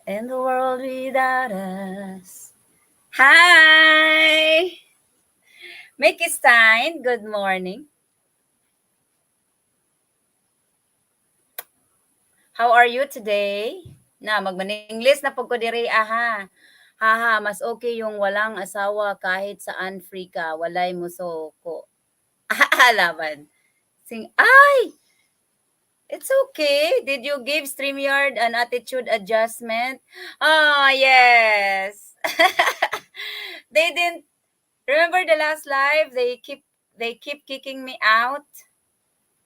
and the world without us. Hi! Mickey Stein, good morning. How are you today? Na, magman-English na pag ko diri, aha. Haha, mas okay yung walang asawa kahit saan free ka, walay musoko. Laban. Ay! It's okay. Did you give StreamYard an attitude adjustment? Oh, yes. They didn't remember the last live. They keep kicking me out.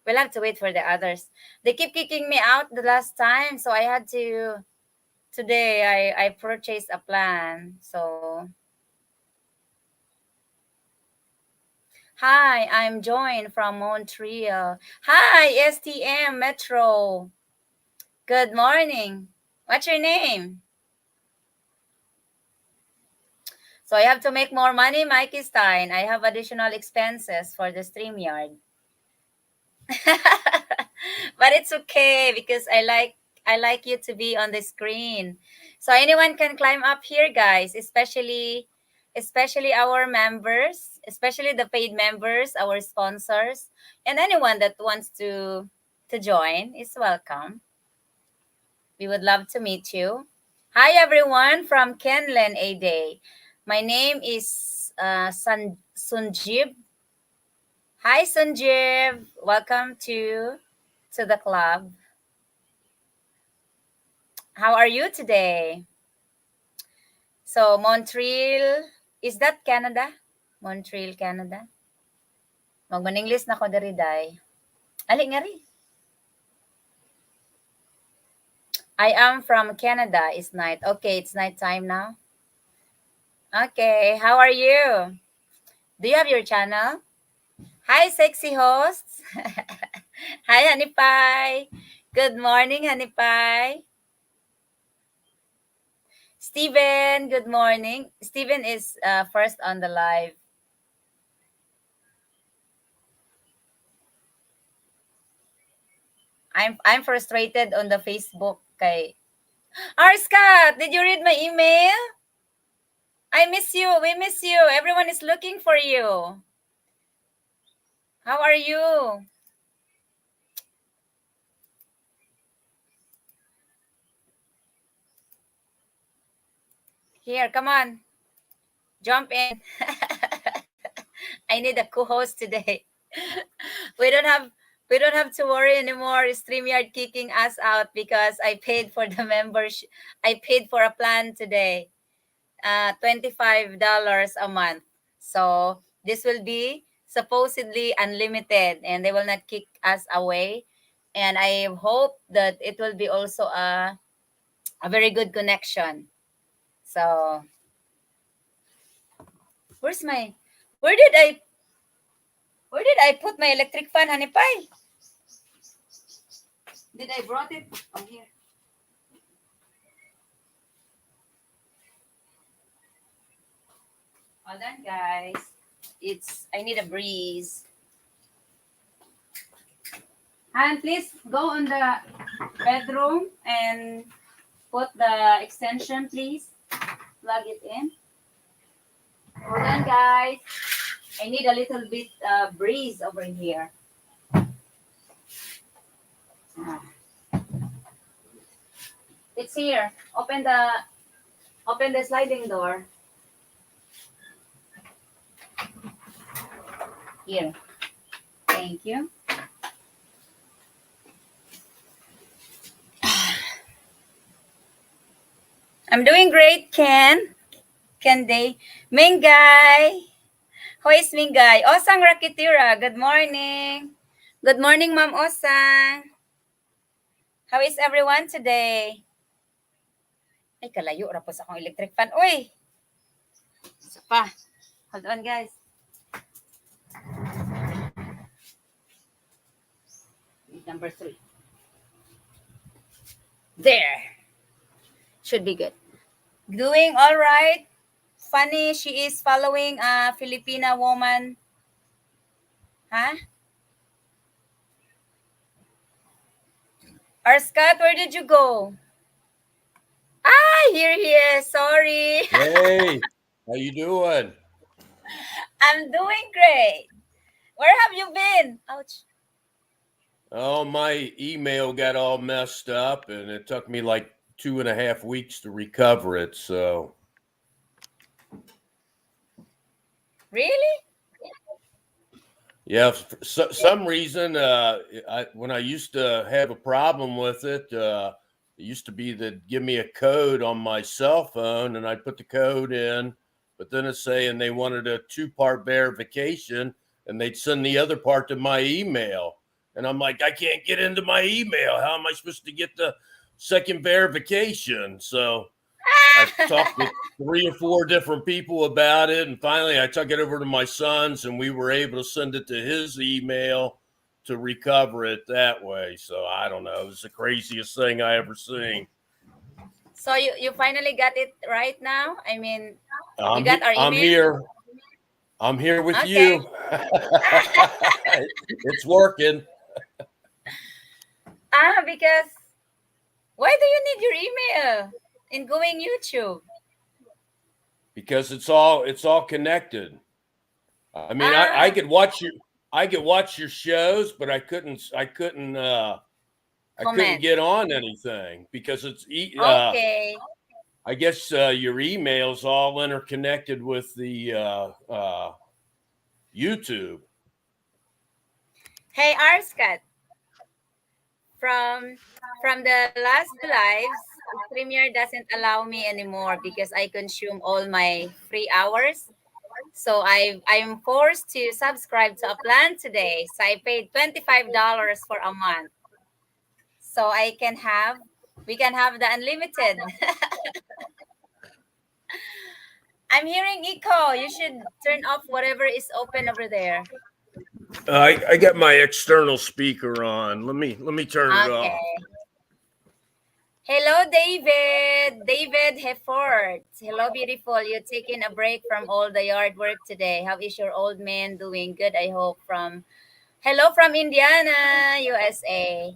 We'll have to wait for the others. They keep kicking me out the last time, so I had to. Today I purchased a plan. So hi, I'm joined from Montreal. Hi, STM Metro. Good morning. What's your name? So I have to make more money, Mikey Stein. I have additional expenses for the StreamYard. But it's okay because I like you to be on the screen. So anyone can climb up here, guys, especially our members, especially the paid members, our sponsors, and anyone that wants to join is welcome. We would love to meet you. Hi everyone from Kenlen A Day. My name is Sunjib. Hi Sunjib. Welcome to the club. How are you today? So Montreal, is that Canada? Montreal, Canada. Magman-English na ko diri day. Ali nga ri. I am from Canada. It's night. Okay, it's night time now. Okay, how are you? Do you have your channel? Hi, sexy hosts. Hi, Honey Pie. Good morning, Honey Pie. Steven, good morning. Steven is first on the live. I'm frustrated on the Facebook kay Scott, did you read my email? I miss you. We miss you. Everyone is looking for you. How are you? Here, come on. Jump in. I need a co-host today. we don't have we don't have to worry anymore. StreamYard kicking us out because I paid for the membership. I paid for a plan today. $25 a month. So this will be supposedly unlimited and they will not kick us away. And I hope that it will be also a very good connection. So where's my where did I where did I put my electric fan, Honey Pie? Did I brought it? Oh, here. Hold on, guys. I need a breeze. And please go on the bedroom and put the extension, please. Plug it in. Hold on, guys. I need a little bit breeze over here. Ah. It's here. Open the sliding door. Here. Thank you. I'm doing great, Ken. Ken Day. Mingay. Who is Mingay? Osang Rakitira. Good morning. Good morning, Ma'am Osang. How is everyone today? Ay, kalayo. Rapos akong electric fan. Uy! Isa pa. Hold on, guys. Number 3. There. Should be good. Doing all right. Funny, she is following a Filipina woman. Huh? Scott, where did you go? Here he is. Sorry. Hey, how you doing? I'm doing great. Where have you been? Ouch. Oh, my email got all messed up, and it took me like 2.5 weeks to recover it. So, Really? yeah, for some reason, when I used to have a problem with it, it used to be that give me a code on my cell phone, and I'd put the code in, but then it's saying they wanted a two-part verification, and they'd send the other part to my email. And I'm like, I can't get into my email. How am I supposed to get the second verification? So I talked to three or four different people about it, and finally I took it over to my son's, and we were able to send it to his email to recover it that way. So I don't know. It was the craziest thing I ever seen. So you finally got it right now? I mean, you I'm got our I'm email? here. I'm here with Okay. you. It's working Because why do you need your email in going YouTube? because it's all connected. I mean, I Ah, could watch you. I could watch your shows, but I couldn't comment. get on anything because Okay. I guess your email's all interconnected with the YouTube. Hey, Arskat, from from the last two lives, StreamYard doesn't allow me anymore because I consume all my free hours. So I'm forced to subscribe to a plan today. So I paid $25 for a month. So we can have the unlimited. I'm hearing echo. You should turn off whatever is open over there. I got my external speaker on. Let me turn it off. Okay. Hello, David. David Hefford. Hello, beautiful. You taking a break from all the yard work today. How is your old man doing? Good, I hope. Hello from Indiana, USA.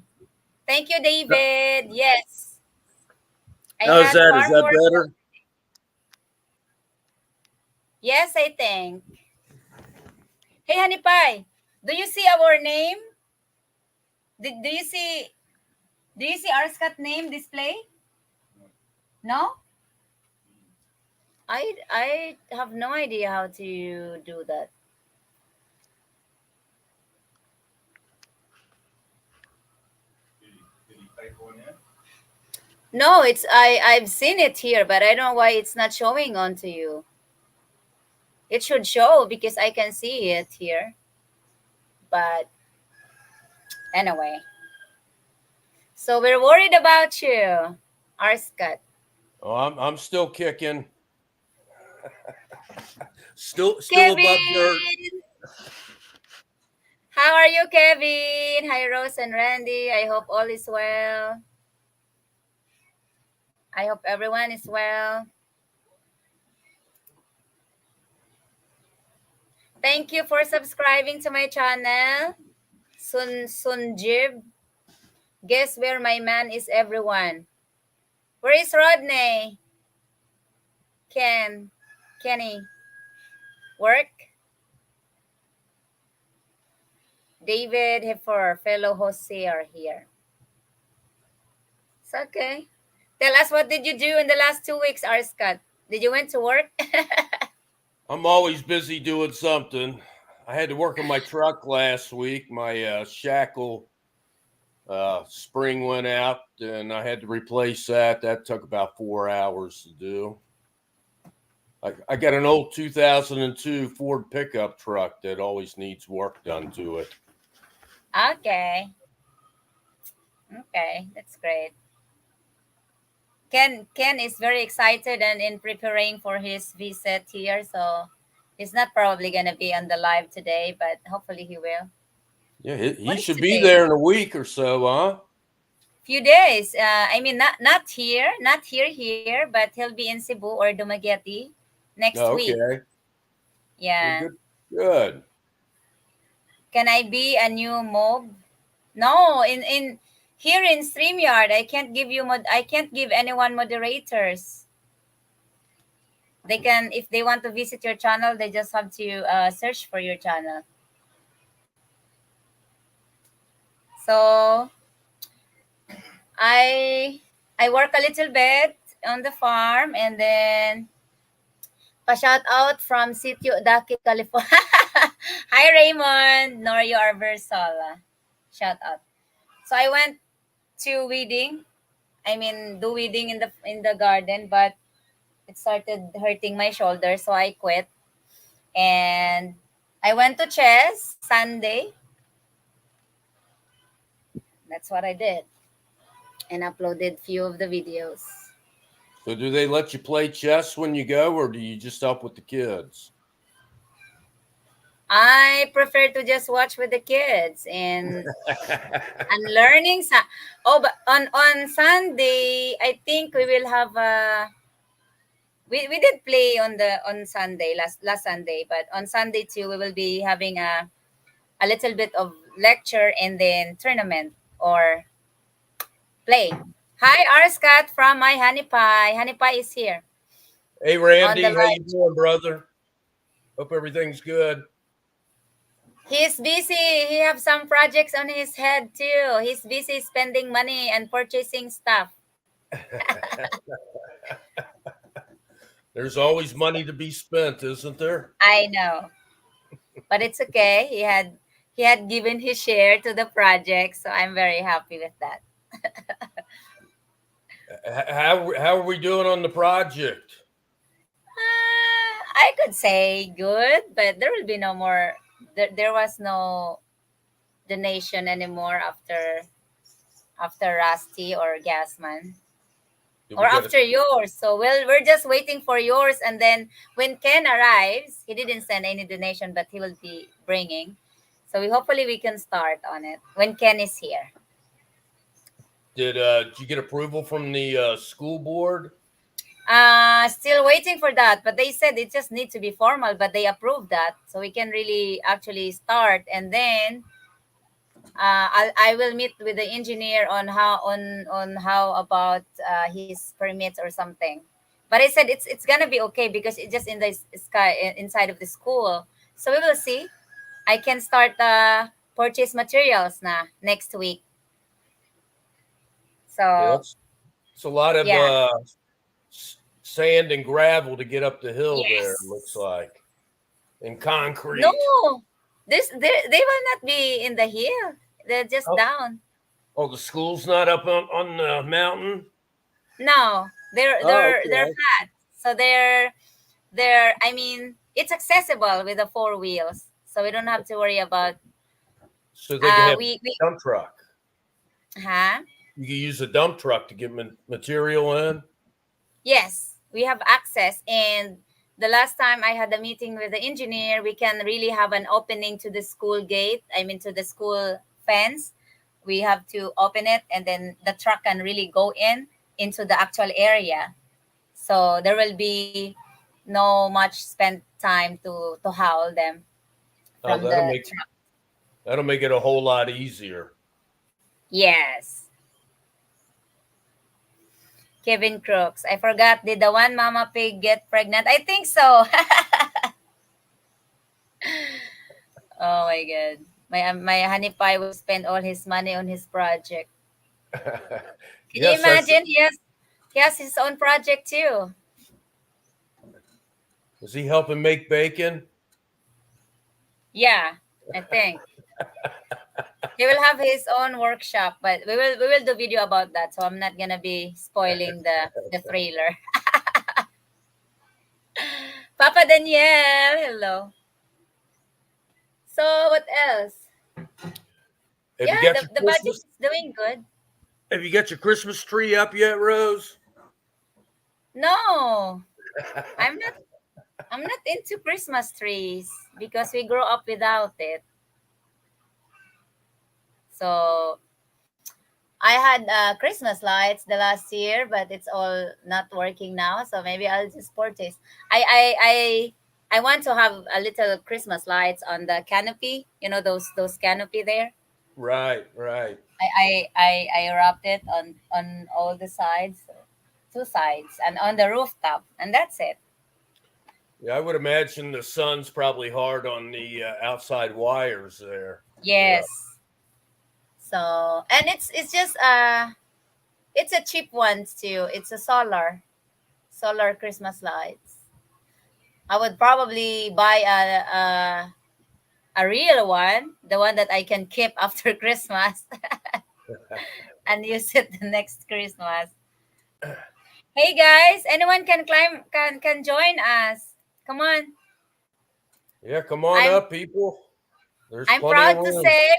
Thank you, David. Yes, I How's had that? Is farm that work. better? Yes, I think. Hey, Honey Pie, do you see our name? Do you see? Do you see our Scott name display? No, I have no idea how to do that. No, I've seen it here, but I don't know why it's not showing onto you. It should show because I can see it here. But anyway, so we're worried about you, our Scott. Oh, I'm still kicking. Still above dirt. Kevin, how are you, Kevin? Hi, Rose and Randy. I hope all is well. I hope everyone is well. Thank you for subscribing to my channel. Sunjib. Guess where my man is, everyone? Where is Rodney? Ken. Kenny. Work? David Heifer, fellow Jose are here. It's okay. Tell us, what did you do in the last 2 weeks, R. Scott? Did you went to work? I'm always busy doing something. I had to work on my truck last week. My shackle spring went out, and I had to replace that. That took about 4 hours to do. I got an old 2002 Ford pickup truck that always needs work done to it. Okay. Okay. That's great. Ken is very excited and in preparing for his visit here, so he's not probably gonna be on the live today, but hopefully he will. Yeah, he What is should be today? there in a week or so, huh? Few days. I mean, not here, but he'll be in Cebu or Dumaguete next week. Okay. Well, Yeah. good. Good. Can I be a new mob? No, in Here in StreamYard, I can't give anyone moderators. They can, if they want to visit your channel, they just have to search for your channel. So I I work a little bit on the farm, and then pa-shout out from Sitio Daki, California. Hi Raymond, Norio Arversola. Shout out. So I went to weeding. I mean, do weeding in the garden, but it started hurting my shoulder, so I quit. And I went to chess Sunday. That's what I did, and uploaded few of the videos. So do they let you play chess when you go, or do you just help with the kids? I prefer to just watch with the kids and learning. Oh, but on Sunday, I think we will have a. We did play on Sunday last Sunday, but on Sunday too we will be having a little bit of lecture and then tournament or play. Hi, Arscat from my Honey Pie. Honey Pie is here Hey on the Randy, how you live. doing, brother? Hope everything's good. He's busy. He have some projects on his head too. He's busy spending money and purchasing stuff. There's always money to be spent, isn't there? I know, but it's okay. He had given his share to the project, so I'm very happy with that. How are we doing on the project? I could say good, but there will be no more. There was no donation anymore after Rusty or Gasman Did or we get a after yours. So we're just waiting for yours, and then when Ken arrives, he didn't send any donation, but he will be bringing. So hopefully we can start on it when Ken is here. did you get approval from the school board? Still waiting for that, but they said it just needs to be formal, but they approved that, so we can really actually start, and then I will meet with the engineer on how about his permits or something. But I said it's gonna be okay because it's just in the sky inside of the school, so we will see. I can start purchase materials na next week. Yeah, So it's a lot of yeah, sand and gravel to get up the hill there. It looks yes. like, and No, concrete. they will not be in the hill. They're just Oh, down. oh, the school's not up on the mountain. No, Oh, they're okay. flat. So they're I mean it's accessible with the four wheels, so we don't have to worry about So they can have we a dump truck. huh. You can use a dump truck to get material in. Yes, we have access, and the last time I had a meeting with the engineer, we can really have an opening to the school gate, I mean to the school fence. We have to open it, and then the truck can really go into the actual area, so there will be no much spent time to haul them Oh, from the truck. that'll make it a whole lot easier. Yes. Kevin Crooks. I forgot. Did the one mama pig get pregnant? I think so. Oh my god. My honey pie will spend all his money on his project. Can you Yes, that's. imagine? He has his own project too. Is he helping make bacon? Yeah, I think. He will have his own workshop, but we will do video about that. So I'm not gonna be spoiling the trailer. Papa Daniel, hello. So what else? Have you Yeah, got your the budget Christmas? is doing good. Have you got your Christmas tree up yet, Rose? No, I'm not. I'm not into Christmas trees because we grew up without it. So I had Christmas lights the last year, but it's all not working now. So maybe I'll just purchase. I want to have a little Christmas lights on the canopy. You know those canopy there. Right, right. I wrapped it on all the sides, two sides, and on the rooftop, and that's it. Yeah, I would imagine the sun's probably hard on the outside wires there. Yeah. Yes. So and it's just it's a cheap one too. It's a solar Christmas lights. I would probably buy a real one, the one that I can keep after Christmas and use it the next Christmas. Hey guys, anyone can climb can join us. Come on. Yeah, come on I'm up, people. There's I'm plenty of proud to room. say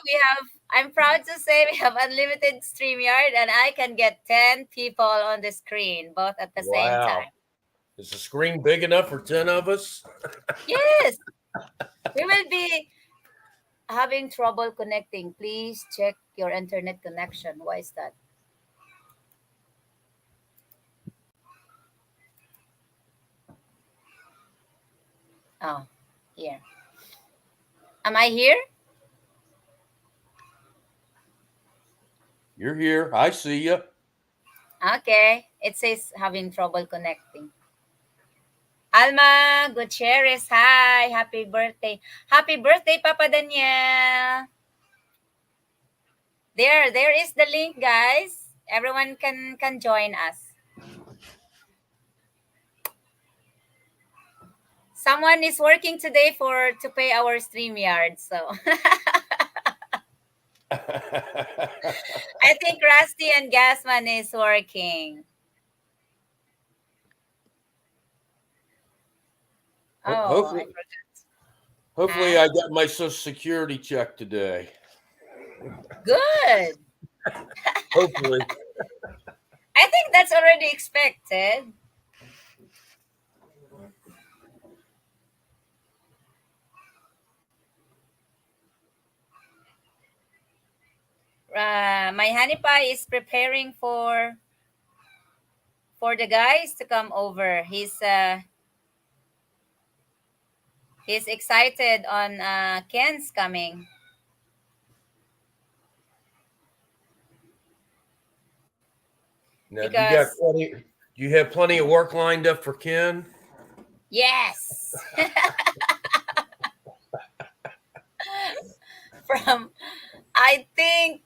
I'm proud to say we have unlimited StreamYard and I can get 10 people on the screen both at the same Wow. time. Is the screen big enough for 10 of us? Yes, we will be having trouble connecting. Please check your internet connection. Why is that? Oh, here. Am I here? You're here. I see you. Okay. It says having trouble connecting. Alma Gutierrez, hi. Happy birthday. Happy birthday, Papa Daniel. There is the link, guys. Everyone can join us. Someone is working today for to pay our StreamYard, so I think Rusty and Gasman is working. Oh, I hopefully, forgot. hopefully, Huh? I got my Social Security check today. Good. Hopefully. I think that's already expected. My honey pie is preparing for the guys to come over. He's excited on Ken's coming Now, do you got because plenty? You have plenty of work lined up for Ken? yes, from I think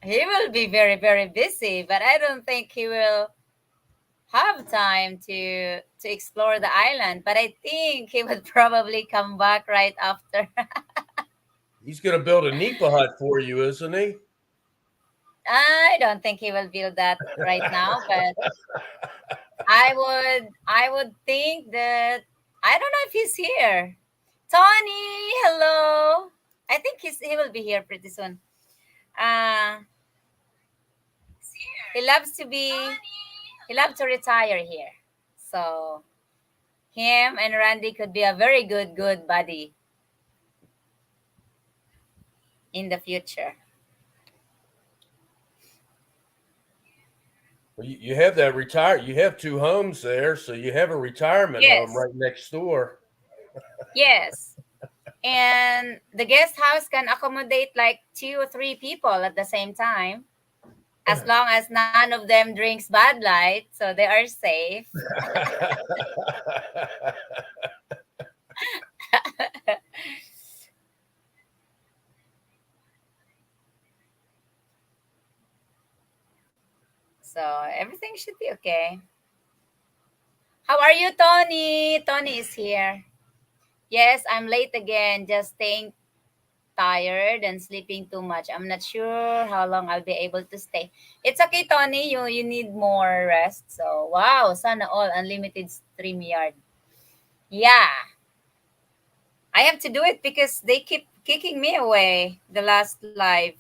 he will be very busy, but I don't think he will have time to explore the island. But I think he would probably come back right after. He's going to build a Nipa hut for you, isn't he? I don't think he will build that right now, but I would think that I don't know if he's here. Tony, hello. I think he will be here pretty soon. Uh he loves to be he loves to retire here. So him and Randy could be a very good buddy in the future. Well, you have that retire. You have two homes there, so you have a retirement home Yes. right next door. Yes. And the guest house can accommodate like 2 or 3 people at the same time, as long as none of them drinks Bud Light, so they are safe. So everything should be okay. How are you, Tony? Tony is here. Yes, I'm late again, just staying tired and sleeping too much. I'm not sure how long I'll be able to stay. It's okay, Tony. You need more rest. So wow, sana all unlimited stream yard. Yeah, I have to do it because they keep kicking me away. The last live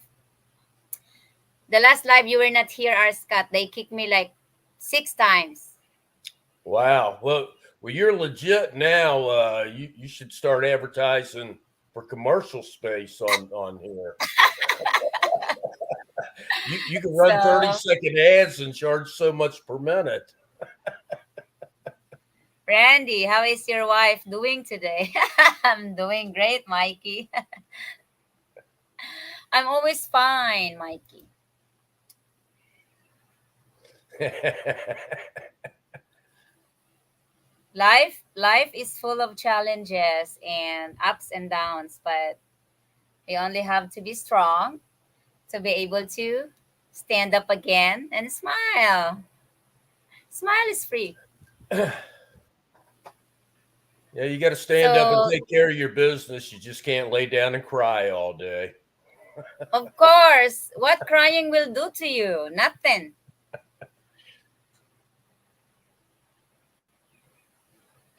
you were not here, our Scott. They kicked me like 6 times. Wow. Well, you're legit now. You should start advertising for commercial space on here. You can run 30-second ads and charge so much per minute. Randy, how is your wife doing today? I'm doing great, Mikey. I'm always fine, Mikey. Life is full of challenges and ups and downs, but we only have to be strong to be able to stand up again and smile. Smile is free. Yeah, you got to stand up and So, take care of your business. You just can't lay down and cry all day. of course, what crying will do to you? Nothing.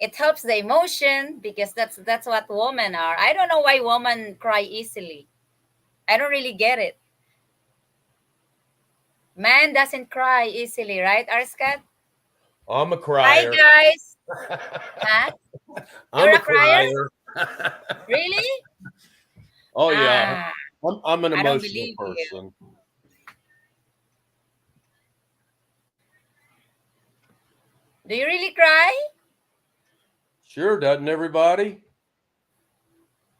It helps the emotion because that's what women are. I don't know why women cry easily. I don't really get it. Man doesn't cry easily, right, Arskat? I'm a Hi crier. guys. Huh? You're I'm a a crier? crier. Really? Oh yeah, Ah, I'm an I don't emotional believe you. person. Do you really cry? Sure, doesn't everybody?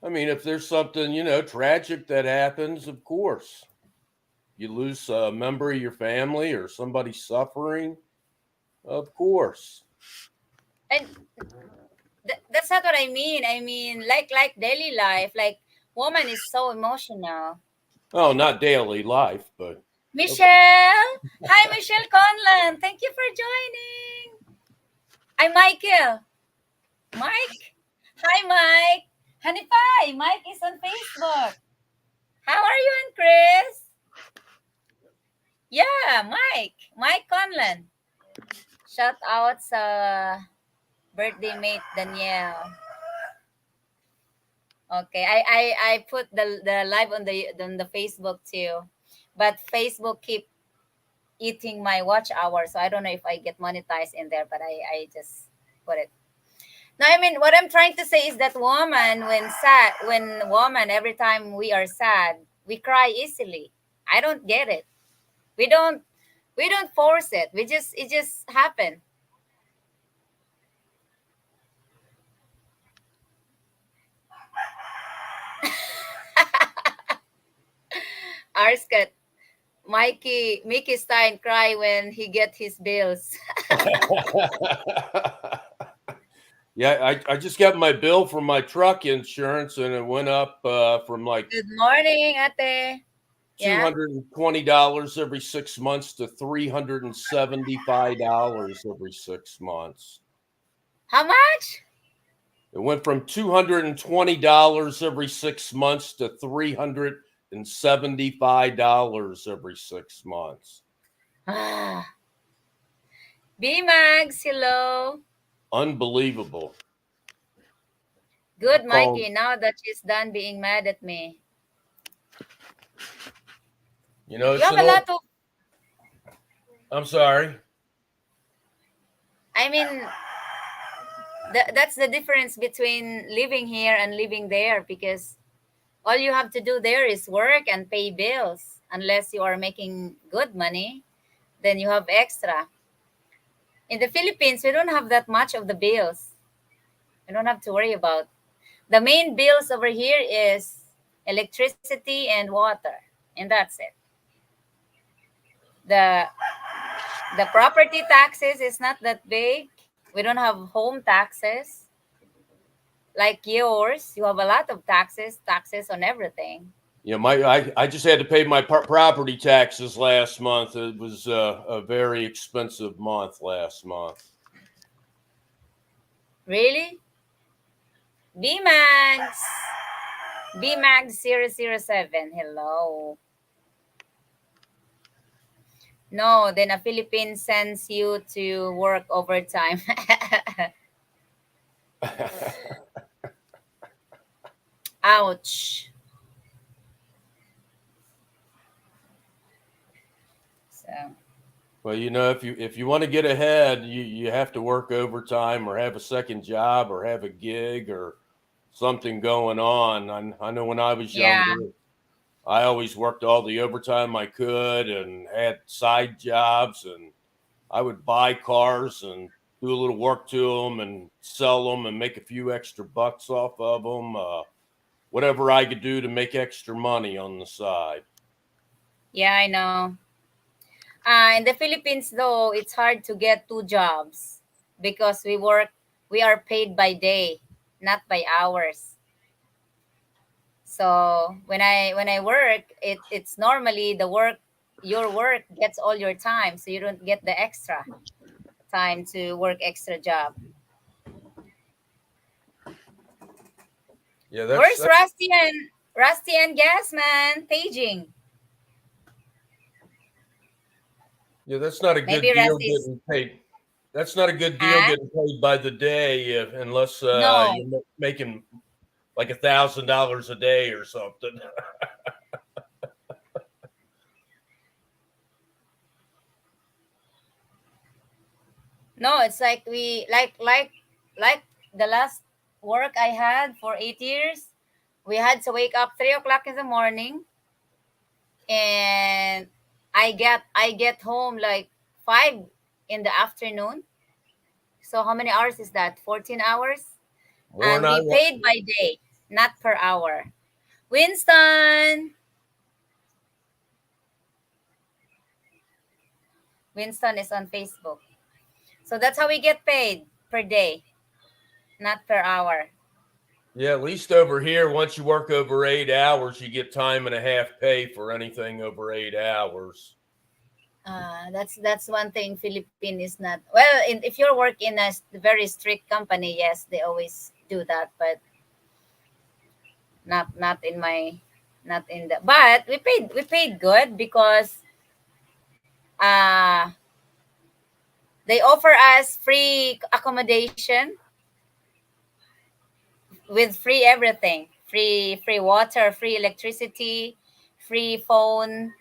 I mean, if there's something, tragic that happens, of course. You lose a member of your family or somebody suffering, of course. And that's not what I mean. I mean, like daily life. Like woman is so emotional. Oh, not daily life, but okay. Michelle, hi Michelle Conlan. Thank you for joining. I'm Michael. Mike, hi Mike. Honey Pie, Mike is on Facebook. How are you and Chris? Yeah, Mike Conlan. Shout out sa birthday mate Danielle. Okay, I put the live on the Facebook too, but Facebook keep eating my watch hour, so I don't know if I get monetized in there, but I just put it. No, I mean what I'm trying to say is that woman every time we are sad, we cry easily. I don't get it. We don't we don't force it. It just happen. Ours got Mickey Stein cry when he get his bills. Yeah, I just got my bill for my truck insurance and it went up from like Good morning, ate. Yeah. $220 every 6 months to $375 every 6 months. How much? It went from $220 every 6 months to $375 every 6 months. Ah, B Mags, hello. Unbelievable. I Good, called, Mikey. Now that she's done being mad at me, you it's have an a old, lot of. I'm sorry. I mean, that's the difference between living here and living there because all you have to do there is work and pay bills. Unless you are making good money, then you have extra. In the Philippines, we don't have that much of the bills. We don't have to worry about. The main bills over here is electricity and water, and that's it. The the property taxes is not that big. We don't have home taxes like yours. You have a lot of taxes on everything. I just had to pay my property taxes last month. It was a very expensive month last month. Really? BMAX. BMAX 007. Hello. No, then a Philippine sends you to work overtime. Ouch. So, Well, if you want to get ahead, you have to work overtime or have a second job or have a gig or something going on. I know when I was yeah. younger, I always worked all the overtime I could and had side jobs, and I would buy cars and do a little work to them and sell them and make a few extra bucks off of them. whatever I could do to make extra money on the side. Yeah, I know. In the Philippines, though, it's hard to get two jobs because we are paid by day, not by hours. So when I work, it's normally your work gets all your time, so you don't get the extra time to work extra job. Yeah, Where's Rusty and Gasman paging? that's not a good Maybe deal Rusty's, getting paid. That's not a good deal huh? getting paid by the day unless No, you're making like $1,000 a day or something. no, it's like like the last work I had for 8 years. We had to wake up 3 o'clock in the morning, and I get home like 5 in the afternoon. So how many hours is that? 14 hours, More than and I we want. paid by day, not per hour. Winston, Winston is on Facebook. So that's how we get paid per day, not per hour. Yeah, at least over here, once you work over 8 hours, you get time and a half pay for anything over 8 hours. That's one thing. Philippine is not well. If you work in a very strict company, yes, they always do that. But not in my, not in the. But we paid good because uh they offer us free accommodation with free everything, free water, free electricity, free phone,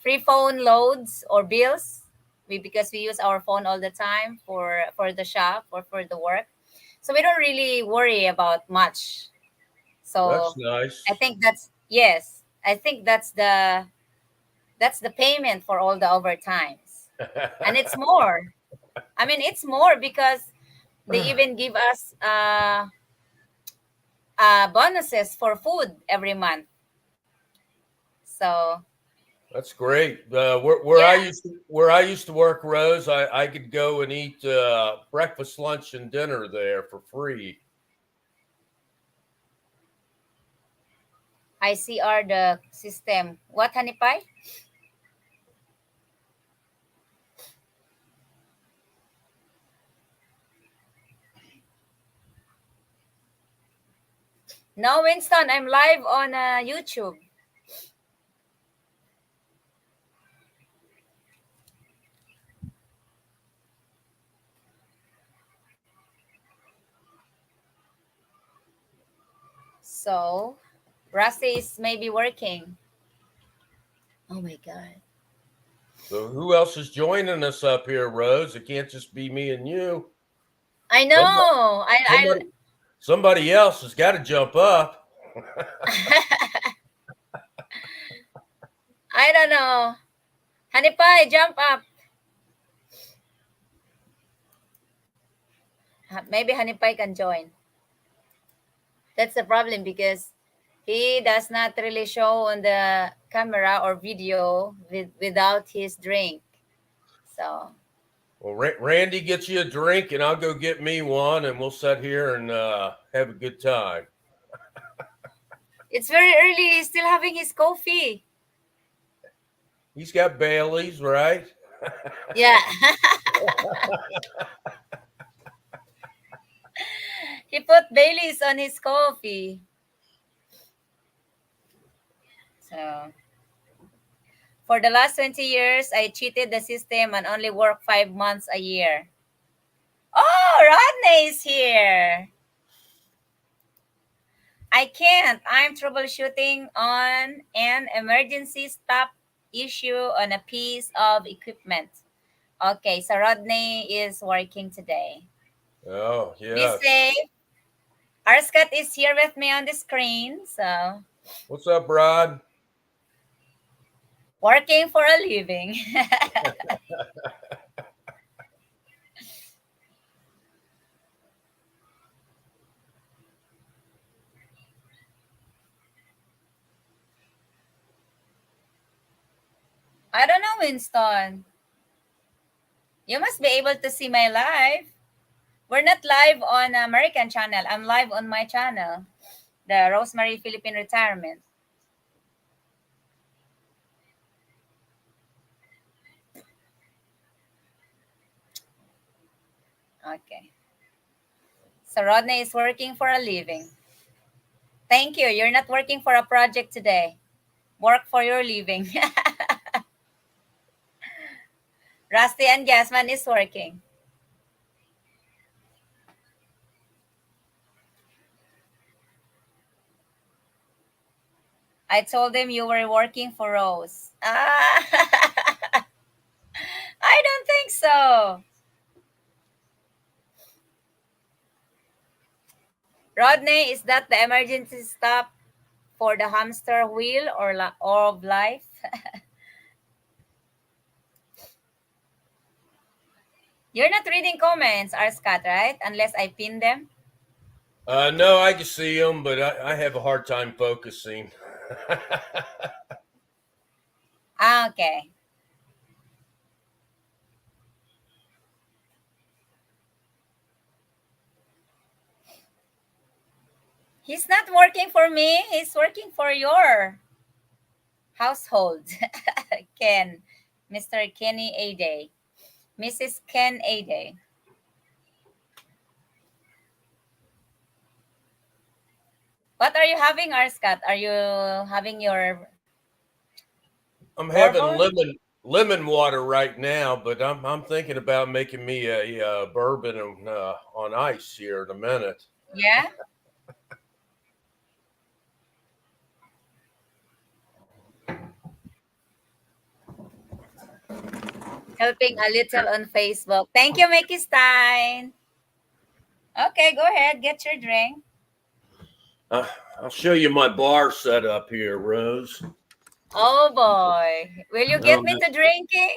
free phone loads or bills. Because we use our phone all the time for the shop or for the work, so we don't really worry about much. That's So I nice. think that's, yes, I think that's the payment for all the overtimes. And it's more. I mean, it's more because they even give us bonuses for food every month. So That's great. Where yeah, I used to work, Rose, I could go and eat breakfast, lunch, and dinner there for free. ICR the system. What, honey pie? No, Winston, I'm live on YouTube. So Rusty is maybe working. Oh my god. So who else is joining us up here, Rose? It can't just be me and you. I Somebody, know. somebody, somebody else has got to jump up. I don't know. Honey pie, jump up. Maybe honey pie can join. That's the problem because he does not really show on the camera or video without his drink. So Well, Randy gets you a drink, and I'll go get me one, and we'll sit here and have a good time. it's very early. He's still having his coffee. He's got Bailey's, right? Yeah. He put Baileys on his coffee. So for the last 20 years, I cheated the system and only worked 5 months a year. Oh, Rodney is here. I can't. I'm troubleshooting on an emergency stop issue on a piece of equipment. Okay, so Rodney is working today. Oh, Be yes. safe. Arscat is here with me on the screen. So What's up, Rod? working for a living. I don't know, Winston. You must be able to see my live. We're not live on American channel. I'm live on my channel, the Rosemary Philippine Retirement. Okay. So Rodney is working for a living. Thank you. You're not working for a project today. Work for your living. Rusty and Gasman is working. I told him you were working for Rose. Ah, I don't think so. Rodney, is that the emergency stop for the hamster wheel or of life? You're not reading comments, R. Scott, right? Unless I pin them. No, I can see them, but I have a hard time focusing. Ah, okay. He's not working for me. He's working for your household. Ken. Mr. Kenny Ade. Mrs. Ken Ade. What are you having, R. Scott? Are you having your I'm having bourbon? lemon water right now, but I'm thinking about making me a bourbon on ice here in a minute. Yeah? Helping a little on Facebook. Thank you, Mickey Stein. Okay, go ahead. Get your drink. Uh, I'll show you my bar setup here, Rose. Oh boy. Will you I get don't me know, to drinking?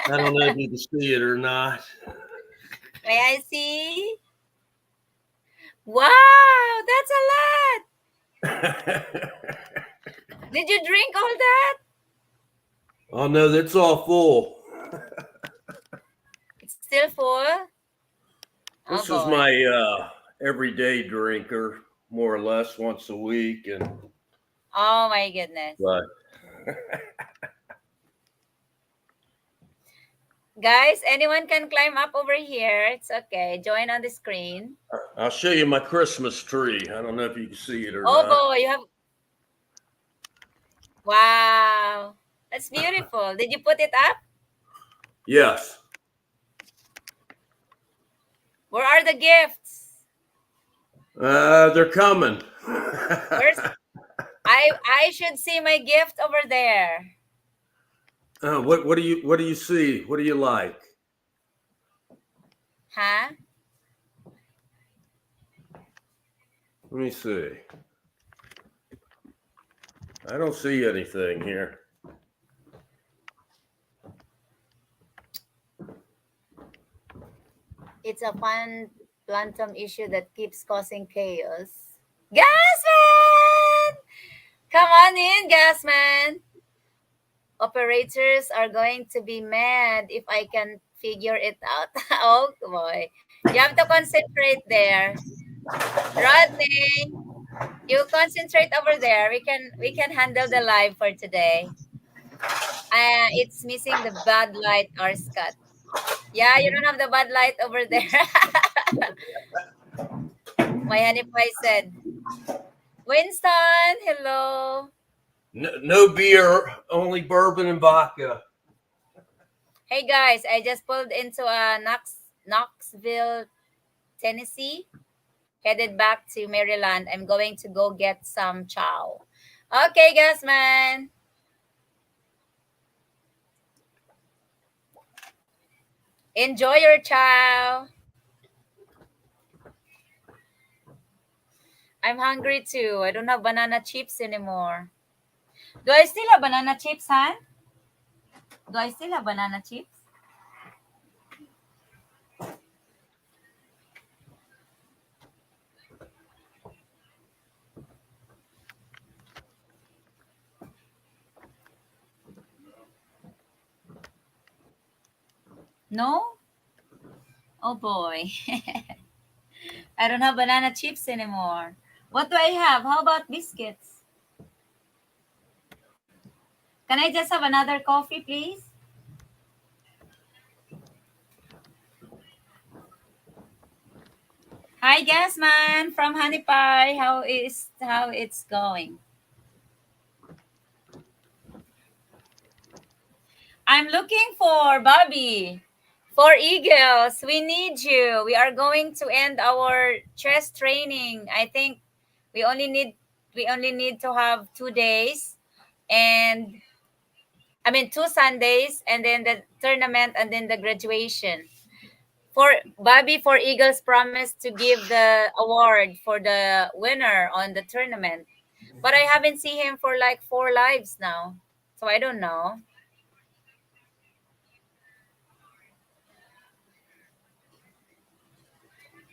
I don't know if you can see it or not. May I see? Wow, that's a lot. Did you drink all that? Oh no, that's all full. It's still full? Oh This is boy. my everyday drinker, more or less once a week, and Oh my goodness. but Guys, anyone can climb up over here. It's okay. Join on the screen. I'll show you my Christmas tree. I don't know if you can see it or Oh not. boy, you have wow. That's beautiful. Did you put it up? Yes, Where are the gifts? they're coming. Where's I should see my gift over there. What do you see? What do you like? Huh? Let me see. I don't see anything here. It's a fun phantom issue that keeps causing chaos. Gasman! Come on in, Gasman. Operators are going to be mad if I can figure it out. Oh boy. You have to concentrate there. Rodney, you concentrate over there. We can handle the live for today. It's missing the bad light or Scott. Yeah, you don't have the bad light over there. My honey pie said, Winston, hello. No, no beer, only bourbon and vodka. Hey guys, I just pulled into Knoxville, Tennessee, headed back to Maryland. I'm going to go get some chow. Okay, guys, man. Enjoy your chow. I'm hungry too. I don't have banana chips anymore. Do I still have banana chips, Han? Do I still have banana chips? No? Oh boy. I don't have banana chips anymore. What do I have? How about biscuits? Can I just have another coffee, please? Hi, Gasman from Honey Pie. How it's going? I'm looking for Bobby. For Eagles, we need you. We are going to end our chess training. I think we only need we only need to have 2 days, and I mean 2 Sundays, and then the tournament, and then the graduation. For Bobby, for Eagles promised to give the award for the winner on the tournament, but I haven't seen him for like 4 lives now, so I don't know.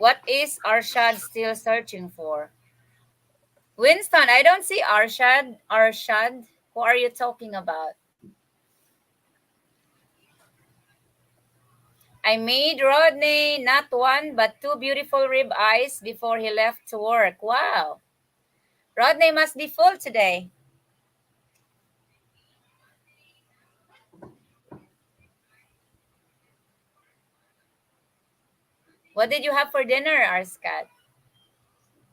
What is Arshad still searching for? Winston, I don't see Arshad. Arshad, who are you talking about? I made Rodney not one but two beautiful rib eyes before he left to work. Wow. Rodney must be full today. What did you have for dinner, Arskat?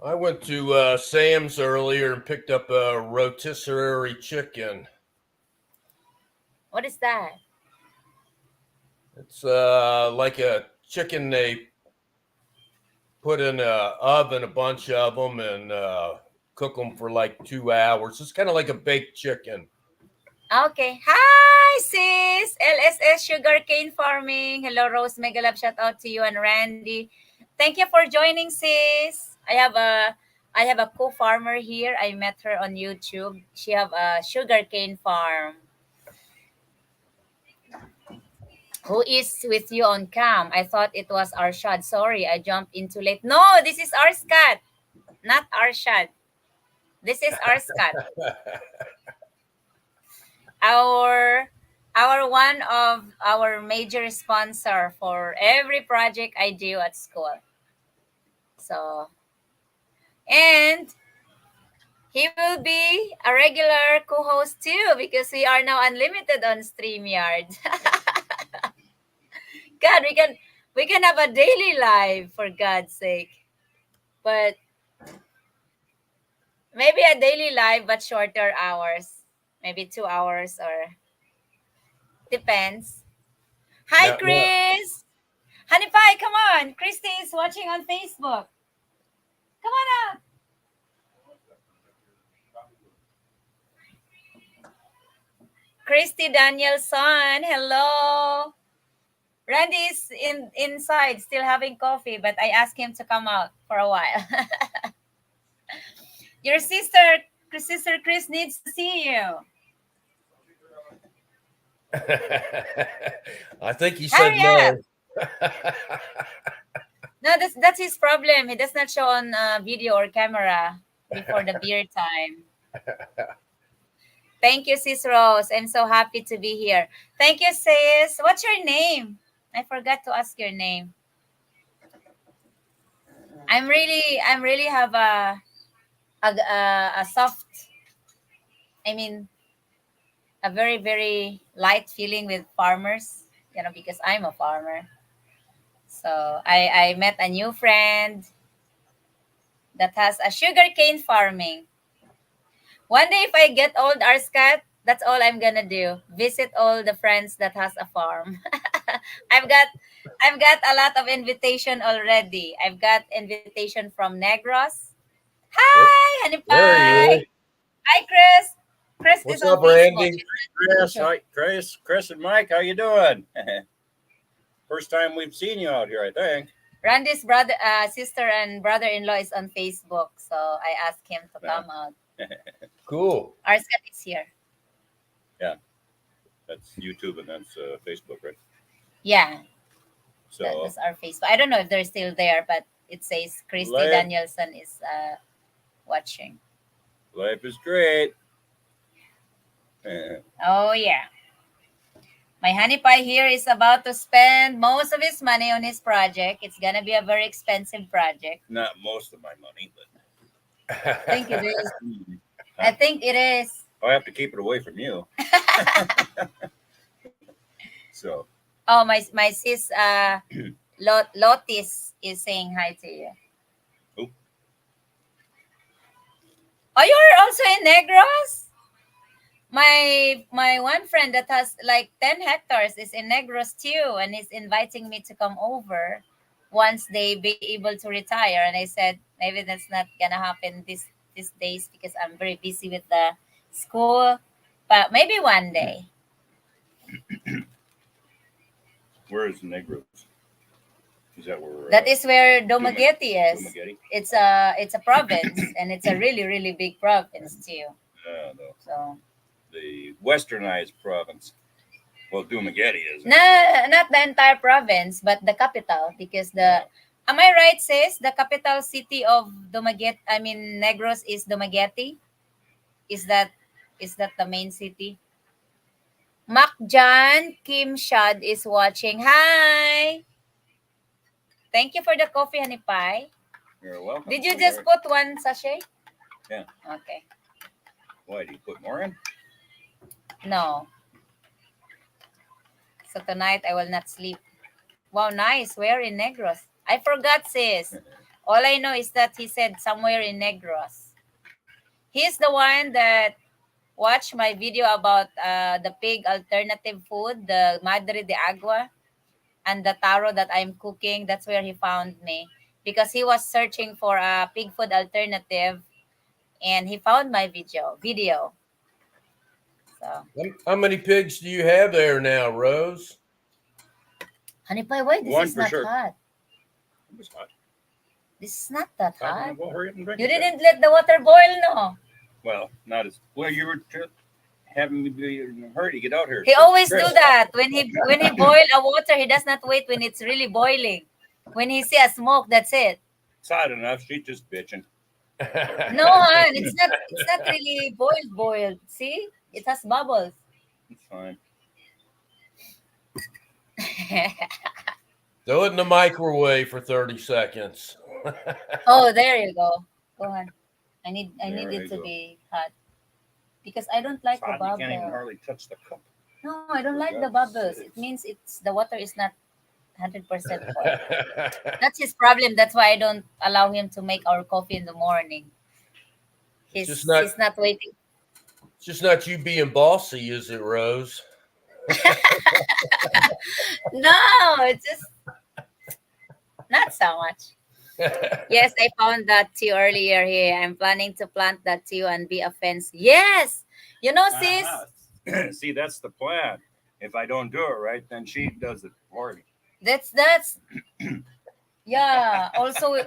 I went to Sam's earlier and picked up a rotisserie chicken. What is that? It's like a chicken they put in a oven, a bunch of them, and cook them for like 2 hours. It's kind of like a baked chicken. Okay. Hi, sis! LSS Sugarcane Farming. Hello, Rose. Mega love shout out to you and Randy. Thank you for joining, sis. I have a co-farmer here. I met her on YouTube. She have a sugarcane farm. Who is with you on cam? I thought it was Arshad. Sorry, I jumped in too late. No, this is Arskat, not Arshad. This is Arskat. Our one of our major sponsor for every project I do at school. So, and he will be a regular co-host too because we are now unlimited on StreamYard. God, we can have a daily live for God's sake. But maybe a daily live but shorter hours. Maybe 2 hours or depends. Hi Now, now, Chris! Honey Pie, come on! Christy is watching on Facebook. Come on out! Christy Danielson, hello! Randy is inside still having coffee, but I asked him to come out for a while. Your sister Chris needs to see you. I think he said Hurry up! no. No, that's his problem. He does not show on video or camera before the beer time. Thank you, Sis Rose. I'm so happy to be here. Thank you, Sis. What's your name? I forgot to ask your name. I'm really have a soft, I mean, a very, very light feeling with farmers, because I'm a farmer. So I met a new friend that has a sugarcane farming. One day if I get old, Arskat, that's all I'm gonna do. Visit all the friends that has a farm. I've got I've got a lot of invitation already. I've got invitation from Negros. Hi, Honey There he Pie. is. Hi, Chris. Chris is What's on up, Facebook. Randy? Chris, hi, Chris and Mike, how you doing? First time we've seen you out here, I think. Randy's brother, sister, and brother-in-law is on Facebook, so I asked him to Yeah. come out. Cool. Arskat is here. Yeah, that's YouTube and that's Facebook, right? Yeah, So that's our Facebook. I don't know if they're still there, but it says Christy life, Danielson is watching. life is great. Uh, Oh yeah. My honey pie here is about to spend most of his money on his project. It's gonna be a very expensive project. Not most of my money, but I think it is. Mhm. I think it is. I have to keep it away from you. So, Oh, my sis Lotis is saying hi to you. Oop. Oh, you're also in Negros? My one friend that has like 10 hectares is in Negros too, and is inviting me to come over once they be able to retire. And I said maybe that's not gonna happen these days because I'm very busy with the school, but maybe one day. where is Negros? Is that where? That is where Dumaguete is. Dumaguete? It's a province, and it's a really big province too. So The westernized province. Well, Dumaguete is. not the entire province, but the capital, because the am I right, sis? The capital city of Dumaguete, I mean Negros, is Dumaguete. Is that the main city? Macjan Kim Shad is watching. Hi. Thank you for the coffee, honey pie. You're welcome. Did you just put one sachet? Yeah. Okay. Why, do you put more in? No. So tonight I will not sleep. Wow, nice. Where in Negros? I forgot, sis. All I know is that he said somewhere in Negros. He's the one that watched my video about the pig alternative food, the Madre de Agua, and the taro that I'm cooking. That's where he found me because he was searching for a pig food alternative, and he found my video. So, How many pigs do you have there now, Rose? honey pie, why this One is for not sure. hot? It was hot. This is not that hot. Well, hurry up and drink You it then. didn't let the water boil, no? Well, not as well. You were having me be in a hurry to get out here. He always do Chris. that. When he boil a water, he does not wait when it's really boiling. When he see a smoke, that's it. It's hot enough. She's just bitching. No, hon, it's not really boiled. See? It has bubbles. It's fine. Throw it in the microwave for 30 seconds. Oh, there you go. Go on. I need There it you to go. be hot. Because I don't like It's the hot. You bubbles. can't even hardly touch the cup. No, I don't For like the God's bubbles. It sakes. means the water is not 100% boiled. That's his problem. That's why I don't allow him to make our coffee in the morning. He's not waiting. It's just not you being bossy, is it, Rose? No, it's just not so much. Yes, I found that too earlier here. I'm planning to plant that too and be a fence. Yes. You know, sis, Uh-huh. See, that's the plan. If I don't do it right, then she does it for me. that's yeah. Also with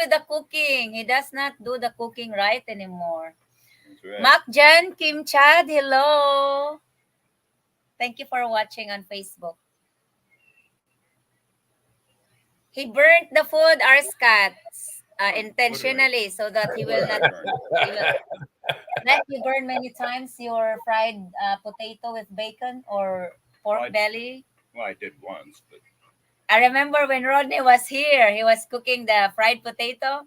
the cooking. He does not do the cooking right anymore. That's right. Macjan Kim Chad, hello. Thank you for watching on Facebook. He burnt the food, Arscat, intentionally so that he will not. He will, like you burn many times your fried potato with bacon or pork belly. Well, I did once, but I remember when Rodney was here, he was cooking the fried potato.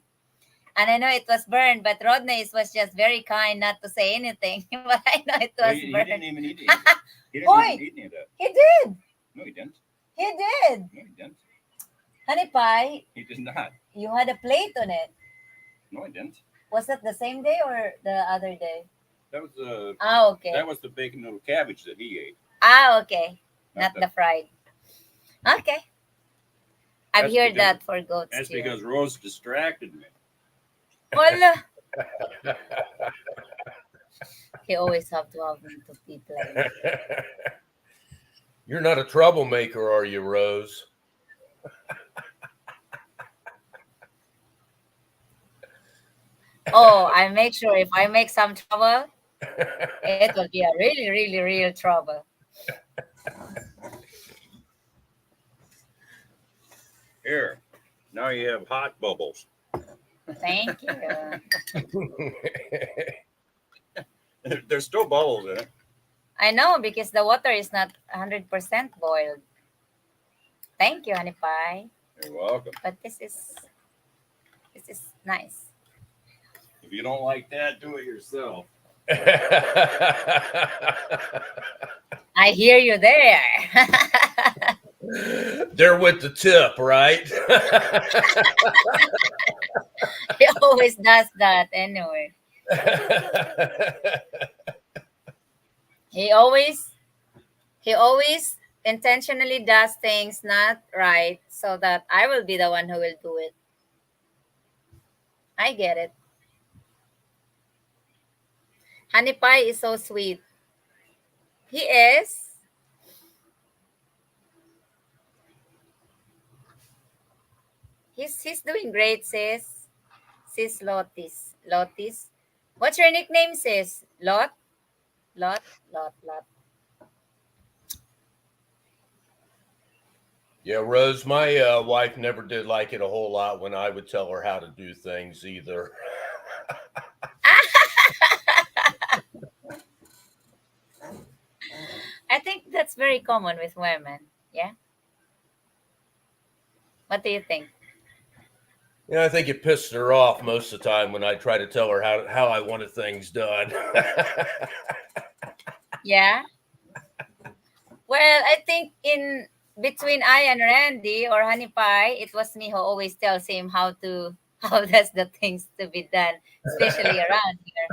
And I know it was burned, but Rodney was just very kind not to say anything. But I know it was he burned. didn't even eat any of that. He didn't even eat any of that. He did. No, he didn't. He did. No, he didn't. Honey pie, He did not. you had a plate on it. No, I didn't. Was that the same day or the other day? That was the Okay. that was the bacon little cabbage that he ate. Okay. Not the fried. Okay. I've That's heard because- that for goats That's too. because Rose distracted me. Wala. He always have to have me to be playing. You're not a troublemaker, are you, Rose? Oh, I make sure if I make some trouble, it will be a really real trouble. Here, now you have hot bubbles. Thank you. There's still bubbles in it. I know because the water is not 100% boiled. Thank you, honey pie. You're welcome. But this is nice. If you don't like that, do it yourself. I hear you there. They're with the tip, right? He always does that anyway. He always he always intentionally does things not right so that I will be the one who will do it. I get it. Honey pie is so sweet. He is. He's doing great, sis. Sis Lotis. Lotis. What's your nickname, sis? Lot? Lot? Lot. Yeah, Rose, my wife never did like it a whole lot when I would tell her how to do things either. I think that's very common with women. Yeah? What do you think? Yeah, I think it pissed her off most of the time when I try to tell her how I wanted things done. Yeah? Well, I think in between I and Randy or Honey Pie, it was me who always tells him how to how does the things to be done, especially around here.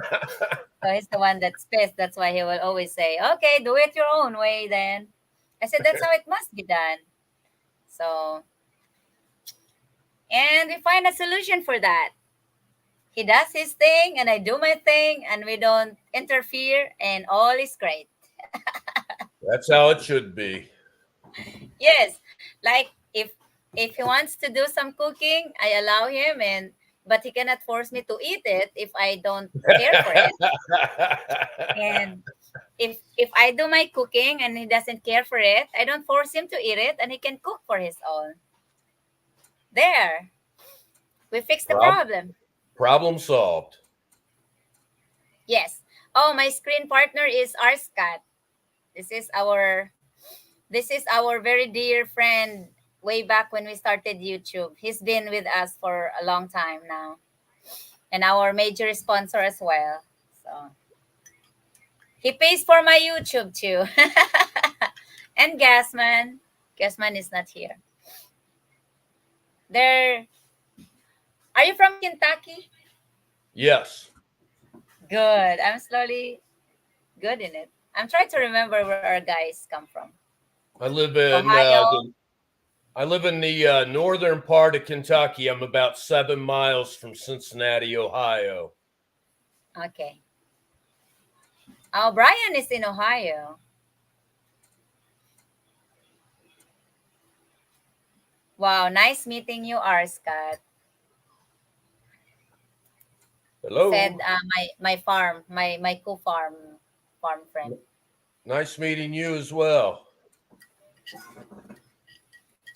So he's the one that's pissed. That's why he will always say, "Okay, do it your own way." Then I said, "That's how it must be done." So and we find a solution for that. He does his thing, and I do my thing, and we don't interfere, and all is great. That's how it should be. Yes, like if he wants to do some cooking, I allow him, and but he cannot force me to eat it if I don't care for it. And if I do my cooking and he doesn't care for it, I don't force him to eat it, and he can cook for his own. There, we fixed the Prob- problem. Problem solved. Yes. Oh, my screen partner is Arscat. This is our this is our very dear friend way back when we started YouTube. He's been with us for a long time now, and our major sponsor as well. So he pays for my YouTube too. And Gasman. Gasman is not here. There. Are you from Kentucky? Yes. Good. I'm slowly good in it. I'm trying to remember where our guys come from. I live in Ohio. the northern part of Kentucky. I'm about 7 miles from Cincinnati, Ohio. Okay. Oh, Brian is in Ohio. Wow, nice meeting you, R. Scott. Said Hello. my farm, my farm friend. Nice meeting you as well.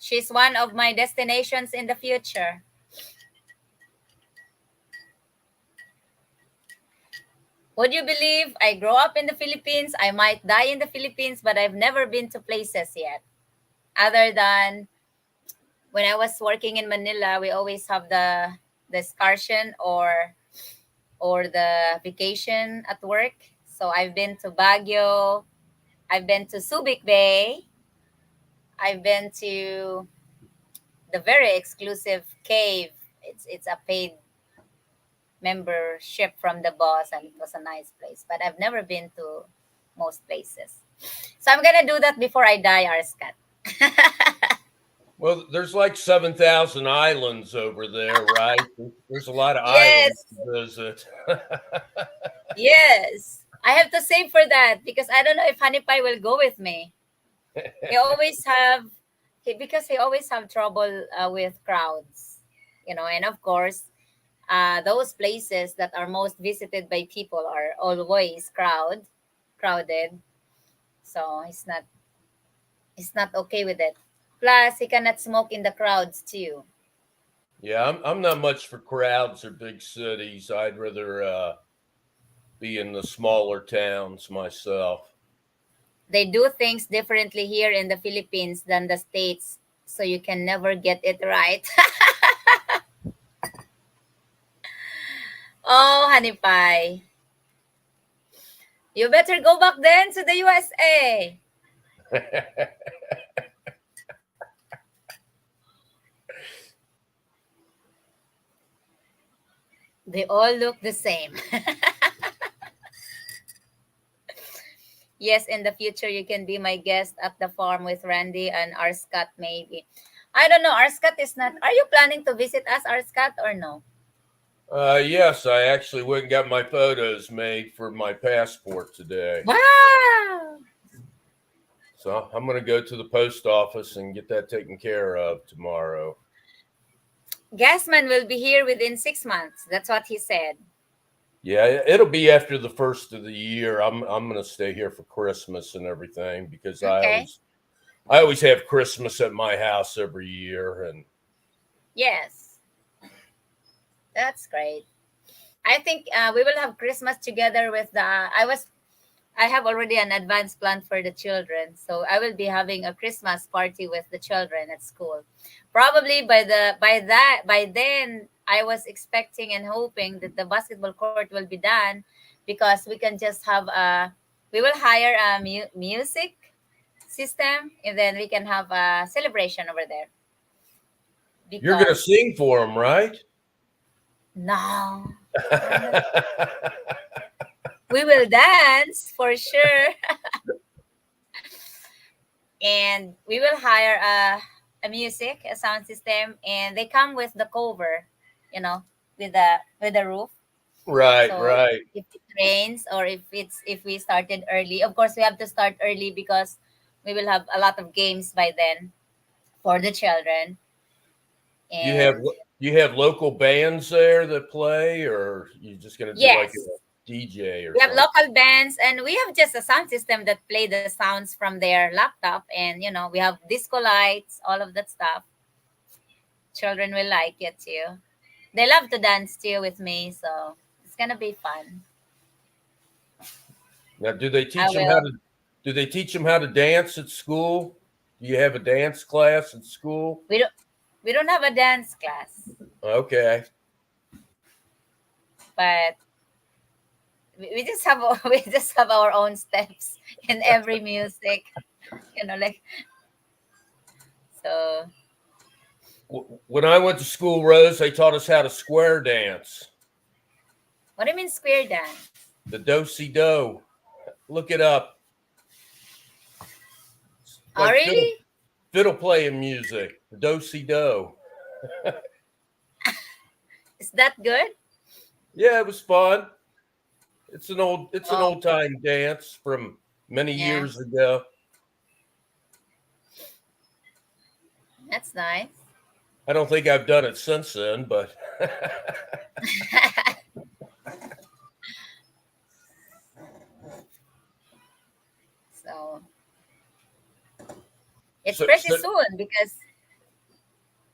She's one of my destinations in the future. Would you believe I grew up in the Philippines? I might die in the Philippines, but I've never been to places yet. Other than when I was working in Manila, we always have the excursion or the vacation at work. So I've been to Baguio, I've been to Subic Bay, I've been to the very exclusive cave. It's a paid membership from the boss, and it was a nice place. But I've never been to most places. So I'm gonna do that before I die, Arscat. Well, there's like 7,000 islands over there, right? There's a lot of islands Yes, to visit. yes. I have to save for that because I don't know if Honey Pie will go with me. He always have because he always have trouble with crowds, and of course, those places that are most visited by people are always crowded. So he's not okay with it. Plus, he cannot smoke in the crowds too. Yeah, I'm not much for crowds or big cities. I'd rather be in the smaller towns myself. They do things differently here in the Philippines than the States, so you can never get it right. Oh, honey pie. You better go back then to the USA. They all look the same. Yes, in the future, you can be my guest at the farm with Randy and Arscat, maybe. I don't know. Arscat is not. Are you planning to visit us, Arscat, or no? Yes, I actually went and got my photos made for my passport today. Wow! So I'm going to go to the post office and get that taken care of tomorrow. Gasman will be here within 6 months. That's what he said. Yeah, it'll be after the first of the year. I'm going to stay here for Christmas and everything because Okay. I always have Christmas at my house every year. And Yes, that's great. I think we will have Christmas together with the. I have already an advance plan for the children, so I will be having a Christmas party with the children at school. Probably by then I was expecting and hoping that the basketball court will be done, because we can just have a we will hire a music system, and then we can have a celebration over there, you're going to because sing for them, right? no, we're not. We will dance for sure. And we will hire a sound system, and they come with the cover, you know, with the roof. Right, So right. if it rains, or if we started early, of course we have to start early, because we will have a lot of games by then for the children. You have And you have local bands there that play, or you just going to do like a yes, DJ or we have something? local bands, and we have just a sound system that play the sounds from their laptop, and we have disco lights, all of that stuff. Children will like it too. They love to dance too with me, so it's gonna be fun. Now, I will. do they teach them how to dance at school? Do you have a dance class at school? We don't have a dance class, Okay. but we just have we just have our own steps in every music, like so. When I went to school, Rose, they taught us how to square dance. What do you mean square dance? The do si do. Look it up. It's Oh, like really? fiddle playing music. The do si do. Is that good? Yeah, it was fun. It's an Oh, old time dance from many yeah, years ago. that's nice. I don't think I've done it since then, but So it's so, pretty so soon, because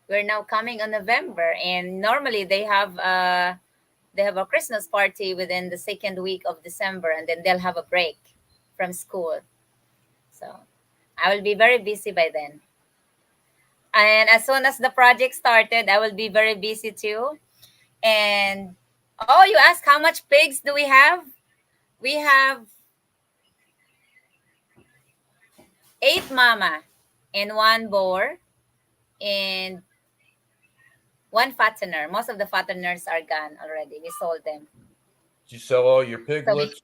we're now coming on November, and normally they have a Christmas party within the second week of December, and then they'll have a break from school. So I will be very busy by then. And as soon as the project started, I will be very busy too. And oh, you ask how much pigs do we have? We have 8 mama and one boar and one fattener. Most of the fatteners are gone already. We sold them. did you sell all your So we piglets?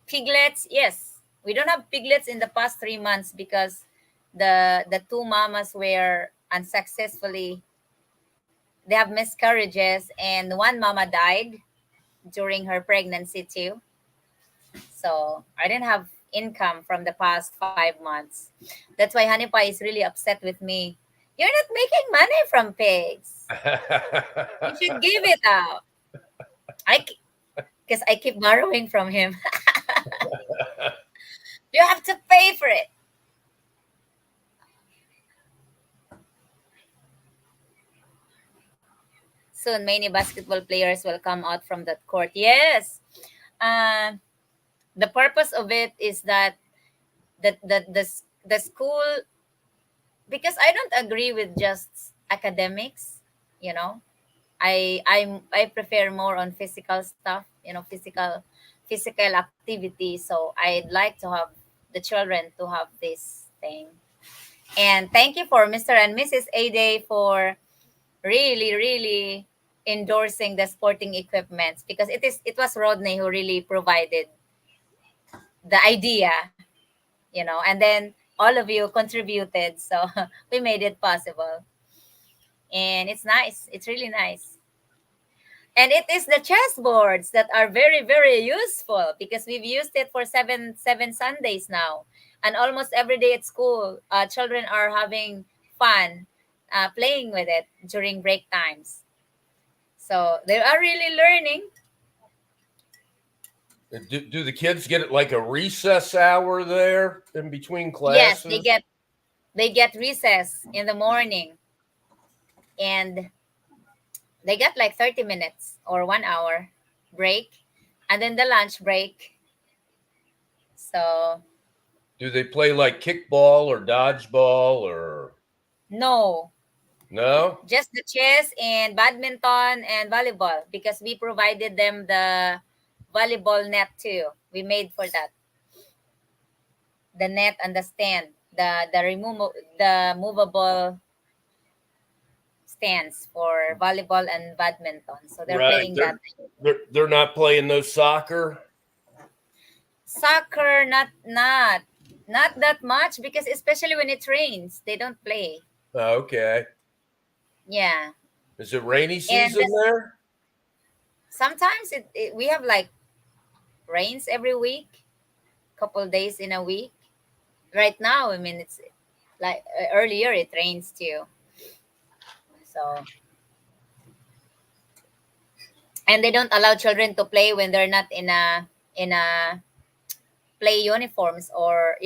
piglets, yes. We don't have piglets in the past 3 months, because the two mamas were unsuccessfully, they have miscarriages, and one mama died during her pregnancy too. So I didn't have income from the past 5 months. That's why Honey Pie is really upset with me. You're not making money from pigs. You should give it out. I Because I keep borrowing from him. You have to pay for it. Soon, many basketball players will come out from that court. Yes. Uh, The purpose of it is that the school, because I don't agree with just academics, you know. I prefer more on physical stuff, physical activity. So I'd like to have the children to have this thing. And thank you for Mr. and Mrs. Ade for really, really endorsing the sporting equipment, because it was Rodney who really provided the idea, and then all of you contributed. So we made it possible. And it's nice. It's really nice. And it is the chessboards that are very, very useful, because we've used it for seven Sundays now. And almost every day at school, children are having fun playing with it during break times. So they are really learning. Do the kids get it like a recess hour there in between Yes, classes? they get recess in the morning, and they get like 30 minutes or 1 hour break, and then the lunch break. So Do they play like kickball or dodgeball or no, no? just the chess and badminton and volleyball, because we provided them the volleyball net too. We made for that the net and the stand, the movable stands for volleyball and badminton. So they're Right. playing that. They're not playing no soccer. Soccer, not that much, because especially when it rains, they don't play. Okay. Yeah, Is it rainy and season there? sometimes we have like rains every week, couple days in a week. Right now, I mean, it's like earlier it rains too. So, and they don't allow children to play when they're not in a play uniforms, or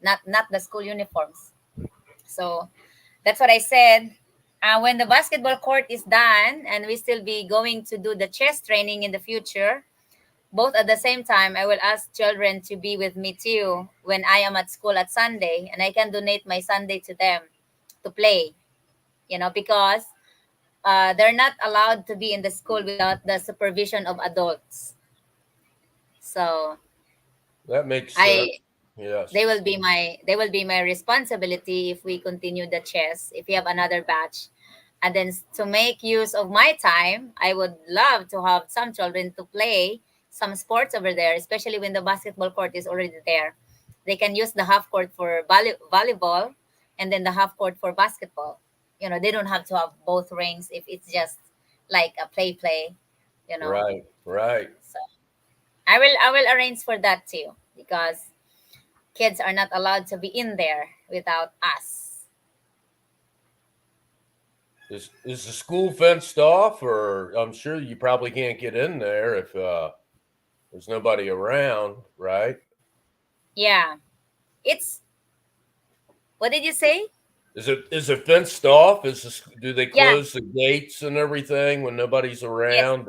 not the school uniforms. So that's what I said. When the basketball court is done, and we still be going to do the chess training in the future, both at the same time, I will ask children to be with me too when I am at school at Sunday, and I can donate my Sunday to them to play, because they're not allowed to be in the school without the supervision of adults. So That makes sense. I Yes. they will be my responsibility if we continue the chess, if we have another batch. And then to make use of my time, I would love to have some children to play some sports over there, especially when the basketball court is already there. They can use the half court for volleyball, and then the half court for basketball. They don't have to have both rings if it's just like a play, you know. Right. Right. So I will arrange for that too, because kids are not allowed to be in there without us. Is the school fenced off, or I'm sure you probably can't get in there if there's nobody around, right? Yeah. It's What did you say? Is it fenced off? Do they Yeah. close the gates and everything when nobody's Yes. around?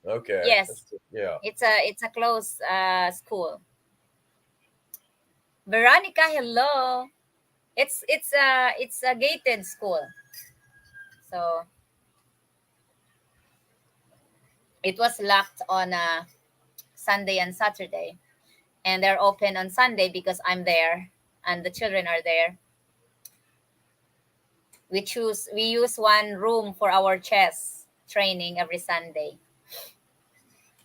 Okay, Yes. yeah. It's a closed school. Veronica, hello. It's a gated school. So it was locked on Sunday and Saturday, and they're open on Sunday because I'm there and the children are there. We use one room for our chess training every Sunday.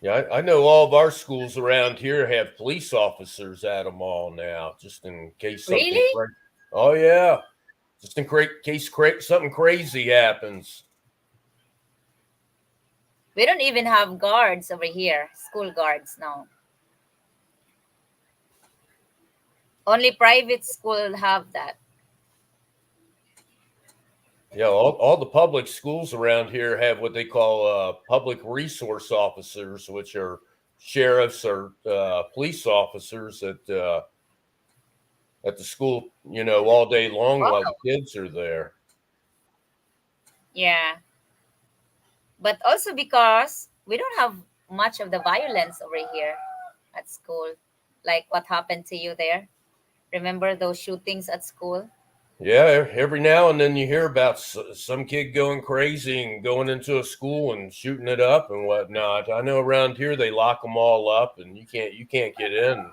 Yeah, I know all of our schools around here have police officers at them all now, just in case something. Really? Oh yeah, just in case something crazy happens. We don't even have guards over here, school guards now. Only private school have that. Yeah, all the public schools around here have what they call public resource officers, which are sheriffs or police officers at the school, all day long while the Wow. kids are there. Yeah. But also because we don't have much of the violence over here. at school? Like what happened to you there? Remember those shootings at school? Yeah, every now and then you hear about some kid going crazy and going into a school and shooting it up and whatnot. I know around here they lock them all up and you can't get in.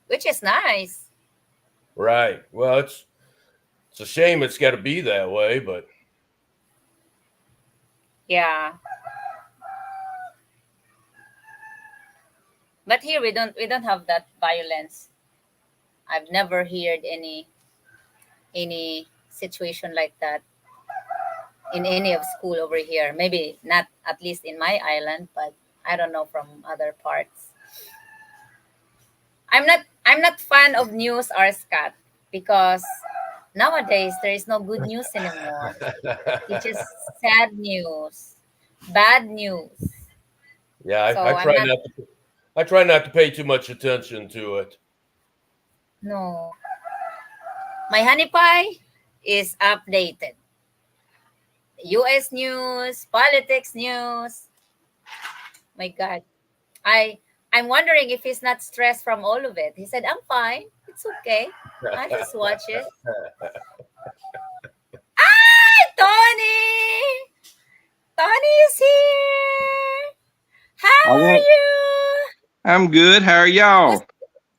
Which is nice. Right. Well, it's a shame it's got to be that way, but Yeah. But here we don't have that violence. I've never heard any situation like that in any of school over here. Maybe not at least in my island, but I don't know from other parts. I'm not fan of news or Scott because nowadays there is no good news anymore. It's just sad news, bad news. yeah, I So I'm try not. not to. I try not to pay too much attention to it. No, my honey pie is updated. U.S. news, politics news. My God, I I'm wondering if he's not stressed from all of it. He said, "I'm fine. It's okay. I just watch it." Hi, Tony. Tony is here. I How are won't. you? I'm good. How are You, y'all?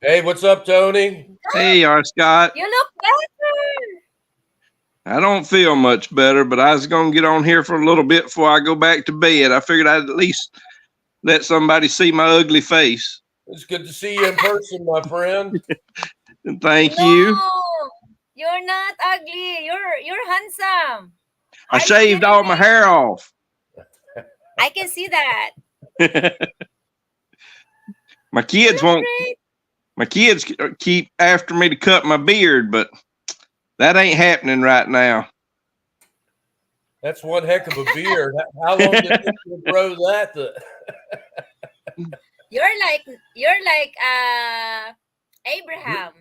Hey, what's up, Tony? Hey, R. Scott. you look better. I don't feel much better, but I was going to get on here for a little bit before I go back to bed. I figured I'd at least let somebody see my ugly face. It's good to see you in person, my friend. And thank you. No, you're not ugly. You're handsome. I Are you shaved kidding all my me? hair off. I can see that. my You kids look won't. great. My kids keep after me to cut my beard, but that ain't happening right now. That's one heck of a beard. How long did it take you to grow that? You're like Abraham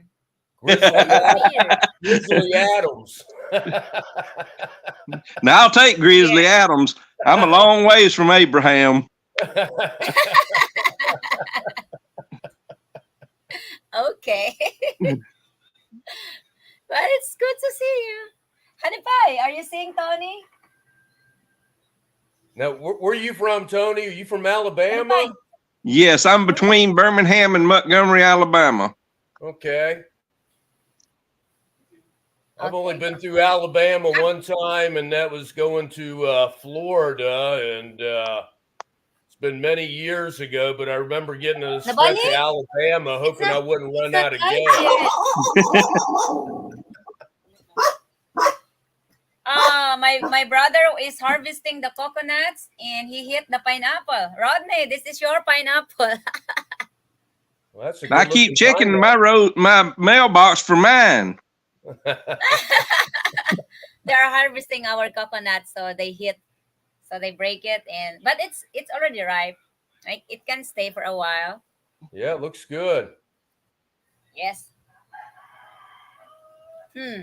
Grizzly, with your beard. Grizzly Adams. Now I'll take Grizzly Yes. Adams. I'm a long ways from Abraham. Okay. But it's good to see you. Honey Pie, are you seeing Tony? Now, where are you from, Tony? Are you from Honey Alabama? Pie. Yes, I'm between Birmingham and Montgomery, Alabama. Okay. I've only Okay. been through Alabama one time, and that was going to Florida, and it's been many years ago. But I remember getting a stretch of Nabali? Alabama, It's hoping not I wouldn't it's run not out of live gas. yet. My brother is harvesting the coconuts and he hit the pineapple. Rodney, this is your pineapple. Well, that's a I good keep looking checking pineapple. my mailbox for mine. They are harvesting our coconuts, so they break it, and but it's already ripe. Like it can stay for a while. Yeah, it looks good. Yes. Hmm.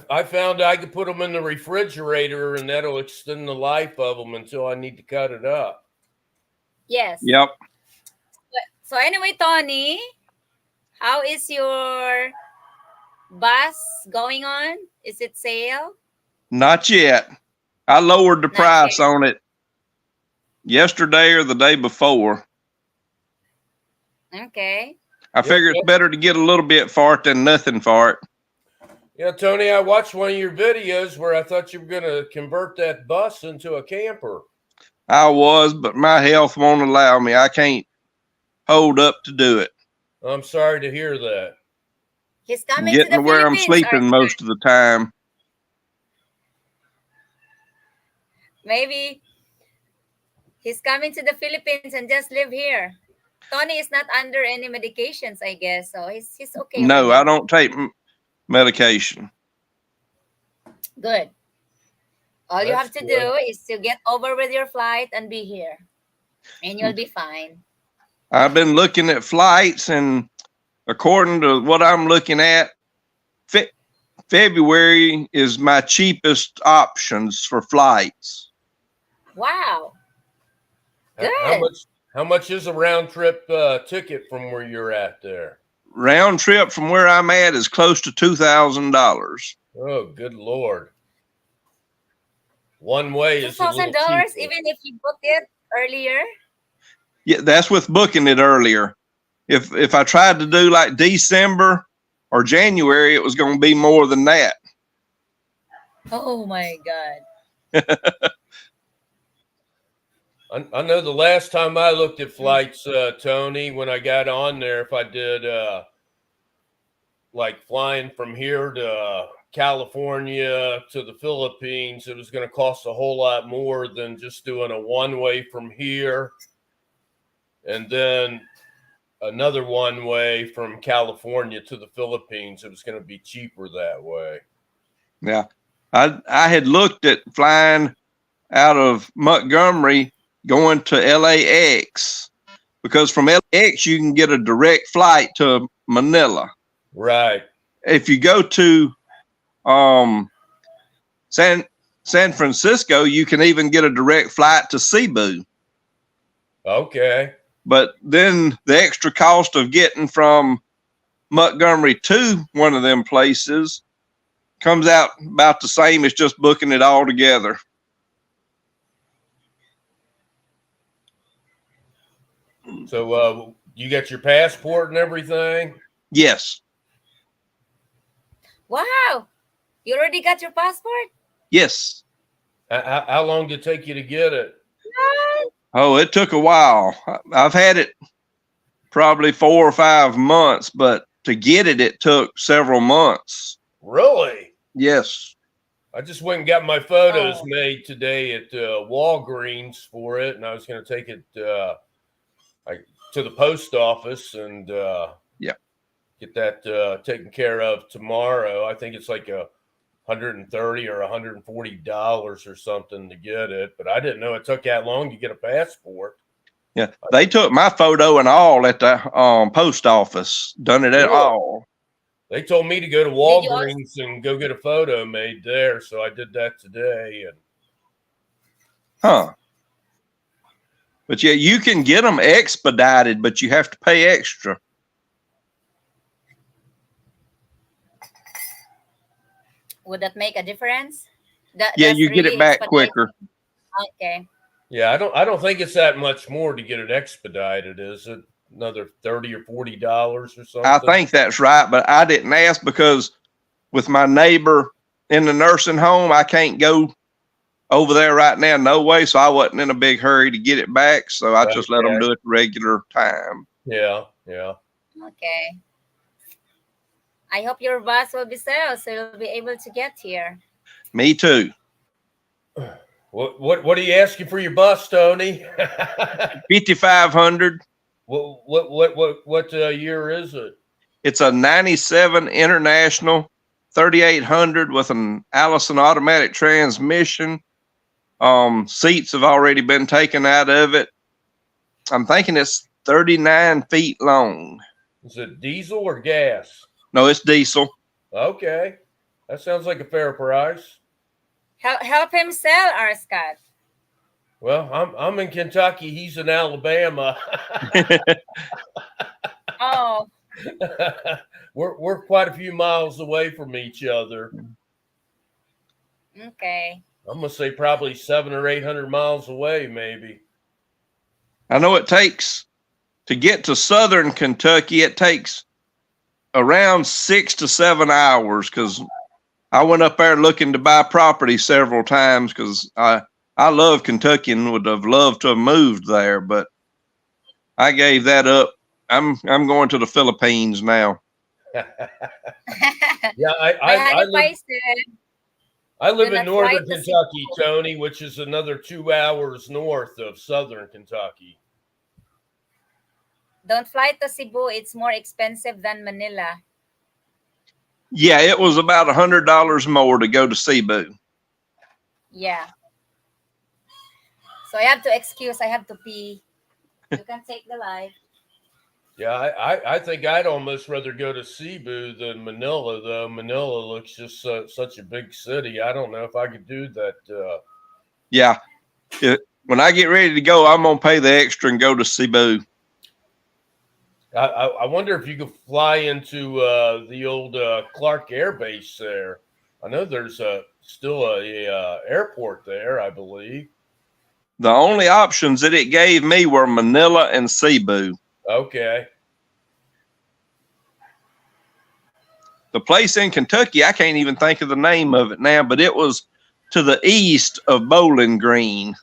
I found I could put them in the refrigerator, and that'll extend the life of them until I need to cut it up. Yes. Yep. So anyway, Tony, how is your bus going on? Is it sale? Not yet. I lowered the Not price yet. on it yesterday or the day before. Okay. I Yep, figure it's yep. better to get a little bit for it than nothing for it. Yeah, Tony, I watched one of your videos where I thought you were going to convert that bus into a camper. I was, but my health won't allow me. I can't hold up to do it. I'm sorry to hear that. He's I'm coming to getting the to where I'm Philippines, or sleeping most of the time. maybe he's coming to the Philippines and just live here. Tony is not under any medications, I guess, so he's okay over No, I here. don't take medication. Good. All you That's have to good. do is to get over with your flight and be here, and you'll be fine. I've been looking at flights, and according to what I'm looking at, February is my cheapest options for flights. Wow. How Good. How much is a round trip ticket from where you're at there? Round trip from where I'm at is close to $2,000. Oh, good Lord. One way is a little $2,000 cheaper. even if you booked it earlier. Yeah, that's with booking it earlier. If I tried to do like December or January, it was going to be more than that. Oh my God. I know the last time I looked at flights, Tony, when I got on there, if I did like flying from here to California to the Philippines, it was going to cost a whole lot more than just doing a one-way from here and then another one-way from California to the Philippines. It was going to be cheaper that way. Yeah. I had looked at flying out of Montgomery going to LAX because from LAX you can get a direct flight to Manila. Right. If you go to San Francisco, you can even get a direct flight to Cebu. Okay. But then the extra cost of getting from Montgomery to one of them places comes out about the same as just booking it all together. So you got your passport and everything? Yes. Wow. You already got your passport? Yes. How long did it take you to get it? Oh, it took a while. I've had it probably 4 or 5 months, but to get it, it took several months. Really? Yes. I just went and got my photos Oh. made today at Walgreens for it, and I was going to take it to the post office and get that taken care of tomorrow. I think it's like $130 or $140 or something to get it, but I didn't know it took that long to get a passport. Yeah. They took my photo and all at the post office, done it at Cool. all. They told me to go to you also- Walgreens and go get a photo made there, so I did that today. And Huh. But yeah, you can get them expedited, but you have to pay extra. Would that make a difference? Yeah, That's you get really it back expedited? quicker. Okay. yeah, I don't think it's that much more to get it expedited, is it? Another $30 or $40 or something? I think that's right, but I didn't ask because with my neighbor in the nursing home, I can't go over there right now, no way. So I wasn't in a big hurry to get it back. So I just let them do it regular time. Yeah, yeah. Okay. I hope your bus will be sold so you'll be able to get here. Me too. What are you asking for your bus, Tony? 5,500. What year is it? It's a 97 International 3,800 with an Allison automatic transmission. Seats have already been taken out of it. I'm thinking it's 39 feet long. Is it diesel or gas? No, it's diesel. Okay, that sounds like a fair price. Help him sell, our Scott. Well, I'm in Kentucky. He's in Alabama. Oh, we're quite a few miles away from each other. okay. I'm gonna say probably 700 or 800 miles away, maybe. I know it takes to get to southern Kentucky, it takes around 6 to 7 hours because I went up there looking to buy property several times because I love Kentucky and would have loved to have moved there, but I gave that up. I'm going to the Philippines now. Yeah, I live in Then northern flight to Kentucky, Tony, which is another 2 hours north of southern Kentucky. Don't fly to Cebu. It's more expensive than Manila. Yeah, it was about $100 more to go to Cebu. Yeah. So I have to excuse. I have to pee. You can take the live. Yeah, I think I'd almost rather go to Cebu than Manila, though. Manila looks just such a big city. I don't know if I could do that. Yeah. When I get ready to go, I'm gonna pay the extra and go to Cebu. I wonder if you could fly into the old Clark Air Base there. I know there's still a airport there, I believe. The only options that it gave me were Manila and Cebu. Okay. The place in Kentucky, I can't even think of the name of it now, but it was to the east of Bowling Green.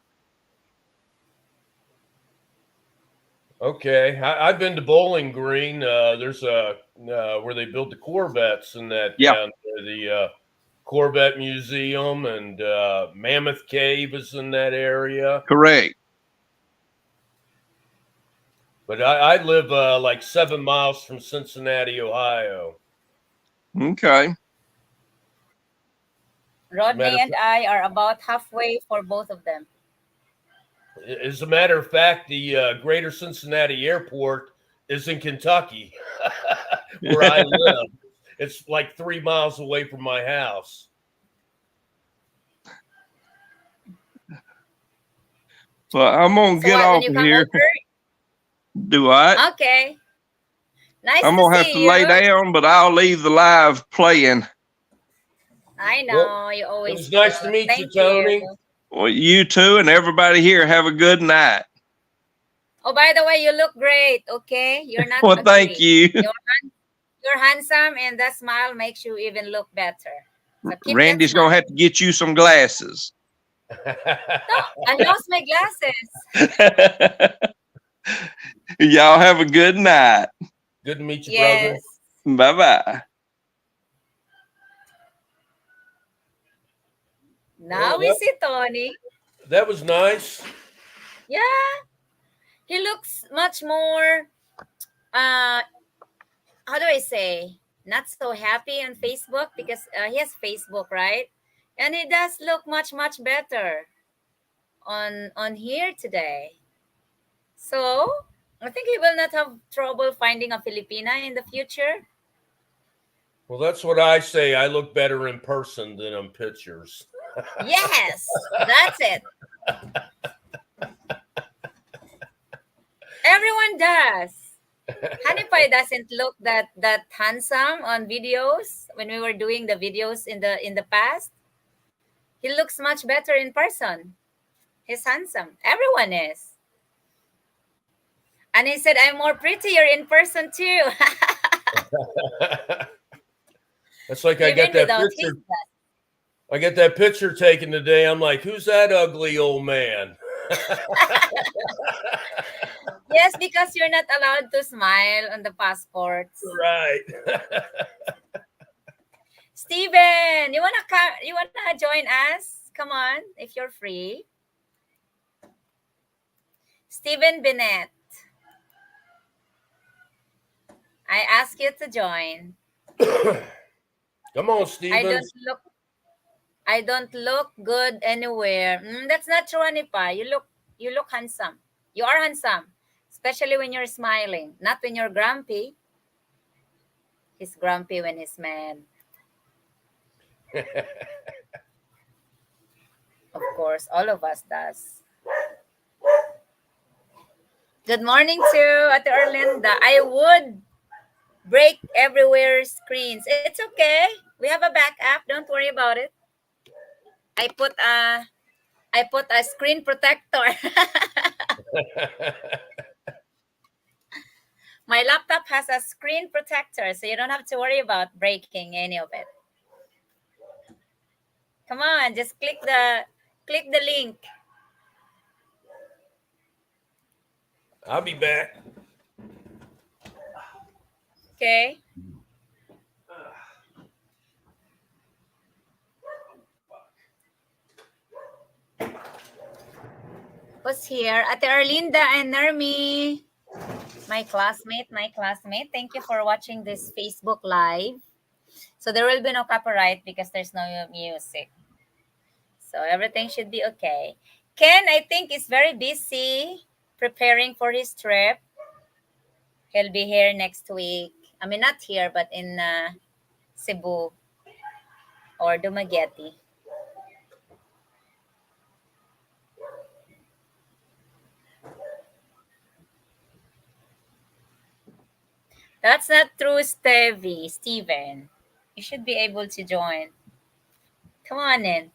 Okay, I've been to Bowling Green. There's a where they build the Corvettes in that Yeah. town. The Corvette Museum and Mammoth Cave is in that area. Correct. But I live like 7 miles from Cincinnati, Ohio. Okay. Matter Rodney of and I are about halfway for both of them. As a matter of fact, the Greater Cincinnati Airport is in Kentucky, where I live. It's like 3 miles away from my house. Well, I'm gonna So get what, when off you of come here. Do what? over? Okay. Nice I'm to gonna have see to you. lay down, but I'll leave the live playing. I know Well, you it always was nice do. to meet you, Thank Tony. you. Well, you too, and everybody here, have a good night. Oh, by the way, you look great. Okay, you're not Well, thank ugly. you. You're handsome, and that smile makes you even look better. So keep that Randy's gonna smile. have to get you some glasses. No, I lost my glasses. Y'all have a good night. Good to meet you, brother. Yes. Bye bye. Now Well, we see Tony. that was nice. Yeah, he looks much more. How do I say? Not so happy on Facebook because he has Facebook, right? And he does look much better on here today. So I think he will not have trouble finding a Filipina in the future. Well, that's what I say. I look better in person than on pictures. Yes, that's it. Everyone does. Hanify doesn't look that handsome on videos when we were doing the videos in the past. He looks much better in person. He's handsome. Everyone is. And he said, I'm more prettier in person too. It's like I Even got that without his picture. glasses. I got that picture taken today. I'm like, who's that ugly old man? Yes, because you're not allowed to smile on the passports. Right. Steven, you wanna come? You wanna join us? Come on, if you're free. Steven Bennett, I ask you to join. Come on, I Steven. don't look. I don't look good anywhere. That's not true, Anipa. You look handsome. You are handsome, especially when you're smiling. Not when you're grumpy. He's grumpy when he's mad. Of course, all of us does. Good morning to Ate Orlinda. I would break everywhere screens. It's okay. We have a backup. Don't worry about it. I put a screen protector. My laptop has a screen protector, so you don't have to worry about breaking any of it. Come on, just click the link. I'll be back. Okay. Who's here? Ate Arlinda and Nermi. My classmate. Thank you for watching this Facebook Live. So there will be no copyright because there's no music. So everything should be okay. Ken, I think, is very busy preparing for his trip. He'll be here next week. I mean, not here, but in Cebu or Dumaguete. That's not true, Steven. You should be able to join. Come on in.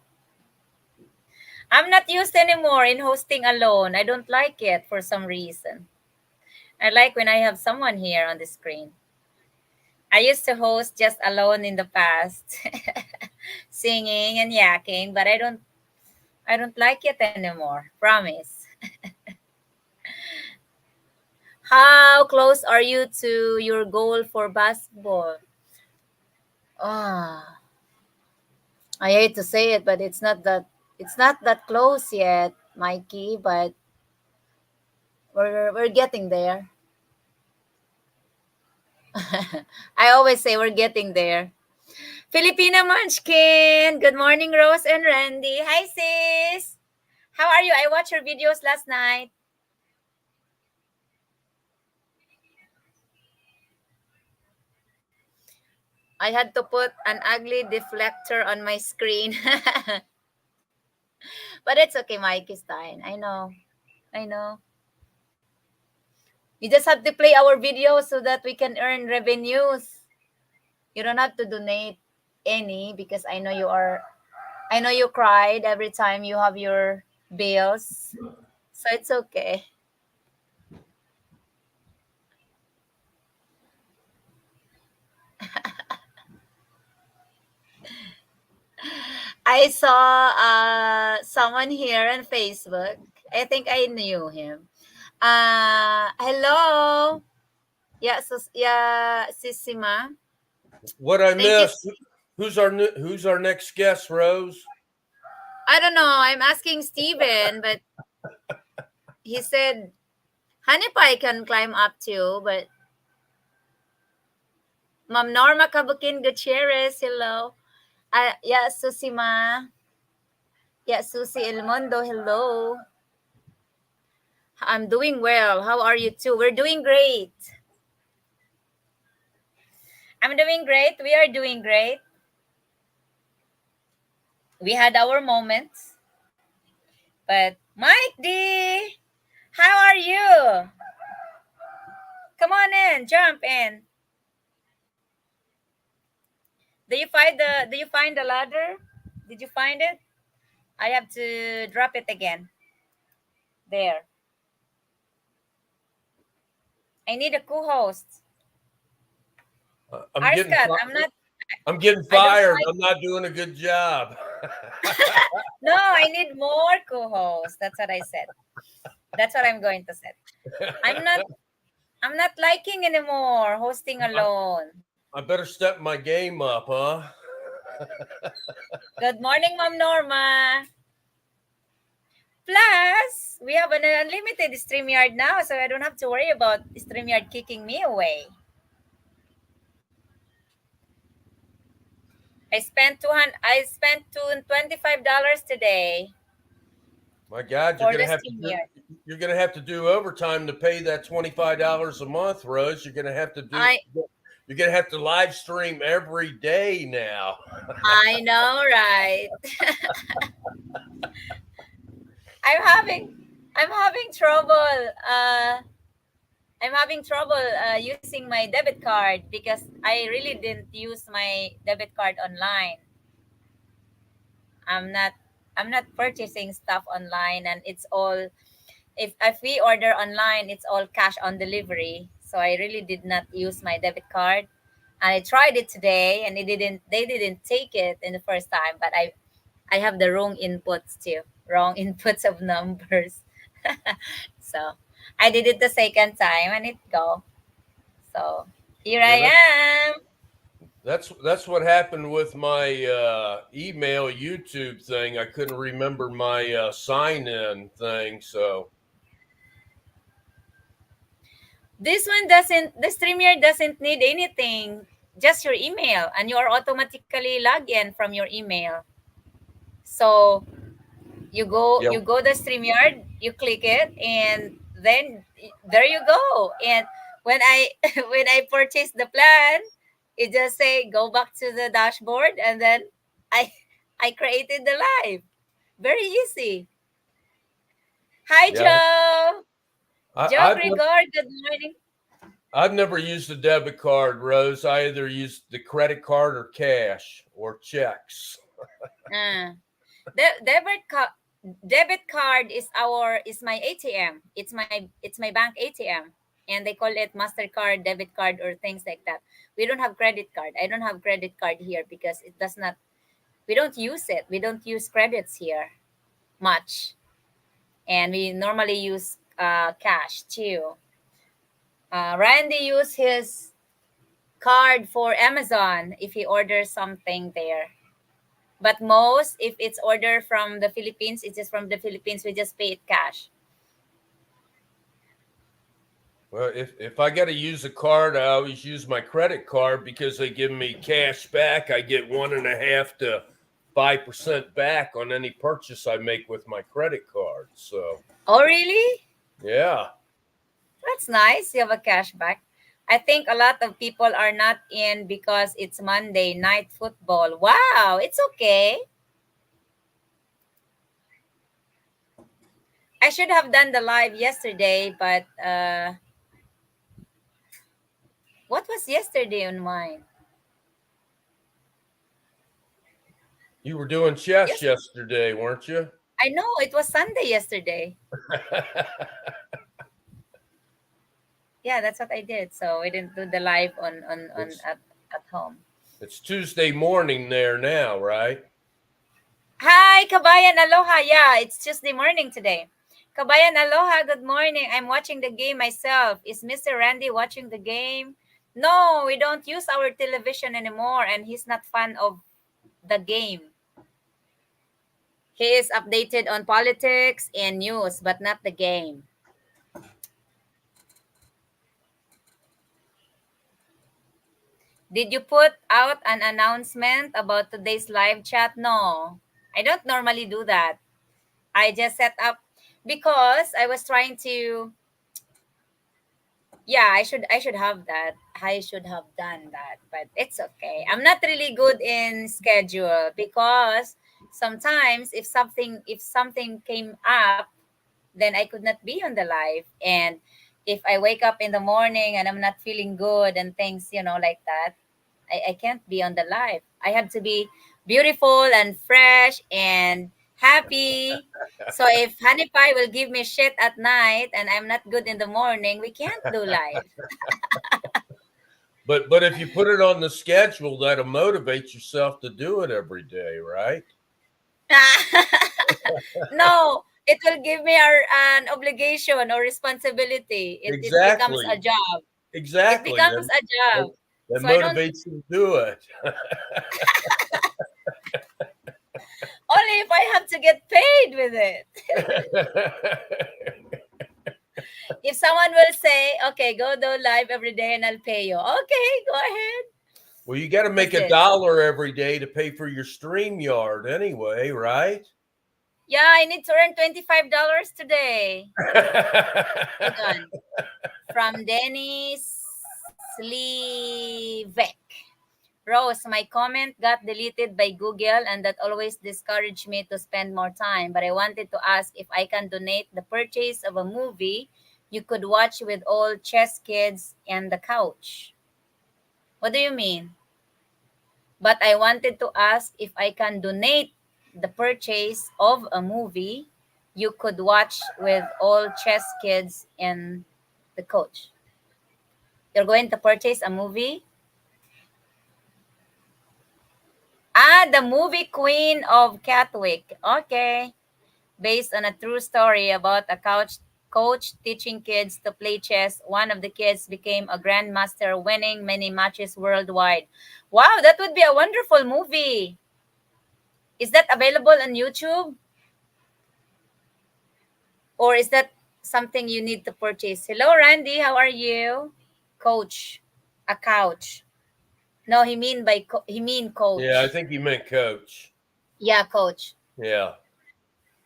I'm not used anymore in hosting alone. I don't like it for some reason. I like when I have someone here on the screen. I used to host just alone in the past, singing and yakking, but I don't like it anymore. Promise. How close are you to your goal for basketball? Ah, I hate to say it, but it's not that close yet, Mikey, but we're getting there. I always say we're getting there. Filipina Munchkin. Good morning, Rose and Randy. Hi, sis. How are you? I watched your videos last night. I had to put an ugly deflector on my screen. But it's okay, Mikey Stein. I know. I know. You just have to play our videos so that we can earn revenues. You don't have to donate any because I know you cried every time you have your bills. So it's okay. I saw someone here on Facebook. I think I knew him. Hello. Yeah, so yeah, Sisima. What I Thank you. missed? Who's our next guest, Rose? I don't know. I'm asking Steven, but he said Honey Pie can climb up too, but Ma'am Norma Kabukin Gutierrez, hello. Yeah, Susima. Yeah, Susie El Mundo, hello. I'm doing well. How are you too? We're doing great. I'm doing great. We are doing great. We had our moments, but Mike D, how are you? Come on in, jump in. Do you find the ladder? Did you find it? I have to drop it again. There. I need a co-host. I'm getting Arskat, I'm not I'm getting I don't fired. like. I'm not doing a good job. No, I need more co-hosts. That's what I said. That's what I'm going to say. I'm not I'm not liking anymore hosting I, alone. I better step my game up, huh? Good morning, Mom Norma. Plus, we have an unlimited StreamYard now, so I don't have to worry about StreamYard kicking me away. I spent $25 today My God, for the StreamYard. you're gonna have to do overtime to pay that $25 a month, Rose. I you're gonna have to live stream every day now. I know, right? I'm having I'm having trouble. I'm having trouble using my debit card because I really didn't use my debit card online. I'm not I'm not purchasing stuff online, and it's all if we order online, it's all cash on delivery. So I really did not use my debit card. I tried it today, and they didn't take it in the first time, but I have the wrong inputs too. Wrong inputs of numbers. So I did it the second time and it go. So here Yeah, I am. that's what happened with my email YouTube thing. I couldn't remember my sign in thing, so The StreamYard doesn't need anything, just your email, and you are automatically log in from your email. So yeah, you go the StreamYard, you click it, and then there you go. And when I when I purchased the plan, it just say go back to the dashboard, and then I I created the live. Very easy. Hi yeah. Joe. Joe I've Grigor, good morning. I've never used a debit card, Rose. I either use the credit card or cash or checks. Uh, debit card is my ATM. It's my bank ATM, and they call it Mastercard, debit card, or things like that. We don't have credit card. I don't have credit card here because it does not. We don't use it. We don't use credits here much, and we normally use cash too. Randy used his card for Amazon if he orders something there. But most, if it's order from the Philippines, it's just from the Philippines. We just pay it cash. Well, if I got to use a card, I always use my credit card because they give me cash back. I get 1.5 to 5% back on any purchase I make with my credit card. So Oh, really? yeah. That's nice. You have a cashback. I think a lot of people are not in because it's Monday night football. Wow, it's okay. I should have done the live yesterday, but what was yesterday on mine? You were doing chess Yes, yesterday, weren't you? I know it was Sunday yesterday. Yeah, that's what I did. So we didn't do the live on it's at home. it's Tuesday morning there now, right? Hi, Kabayan, aloha. Yeah, it's Tuesday morning today. Kabayan, aloha. Good morning. I'm watching the game myself. Is Mr. Randy watching the game? No, we don't use our television anymore, and he's not fan of the game. He is updated on politics and news, but not the game. Did you put out an announcement about today's live chat? No, I don't normally do that. I just set up because I was trying to. Yeah, I should have that. I should have done that, but it's okay. I'm not really good in schedule because sometimes if something came up, then I could not be on the live. And if I wake up in the morning and I'm not feeling good and things, like that, I can't be on the live. I have to be beautiful and fresh and happy. So if Honey Pie will give me shit at night and I'm not good in the morning, we can't do live. But if you put it on the schedule, that'll motivate yourself to do it every day, right? No, it will give me an obligation or responsibility. It becomes a Exactly. job. It Exactly. becomes a That, job. that So I don't motivates you to do it. only if I have to get paid with it. If someone will say, "Okay, go do live every day and I'll pay you." Okay, go ahead. Well, you got to make What's a this? dollar every day to pay for your stream yard anyway, right? Yeah, I need to earn $25 today. Hold on. From Dennis Slivek. Rose, my comment got deleted by Google and that always discouraged me to spend more time. But I wanted to ask if I can donate the purchase of a movie you could watch with all chess kids and the couch. What do you mean? But I wanted to ask if I can donate the purchase of a movie you could watch with all chess kids and the coach. You're going to purchase a movie? Ah, the movie Queen of Catwick. Okay. Based on a true story about a coach teaching kids to play chess. One of the kids became a grandmaster, winning many matches worldwide. Wow, that would be a wonderful movie. Is that available on YouTube? Or is that something you need to purchase? Hello, Randy. How are you? Coach. A couch. No, he mean Yeah, I coach. think you meant coach. Yeah, coach. Yeah.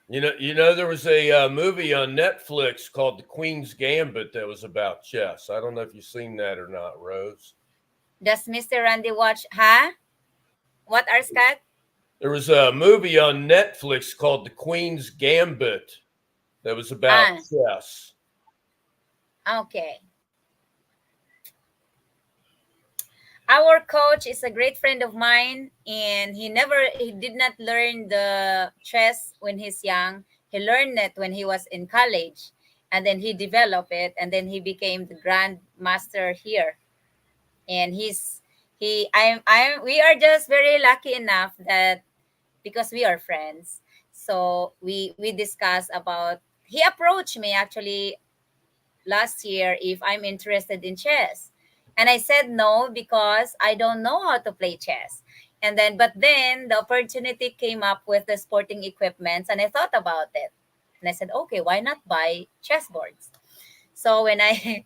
There was a movie on Netflix called The Queen's Gambit that was about chess. I don't know if you've seen that or not, Rose. Does Mr. Randy watch? Huh? What are Scott? There was a movie on Netflix called The Queen's Gambit that was about Ah, chess. okay. Our coach is a great friend of mine, and he did not learn the chess when he's young. He learned it when he was in college, and then he developed it, and then he became the grand master here. And I'm we are just very lucky enough that because we are friends, so we discuss about. He approached me actually last year if I'm interested in chess. And I said no because I don't know how to play chess. But then the opportunity came up with the sporting equipments, and I thought about it. And I said, okay, why not buy chessboards? So when I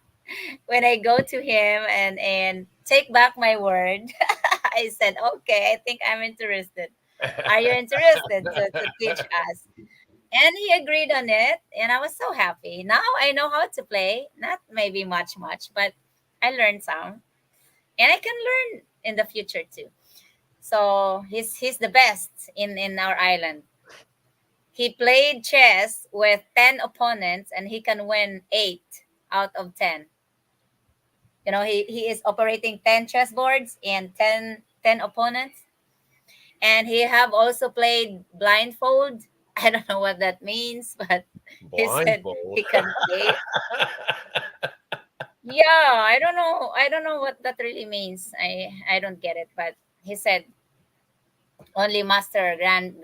when I go to him and take back my word, I said, okay, I think I'm interested. Are you interested to teach us? And he agreed on it, and I was so happy. Now I know how to play, not maybe much, but I learned some, and I can learn in the future too. So he's the best in our island. He played chess with 10 opponents, and he can win 8 out of 10. He is operating 10 chessboards and ten opponents, and he have also played blindfold. I don't know what that means, but he said Blindfold. he can play. Yeah, I don't know what that really means. I don't get it, but he said only grand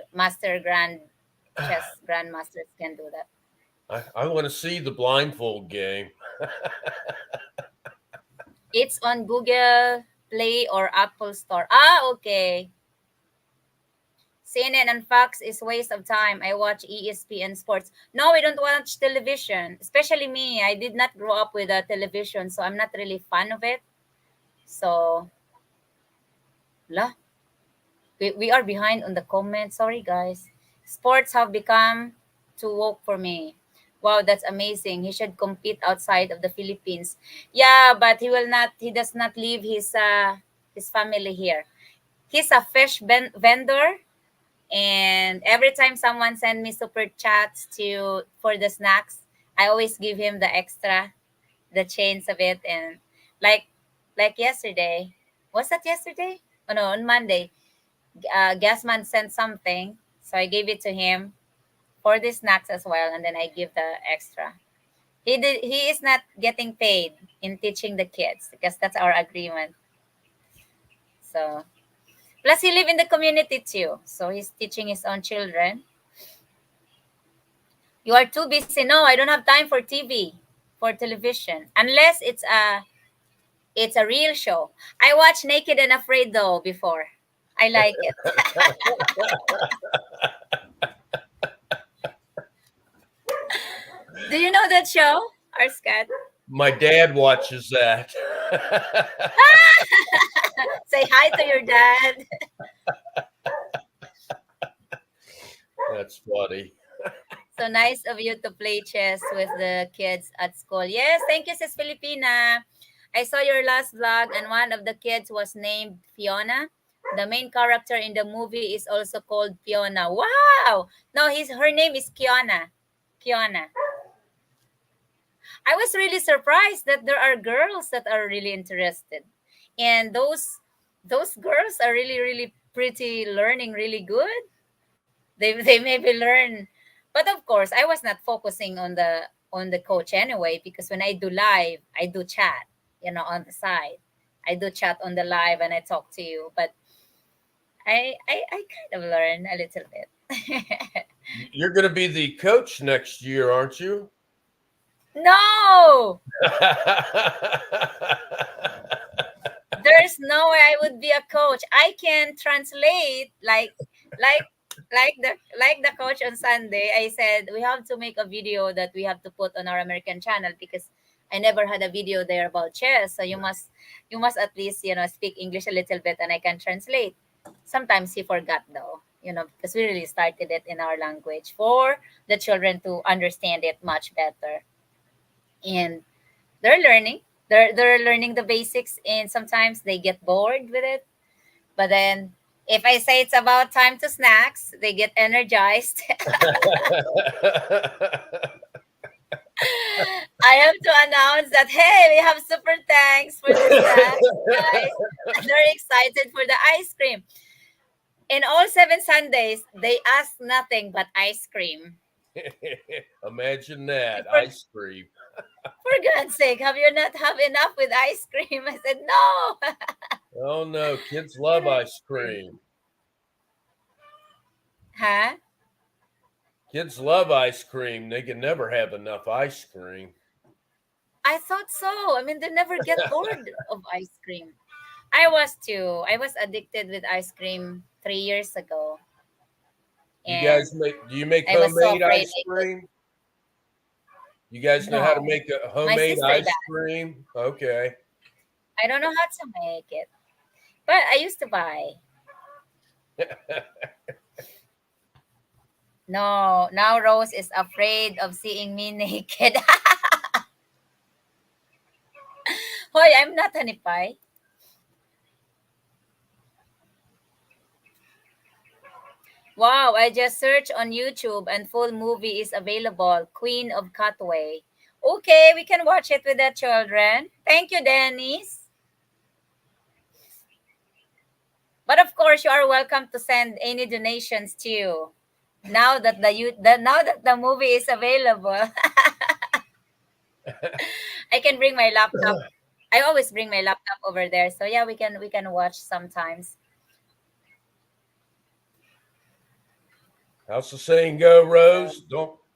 chess grandmasters can do that. I want to see the blindfold game. It's on Google Play or Apple Store. Ah, okay. CNN and Fox is waste of time. I watch ESPN Sports. No, we don't watch television. Especially me. I did not grow up with a television, so I'm not really fan of it. So, la, we are behind on the comments. Sorry, guys. Sports have become too woke for me. Wow, that's amazing. He should compete outside of the Philippines. Yeah, but he will not. He does not leave his family here. He's a fish vendor, and every time someone send me super chats to for the snacks, I always give him the extra, the chains of it. And like like yesterday, was that yesterday? Oh no, on Monday, Gasman sent something, so I gave it to him for the snacks as well, and then I give the extra. He is not getting paid in teaching the kids because that's our agreement. So plus he live in the community too, so he's teaching his own children. You are too busy. No, I don't have time for TV, for television, unless it's a real show. I watched Naked and Afraid though before. I like it. Do you know that show, Arskat? My dad watches that. Say hi to your dad. That's funny. So nice of you to play chess with the kids at school. Yes, thank you, Sis Filipina. I saw your last vlog, and one of the kids was named Fiona. The main character in the movie is also called Fiona. Wow! No, her name is Kiana. Kiana. I was really surprised that there are girls that are really interested. And those girls are really pretty, learning really good. They maybe learn. But of course, I was not focusing on the coach anyway, because when I do live, I do chat, on the side. I do chat on the live and I talk to you, but I kind of learn a little bit. You're going to be the coach next year, aren't you? No, there's no way I would be a coach. I can translate like like the coach on Sunday. I said we have to make a video that we have to put on our American channel because I never had a video there about chess. So you must at least speak English a little bit, and I can translate. Sometimes he forgot though, because we really started it in our language for the children to understand it much better. And they're learning. They're learning the basics, and sometimes they get bored with it. But then if I say it's about time to snacks, they get energized. I have to announce that, hey, we have super thanks for the snacks, guys. I'm very excited for the ice cream. In all 7 Sundays, they ask nothing but ice cream. Imagine that For, ice cream. for God's sake, have you not have enough with ice cream? I said, no. Oh no, kids Can love ice ice cream. cream. Huh? Kids love ice cream. They can never have enough ice cream. I thought so. I mean, they never get bored of ice cream. I was too. I was addicted with ice cream 3 years ago. You And guys make? Do you make I was so homemade afraid ice I could. cream? You guys know how to No. make a My homemade sister ice does. cream? Okay. I don't know how to make it. But I used to buy. No, now Rose is afraid of seeing me naked. Hoy, I'm not Hanipay. Wow, I just searched on YouTube and full movie is available. Queen of Cutaway. Okay, we can watch it with the children. Thank you, Dennis. But of course, you are welcome to send any donations too. Now that the movie is available, I can bring my laptop. I always bring my laptop over there. So yeah, we can watch sometimes. How's the saying go, So Rose?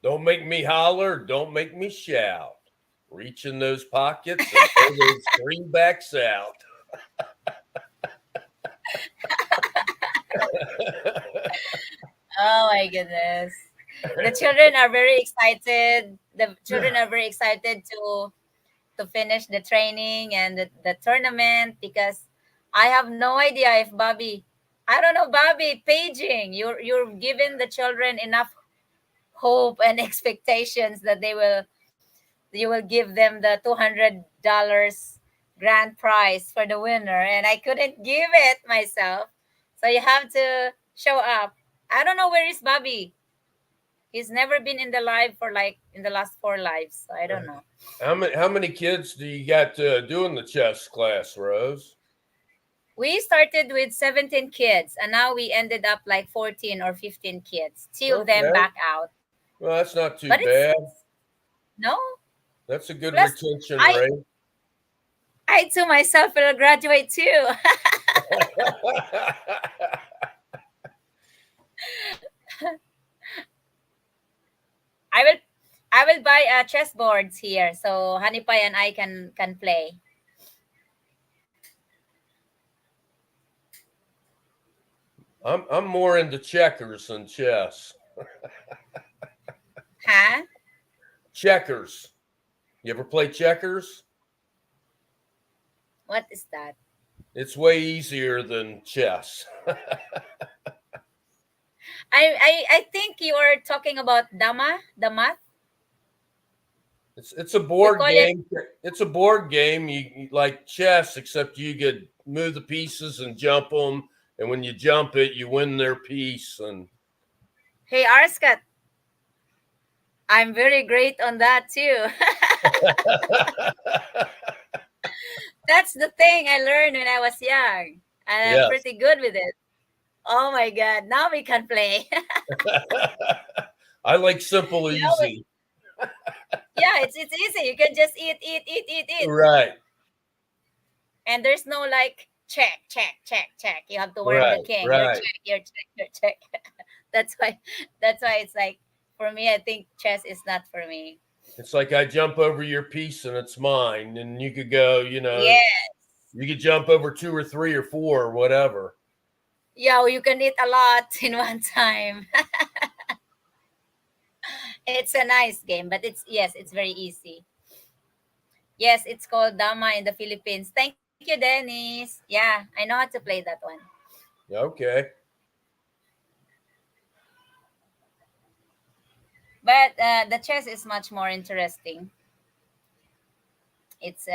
Don't make me holler. Don't make me shout. Reach in those pockets and pull those greenbacks out. oh my goodness. The children are very excited. The children are very excited to finish the training and the tournament because I have no idea if Bobby, I don't know, Bobby, paging. You're giving the children enough hope and expectations that you will give them the $200 grand prize for the winner, and I couldn't give it myself. So you have to show up. I don't know where is Bobby. He's never been in the live for like in the last 4 lives. So I don't know. How many kids do you got doing the chess class, Rose? We started with 17 kids and now we ended up like 14 or 15 kids. Two of them Okay. back out. Well, that's not too But it's bad. no. That's a good Plus retention I rate. I too myself will graduate too. I will I will buy chess boards here so Hanipay and I can play. I'm more into checkers than chess. Huh? Checkers. You ever play checkers? What is that? It's way easier than chess. I think you are talking about the math. It's a We board call it. game. It's a board game. You like chess, except you could move the pieces and jump them, and when you jump it, you win their piece. And Hey Arskat, I'm very great on that too. That's the thing I learned when I was young. And I'm yes, pretty good with it. Oh my god, now we can play. I like simple, Now easy. yeah, it's easy. You can just eat. Right, And there's no like check. You have to work the right, king. right. Your check. That's why that's why it's like for me I think chess is not for me. It's like I jump over your piece and it's mine, and you could go. Yeah. You could jump over 2 or 3 or 4 or whatever. Yeah, well, you can eat a lot in one time. It's a nice game, but it's very easy. Yes, it's called Dama in the Philippines. Thank you, Dennis. Yeah, I know how to play that one. Okay. But the chess is much more interesting. It's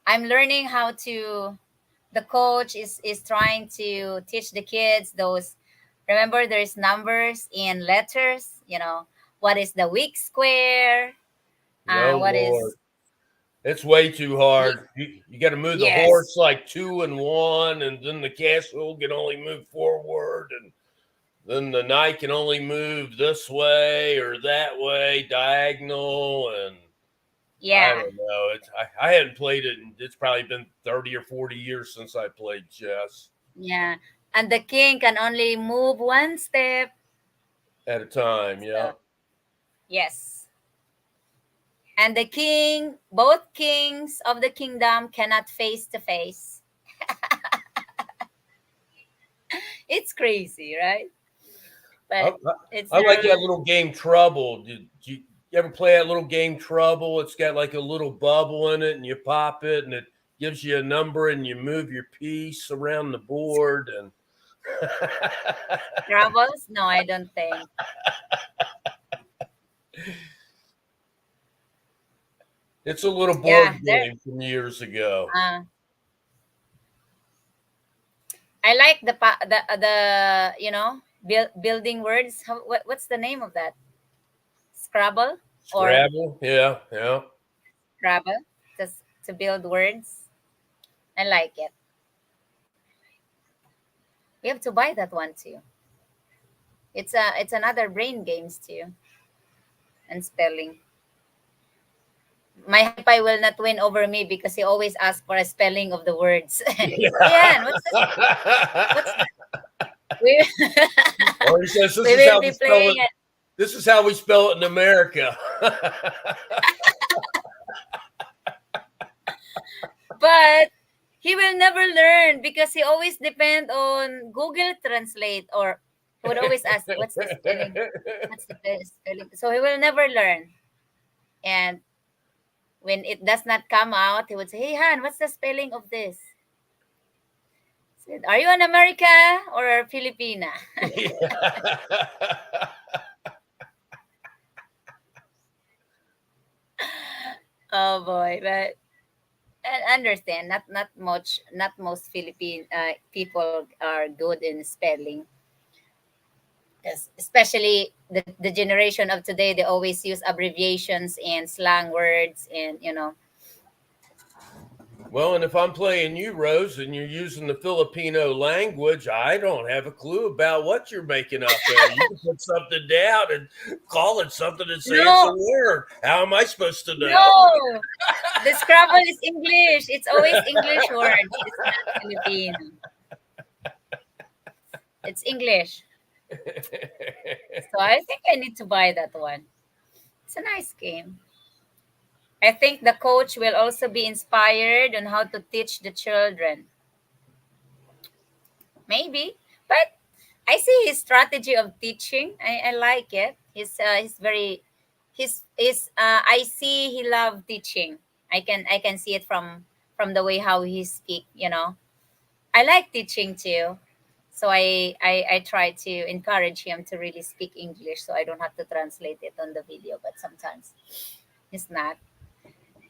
I'm learning how to. The coach is trying to teach the kids those. Remember, there's numbers and letters. What is the weak square? No, What Lord. is It's way too y- hard. You got to move the yes. horse like 2 and 1, and then the castle can only move forward, and then the knight can only move this way or that way, diagonal, and I Yeah. don't know. I hadn't played it, and it's probably been 30 or 40 years since I played chess Yeah. And the king can only move one step. at a time. Yeah. So, yes. And the king, both kings of the kingdom cannot face to face. It's crazy, right? I, But I, it's I like their that little game Trouble. Did you ever play that little game Trouble? It's got like a little bubble in it, and you pop it, and it gives you a number, and you move your piece around the board. And troubles. No, I don't think. it's a little board Yeah, there. game from years ago. Uh, I like the building words. What's the name of that? Scrabble or Scrabble, yeah, yeah. Scrabble? Just to build words. I like it. We have to buy that one too. It's another brain games too and spelling. My hypai will not win over me because he always asks for a spelling of the words. Yeah, what's that? We Or he says, "This we is will how we be spell playing it. it, This is how we spell it in America." but he will never learn because he always depend on Google Translate, or he would always ask, "What's the spelling? What's the spelling?" So he will never learn. And when it does not come out, he would say, "Hey Han, what's the spelling of this?" I said, "Are you an America or a Filipina?" Oh boy, but I understand. Not most Philippine people are good in spelling. Yes, especially the generation of today, they always use abbreviations and slang words, and Well, and if I'm playing you, Rose, and you're using the Filipino language, I don't have a clue about what you're making up there. You can put something down and call it something and say it's a no, word. How am I supposed to know? no. The Scrabble is English. It's always English words. It's not Filipino. It's English. So I think I need to buy that one. It's a nice game. I think the coach will also be inspired on how to teach the children. Maybe. But I see his strategy of teaching. I like it. He's very he's I see he love teaching. I can see it from the way how he speak. I like teaching too. So I try to encourage him to really speak English so I don't have to translate it on the video, but sometimes he's not.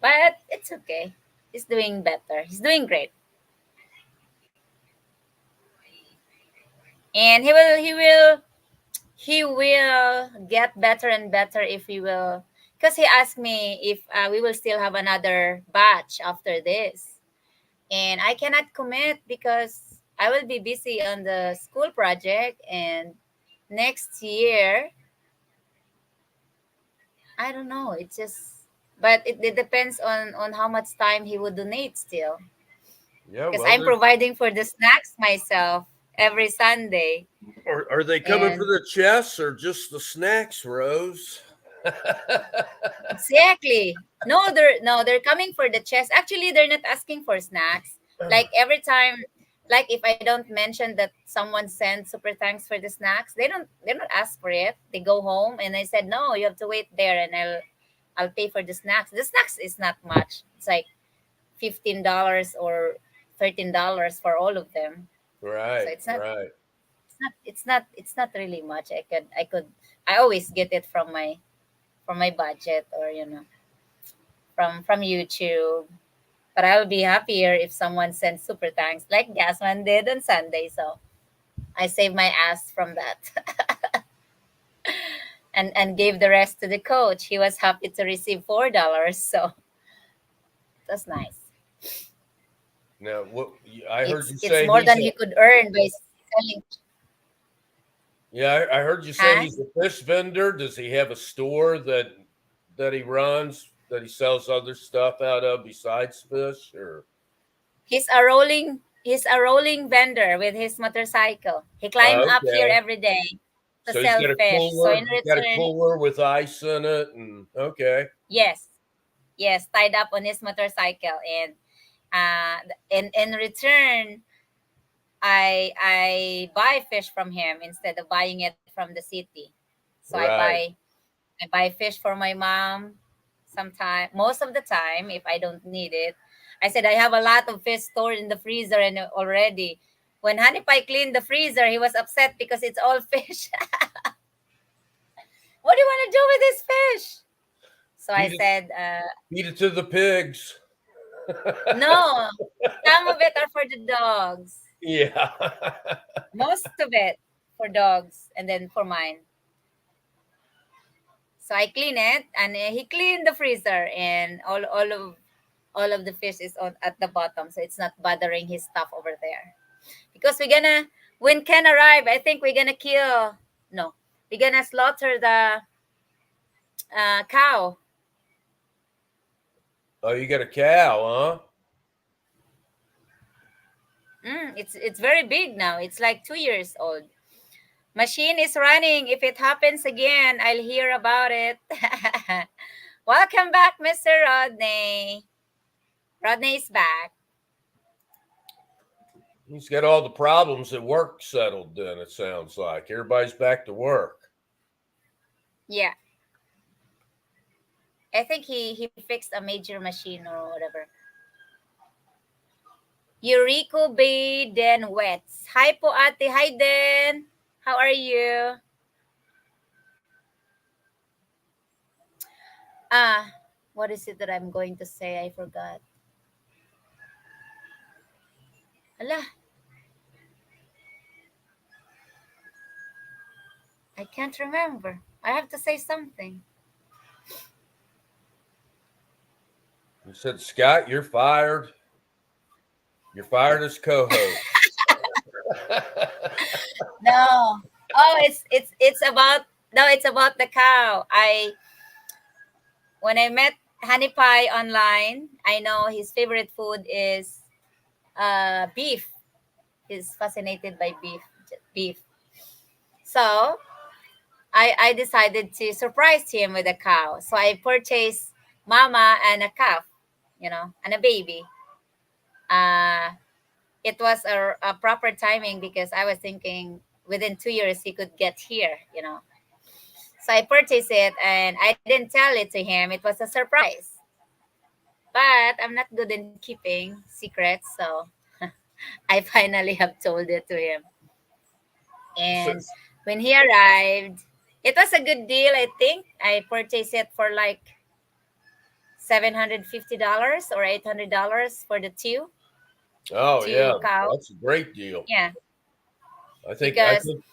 But it's okay. He's doing better. He's doing great. And he will get better and better if we will, because he asked me if we will still have another batch after this, and I cannot commit because I will be busy on the school project, and next year I don't know. It's just, but it depends on how much time he would donate still, Yeah, because well, I'm providing for the snacks myself every Sunday. are they coming for And the chess or just the snacks, Rose? exactly. No, they're coming for the chess. Actually, they're not asking for snacks. Like every time, like if I don't mention that someone sent super thanks for the snacks, they don't ask for it. They go home and I said, "No, you have to wait there and I'll pay for the snacks." The snacks is not much. It's like $15 or $13 for all of them. So Right, it's not right. it's not really much. I always get it from my budget, or from YouTube. But I'll be happier if someone sends super thanks like Gasman did on Sunday. So I save my ass from that. and gave the rest to the coach. He was happy to receive $4, so that's nice. Now, what I heard you It's say more he's than a he could earn by selling. yeah. I heard you say Huh? he's a fish vendor. Does he have a store that he runs that he sells other stuff out of besides fish? Or He's a rolling vendor with his motorcycle. He climb up here okay, every day to so he's sell got a fish. So in cooler. He's got a return, cooler with ice in it, and okay, yes, yes, tied up on his motorcycle, and in return, I buy fish from him instead of buying it from the city. So right. I buy fish for my mom. Sometime, most of the time, if I don't need it, I said I have a lot of fish stored in the freezer and already. When Honey Pie cleaned the freezer, he was upset because it's all fish. What do you want to do with this fish? So I Feed it, said, feed it to the pigs. no, some of it are for the dogs. Yeah. Most of it for dogs, and then for mine. So I clean it, and he cleaned the freezer, and all of the fish is on at the bottom, so it's not bothering his stuff over there. Because when Ken arrive, I think we're gonna kill. No, we're gonna slaughter the cow. Oh, you got a cow, It's very big now. It's like 2 years old. Machine is running. If it happens again, I'll hear about it. Welcome back, Mr. Rodney. Rodney is back. He's got all the problems at work settled. Then it sounds like everybody's back to work. Yeah, I think he fixed a major machine or whatever. Eureka Bay Den Wets. Hi po ate. Hi Den. How are you? Ah, what is it that I'm going to say? I forgot. Ala, I can't remember. I have to say something. He said, "Scott, you're fired. You're fired as co-host." No. Oh, it's about no, it's about the cow. When I met Honey Pie online, I know his favorite food is beef. He's fascinated by beef. So I decided to surprise him with a cow. So I purchased mama and a calf, and a baby. Uh, it was a proper timing because I was thinking within 2 years he could get here. So I purchased it and I didn't tell it to him. It was a surprise. But I'm not good in keeping secrets, so I finally have told it to him. So, And when he arrived, it was a good deal, I think. I purchased it for like $750 or $800 for the two oh yeah, two cows. that's a great deal. Yeah, I think I because think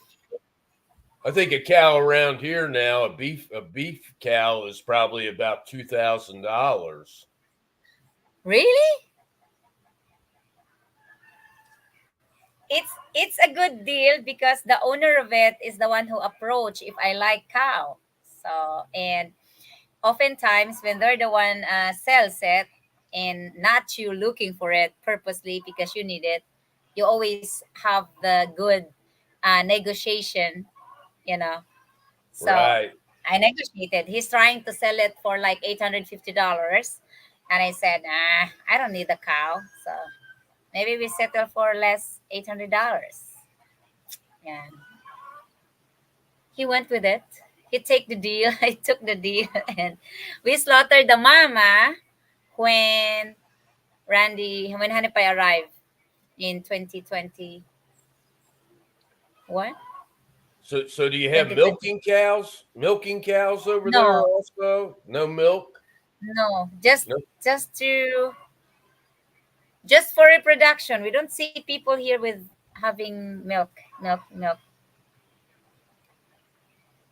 I think a cow around here now, a beef cow is probably about $2,000. really, it's a good deal because the owner of it is the one who approached if I like cow. So, and oftentimes when they're the one sells it and not you looking for it purposely because you need it, you always have the good negotiation, you know. So Right. I negotiated. He's trying to sell it for like $850. And I said, I don't need the cow. So maybe we settle for less $800. Yeah. He went with it. He take the deal. I took the deal. And we slaughtered the mama when when Hanipai arrived in 2021. So do you have 2020. milking cows over there No, also? No milk? no. Just No. just to just for reproduction. We don't see people here with having milk.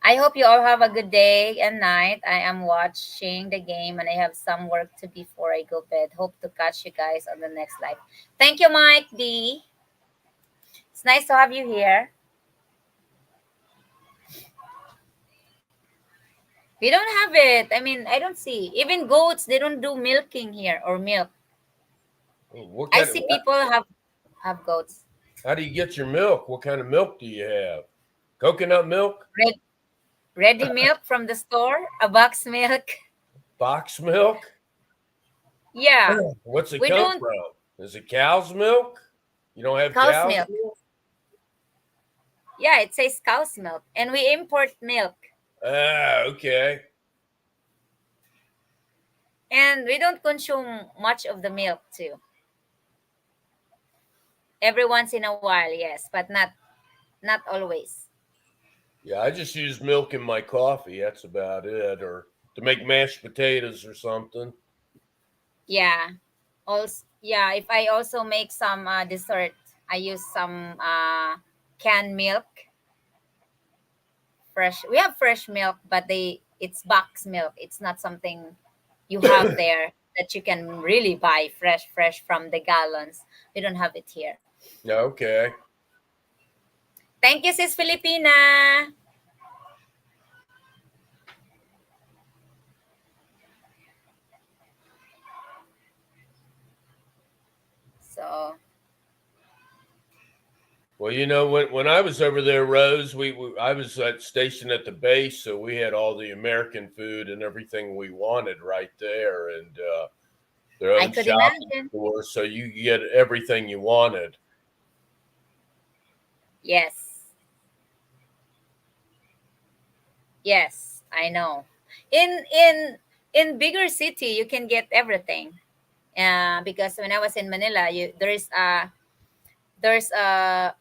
I I hope you all have a good day and night. I am watching the game and I have some work to before I go bed. Hope to catch you guys on the next live. Thank you, Mike D. It's nice to have you here. We don't have it. I mean, I don't see. Even goats, they don't do milking here or milk. What I kind of, see people have goats. how do you get your milk? What kind of milk do you have? Coconut milk? Red, ready milk from the store, a box milk. Box milk? Yeah, What's it we come don't from? Is it cow's milk? You don't have cow's cow's milk. milk? Yeah, it says cow's milk, and we import milk, Ah, okay. and we don't consume much of the milk too. Every once in a while, yes, but not always. Yeah, I just use milk in my coffee. That's about it. Or to make mashed potatoes or something. Yeah. Also, yeah. If I also make some dessert, I use some canned milk. Fresh. We have fresh milk, but it's box milk. It's not something you have there that you can really buy fresh from the gallons. We don't have it here. Yeah, okay. Thank you, Sis Filipina. So Well, when I was over there, Rose, I was stationed at the base, so we had all the American food and everything we wanted right there, and their I own could shopping imagine. store, so you could get everything you wanted. Yes. Yes, I know. In bigger city, you can get everything. Because when I was in Manila, there's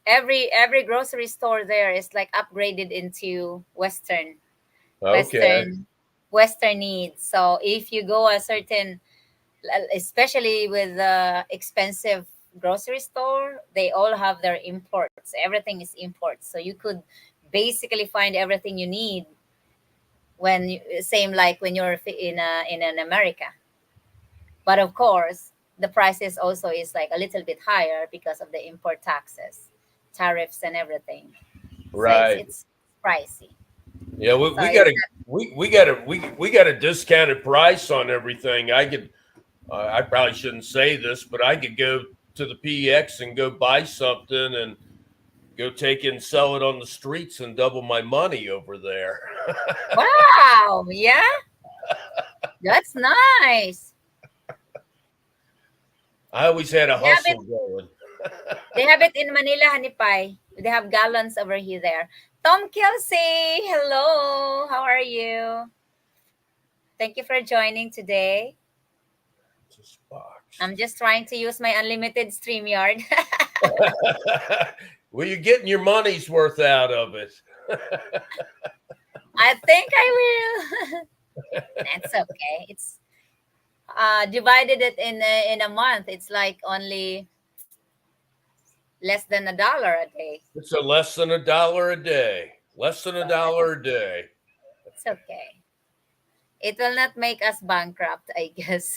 every grocery store there is like upgraded into Okay, Western Western needs. So if you go a certain, especially with the expensive grocery store, they all have their imports. Everything is imports. So you could basically find everything you need same like when you're in an America. But of course, the prices also is like a little bit higher because of the import taxes, tariffs, and everything. So right. it's pricey. Yeah, So we got it's a we got a discounted price on everything. I probably shouldn't say this, but I could go to the PX and go buy something and go take it and sell it on the streets and double my money over there. wow, yeah, that's nice. I always had a They have it. hustle going. They have it in Manila, Hanipay. They have gallons over here there. Tom Kelsey, hello. How are you? Thank you for joining today. This box. I'm just trying to use my unlimited StreamYard. Well, you're getting your money's worth out of it. I think I will. That's okay. It's divided it in a month. It's like only less than $1 a day. It's a less than $1 a day. Less than $1 a day. It's okay. It will not make us bankrupt, I guess.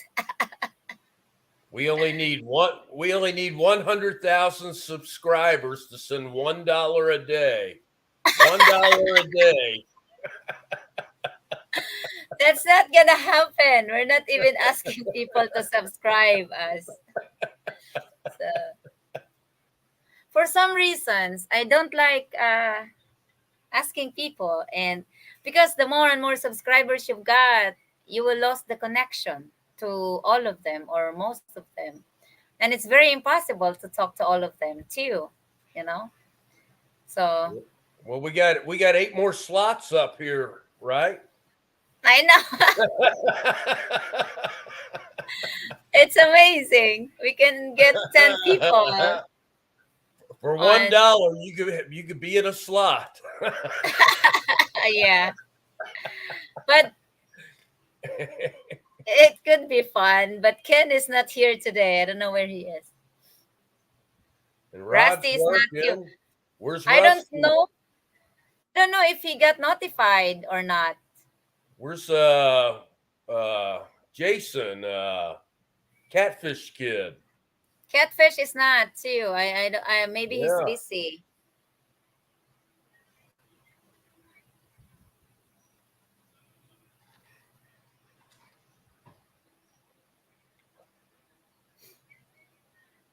We only need 100,000 subscribers to send $1 a day. $1 a day. That's not gonna happen. We're not even asking people to subscribe us. So, for some reasons, I don't like asking people, and because the more and more subscribers you've got, you will lose the connection to all of them or most of them, and it's very impossible to talk to all of them too. You know, so Well, we got 8 more slots up here, right? I know. It's amazing. We can get 10 people For on. $1, you could be in a slot. Yeah, but it could be fun. But Ken is not here today. I don't know where he is. And Rod's Rusty is not here. working. Where's I don't Rusty? know. don't know if he got notified or not. Where's Jason, Catfish Kid? Catfish is not too. Maybe he's Yeah. busy.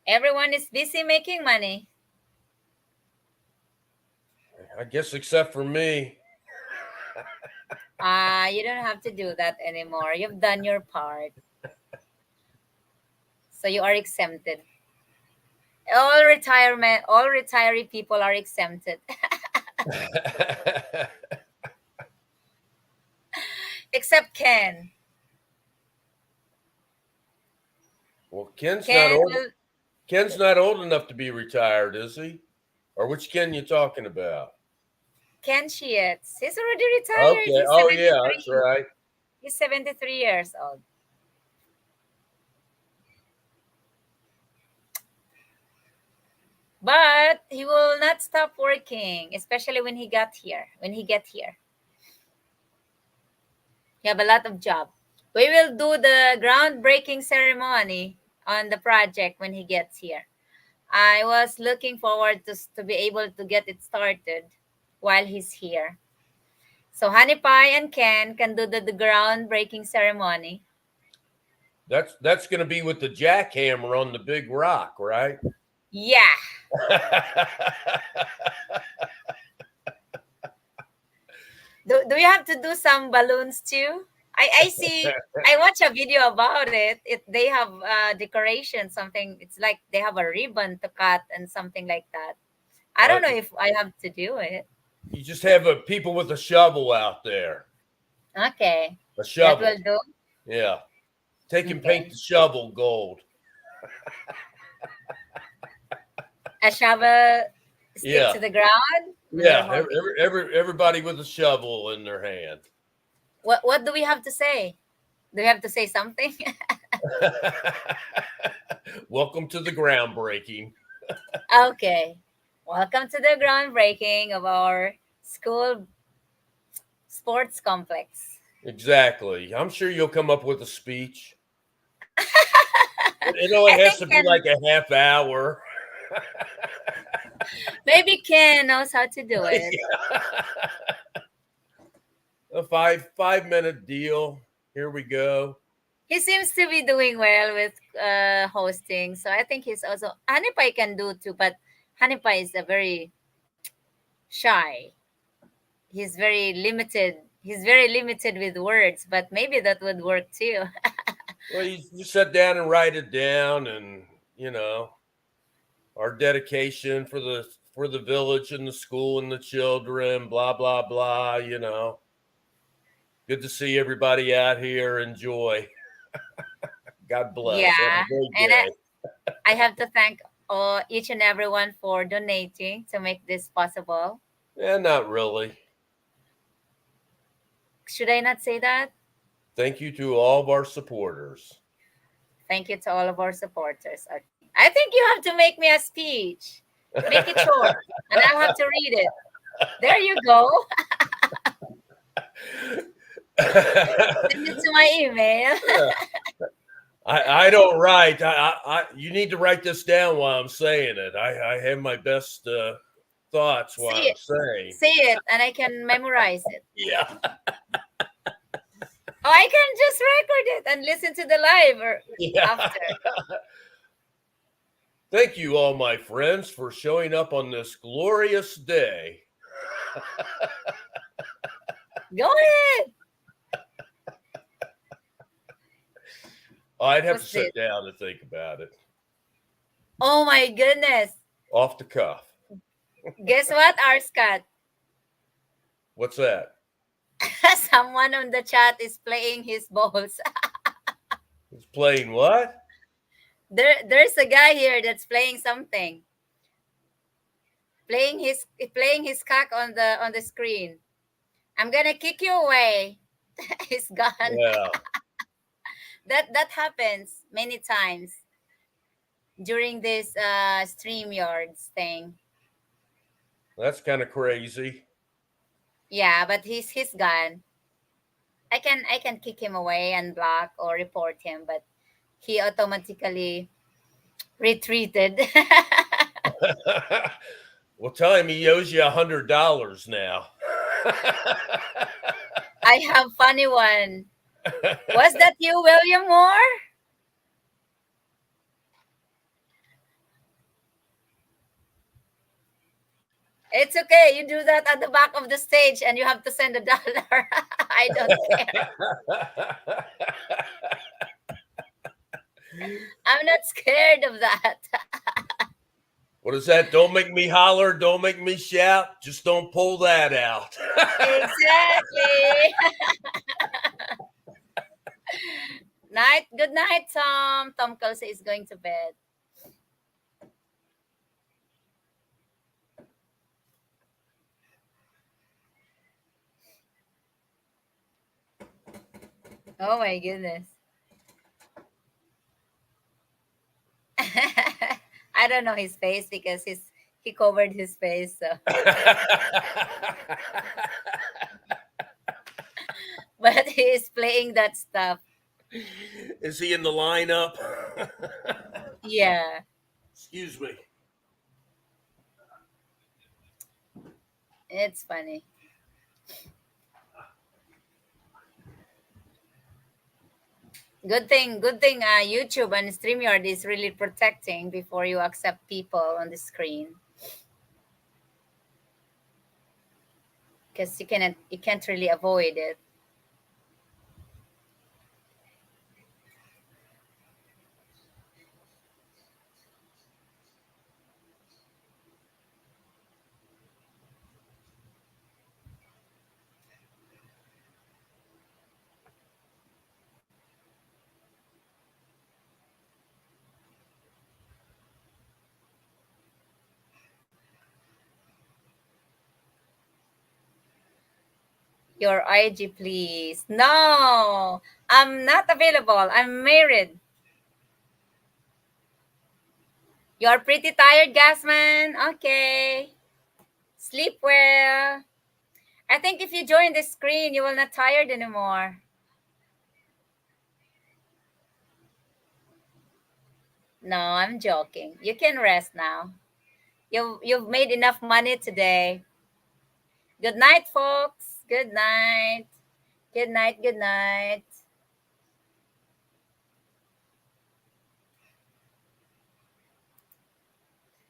Everyone is busy making money. I guess except for me. You don't have to do that anymore. You've done your part. So you are exempted. All retiree people are exempted. Except Ken. Well, Ken's not Ken old. will Ken's not old enough to be retired, is he? Or which Ken you talking about? Ken Sheets. He's already retired. Okay. He's Oh yeah, that's 73. right. He's 73 years old. But he will not stop working, especially when he got here. When he get here. He have a lot of job. We will do the groundbreaking ceremony on the project when he gets here. I was looking forward to be able to get it started while he's here. So Honey Pie and Ken can do the groundbreaking ceremony. That's going to be with the jackhammer on the big rock, right? Yeah. Do you have to do some balloons too? I see. I watch a video about it. They have decoration, something. It's like they have a ribbon to cut and something like that. I don't know if I have to do it. You just have people with a shovel out there. Okay. A That shovel. will do. Yeah. Take and Okay. paint the shovel gold. A shovel stick Yeah. to the ground. when Yeah. they're holding. Everybody with a shovel in their hand. What do we have to say? Do we have to say something? Welcome to the groundbreaking. Okay. Welcome to the groundbreaking of our school sports complex. Exactly. I'm sure you'll come up with a speech. It only I has think to be like a half hour. maybe Ken knows how to do it. A 5 minute deal. Here we go. He seems to be doing well with hosting, so I think he's also Hanipai can do too, but Hanipai is a very shy. He's very limited. He's very limited with words, but maybe that would work too. Well, you sit down and write it down, and our dedication for the village and the school and the children. Blah blah blah. Good to see everybody out here. Enjoy. God bless. Yeah, Have a great and day. I have to thank each and everyone for donating to make this possible. Not really. Should I not say that? Thank you to all of our supporters. Thank you to all of our supporters. Okay. I think you have to make me a speech. Make it short, and I'll have to read it. There you go. Send it to my email. I don't write. You need to write this down while I'm saying it. I have my best thoughts while Say I'm saying. Say it, and I can memorize it. Yeah. Oh, I can just record it and listen to the live or after. Thank you, all my friends, for showing up on this glorious day. Go ahead. I'd have What's to sit this? down and think about it. Oh my goodness. Off the cuff. Guess what, R. Scott? What's that? Someone on the chat is playing his balls. He's playing what? There's a guy here that's playing something. Playing his cock on the screen. I'm gonna kick you away. He's gone. Yeah. That happens many times during this StreamYards thing. That's kind of crazy. Yeah, but he's gone. I can kick him away and block or report him, but he automatically retreated. Well, tell him he owes you $100 now. I have funny one. Was that you, William Moore? It's okay. You do that at the back of the stage and you have to send $1. I don't care. I'm not scared of that. What is that? Don't make me holler. Don't make me shout. Just don't pull that out. Exactly. Night. Good night, Tom. Tom Kelsey is going to bed. Oh my goodness. I don't know his face because he covered his face. So, but he is playing that stuff. Is he in the lineup? Yeah, Excuse me. it's funny. Good thing. YouTube and StreamYard is really protecting before you accept people on the screen because you can't really avoid it. Your IG, please. No, I'm not available. I'm married. You're pretty tired, Gasman. Okay. Sleep well. I think if you join the screen, you will not tired anymore. No, I'm joking. You can rest now. You've made enough money today. Good night, folks. Good night. Good night. Good night.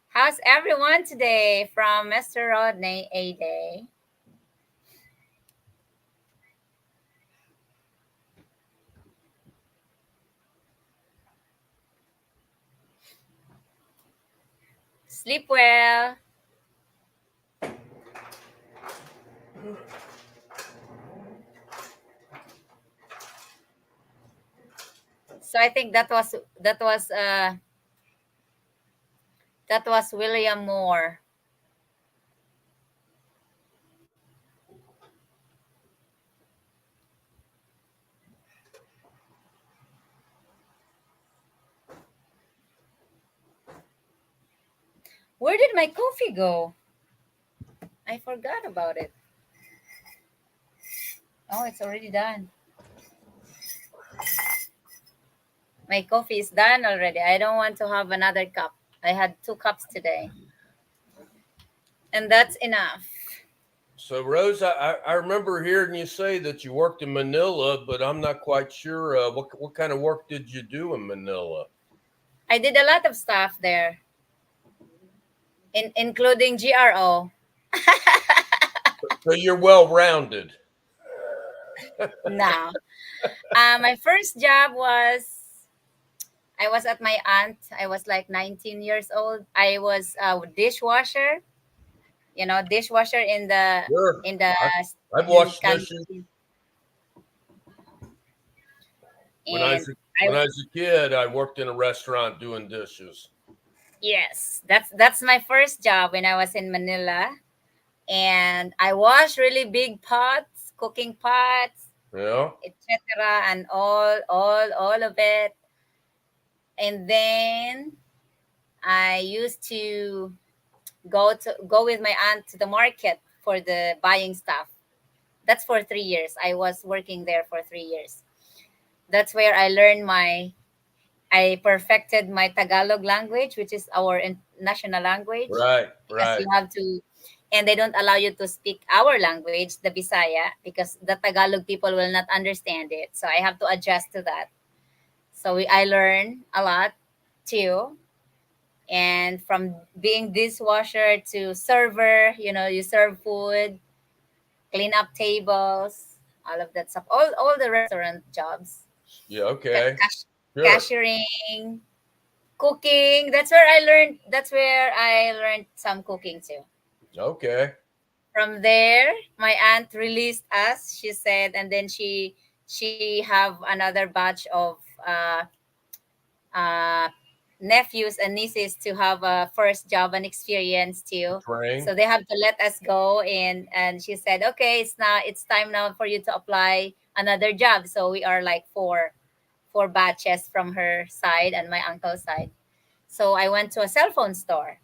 How's everyone today from Mr. Rodney A Day? Sleep well. So I think that was William Moore. Where did my coffee go? I forgot about it. Oh, it's already done. My coffee is done already. I don't want to have another cup. I had 2 cups today. And that's enough. So, Rose, I remember hearing you say that you worked in Manila, but I'm not quite sure what kind of work did you do in Manila? I did a lot of stuff there, including GRO. So you're well rounded. Now, my first job was I was at my aunt. I was like 19 years old. I was a dishwasher. Dishwasher in the Sure. in the I've in washed dishes canteen, when I and was I when I was a kid. I worked in a restaurant doing dishes. yes, that's my first job when I was in Manila, and I wash really big pots, cooking pots, Yeah. etc., and all of it. And then I used to go with my aunt to the market for the buying stuff. That's for 3 years. I was working there for 3 years. That's where I perfected my Tagalog language, which is our national language, Right, because you right. have to, and they don't allow you to speak our language, the Bisaya, because the Tagalog people will not understand it. So I have to adjust to that. So I learn a lot too. And from being dishwasher to server, you serve food, clean up tables, all of that stuff. All the restaurant jobs, Yeah, okay. Sure. cashiering, cooking. That's where I learned some cooking too. Okay. From there, my aunt released us, she said, and then she have another batch of uh, uh, nephews and nieces to have a first job and experience too. Train. So they have to let us go, and she said, okay, it's time now for you to apply another job. So we are like four batches from her side and my uncle's side. So I went to a cell phone store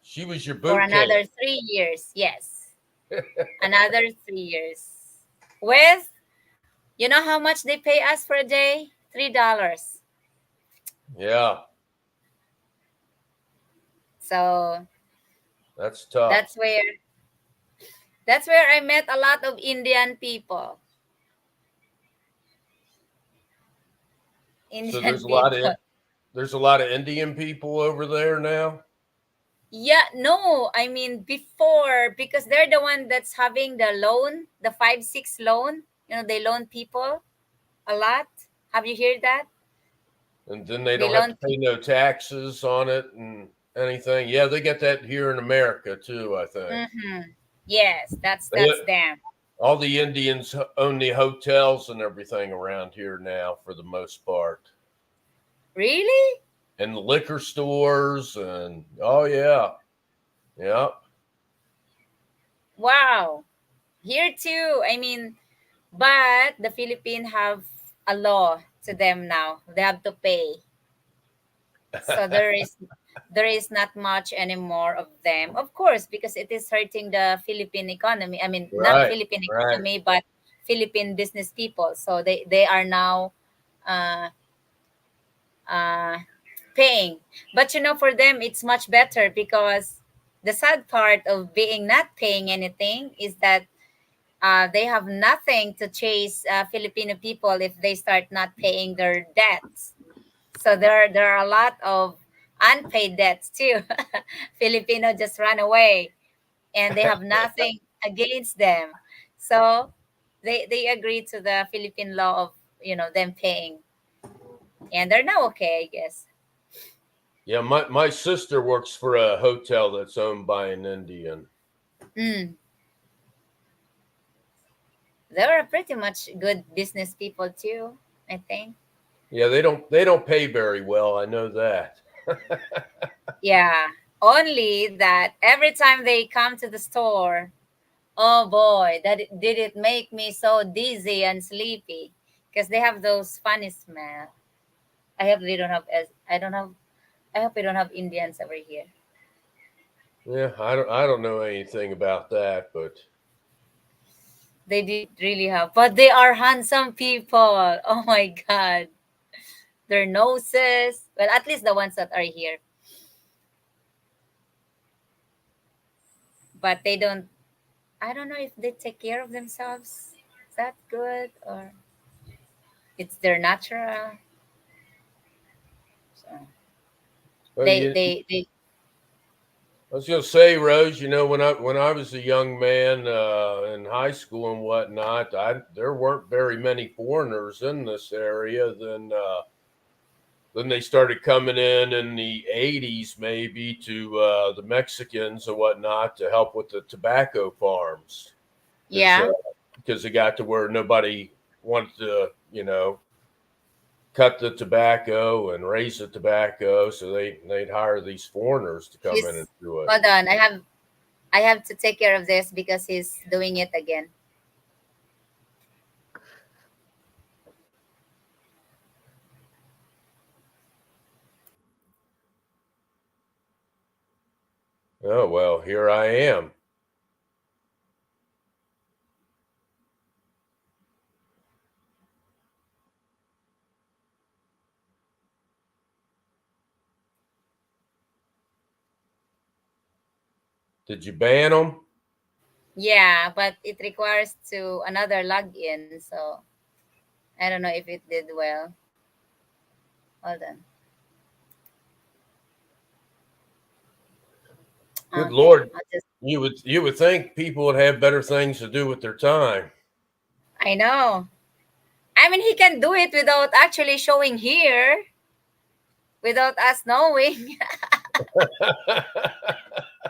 She was your for boot camp. another 3 years. Yes, another 3 years. With, you know how much they pay us for a day? $3. Yeah, So that's tough. that's where that's where I met a lot of Indian people. So Indian people. there's a lot of Indian people over there now. Yeah, no, I mean before, because they're the one that's having the loan, the 5-6 loan. They loan people a lot. Have you heard that? And then they They don't have to loan pay no taxes on it and anything. Yeah, they get that here in America too, I think. Mm-hmm. Yes, that's They, that's them. all the Indians own the hotels and everything around here now for the most part. Really? And the liquor stores and oh yeah. Yeah. Wow. Here too. I mean, but the Philippines have a law to them now. They have to pay. So there is not much anymore of them. Of course, because it is hurting the Philippine economy. I mean, not Right. Philippine Right. economy, but Philippine business people. So they are now uh, uh, paying. But for them, it's much better, because the sad part of being not paying anything is that they have nothing to chase Filipino people if they start not paying their debts. So there are a lot of unpaid debts too. Filipino just run away, and they have nothing against them. So they agree to the Philippine law of them paying, and they're now okay, I guess. Yeah, my sister works for a hotel that's owned by an Indian. Mm. They are pretty much good business people too, I think. Yeah, they don't pay very well. I know that. Yeah. Only that every time they come to the store, oh boy, did it make me so dizzy and sleepy, because they have those funny smell. I hope we don't have Indians over here. Yeah, I don't know anything about that, but They did really have, but they are handsome people. Oh my god. Their noses, well, at least the ones that are here, but they don't. I don't know if they take care of themselves. Is that good, or it's their natural? So well, they I was gonna say, Rose, when I was a young man in high school and whatnot, there weren't very many foreigners in this area. Then they started coming in the '80s, maybe to the Mexicans and whatnot to help with the tobacco farms, because yeah. because it got to where nobody wanted to, cut the tobacco and raise the tobacco, so they'd hire these foreigners to come in and He's do it. Hold on. I have to take care of this because he's doing it again. Oh well, here I am. Did you ban them? Yeah, but it requires to another login, so I don't know if it did well. Hold on. Good Okay, Lord. I'll just. You would think people would have better things to do with their time. I know. I mean, he can do it without actually showing here, without us knowing.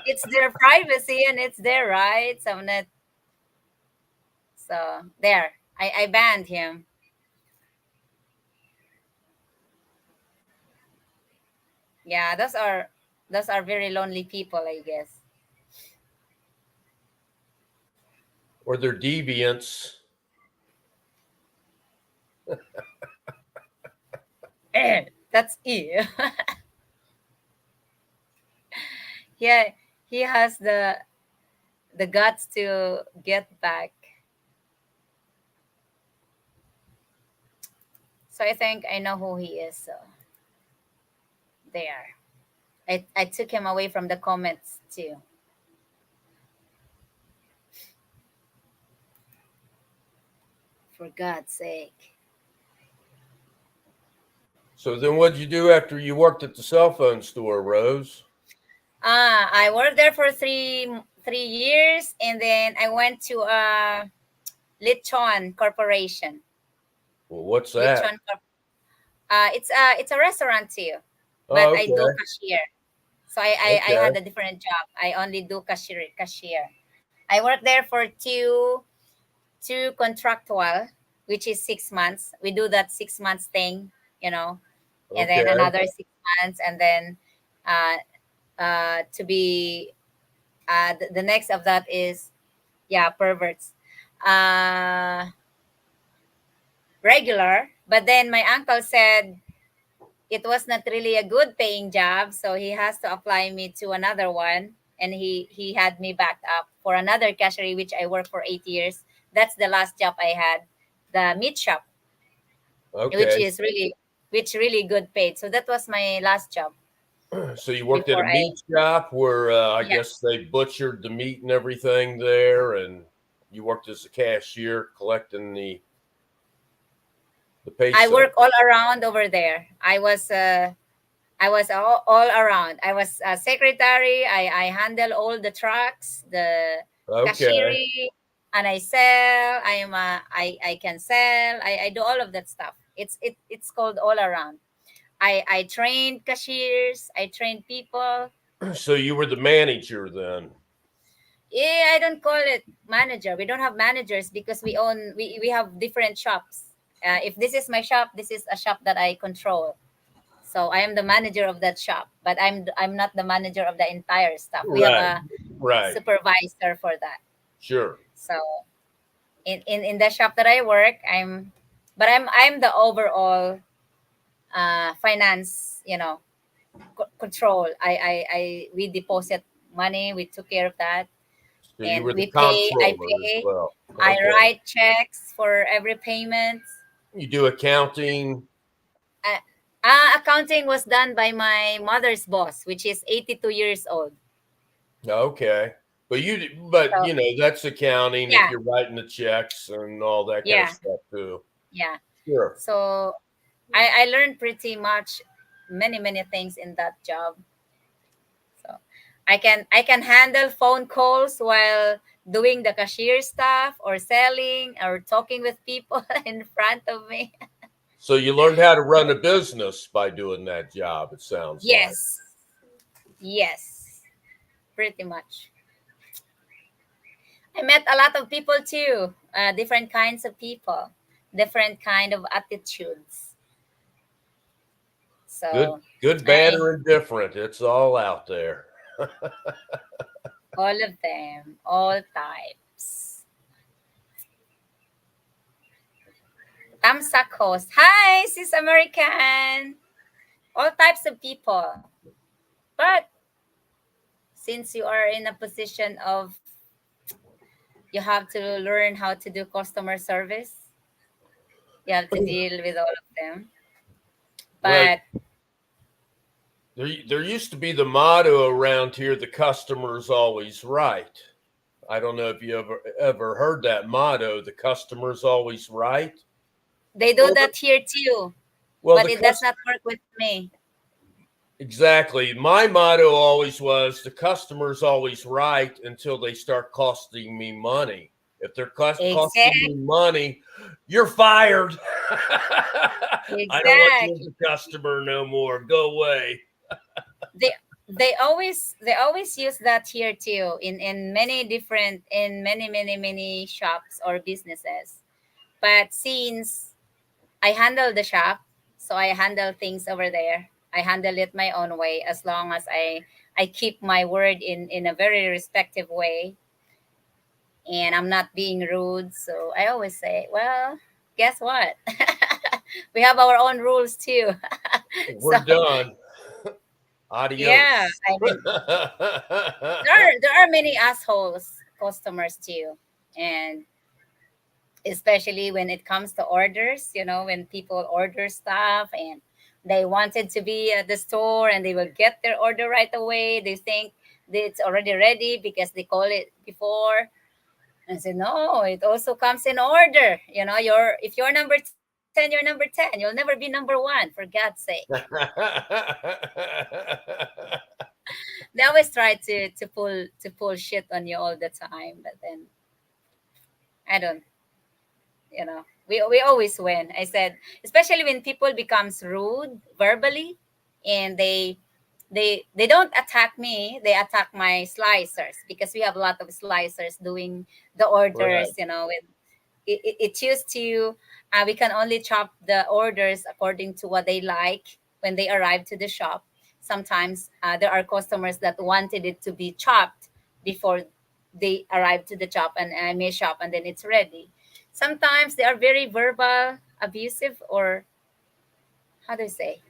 It's their privacy and it's their rights. I'm not. So there, I banned him. Yeah, those are very lonely people, I guess. Or they're deviants. That's ew. Yeah, he has the guts to get back. So I think I know who he is. So there. I took him away from the comments too. For God's sake. So then what'd you do after you worked at the cell phone store, Rose? I worked there for 3 years, and then I went to Lechon Corporation. Well, what's that? Lechon it's a restaurant too, but Oh, I do okay. cashier. So I Okay. had a different job. I only do cashier. I worked there for two contractual, which is 6 months. We do that 6 months thing, you know, and then Okay. another 6 months, and then uh to be the next of that is, yeah, perverts. Uh Regular, but then my uncle said it was not really a good paying job, so he has to apply me to another one, and he had me backed up for another cashier, which I worked for 8 years. That's the last job I had, the meat shop, which Okay. is really which really good paid. So that was my last job So you worked at a before I. meat shop where I Yeah, guess they butchered the meat and everything there, and you worked as a cashier collecting the I peso. work all around over there. I was all around. I was a secretary. I handle all the trucks, the Okay. cashiering, and I sell. I can sell. I do all of that stuff. It's called all around. I trained cashiers. I trained people. So you were the manager then. Yeah, I don't call it manager. We don't have managers because we have different shops. If this is my shop, this is a shop that I control. So I am the manager of that shop, but I'm not the manager of the entire staff. We have Right. a Right. supervisor for that. Sure. So in the shop that I work, I'm the overall finance, control. We deposit money, we took care of that, So you and were the we pay. I comptroller as pay. well. I Okay. write checks for every payment. You do accounting. Uh, Accounting was done by my mother's boss, which is 82 years old. Okay. But So that's accounting if yeah, you're writing the checks and all that kind of yeah, stuff too. yeah. Sure. So I learned pretty much many things in that job. So I can handle phone calls while doing the cashier stuff or selling or talking with people in front of me. So you learned how to run a business by doing that job, it sounds like. Yes, yes, pretty much. I met a lot of people too, different kinds of people, different kind of attitudes. Good, So good, bad, I or indifferent. It's all out there. all of them, all types. Tamsak host. Hi, sis American. All types of people. But since you are in a position of you have to learn how to do customer service, you have to deal with all of them. Well, But There used to be the motto around here: "The customer's always right." I don't know if you ever heard that motto: "The customer's always right." They do Well, that here too, well, but the it does cus- not work with me. exactly. My motto always was: "The customer's always right until they start costing me money. If they're costing Exact, me money, you're fired. I don't want you as exactly. a customer no more. Go away." They they always use that here too in many different in many shops or businesses. But since I handle the shop, so I handle things over there. I handle it my own way as long as I keep my word in a very respective way, and I'm not being rude. So I always say, well, guess what? We have our own rules too. So We're done. yeah, Adios. I mean, there are many assholes customers too, and especially when it comes to orders, when people order stuff and they wanted to be at the store and they will get their order right away. They think that it's already ready because they call it before. And I said, no, it also comes in order. If you're number 10, you're number 10. You'll never be number one, for God's sake. They always try to pull shit on you all the time, but then I don't. We always win. I said, especially when people becomes rude verbally, and they don't attack me, they attack my slicers, because we have a lot of slicers doing the orders. Right. It used to, we can only chop the orders according to what they like when they arrive to the shop. Sometimes there are customers that wanted it to be chopped before they arrive to the shop, and I may shop and then it's ready. Sometimes they are very verbal abusive, or how do you say,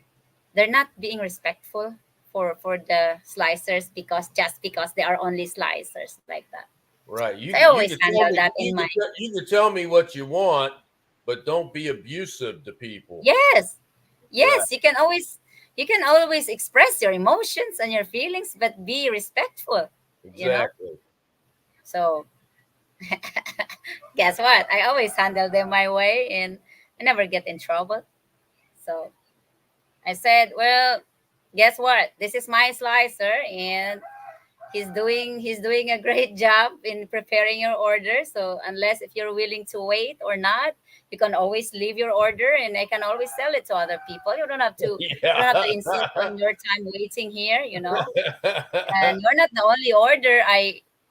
they're not being respectful for the slicers, because they are only slicers like that. Right. So I always handle that in my. You can tell me what you want, but don't be abusive to people. Yes, Right. yes, you can always express your emotions and your feelings, but be respectful, you know Exactly. so guess what, I always handle them my way, and I never get in trouble. So I said, well, guess what, this is my slicer, and he's doing a great job in preparing your order. So unless if you're willing to wait or not, you can always leave your order, and I can always sell it to other people. You don't have to Yeah. insist on your time waiting here. And you're not the only order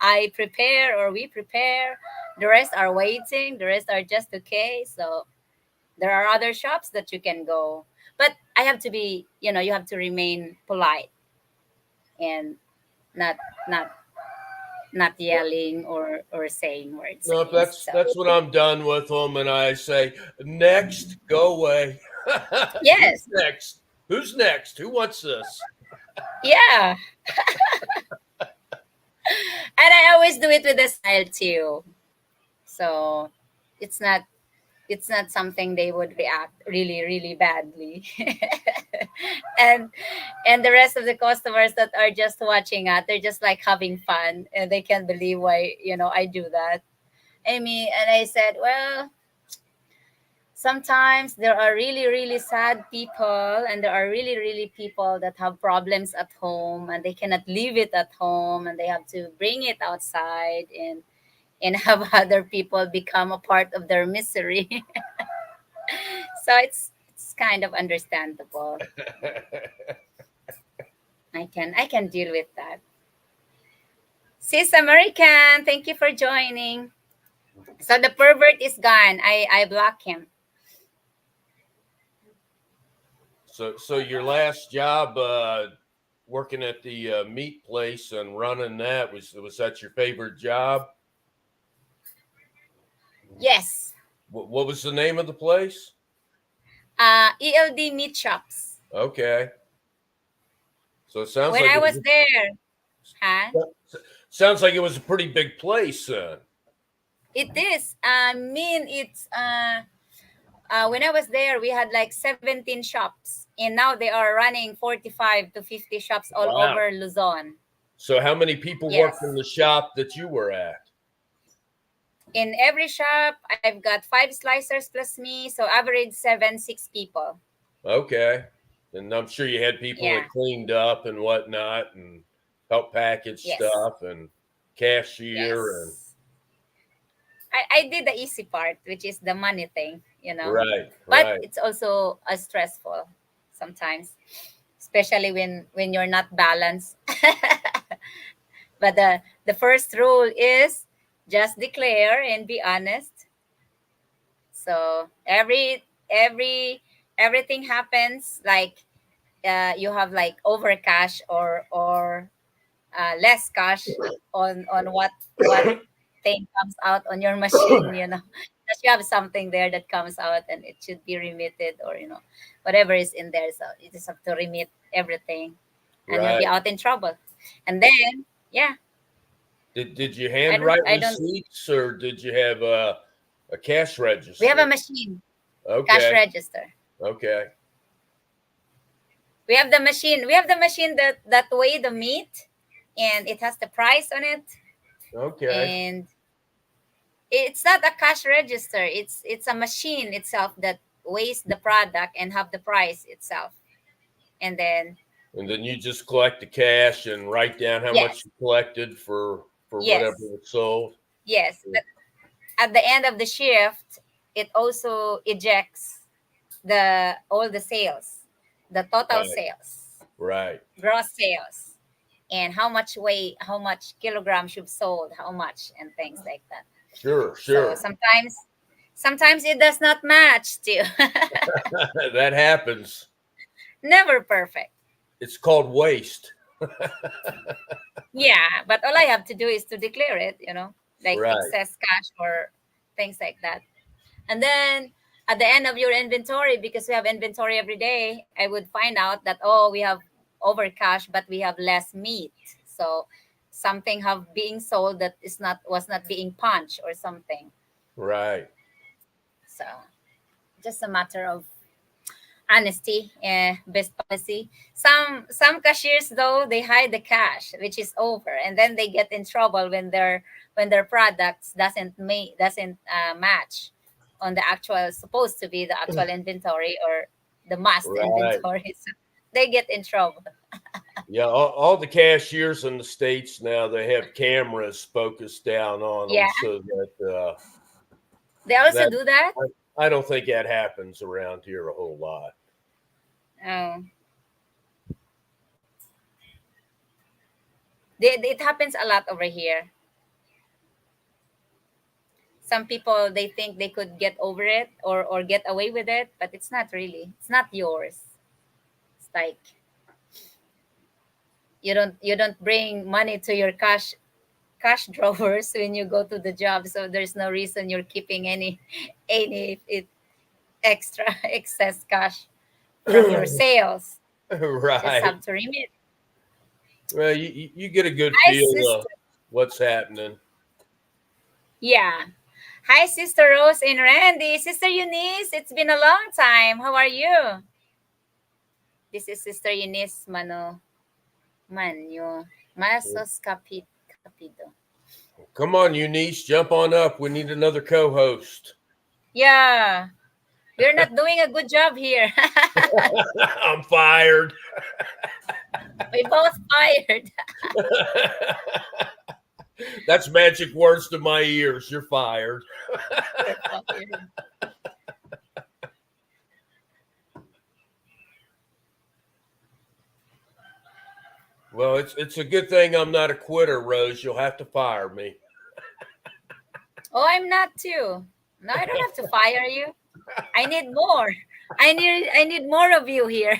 I prepare, or we prepare. The rest are waiting, the rest are just okay. So there are other shops that you can go, but I have to be, you have to remain polite, and not not not yelling or saying words No, against. So that's what I'm done with them, and I say, next, go away. Who's yes, next? Who's next? Who wants this? yeah, and I always do it with a smile too. So it's not it's not something they would react really really badly. and and the rest of the customers that are just watching it, they're just like having fun, and they can't believe why I do that. And I said, well, sometimes there are really really sad people, and there are really really people that have problems at home, and they cannot leave it at home, and they have to bring it outside, and have other people become a part of their misery. So it's kind of understandable. I can deal with that. Sis American, thank you for joining. So the pervert is gone. I block him. So your last job, working at the meat place and running that, was that your favorite job? Yes. What was the name of the place? ELD meat shops. Okay, so it sounds When like I was there, huh? sounds like it was a pretty big place then. It is. I mean, it's when I was there, we had like 17 shops, and now they are running 45 to 50 shops all Wow. over Luzon. So how many people worked in Yes. the shop that you were at? In every shop, I've got 5 slicers plus me, so average 6 people. Okay. And I'm sure you had people Yeah. that cleaned up and whatnot and helped package Yes. stuff and cashier and Yes. I did the easy part, which is the money thing, right, But right, it's also stressful sometimes, especially when you're not balanced. But the first rule is just declare and be honest. So everything happens like you have like over cash or less cash on what thing comes out on your machine, that you have something there that comes out and it should be remitted, or whatever is in there, so you just have to remit everything and you'll be right. out in trouble. And then, yeah, Did you i don't handwrite i don't receipts or did you have a cash we have a register? machine, cash Okay, register. okay, We have the machine that weigh the meat, and it has the price on it. okay. And it's not a cash register, it's a machine itself that weighs the product and have the price itself. And then, And then you just collect the cash and write down how much yes, you collected for whatever yes, was sold. yes, but at the end of the shift, it also ejects the all the sales, the total Right, sales, right. gross sales, and how much weight, how much kilograms you've sold, how much, and things like that. Sure, So sure. sometimes it does not match too. That happens. Never perfect. It's called waste. Yeah, but all I have to do is to declare it, like Right. excess cash or things like that. And then at the end of your inventory, because we have inventory every day, I would find out that, oh, we have over cash, but we have less meat. So something have being sold that is not was not being punched or something. Right. So just a matter of honesty, best policy. Some cashiers, though, they hide the cash, which is over, and then they get in trouble when their products doesn't match on the actual, supposed to be the actual inventory, or the massed Right. inventory. So they get in trouble. Yeah, all the cashiers in the states now they have cameras focused down on them Yeah, so that they also that do that. I don't think that happens around here a whole lot. Oh, it happens a lot over here. Some people, they think they could get over it, or get away with it, but it's not really. It's not yours. It's like you don't bring money to your cash drawers when you go to the job, so there's no reason you're keeping any extra excess cash from your sales. Just Right. have to remit. Well, you get a good Hi, feel of sister. what's happening. Yeah. Hi, Sister Rose and Randy. Sister Eunice, it's been a long time. How are you? This is Sister Eunice Manyo. Masos Capido. Come on, Eunice, jump on up. We need another co-host. Yeah. We're not doing a good job here. I'm fired. We both fired. That's magic words to my ears. You're fired. You're fired. Well, it's a good thing I'm not a quitter, Rose. You'll have to fire me. Oh, I'm not too. No, I don't have to fire you. I need more. I need more of you here.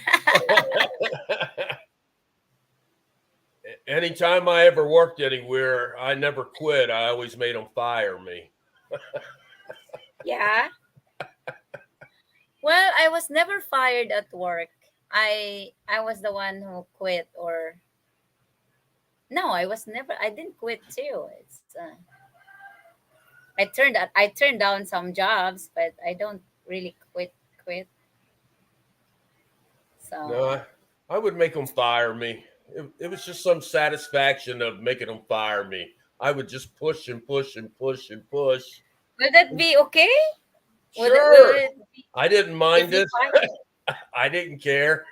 Anytime I ever worked anywhere, I never quit. I always made them fire me. Yeah. Well, I was never fired at work. I was the one who quit, or no, I didn't quit too. I turned down some jobs, but I don't really quit. So No, I would make them fire me. It was just some satisfaction of making them fire me. I would just push and push and push and push. will that be okay? Will Sure, it be I didn't if mind they it. I didn't care.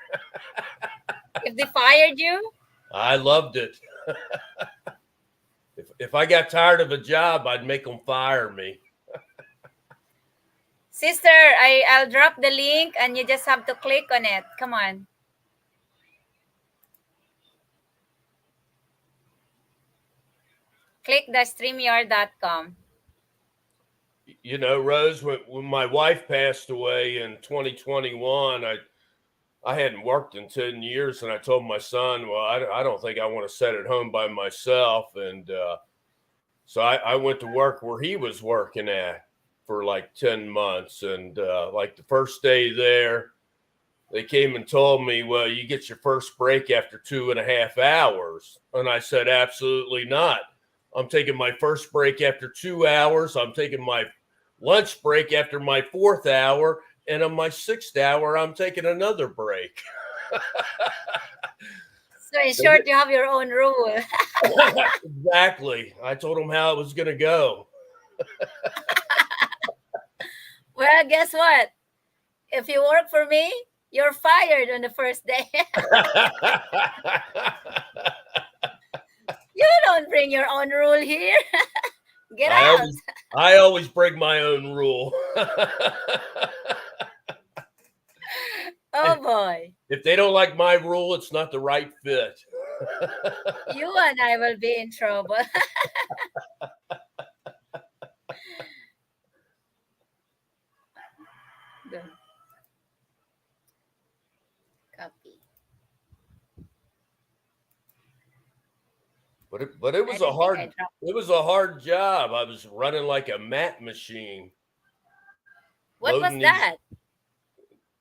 if they fired you? I loved it. If I got tired of a job, I'd make them fire me. Sister, I'll drop the link and you just have to click on it. Come on. Click the streamyard.com. You know, Rose, when my wife passed away in 2021, I hadn't worked in 10 years, and I told my son, well, I don't think I want to sit at home by myself. And so I went to work where he was working at for like 10 months. And like the first day there, they came and told me, well, you get your first break after 2.5 hours. And I said, absolutely not. I'm taking my first break after 2 hours. I'm taking my lunch break after my 4th hour. And on my 6th hour, I'm taking another break. So in short, you have your own rule. Exactly. I told them how it was going to go. Well, guess what? If you work for me, you're fired on the first day. You don't bring your own rule here. Get out. I always break my own rule. Oh boy. If they don't like my rule, it's not the right fit. You and I will be in trouble. Good. Copy. But it was a hard I dropped. it was a hard job. I was running like a mat machine. What was loading these- that?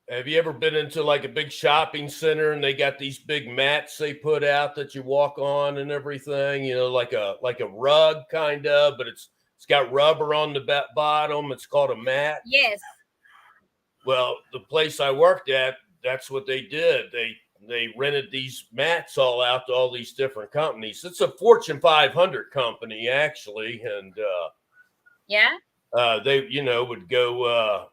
Have you ever been into like a big shopping center and they got these big mats they put out that you walk on and everything? You know, like a rug kind of, but it's got rubber on the bottom. It's called a mat. Yes. Well, the place I worked at, that's what they did. They rented these mats all out to all these different companies. It's a Fortune 500 company actually, and Yeah. they would go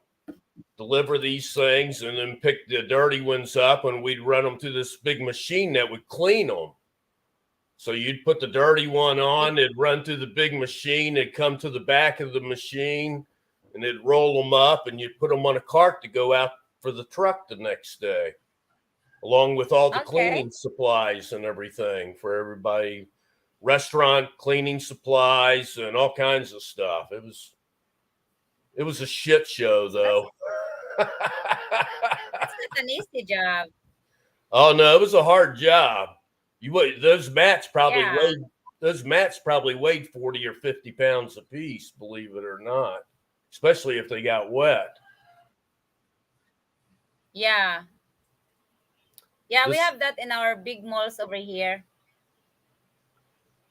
deliver these things and then pick the dirty ones up, and we'd run them through this big machine that would clean them. So you'd put the dirty one on, it'd run through the big machine, it'd come to the back of the machine, and it'd roll them up, and you'd put them on a cart to go out for the truck the next day, along with all the cleaning supplies and everything for everybody, restaurant cleaning supplies and all kinds of stuff. It was a shit show, though. That's not an easy job. Oh no, it was a hard job. Those mats probably Yeah. weighed 40 or 50 pounds a piece, believe it or not, especially if they got wet. Yeah. Yeah, we This- have that in our big malls over here.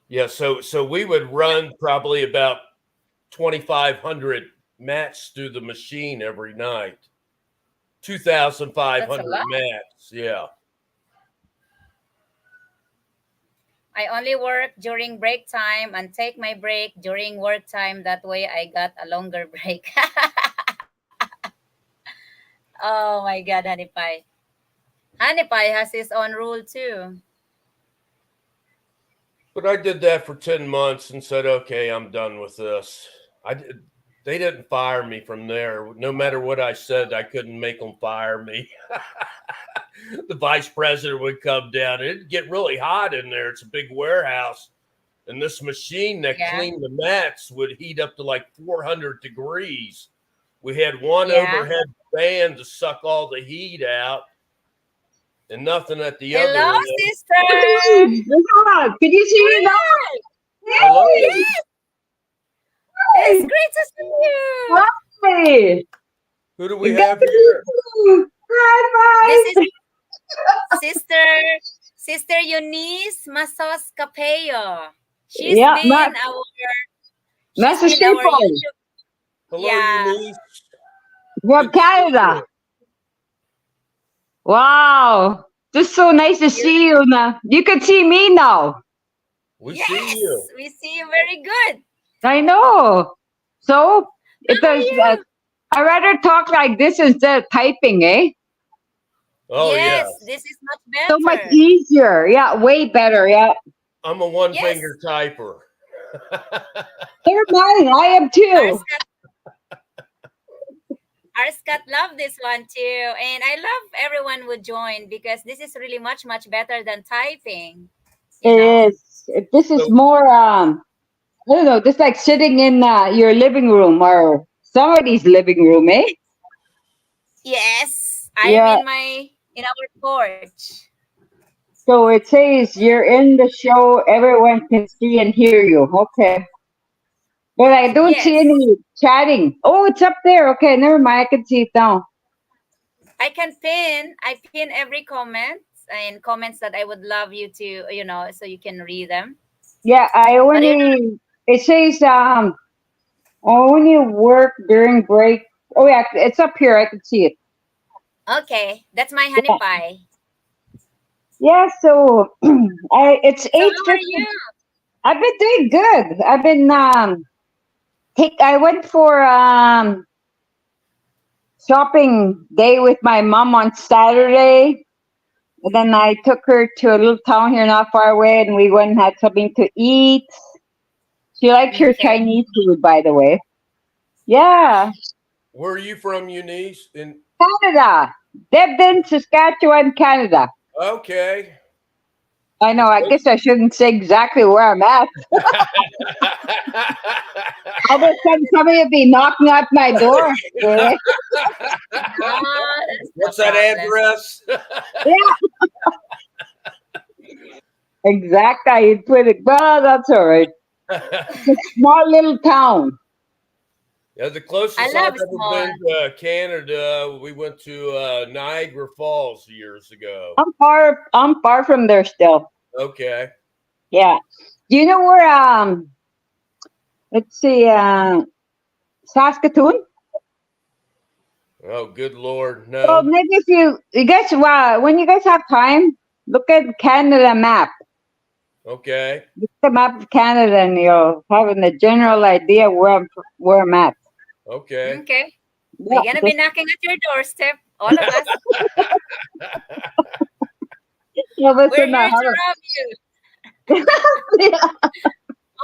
Yeah, so we would run probably about 2,500 mats through the machine every night. 2,500 That's a lot. mats. Yeah. I only work during break time and take my break during work time. That way I got a longer break. Oh my God, Honey Pie. Honey Pie has his own rule too. But I did that for 10 months and said, okay, I'm done with this. They didn't fire me from there. No matter what I said, I couldn't make them fire me. The vice president would come down. It'd get really hot in there. It's a big warehouse. And this machine that cleaned the mats would heat up to like 400 degrees. We had one overhead fan to suck all the heat out and nothing at the other Hello, end. sister. Can you see me now? Hello? Yes. It's great to see you. Hey, Who do we have here? high This is Sister Eunice Masos Capello. She's Yeah, been Ma- our Master she's been our Shifo. YouTube. Hello, Yeah. Eunice. From Good to see Canada. you. Wow. Just so nice to see you now. You can see me now. We see Yes, you. we see you very good. I know. So How it are does. you? I rather talk like this instead of typing, eh? Oh Yes, yes. this is much So much better. easier. Yeah, way better. Yeah. I'm a one Yes, finger typer. Never mind. I am our too. Scott, our Scott love this one too, and I love everyone would join because this is really much better than typing. You know? It is. This is So more. I don't know. Just like sitting in your living room or somebody's living room, eh? Yes, I am Yeah. in our porch. So it says you're in the show. Everyone can see and hear you. Okay. But I don't see Yes, any chatting. Oh, it's up there. Okay, never mind. I can see it now. I pin every comment and comments that I would love you to, so you can read them. Yeah, I But only. It says only work during break. Oh yeah, it's up here. I can see it. okay, that's my honey Yeah. pie. Yeah. So I. It's So how 8:50. are you? I've been doing good. I've been Take. I went for shopping day with my mom on Saturday. And then I took her to a little town here not far away, and we went and had something to eat. She likes her Okay. Chinese food, by the way. Yeah, where are you from, Eunice? In Canada. Debden, Saskatchewan, Canada. okay. I know. I guess I shouldn't say exactly where I'm at. All of a sudden, somebody will be knocking at my door. Eh? No, that's no What's that problem. address? Yeah, exactly. You put it. Well, that's all right. Small little town. Yeah, the I closest I've love ever small. been to Canada, we went to Niagara Falls years ago. I'm far. I'm far from there still. Okay. Yeah. Do you know where? Let's see. Saskatoon. Oh, good Lord, Well, no. maybe if you guys, when you guys have time, look at Canada map. Okay. Look at the map of Canada, and you'll have a general idea where I'm at. Okay. Okay. Yeah, We're gonna be just knocking at your doorstep, all of us. give us We're in the here to house. rob you. Yeah.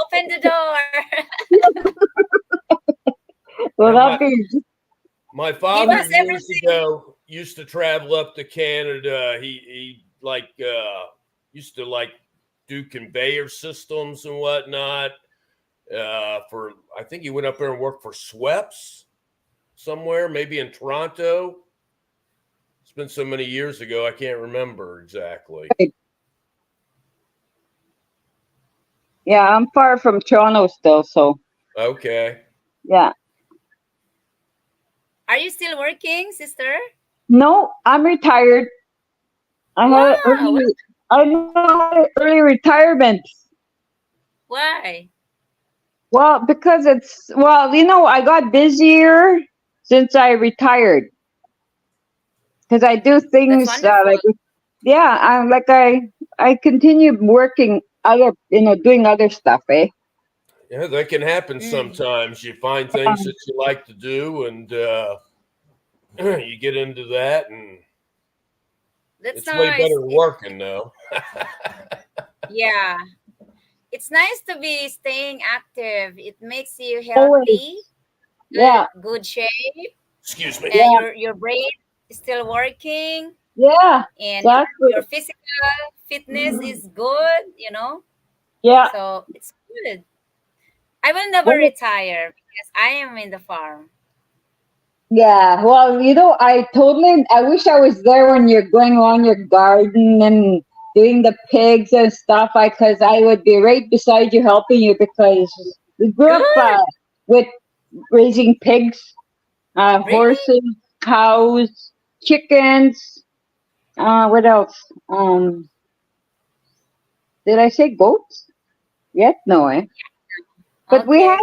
Open the door. Well, Yeah, that'd be my Give father us years everything. ago used to travel up to Canada. He like used to like do conveyor systems and whatnot. For I think he went up there and worked for Sweps somewhere, maybe in Toronto. It's been so many years ago, I can't remember exactly. yeah. I'm far from Toronto still, so Okay. yeah. Are you still working, sister? No, I'm retired. I had an Wow. early. I had an early retirement. Why? Well, because I got busier since I retired. Because I do That's things wonderful. yeah, I continue working doing other stuff, eh? Yeah, that can happen Mm, sometimes. You find things that you like to do and you get into that and that's it's way better nice. than working though. Yeah. It's nice to be staying active. It makes you Always, healthy, yeah, good shape, Excuse me. and yeah, your brain is still working, yeah, and exactly, your physical fitness is good. yeah. So it's good. I will never Well, retire because I am in the farm. yeah, well, I wish I was there when you're going on your garden and doing the pigs and stuff, because I would be right beside you helping you because we grew up Good. with raising pigs, Really? horses, cows, chickens. What else? Did I say goats? Yet no, eh? But Okay.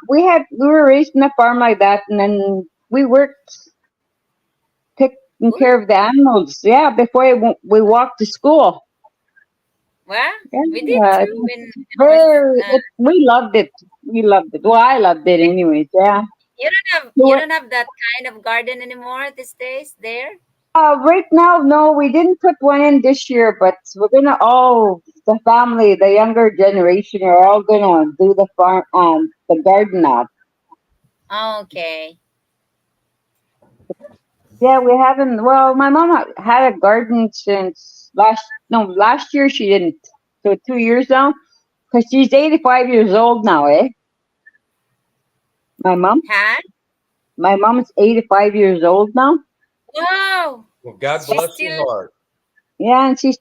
we were raised in a farm like that, and then we worked. taking Good. care of the animals. Yeah, before we walk to school. Well, we did Yeah, too when I was. we loved it. We loved it. Well, I loved it anyways. Yeah. You don't have that kind of garden anymore these days there. Right now, no, we didn't put one in this year, but we're gonna all the family, the younger generation, are all gonna do the farm, the garden now. Okay. Yeah, we haven't. Well, my mom had a garden since last year she didn't. So 2 years now, because she's 85 years old now, eh? My mom, Had. my mom's 85 years old now. Wow. Well, God She's bless your still. heart. Yeah, and Yes. she's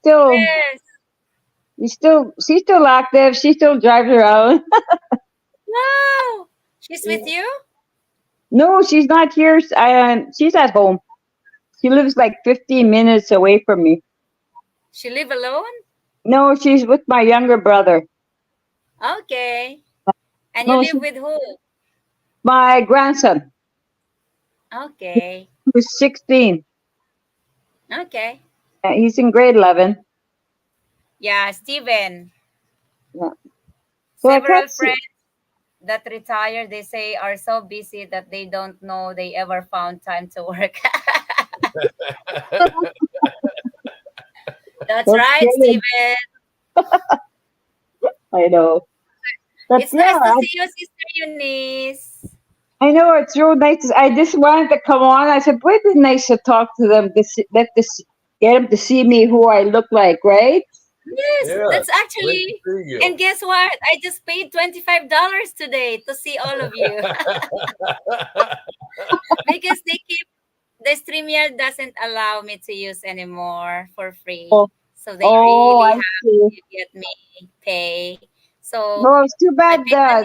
still active. She still drives around. Wow. She's with you. No, she's not here. She's at home. She lives like 15 minutes away from me. She live alone. No, she's with my younger brother. Okay. And you No, live she's with who? my grandson, Okay. who's 16. Okay. He's in grade 11. Yeah, Steven. Yeah. So I Several can't see. friends that retire, they say, are so busy that they don't know they ever found time to work. That's That's right, great. Steven. I know. But It's yeah, nice to see you, Sister Eunice. I know it's real nice. I just wanted to come on. I said, would it be nice to talk to them, get them to see me who I look like, right? Yes, Yeah, that's great to actually. see you. And guess what? I just paid $25 today to see all of you because they keep the StreamYard doesn't allow me to use anymore for free. Oh, So they oh, really I have see. to get me pay. So No, it's too I bad. paid 25.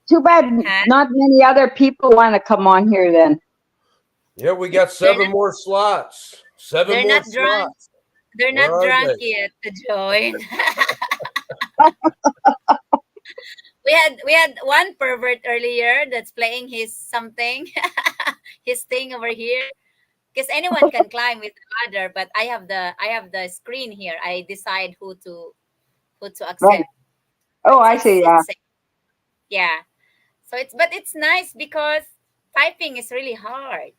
Too bad. Huh? Not many other people want to come on here. Then. Yeah, we got They're 7 not, more slots. 7 they're more not drunk. slots. They're Where not are drunk they? yet to join. We had one pervert earlier that's playing his something, his thing over here. Because anyone can climb with the ladder, but I have the screen here. I decide who to Right. accept. Oh, I It's see. Yeah. it's yeah. So it's nice because typing is really hard.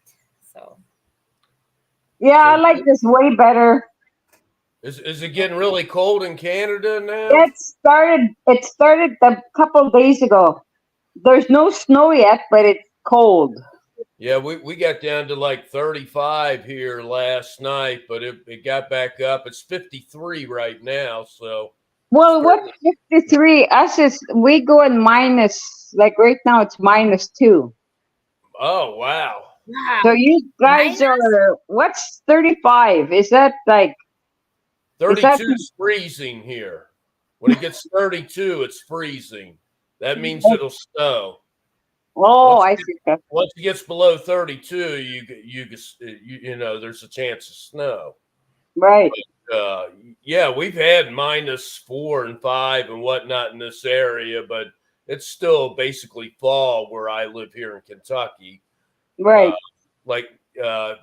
So Yeah, I So like this way better. is it getting really cold in Canada now? It started a couple days ago. There's no snow yet, but it's cold. Yeah, we got down to like 35 here last night, but it got back up. It's 53 right now, so Well, what starting. 53? Us is we go in minus. Like right now, it's -2. Oh wow. So wow, you guys minus. are what's 35? Is that 32 is freezing here. When it gets 32, it's freezing. That means it'll snow. oh, Once I it see that. once it gets below 32, you know there's a chance of snow. Right. Uh, yeah, we've had -4 and 5 and whatnot in this area, but it's still basically fall where I live here in Kentucky. Uh, Right. like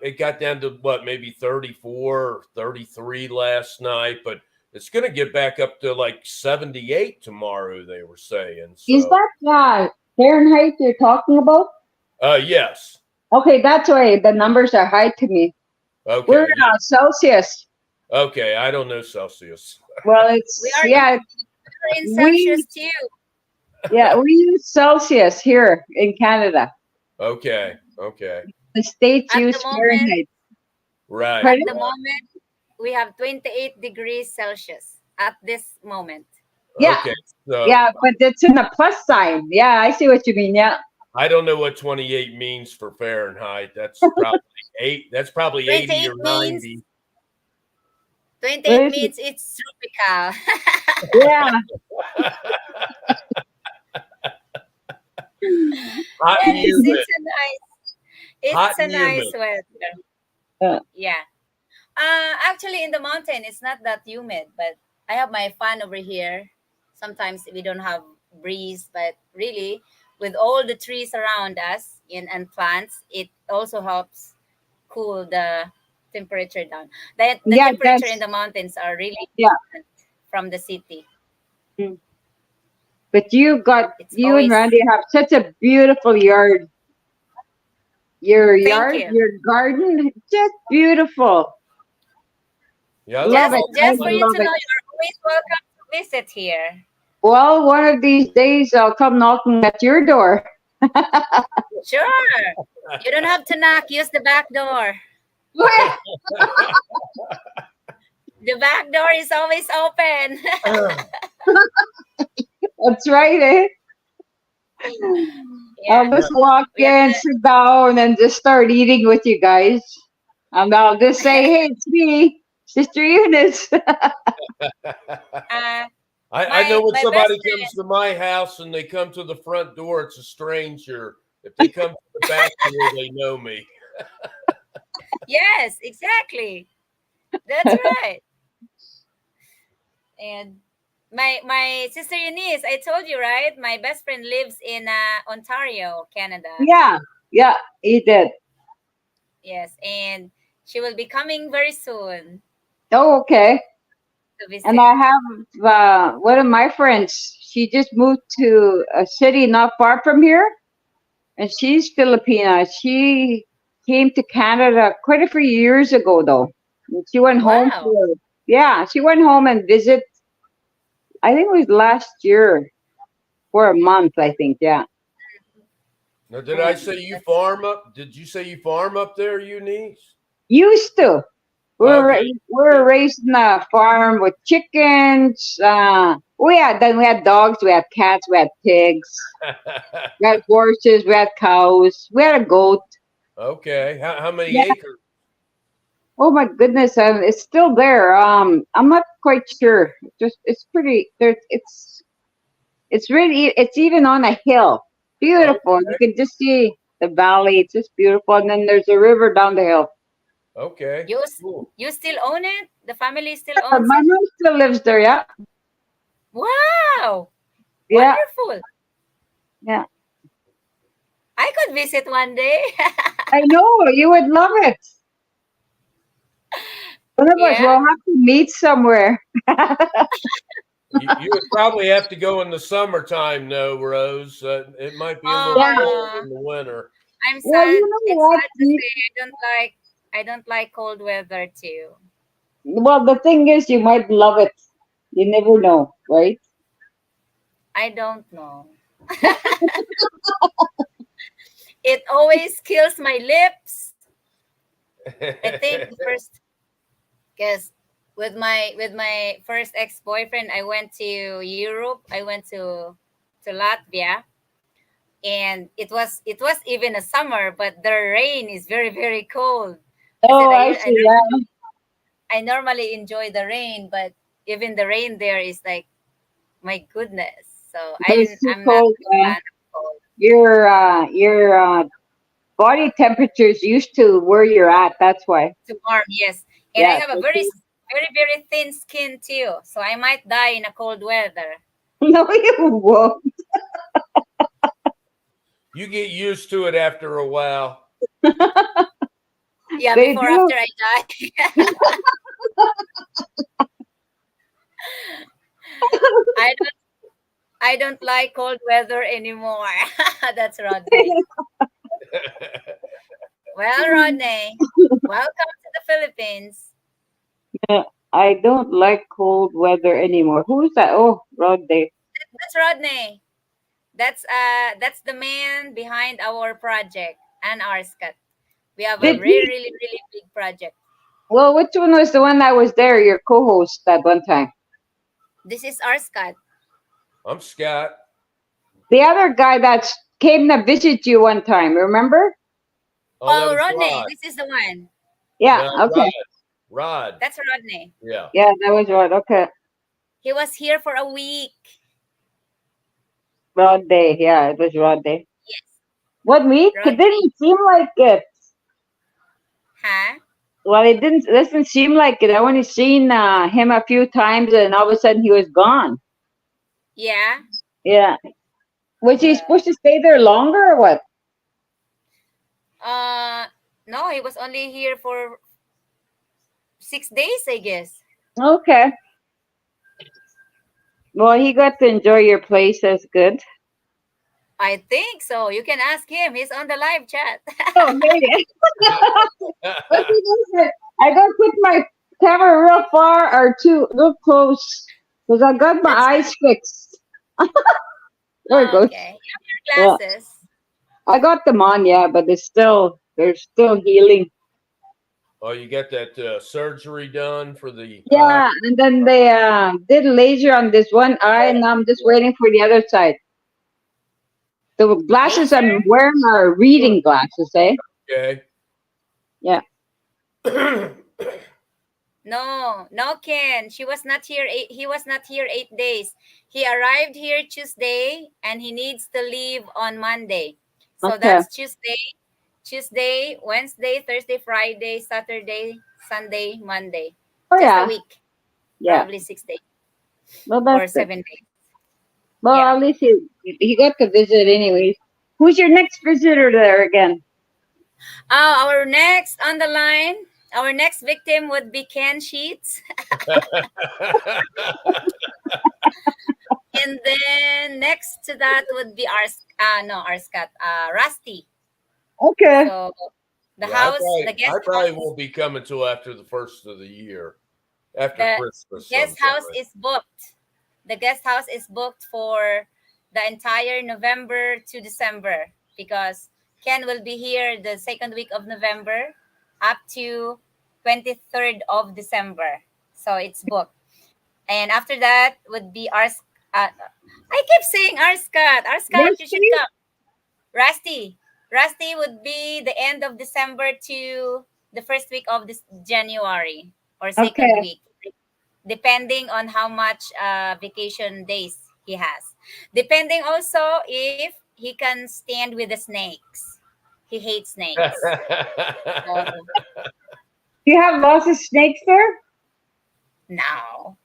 it got down to what, maybe 34 or 33 last night, but it's going to get back up to like 78 tomorrow, they were saying. Is So, that Fahrenheit you're talking about? yes. Okay, that's why the numbers are high to me. We're Okay. Celsius. Okay. I don't know Celsius. Well, We it's are yeah, in we Celsius too. we use Celsius here in Canada. Okay. Okay. The states At the use moment, Fahrenheit. Right. at Pardon? the moment, we have 28 degrees Celsius at this moment. Yeah, Okay. So yeah, but it's in a plus sign. Yeah, I see what you mean. Yeah. I don't know what 28 means for Fahrenheit. That's probably 8. That's probably 80 28 or means 90. 28 What is it? means it's tropical. Yeah. Hot and Yes, humid. it's Hot a and nice humid. weather. Uh, Yeah. Actually, in the mountain, it's not that humid, but I have my fan over here. Sometimes we don't have breeze, but really, with all the trees around us and plants, it also helps cool the temperature down. The Yeah, temperature in that's the mountains are really yeah. different from the city. Mm. But It's you and always Randy have such a beautiful yard. thank you. Your garden, just beautiful. Yeah, I like Love Just it. all I just for my you love to know, it. you're always welcome to visit here. Well, one of these days I'll come knocking at your door. Sure. You don't have to knock, use the back door. The back door is always open. That's right, eh? Yeah. I'll just walk We are in, sit down, and just start eating with you guys. And I'll just say, hey, it's me, Sister Eunice. uh I know my when my best somebody friend. comes to my house and they come to the front door, it's a stranger. If they come to the back door, they know me. Yes, exactly. That's right. And my sister Eunice, I told you, right? My best friend lives in Ontario, Canada. Yeah, yeah, he did. Yes, and she will be coming very soon Oh, okay. to And visit. I have one of my friends. She just moved to a city not far from here, and she's Filipina. She came to Canada quite a few years ago, though. And she went home Wow. for yeah, she went home and visit. I think it was last year for a month. I think yeah. Now, did I Mm. say you That's farm up? Did you say you farm up there, Eunice? Used to. Okay. We were raised in a farm with chickens. Then we had dogs, we had cats, we had pigs, we had horses, we had cows, we had a goat. Okay. How many Yeah. acres? Oh my goodness, it's still there. I'm not quite sure. Just it's pretty. There, it's really it's even on a hill. Oh, Beautiful. You can just see the valley. It's just beautiful, and then there's a river down the hill. okay. you. Cool. You still own it? The family still owns My it? mom still lives there. Yeah, Wow. yeah, Wonderful. yeah. I could visit one day. I know you would love it. One of us Yeah. will have to meet somewhere. You would probably have to go in the summertime, though, Rose. It might be a little Yeah. cold Oh, in the winter. I'm Well, sad. you know It's what? sad to say I don't like cold weather too. Well, the thing is, you might love it. You never know, right? I don't know. It always kills my lips. I think the first because with my first ex-boyfriend I went to Europe. I went to Latvia, and it was even a summer, but the rain is very very cold. I said Oh, I see. Yeah. I normally enjoy the rain, but even the rain there is like my goodness. So It's too I'm not cold. a big fan of cold. Your body temperature is used to where you're at. That's why. Too warm, yes. And I Yeah. have a very very thin skin too, so I might die in a cold weather. No, you won't. You get used to it after a while. Yeah, They before do. after I die. I don't I don't like cold weather anymore. That's Rodney. Well, Rodney, welcome to the Philippines. I don't like cold weather anymore. Who's that? Oh, Rod Day. That's Rodney. That's the man behind our project and our Scott. We have a Did really he? really really big project. Well, which one was the one that was there? Your co-host that one time. This is our Scott. I'm Scott. The other guy that came to visit you one time. Remember? Oh, that Oh, was Rodney, Rod. this is the one. Yeah. No, Okay. Rod. Rod. That's Rodney. Yeah. Yeah, that was Rod. Okay. He was here for a week. Rod Day. Yeah, it was Rod Day. Yes, What week? It Rodney. didn't seem like it. Huh? Well, it didn't. Doesn't seem like it. I only seen him a few times, and all of a sudden he was gone. Yeah. Yeah. Was he supposed to stay there longer or what? Uh, no, he was only here for 6 days, I guess. Okay. Well, he got to enjoy your place. That's good. I think so. You can ask him. He's on the live chat. Oh, maybe. What did I say? I gotta put my camera real far or too real close because I got my That's eyes fixed. There it goes. okay. You have Yeah, your glasses. I got them on. Yeah, but they're still healing. Oh, you got that surgery done for the eye? Yeah, and then they did laser on this one eye, and I'm just waiting for the other side. The glasses Laser? I'm wearing are reading glasses, eh? Okay. Yeah. No, no, Ken. She was not here. He was not here 8 days. He arrived here Tuesday, and he needs to leave on Monday. So Okay. that's Tuesday, Wednesday, Thursday, Friday, Saturday, Sunday, Monday. Oh Just a yeah. week, Yeah. probably 6 days Well, or that's good. 7 days. Well, Yeah. at least he got to visit anyways. Who's your next visitor there again? Our next on the line, our next victim would be Ken Sheets, and then next to that would be our Scott, Rusty. Okay. So the Yeah, house, the I guest probably house, won't be coming till after the first of the year, after the Christmas guest house sometime. is booked. The guest house is booked for the entire November to December because Ken will be here the second week of November up to 23rd of December. So it's booked. And after that would be I keep saying our Scott, you should Rusty? come. Rusty. Rusty would be the end of December to the first week of this January or second Okay. week, depending on how much vacation days he has. Depending also if he can stand with the snakes. He hates snakes. So Do you have lots of snakes there? now,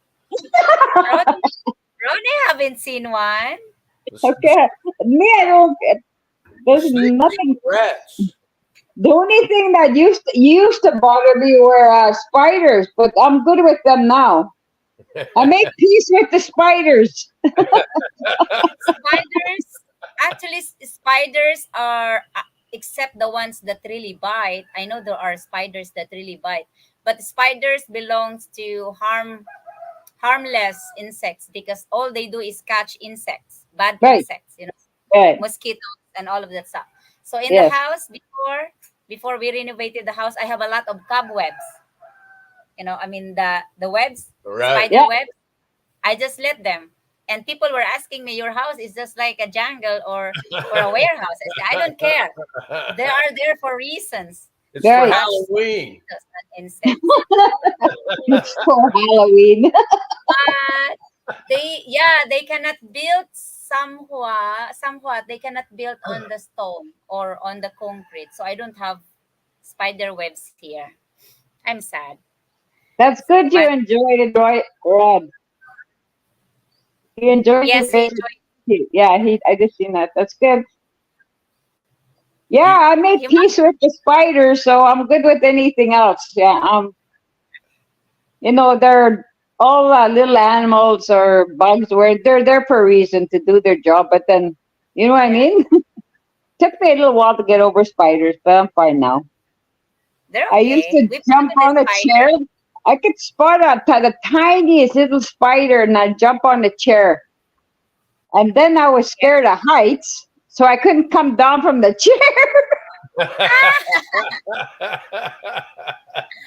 Ronnie haven't seen one. Okay. Me, I don't. There's Snakes eat nothing. rats. The only thing that used to bother me were spiders, but I'm good with them now. I make peace with the spiders. Spiders, actually, spiders are, except the ones that really bite. I know there are spiders that really bite, but spiders belongs to harmless insects because all they do is catch insects, bad Right. insects, Right. mosquitoes and all of that stuff. So in the Yes. house before we renovated the house, I have a lot of cobwebs. I mean the webs, Right. spider Yeah. webs. I just let them. And people were asking me, your house is just like a jungle or a warehouse. I said, I don't care. They are there for reasons. It's To for Right. catch Halloween. mosquitoes and insects. It's for Halloween. But they cannot build somewhat they cannot build on the stone or on the concrete. So I don't have spider webs here. I'm sad. That's So good. You enjoyed it, right, Rod? You enjoyed your yes, he visit. enjoyed. Yeah, I just seen that. That's good. Yeah, I made He peace with the spiders, so I'm good with anything else. Yeah, they're all little animals or bugs. Where they're there for a reason to do their job. But then, you know what I Yeah, mean? Took me a little while to get over spiders, but I'm fine now. they're I used okay. to We play jump with the on a chair. spider. I could spot the tiniest little spider, and I'd jump on the chair. And then I was scared of heights, so I couldn't come down from the chair.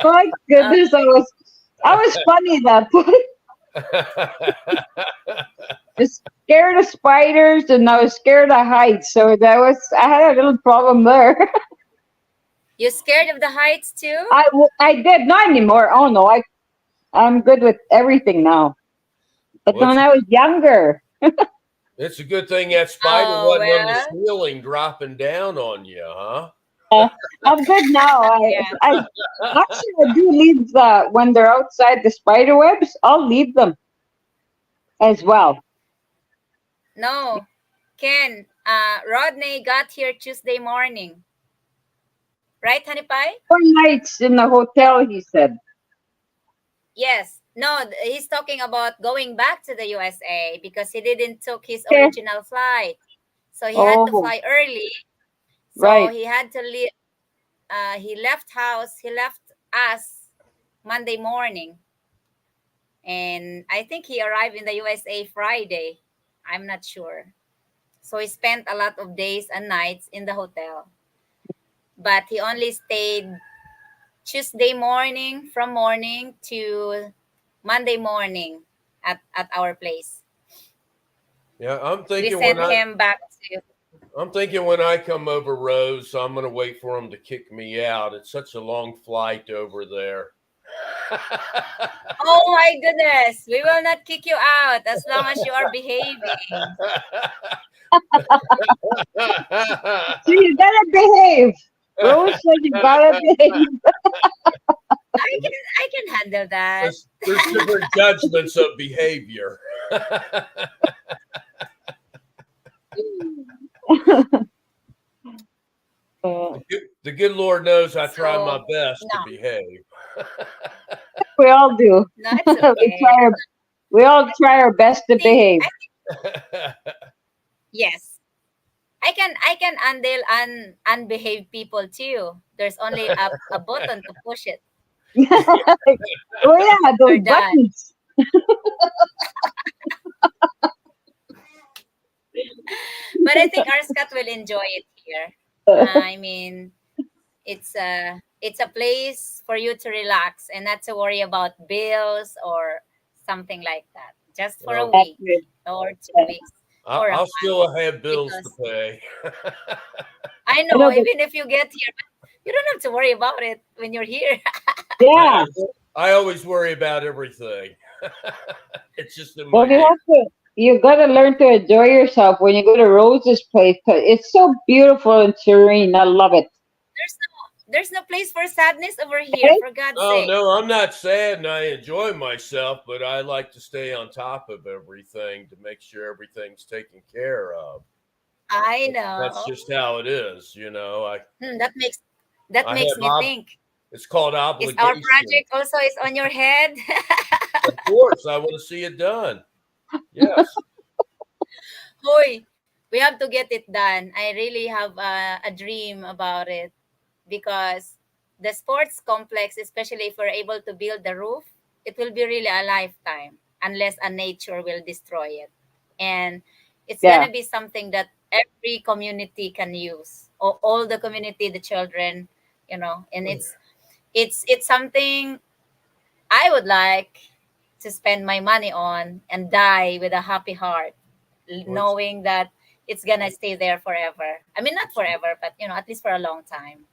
My goodness, I was funny that point. I was scared of spiders and I was scared of heights, so I had a little problem there. You scared of the heights too? I did not anymore. Oh no, I'm good with everything now. But Well, when I was younger, it's a good thing that spider Oh wasn't on the well, ceiling dropping down on you, huh? I'm good now. yeah. I actually I do leave when they're outside the spider webs. I'll leave them as well. No, Ken, Rodney got here Tuesday morning. Right, Honey Pie? 4 nights in the hotel, he said. Yes. No, he's talking about going back to the USA because he didn't took his Okay. original flight. So he had to Oh, fly early. So right. he had to leave. He left house. He left us Monday morning, and I think he arrived in the USA Friday. I'm not sure. So he spent a lot of days and nights in the hotel, but he only stayed Tuesday morning from morning to Monday morning at our place. Yeah, We sent him back to. I'm thinking when I come over, Rose, I'm going to wait for them to kick me out. It's such a long flight over there. Oh my goodness, we will not kick you out as long as you are behaving. So you gotta behave. Rose said you gotta behave. I can handle that. There's different judgments of behavior. The good Lord knows I try my So best to no, behave. We all do. no, it's okay. We all try our best to behave. Yes, I can handle unbehaved people too. There's only a button to push it. Oh yeah, those You're done. buttons. But I think our Scott will enjoy it here. I mean, it's a place for you to relax and not to worry about bills or something like that. Just for a Oh, week Exactly. or 2 weeks or a I'll month, still have bills to because pay. I I know know, but even if you get here, you don't have to worry about it when you're here. yeah. I always worry about everything. It's just in Well, my nature. you gotta learn to enjoy yourself when you go to Rose's place 'cause it's so beautiful and serene. I love it. There's no place for sadness over here, Right? for God's Oh sake. no, I'm not sad and I enjoy myself, but I like to stay on top of everything to make sure everything's taken care of. I That's know. just how it is, you know. That makes that I makes have me think. it's called Is our obligation. project also is on your head? Of course, I want to see it done. Yes. Hoy, we have to get it done. I really have a dream about it because the sports complex, especially if we're able to build the roof, it will be really a lifetime unless a nature will destroy it. And it's Yeah. gonna be something that every community can use. All the community, the children, and it's something I would like to spend my money on and die with a happy heart, Well, knowing that it's gonna stay there forever. I mean, not forever, but at least for a long time.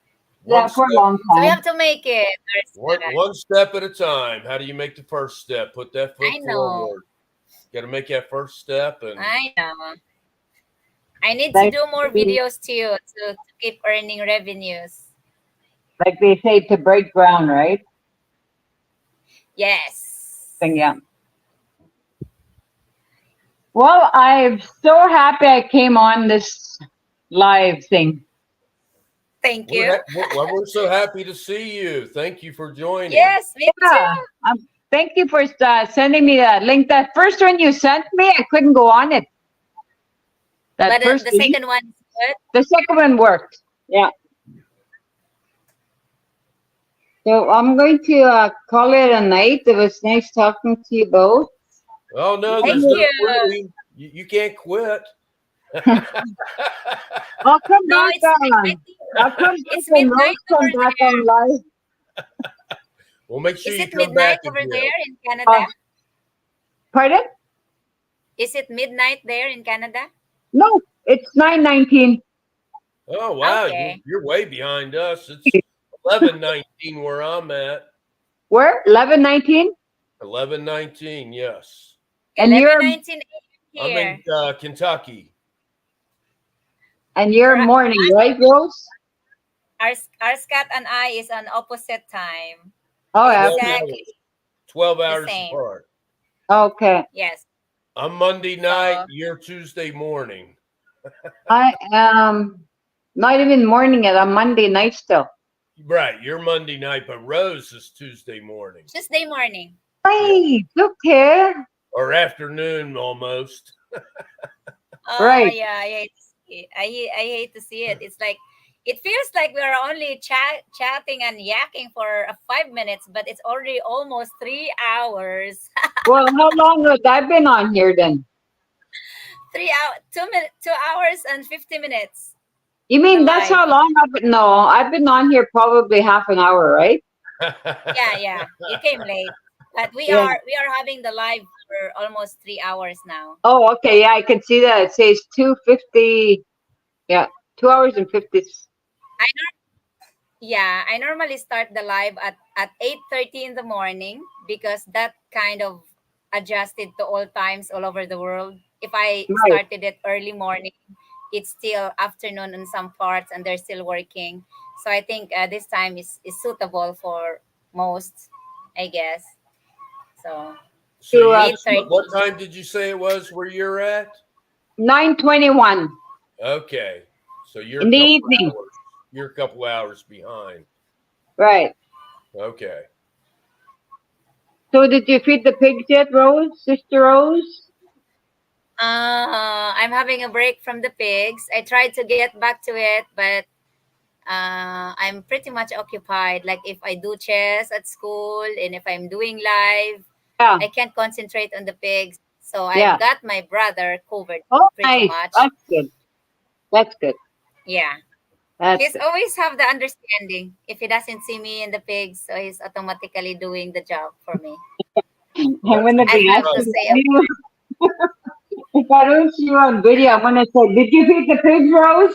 one Yeah, for a step long So we time. have to make it. one step at a time. How do you make the first step? Put that I foot know, forward. Got to make that first step and I know. I need to Like do more videos too to keep earning revenues. like they say, to break ground, right? Yes. Thing, yeah. Well, I'm so happy I came on this live thing. Thank you. we're so happy to see you. Thank you for joining. Yes, me Yeah. too. Thank you for sending me that link. That first one you sent me, I couldn't go on it. That But first the link, second one is good. the second one worked. Yeah. So I'm going to call it a night. It was nice talking to you both. Oh no, Thank there's no you. quitting. You can't quit. I'll come No, back it's I on. think I'll come back it's and Rose midnight come over back there. on live. Well, make sure Is you it come back midnight over again. there in Canada? Uh, Pardon? Is it midnight there in Canada? No, it's 9:19. Oh wow, Okay. you're way behind us. It's 11:19 where I'm at. Where? 11:19. 11:19, yes. And you're 11:19 I'm in here. Kentucky. morning, Us, right, Rose? our Scott and I is on opposite time. Oh, 12 okay. Exactly hours. 12 the hours same. apart. Okay. Yes. I'm Monday night, So you're Tuesday morning. I am not even morning yet. I'm Monday night still. Right, you're Monday night, but Rose is Tuesday morning. Tuesday morning. Yeah. Right. Okay. Or afternoon almost. Oh Right. yeah, I hate to see it. I hate to see it. It's like it feels like we're only chatting and yakking for 5 minutes, but it's already almost 3 hours. Well, how long have I been on here then? 3 hour, 2 minutes, 2 hours and 50 minutes. You The mean that's live. how long I've been? No, I've been on here probably half an hour, right? Yeah, yeah. You came late, but we Yeah. are we are having the live for almost 3 hours now. Oh, okay. Yeah, I can see that. It says 2:50. Yeah, 2 hours and 50. I Yeah, I normally start the live at 8:30 in the morning because that kind of adjusted to all times all over the world. If I Right. started it early morning, it's still afternoon in some parts and they're still working. So I think this time is suitable for most, I guess. So So To you just, 8:30. what time did you say it was where you're at? 9:21 Okay. So you're in a the couple evening. hours. You're a couple hours behind. Right. Okay. So did you feed the pigs yet, Rose? Sister Rose? I'm having a break from the pigs. I tried to get back to it, but I'm pretty much occupied. Like if I do chess at school and if I'm doing live, Yeah. I can't concentrate on the pigs. So I've Yeah. got my brother covered Oh, pretty nice. much. That's good. That's good. Yeah. That's He's good. always have the understanding. If he doesn't see me in the pigs, so he's automatically doing the job for me. I'm Well, that's gonna a I good be have to asking say, you if I don't see you on video. I'm gonna say, "Did you feed the pigs, Rose?"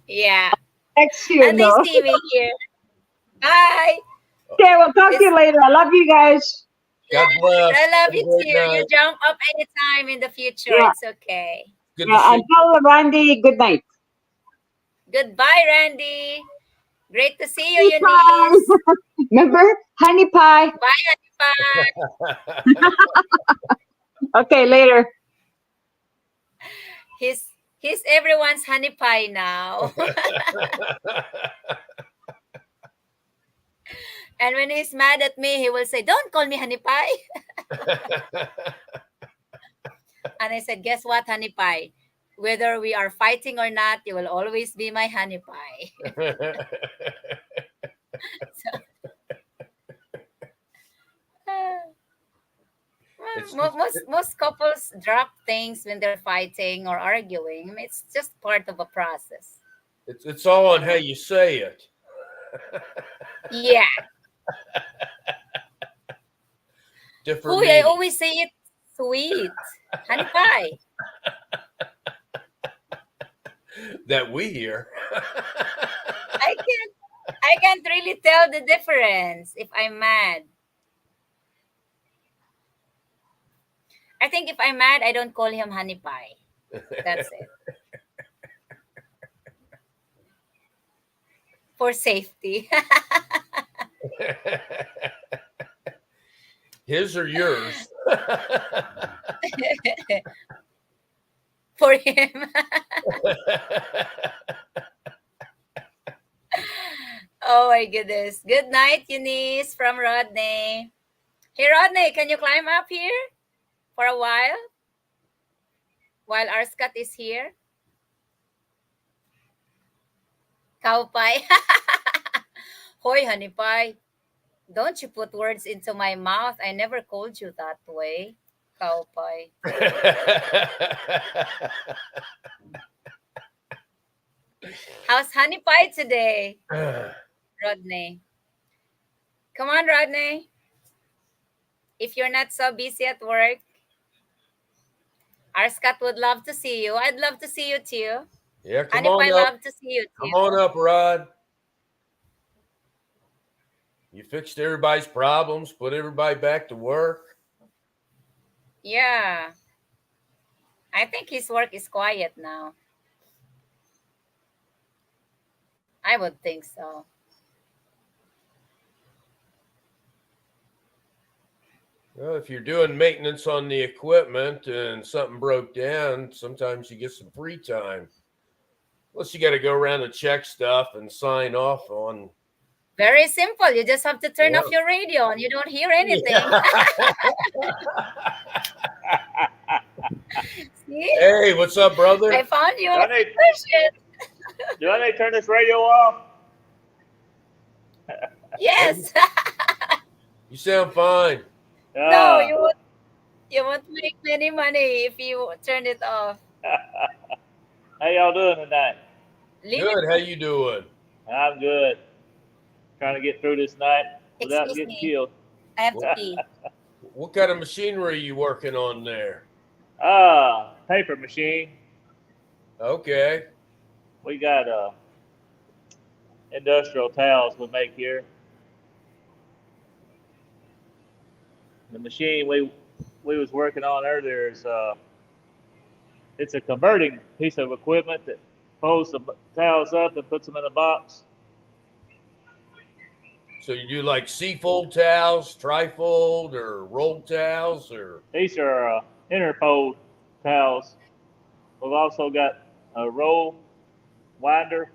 yeah. Next year, And they no. see me here. Bye. Okay, we'll talk to It's, you later. I love you guys. God bless. I love Have a you great too. You night. jump up anytime in the future. Yeah. It's okay. Good to Yeah. see you. Until Randy, good night. Goodbye, Randy. Great to see you, Honey Eunice. pie. Remember? Honey pie. Bye, Anipa. Okay, later. He's everyone's honey pie now. And when he's mad at me, he will say, "Don't call me honey pie." And I said, "Guess what, honey pie? Whether we are fighting or not, you will always be my honey pie." So, it's well, just most couples drop things when they're fighting or arguing. I mean, it's just part of a process, it's all you on how know. you say it. Yeah. Different Hoy, I meaning always say it sweet. Honey pie. that we hear. I can't really tell the difference if I'm mad. I think if I'm mad, I don't call him honey pie. That's it. For safety. His or yours? For him. Oh my goodness. Good night, Eunice from Rodney. Hey Rodney, can you climb up here for a while our Scott is here? Cow pie. Hoy, honey pie. Don't you put words into my mouth. I never called you that way. Cow pie. How's honey pie today, Rodney? Come on, Rodney. If you're not so busy at work, our Scott would love to see you. I'd love to see you too. Yeah, come Honey on pie up. love to see you Come too. on up, Rod. You fixed everybody's problems, put everybody back to work. Yeah. I think his work is quiet now. I would think so. Well, if you're doing maintenance on the equipment and something broke down, sometimes you get some free time. Unless you got to go around and check stuff and sign off on. Very simple. You just have to turn Yeah. off your radio and you don't hear anything. See? Hey, what's up, brother? I found your Do I need, solution. do I need to turn this radio off? Yes. You sound fine. No, you won't make any money if you turn it off. How y'all doing tonight? Leave it. Good. How you doing? I'm good. Trying to get through this night without Excuse getting me. killed. I have to pee. What kind of machinery are you working on there? Paper machine. Okay. We got industrial towels we make here. The machine we was working on earlier is it's a converting piece of equipment that folds the towels up and puts them in a box. So you do like C-fold towels, trifold, or rolled towels, or These are interfold towels. We've also got a roll winder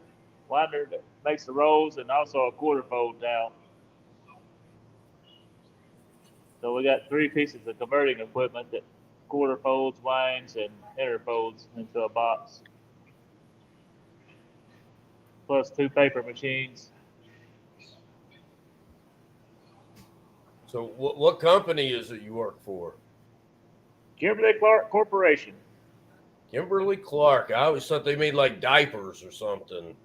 that makes the rolls, and also a quarter fold towel. So we got three pieces of converting equipment that quarter folds, winds, and interfolds into a box. Plus two paper machines. so what company is it you work for? Kimberly Clark Corporation. Kimberly Clark. I always thought they made like diapers or something.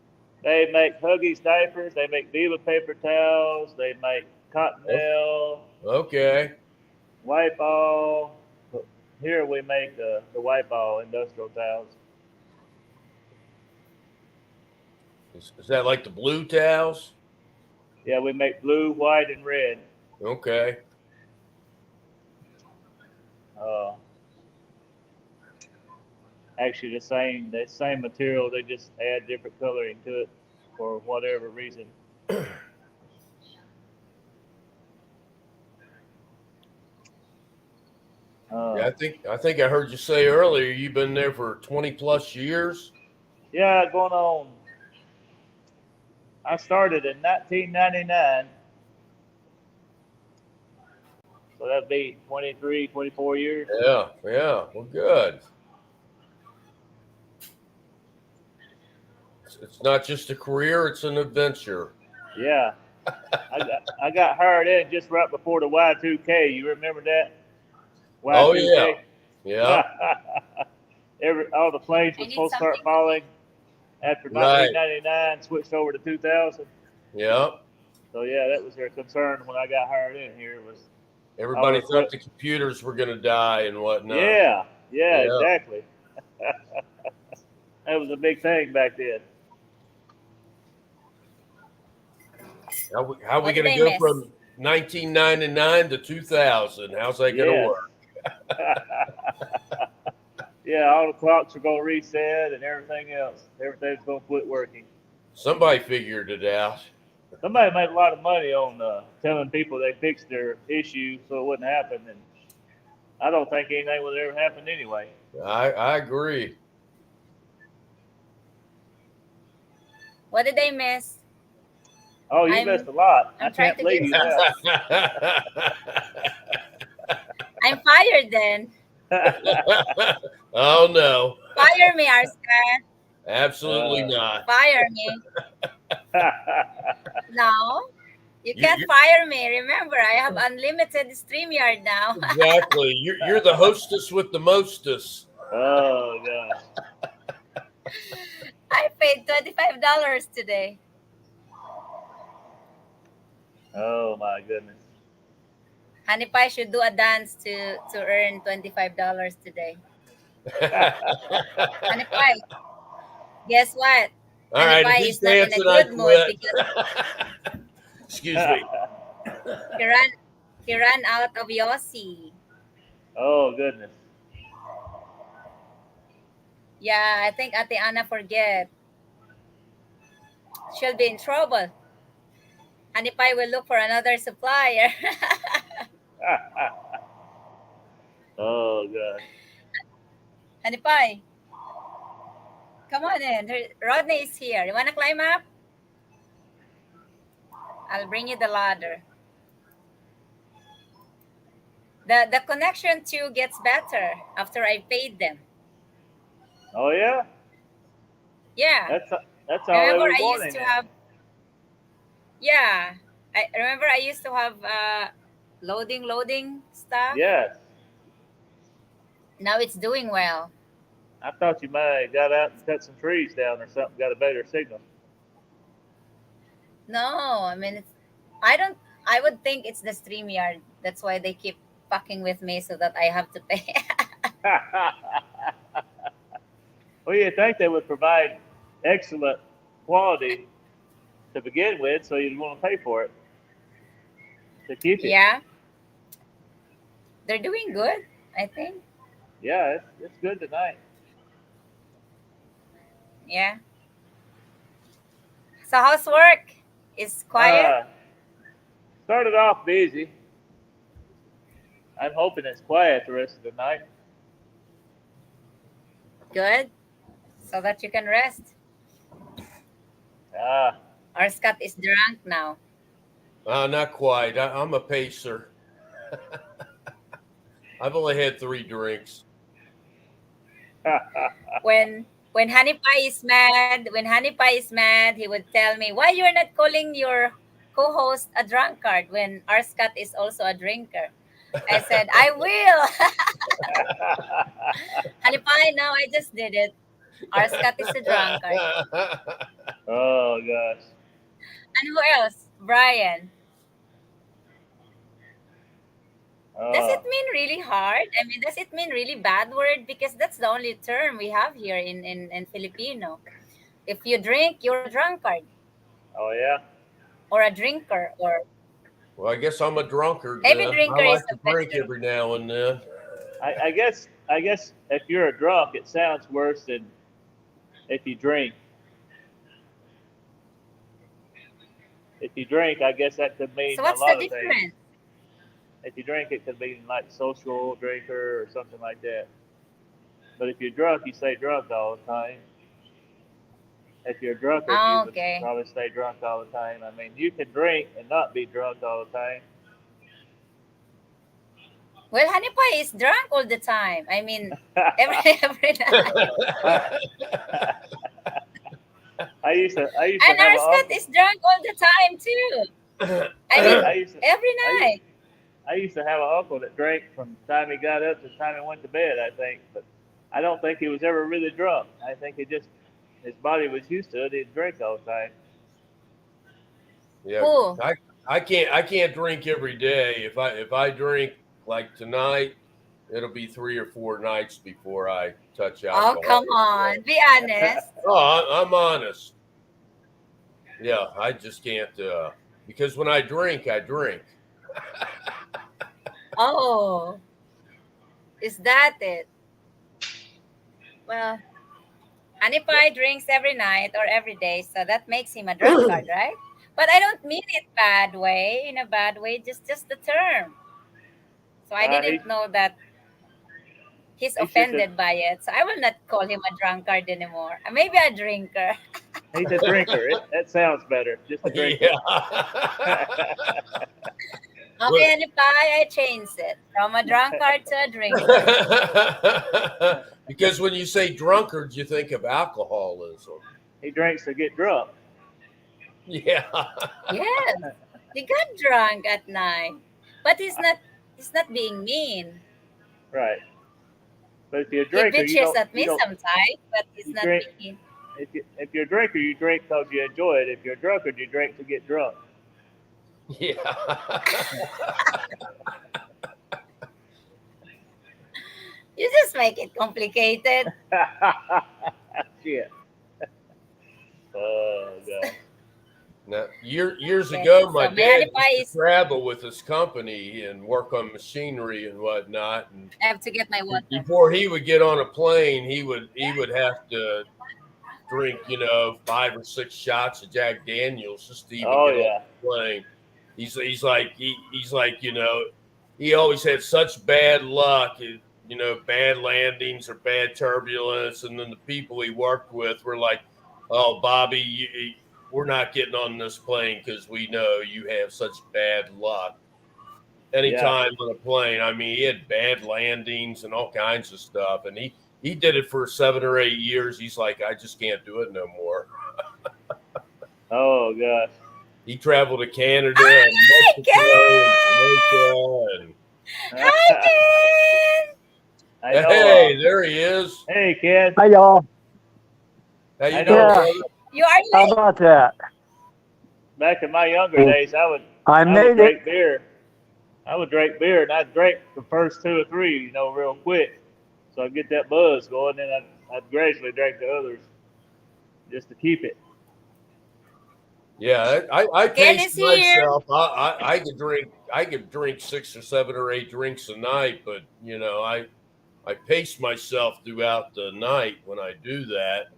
They make Huggies diapers. They make Viva paper towels. They make Cottonelle, Okay. Wipe All. Here we make the Wipe All industrial towels. Is that like the blue towels? Yeah, we make blue, white, and red. Okay. Actually, the same material. They just add different coloring to it for whatever reason. Yeah, I think I heard you say earlier you've been there for 20 plus years. Yeah, going on. I started in 1999, so that'd be 23, 24 years. Yeah, yeah. Well, good. It's not just a career; it's an adventure. Yeah, I got hired in just right before the Y2K. You remember that? Oh yeah, Y2K. yeah. All the planes I were need supposed to something start falling after Right. 1999, switched over to 2000. Yeah. So yeah, that was their concern when I got hired in here. Was Everybody our thought the computers were going to die and whatnot. yeah, Yeah. exactly. That was a big thing back then. How we What did going I to go miss? from 1999 to 2000? How's that going to Yes. work? Yeah, all the clocks are going to reset and everything else. Everything's going to quit working. Somebody figured it out. Somebody made a lot of money on telling people they fixed their issue so it wouldn't happen, and I don't think anything would ever happen anyway. I agree. What did I miss? Oh, you I'm- missed a lot. I I'm trying can't to believe get you I'm fired then. left. Oh no, Fire me, Oscar. absolutely not. Fire me. No. You You- can't you- fire me. Remember, I have unlimited StreamYard now. Exactly. You're the hostess with the mostest. Oh gosh. I paid $25 today. Oh my goodness. Honey Pie should do a dance to earn $25 today. Honey Pie, guess what? All Honey right, Pie if he's is not in a dancing, I good mood quit. because Excuse me. he ran out of Yossi. Oh goodness. Yeah, I think Ate Anna forget. She'll be in trouble. Honey Pie will look for another supplier. Oh gosh. Honey Pie, come on in. Rodney is here. You wanna climb up? I'll bring you the ladder. The connection too gets better after I paid them. Oh yeah. Yeah. That's that's how they Remember were I used wanting to it. have yeah. I remember I used to have loading stuff. Yes. Now it's doing well. I thought you might have got out and cut some trees down or something, got a better signal. No, I mean it's I don't I would think it's the StreamYard. That's why they keep fucking with me so that I have to pay. Well, you think they would provide excellent quality to begin with, so you'd want to pay for it to keep it. Yeah. They're doing good, I think. Yeah, it's good tonight. Yeah. So how's work? Is quiet? Uh, Started off busy. I'm hoping it's quiet the rest of the night. Good. So that you can rest. Ah, Or Scott is drunk now. Not quite. I'm a pacer. I've only had 3 drinks. When Honey Pie is mad, he would tell me, "Why you're not calling your co-host a drunkard when our Scott is also a drinker?" I said, "I will." Honey Pie, now I just did it. Our Scott is a drunkard. oh gosh. And who else? Brian. Does Uh, it mean really hard? I mean, does it mean really bad word? Because that's the only term we have here in Filipino. If you drink, you're a drunkard oh yeah. or a drinker, or Well, I guess I'm a drunkard heavy then. I drinker is like a to drink better. every now and then. I guess if you're a drunk, it sounds worse than if you drink. If you drink, I guess that could mean So a what's the lot of things. difference? If you drink, it could mean like social drinker or something like that. But if you're drunk, you stay drunk all the time. If you're a drunkard, you Oh, would okay. probably stay drunk all the time. I mean, you can drink and not be drunk all the time. Well, Honey Pie is drunk all the time. I mean, every night. I used to And have our an Scott uncle. is drunk all the time too. I mean, I used to every I used night. I used to have an uncle that drank from the time he got up to the time he went to bed. I think, but I don't think he was ever really drunk. I think his body was used to it. He'd drink all the time. Yeah, Who? I can't drink every day. If I drink like tonight, it'll be 3 or 4 nights before I touch Oh, alcohol. come on. Be honest. Oh, I'm honest. Yeah, I just can't because when I drink, I drink. Oh, is that it? Well, Honey Pie drinks every night or every day, so that makes him a drunkard, right? But I don't mean it bad way, in a bad way, just the term. So I He didn't know that he's he's just a offended by it. So I will not call him a drunkard anymore. Maybe a drinker. he's a drinker. That sounds better. Just a drinker. Yeah. Okay, Honey Pie, I changed it from a drunkard to a drinker. Because when you say drunkard, you think of alcoholism. He drinks to get drunk. Yeah. Yes, he got drunk at night, but he's not being mean. Right. But if you're a He drinker, bitches at you me don't sometimes, but he's you not drink mean. if you're a drinker, you drink because you enjoy it. If you're a drunkard, you drink to get drunk. Yeah. You just make it complicated. Shit. Oh god. Now, years Okay, ago, my so dad Honey used Pie to is. travel with his company and work on machinery and whatnot. And I have to get my water. before he would get on a plane, he would have to drink, 5 or 6 shots of Jack Daniels just to even Oh get on yeah. the plane. He's like he always had such bad luck. bad landings or bad turbulence, and then the people he worked with were like, "Oh, Bobby, we're not getting on this plane because we know you have such bad luck." Anytime on a plane, I mean, he had bad landings and all kinds of stuff, and he did it for 7 or 8 years. He's like, "I just can't do it no more." Oh gosh. He traveled to Canada Hi, and Mexico and Ken! Jamaica. Hi, Ken! I know. Hey, there he is. Hey, kid. Hi, y'all. How you I doing, know. Yeah. brother? You are How late. about that? Back in my younger days, I would made it. drink beer. I would drink beer, and I'd drink the first 2 or 3, real quick, so I'd get that buzz going. Then I'd gradually drink the others just to keep it. Yeah, I Ken pace is here. myself. I could drink 6 or 7 or 8 drinks a night, but I pace myself throughout the night when I do that.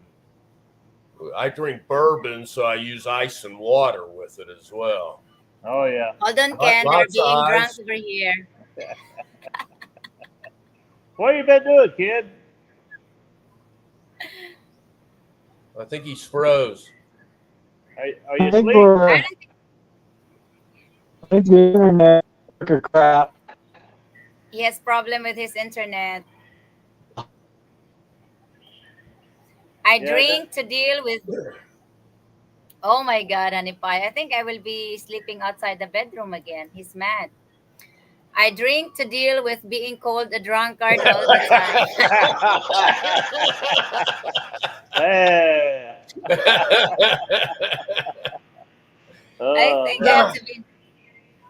I drink bourbon, so I use ice and water with it as well. Oh yeah. Hold on, Ken. They're Lots of being drunk ice. over here. What you been doing, kid? I think he's froze. Are I you think asleep? we're. I think the internet took a crap. He has problem with his internet. I Yeah, drink to deal with. Oh my God, honey pie. I think I will be sleeping outside the bedroom again. He's mad. I drink to deal with being called a drunkard all the time. Yeah. I think I have to be.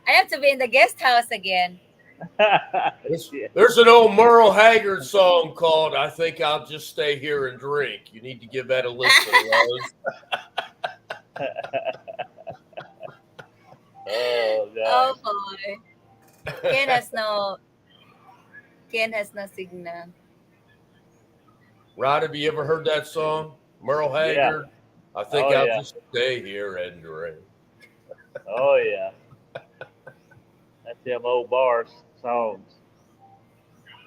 I have to be in the guest house again. There's an old Merle Haggard song called "I Think I'll Just Stay Here and Drink." You need to give that a listen, Rose. Oh Oh gosh. boy. Ken has no signal. Rod, have you ever heard that song? Merle Haggard. I think Oh, I'll yeah. just stay here and drink. Oh yeah. That's them old bar songs.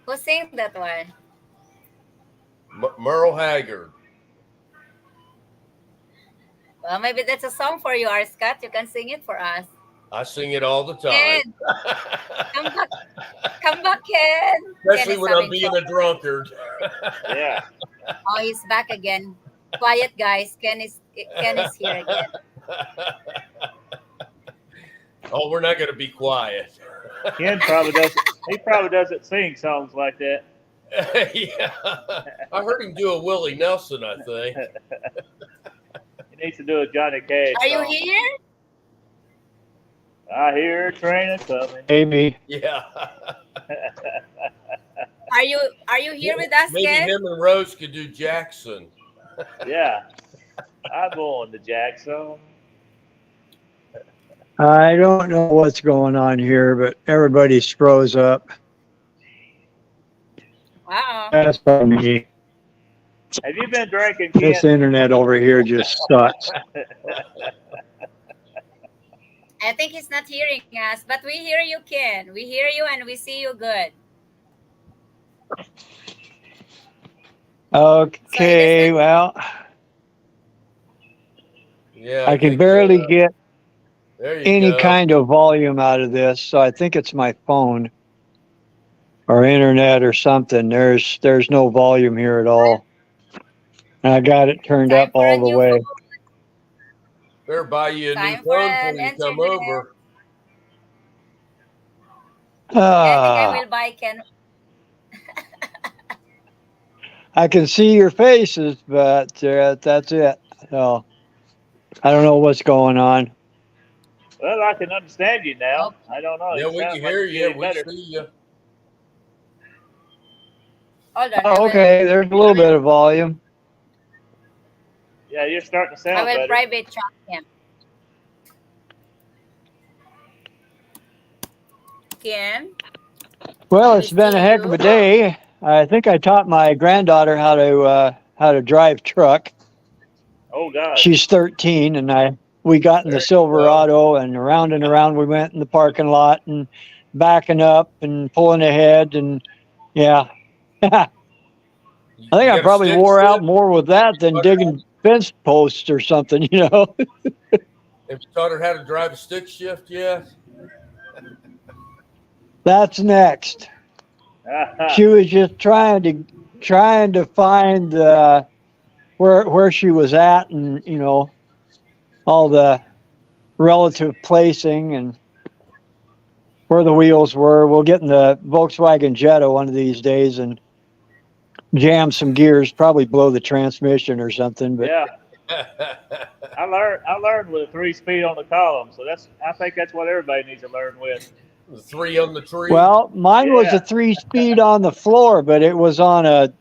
Who sings that one? Merle Haggard. Well, maybe that's a song for you, R. Scott. You can sing it for us. I sing it all the time. Ken, come back. Come back, Ken. Especially Ken is when I'm having being trouble. a drunkard. Yeah. Oh, he's back again. Quiet, guys. Ken is here again. Oh, we're not going to be quiet. Ken probably doesn't. He probably doesn't sing songs like that. Yeah. I heard him do a Willie Nelson, I think. He needs to do a Johnny Cash Are you song. here? I hear a train a coming. Amy. Yeah. Are you here with us, Maybe Ken? him and Rose could do Jackson. Yeah. I'm going to Jackson. I don't know what's going on here, but everybody's froze up. Wow. That's probably me. Have you been drinking, This Ken? internet over here just sucks. I think he's not hearing us, but we hear you, Ken. We hear you and we see you good. Okay, well, Yeah. I can think, barely get there you any go. kind of volume out of this, so I think it's my phone or internet or something. There's no volume here at all. And I got it turned Time up for a all the new way. phone. Better buy you a new Time phone for before an you come internet. over. I think I Ah, will buy Ken. I can see your faces, but that's it. So I don't know what's going on. Well, I can understand you now. I don't know. Yeah, It we sounds can like hear it's you. getting We better. see you. Hold on. Oh, okay, there's a little bit of volume. Yeah, you're starting to I sound will better. private chat him. Ken, Well, we it's been a see heck of you. a day. I think I taught my granddaughter how to drive truck. Oh gosh. She's 13, and we got in There the you go. Silverado and around we went in the parking lot and backing up and pulling ahead, and yeah, I think You I got a probably stick wore out shift? more with that than digging fence posts or something, you know. Have you taught her how to drive a stick shift yet? That's next. She was just trying to find where she was at, and you know, all the relative placing and where the wheels were. We'll get in the Volkswagen Jetta one of these days and jam some gears, probably blow the transmission or something. But Yeah, I learned with a 3-speed on the column, so I think that's what everybody needs to learn with. The 3 on the tree. well, mine was a Yeah. 3-speed on the floor, but it was on a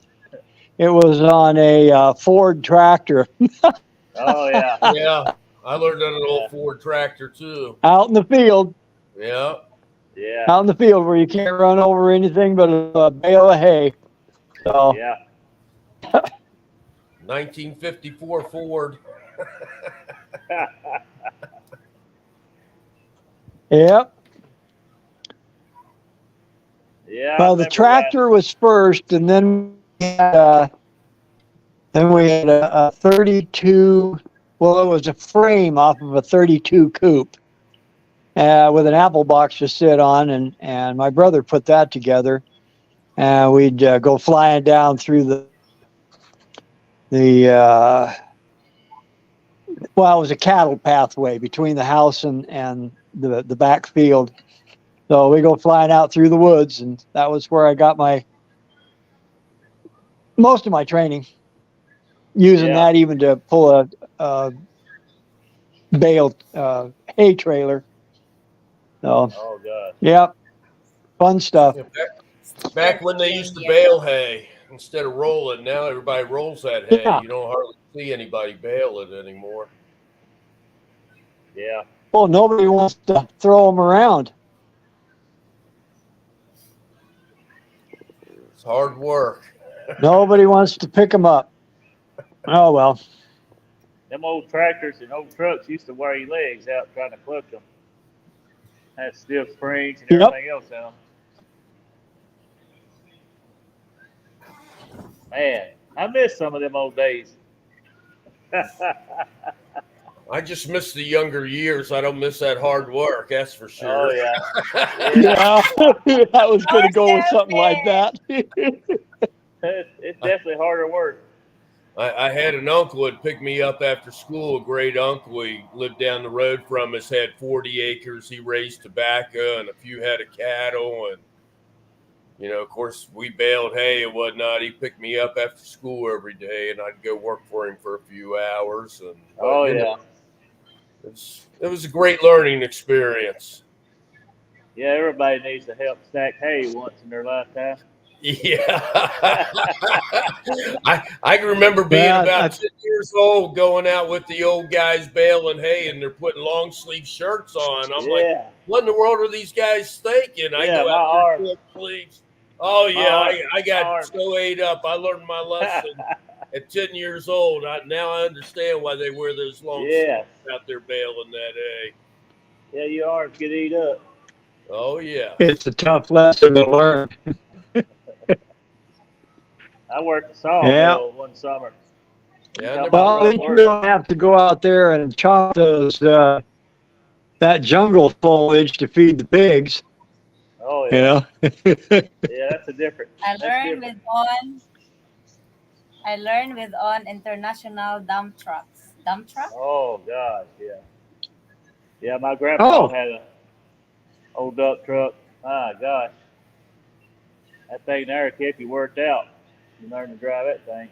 Ford tractor Oh yeah. Yeah, I learned on an Yeah. old Ford tractor too. out in the field. Yeah. Yeah. Out in the field where you can't run over anything but a bale of hay. So Yeah. 1954 Ford. yep. Yeah. I Well, the remember tractor was first, and then we had a 32. Well, it was a frame off of a 32 coupe with an apple box to sit on, and my brother put that together. And we'd go flying down through the well, it was a cattle pathway between the house and the back field. So we go flying out through the woods, and that was where I got most of my training, using Yeah. that even to pull a bale hay trailer. So Oh god. yep, fun stuff. Yeah, Still back when they same used to here. bale hay instead of roll it, now everybody rolls that hay. Yeah. You don't hardly see anybody bale it anymore. Yeah. Well, nobody wants to throw them around. It's hard work. Nobody wants to pick them up. Oh well. Them old tractors and old trucks used to wear your legs out trying to clutch them. Had stiff springs and Yep. everything else in them. Man, I miss some of them old days. I just miss the younger years. I don't miss that hard work, that's for sure. Oh yeah. Yeah, I was going to go with something like that. It's definitely harder work. I had an uncle that picked me up after school, a great uncle. He lived down the road from us, had 40 acres. He raised tobacco and a few head of cattle. And, you know, of course, we baled hay and whatnot. He picked me up after school every day, and I'd go work for him for a few hours. And Oh you yeah. know, it was a great learning experience. Yeah, everybody needs to help stack hay once in their lifetime. Yeah. I can remember being Yeah, about 10 years old going out with the old guys baling hay, and they're putting long sleeve shirts on. I'm like, Yeah. what in the world are these guys thinking? I Yeah, go my out there arm. short sleeves. Oh, yeah, I got arm. so ate up. I learned my lesson at 10 years old. Now I understand why they wear those long Yeah. sleeves out there baling that hay. Yeah, your arms get eat up. Oh, yeah. it's a tough lesson to learn. I worked the sawmill one summer. Yeah, I Talking never about Well, at rough least you work. don't have to go out there and chop that jungle foliage to feed the pigs. Oh You yeah. know. Yeah, that's a different. I That's learned different. with on international dump trucks. Dump truck? Oh gosh, yeah. Yeah, my grandpa Oh, had a old dump truck. My gosh. That thing there kept you worked out. You learn to drive that thing.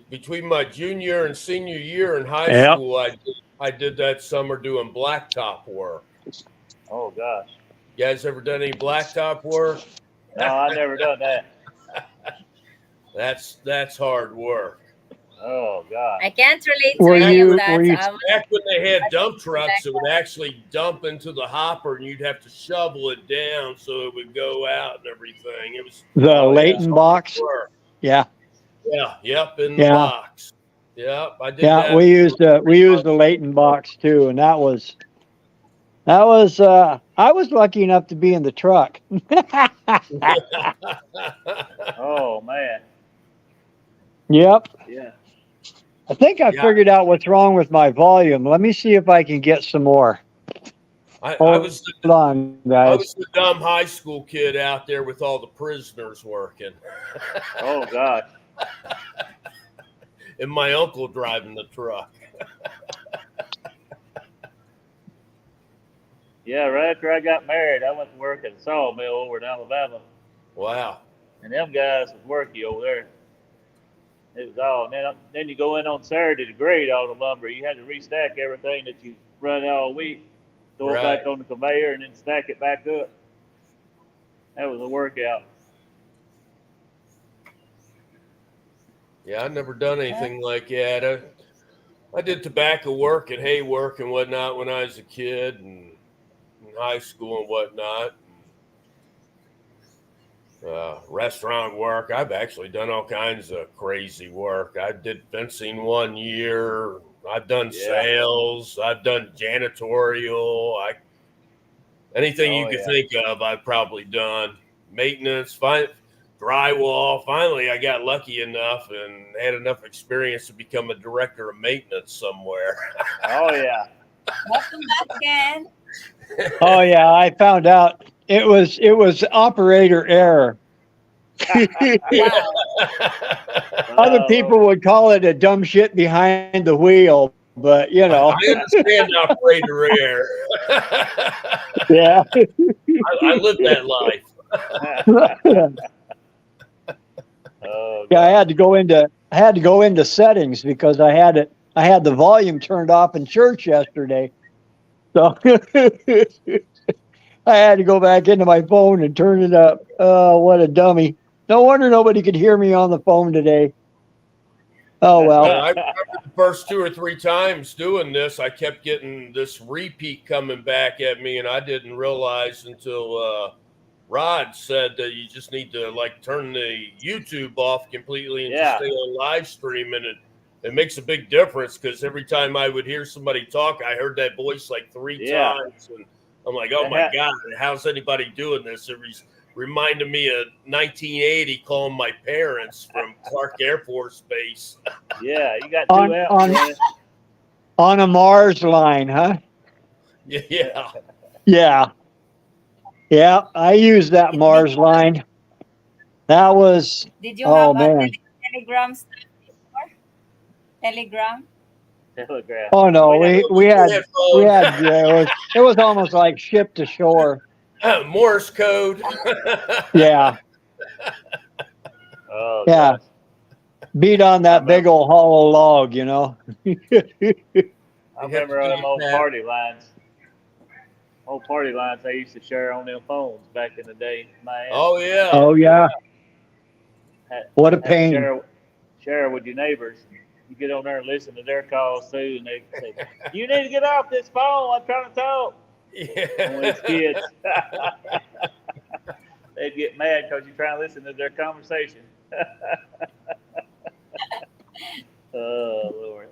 Between my junior and senior year in high Yep. school, I did that summer doing blacktop work. Oh gosh. You guys ever done any blacktop work? No, I never done that. That's hard work. Oh gosh. I can't relate Were to any you- of that. were you- I was Back when they had dump trucks, it would actually dump into the hopper, and you'd have to shovel it down so it would go out and everything. It was the Oh, yeah. Leighton box. work. Yeah, Yeah, yep, in the Yeah. box. Yep, I did yeah. that. We used the Leighton box too, and that was That was I was lucky enough to be in the truck. Oh man. Yep. Yeah. I think I Yeah. figured out what's wrong with my volume. Let me see if I can get some more. I Hold was on, I guys. was the dumb high school kid out there with all the prisoners working, Oh gosh. and my uncle driving the truck. Yeah, right after I got married, I went to work at a sawmill over in Alabama, Wow. and them guys was worky over there. It was all. And then you go in on Saturday to grade all the lumber. You had to restack everything that you run all week, throw it Right. back on the conveyor, and then stack it back up. That was a workout. Yeah, I've never done anything like that. I did tobacco work and hay work and whatnot when I was a kid and in high school and whatnot. Restaurant work. I've actually done all kinds of crazy work. I did fencing 1 year. I've done Yeah. sales. I've done janitorial. Anything you Oh could yeah. think of, I've probably done. Maintenance, drywall. Finally, I got lucky enough and had enough experience to become a director of maintenance somewhere. Oh yeah. Welcome back again. Oh yeah, I found out it was operator error. Wow. Other Oh people Lord. would call it a dumb shit behind the wheel, but you know, I understand operator air. yeah. I lived that life. Oh Yeah, God. I had to go into settings because I had the volume turned off in church yesterday. So I had to go back into my phone and turn it up. Oh, what a dummy. No wonder nobody could hear me on the phone today. Oh well. I remember the first 2 or 3 times doing this, I kept getting this repeat coming back at me, and I didn't realize until Rod said that you just need to like turn the YouTube off completely and just Yeah. stay on live stream, and it makes a big difference because every time I would hear somebody talk, I heard that voice like 3 times, and I'm like, oh my God, how's anybody doing this? Reminded me of 1980 calling my parents from Clark Air Force Base. Yeah. You got two apps running. On a Mars line, huh? Yeah. Yeah. Yeah, I used that Mars line. That was Did you oh have a man. Telegram stuff before? Telegram? Telegraph. Oh no, we had Phone. it was almost like ship to shore. Morse code. Yeah. Oh Yeah. gosh. Beat on that big old hollow log, you know. I remember them old party lines. Old party lines they used to share on them phones back in the day. Man. Oh yeah. Oh yeah. What a Had to pain. share with your neighbors. You get on there and listen to their calls too, and they say, "You need to get off this phone. I'm trying to talk." Yeah. When it's kids, they'd get mad because you're trying to listen to their conversation. Oh Lord.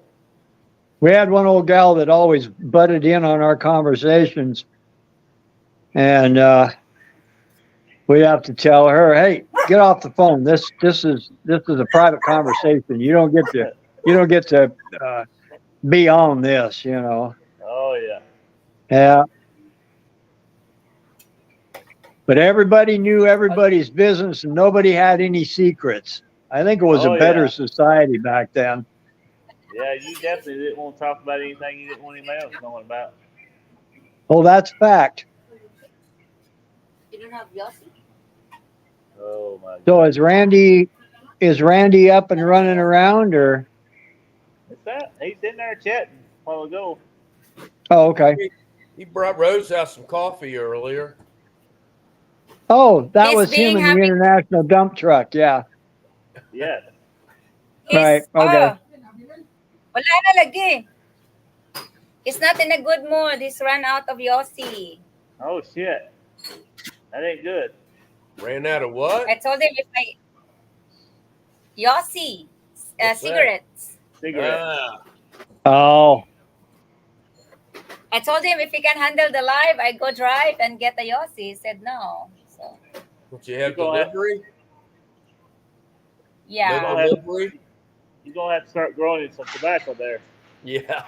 We had one old gal that always butted in on our conversations, and we'd have to tell her, "Hey, get off the phone. This is a private conversation. You don't get to be on this, you know." Oh yeah. Yeah. But everybody knew everybody's business, and nobody had any secrets. I think it was a better society back then. Yeah, you definitely didn't want to talk about anything you didn't want anybody else knowing about. Well, that's fact. You don't have Yossi? Oh my God. So is Randy up and running around, or? What's that? He's in there chatting a while ago. Oh, okay. He brought Rose out some coffee earlier. Oh, that He's was him being in the happy. international dump truck. Yeah. Yeah. Right. Okay. Wala na lagi. He's not in a good mood. He's run out of Yossi. Oh shit. That ain't good. Ran out of what? I told him if I Yossi, What's that? cigarettes. Cigarette. Ah, Oh. I I told him if he can handle the live, I go drive and get a Yossi. He said no. So Don't you have You're gonna have, delivery? No you're yeah, gonna have, delivery? you're gonna have to start growing some tobacco there. Yeah.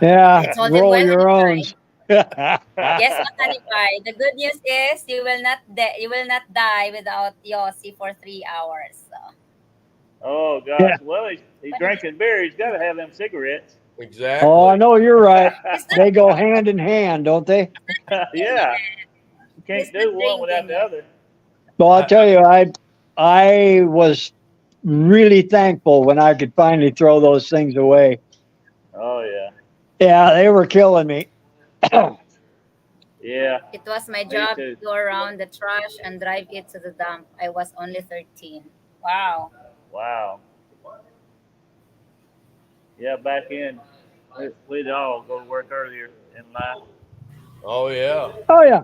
Yeah, I told him roll well, your honey own. pie. Guess what, honey pie? The good news is you will not die without Yossi for 3 hours. So Oh Yeah. gosh. Well, he's drinking beer. He's got to have them cigarettes. Oh, I Exactly. know you're right. he's not They go hand in hand, don't they? drinking Yeah. yet. You He's can't not do one without drinking the yet. other. Well, I'll I, tell you, I was really thankful when I could finally throw those things away. Oh yeah. Yeah, they were killing me. Yeah. It was my Me job to too. go around the trash and drive it to the dump. I was only 13. Wow. Wow. Yeah. Back in, we'd all go to work earlier in life. oh yeah. Oh yeah,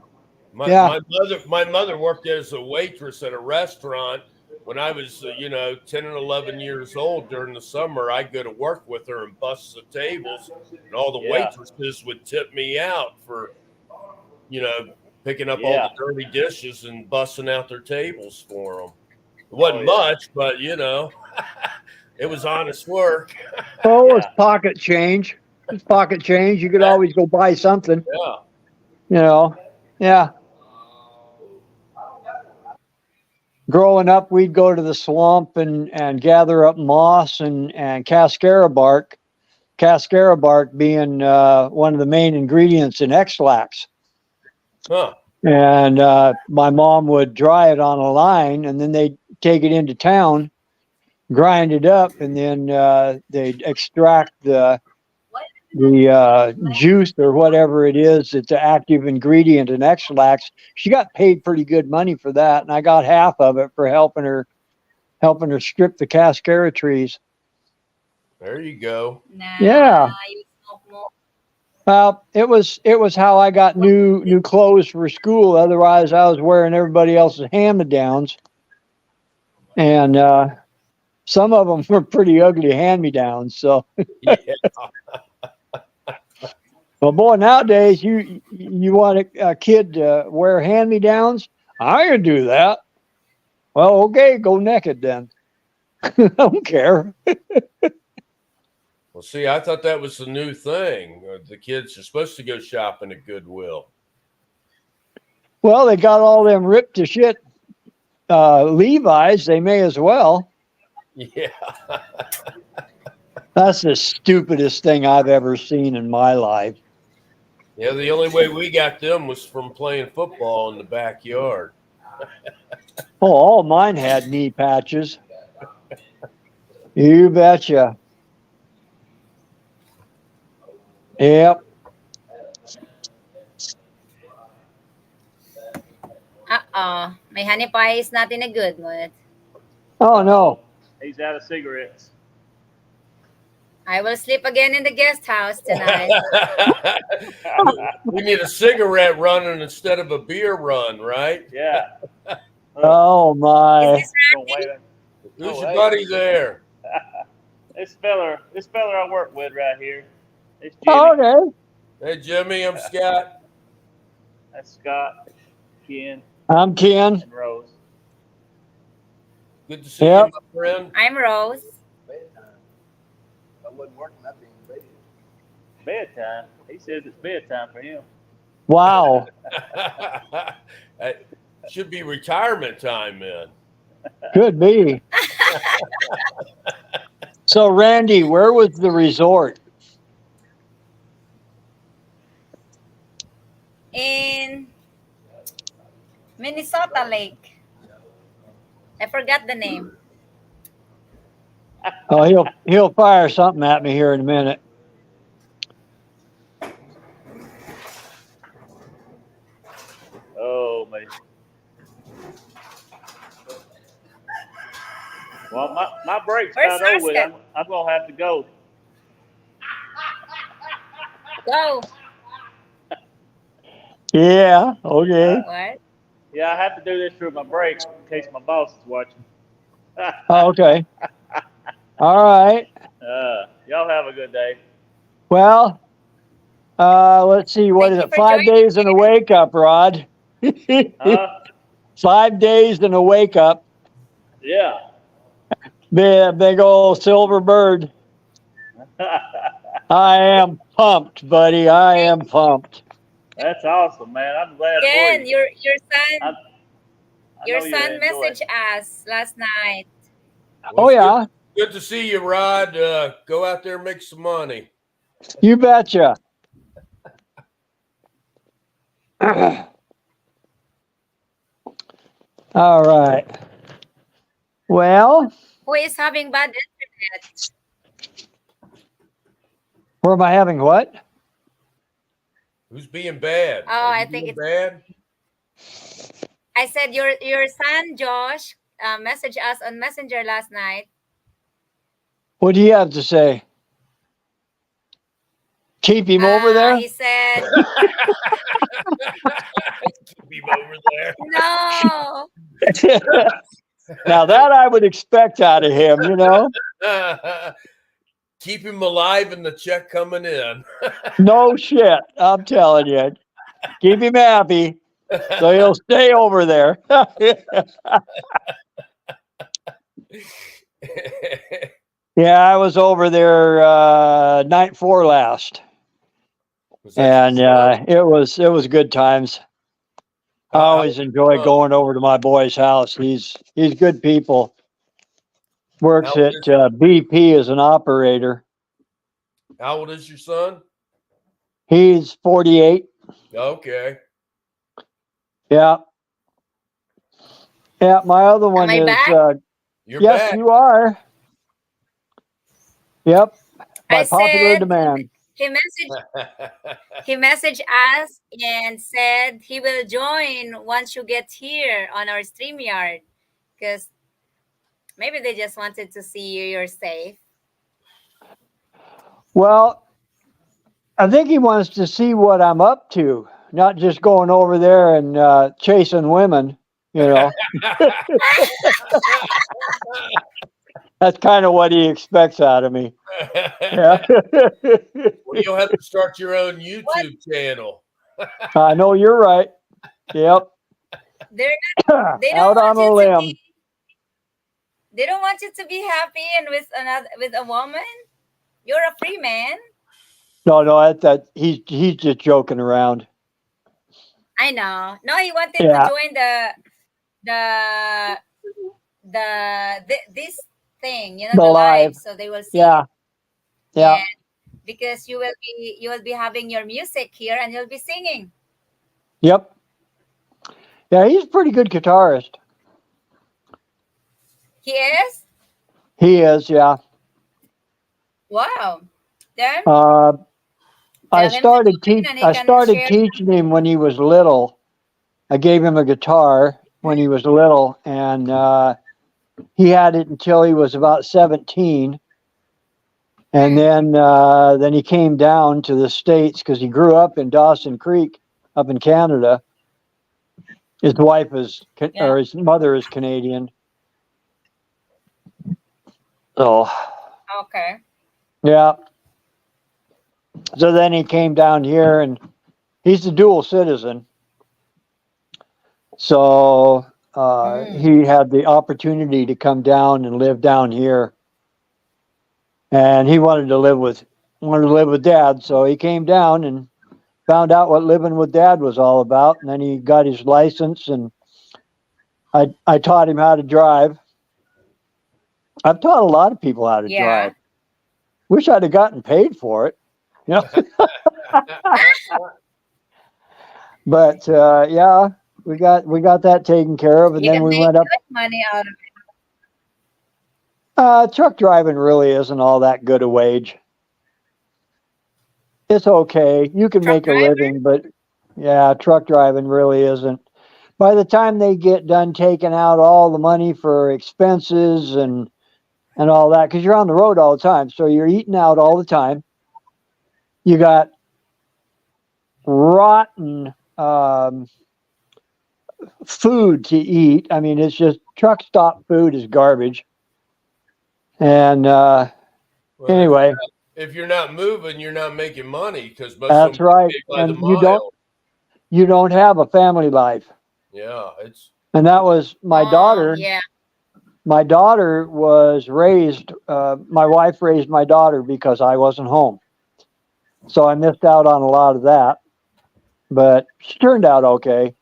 My yeah. my mother worked as a waitress at a restaurant when I was 10 and 11 years old. During the summer, I'd go to work with her and bust the tables, and all the Yeah. waitresses would tip me out for you know picking up all Yeah. the dirty dishes and busting out their tables for them. It Oh wasn't yeah. much, but it was honest work. Oh, it's Yeah. pocket change. It's pocket change. You could always go buy something, Yeah. you know. Yeah. Growing up, we'd go to the swamp and gather up moss and cascara bark. Cascara bark being one of the main ingredients in X-Lax. Huh. And my mom would dry it on a line, and then they'd take it into town, grind it up, and then they'd extract the juice or whatever it is that's the active ingredient in X-Lax. She got paid pretty good money for that, and I got half of it for helping her strip the cascara trees. There you go. Yeah. Nah, you smoke more. Well, it was how I got new clothes for school. Otherwise, I was wearing everybody else's hand-me-downs, and some of them were pretty ugly hand-me-downs. So, Yeah. well, boy, nowadays you want a kid to wear hand-me-downs? I can do that. Well, okay, go naked then. I don't care. Well, see, I thought that was the new thing. The kids are supposed to go shopping at Goodwill. Well, they got all them ripped to shit Levi's. They may as well. Yeah. That's the stupidest thing I've ever seen in my life. Yeah, the only way we got them was from playing football in the backyard. Oh, all mine had knee patches. You betcha. Yep. Uh-oh. My honey pie is not in a good mood. Oh no. He's out of cigarettes. I will sleep again in the guest house tonight. We need a cigarette running instead of a beer run, right? Yeah. Oh Is my. this Gonna Randy? wait. Who's Oh, your hey. buddy there? This feller I work with right here. It's Oh, Jimmy. okay. Hey, Jimmy, I'm Scott. That's Scott, Ken, I'm Ken. and Rose. Good to see Yep. you, my friend. I'm Rose. Bedtime. He says it's bedtime for him. Wow. It should be retirement time, man. Could be. So, Randy, where was the resort? In Minnesota Lake. I forgot the name. Oh, he'll fire something at me here in a minute. Oh man. Well, my break's Where's about over with. Oscar? I'm gonna have to go. Go. Yeah. Okay. What? Yeah, I have to do this through my break in case my boss is watching. Oh, okay. All right. Y'all have a good day. Well, Let's see, what Thank is you it? for 5 joining. days and a wake up, Rod. Huh? 5 days and a wake up. Yeah. Big old silver bird. I am pumped, buddy. I am pumped. That's awesome, man. I'm glad for Ken, you. I, I your know you'll son enjoy it. messaged us last night. Well, Oh, it's yeah, good to see you, Rod. Go out there and make some money. you betcha. All right. Well, Who is having bad internet? where am I having what? Who's being bad? Oh, Are I you think being it's. bad? I said your son Josh messaged us on Messenger last night. What do you have to say? Keep him over there? He said Keep him over no. Now that I would expect out of him, you know. there. Keep him alive and the check coming in. No shit. I'm telling you. Keep him happy so he'll stay over there. Yeah, I was over there night before last. Was that your And son? it was good times. I How always enjoy going over to my boy's house. He's good people. Works old at is BP as an operator. how old is your son? He's 48. Okay. Yeah. Yeah, my other Am one I is back? You're yes, back. you are. Yep. By I popular said demand. he messaged us and said he will join once you get here on our StreamYard because maybe they just wanted to see you're safe. Well, I think he wants to see what I'm up to, not just going over there and chasing women, you know. That's kind of what he expects out of me. Yeah. Well, you'll have to start your own What? YouTube channel. I know you're right. Yep. They're not, they don't Out want on a you to limb. be they don't want you to be happy and with a woman. You're a free man. No, that he's just joking around. I know. No, he wanted to Yeah. join the this thing, The the live. live, so they will see. Yeah. Yeah. And because you will be having your music here and you'll be singing. Yep. Yeah, he's a pretty good guitarist. He is? He is, yeah. Wow. Then I tell him to join and he I can started share. teaching him when he was little. I gave him a guitar when he was little, and he had it until he was about 17. And then he came down to the States because he grew up in Dawson Creek up in Canada. His wife is, or his mother is Canadian. So, Okay. yeah. So then he came down here, and he's a dual citizen. So he had the opportunity to come down and live down here. And he wanted to live with Dad, so he came down and found out what living with Dad was all about. And then he got his license, and I taught him how to drive. I've taught a lot of people how to drive. Wish I'd have gotten paid for it, you know. But yeah, we got that taken care of, and You then can we make went up. good money out of it. Truck driving really isn't all that good a wage. It's okay. You can Truck make a driver? living, but yeah, truck driving really isn't. By the time they get done taking out all the money for expenses and all that, because you're on the road all the time, so you're eating out all the time. You got rotten food to eat. I mean, it's just truck stop food is garbage. And Well, anyway, if you're not moving, you're not making money because most of That's them get right. paid by the And you mile. don't have a family life. Yeah, it's And that was my Oh, daughter. yeah. My daughter was raised, my wife raised my daughter because I wasn't home. So I missed out on a lot of that, but she turned out okay.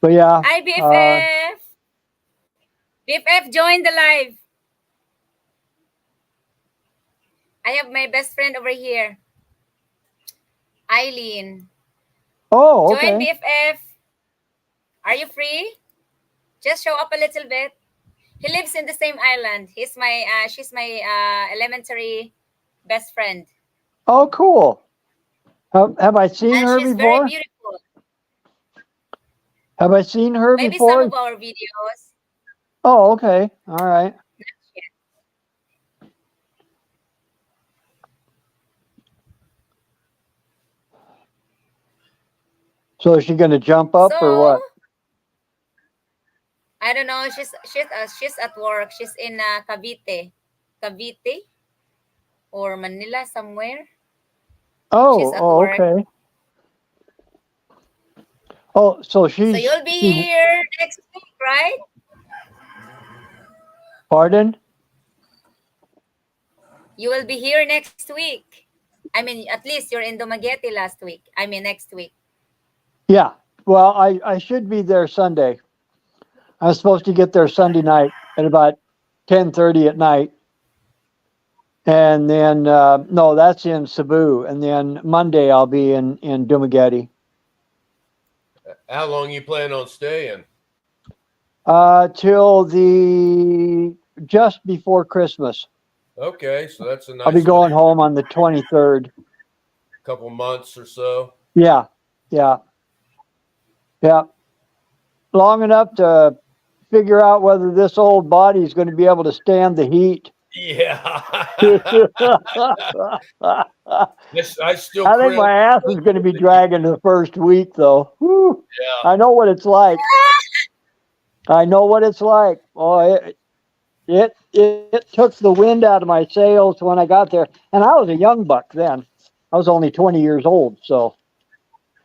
But yeah, Hi, BFF. BFF, join the live. I have my best friend over here, Eileen. oh, Join okay. BFF. Are you free? Just show up a little bit. He lives in the same island. She's my elementary best friend, Oh, cool. Have I seen and her she's very before? beautiful. Have I seen her Maybe some before? of our videos. Oh, okay. All right. So is she going to jump up or So what? I don't know. She's at work. She's in Cavite or Manila somewhere. She's at Oh, work. okay. Oh, so So you'll be here next week, right? Pardon? You will be here next week. I mean, at least you're in Dumaguete last week. I mean, next week. Yeah. Well, I should be there Sunday. I was supposed to get there Sunday night at about 10:30 at night. And then, no, that's in Cebu. And then Monday I'll be in Dumaguete. how long you plan on staying? Till just before Christmas. Okay, so that's a I'll be nice going home on the 23rd. couple months or so. Yeah. Yeah. Yeah. Long enough to figure out whether this old body is going to be able to stand the heat. Yeah. I still I think cringe. my ass is going to be dragging the first week, though. Whew. Yeah. I know what it's like. I know what it's like. Oh, it took the wind out of my sails when I got there, and I was a young buck then. I was only 20 years old, so.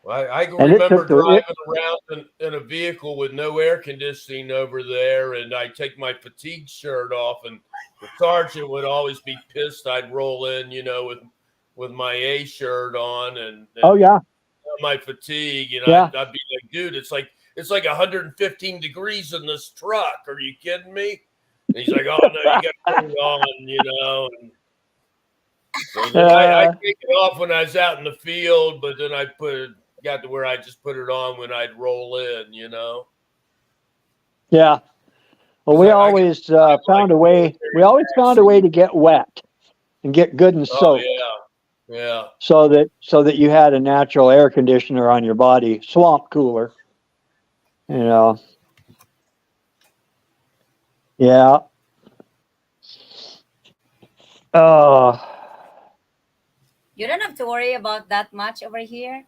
I can And it remember took driving around in a vehicle with no air conditioning over there, and I'd take my fatigue shirt off, and the sergeant would always be pissed. I'd roll in, with my A shirt on and Oh yeah, my fatigue, and yeah. I'd be like, dude, it's like 115 degrees in this truck. Are you kidding me? And he's like, oh no, you got to put it on, And so then I take it off when I was out in the field, but then got to where I just put it on when I'd roll in, Yeah. Well, we always found a way. We always found a way to get wet and get good and Oh soaked, yeah. so that you had a natural air conditioner on your body, swamp cooler. Yeah. Oh. You don't have to worry about that much over here.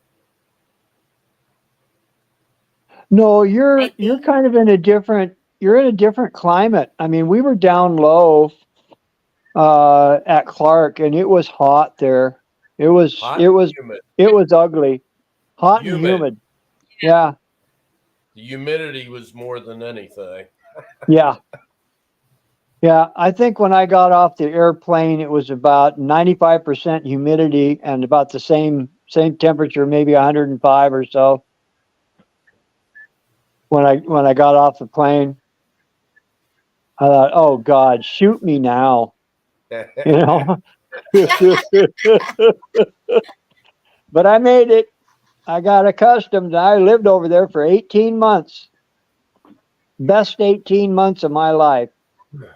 No, I you're think. kind of in a different climate. I mean, we were down low at Clark, and it was hot there. It was Hot it and was humid. it was ugly, hot and Humid. humid. Yeah, The humidity was more than anything. yeah, yeah. I think when I got off the airplane, it was about 95% humidity and about the same temperature, maybe 105 or so. When I got off the plane, I thought, "Oh God, shoot me now," you know. But I made it. I got accustomed. I lived over there for 18 months. Best 18 months of my life,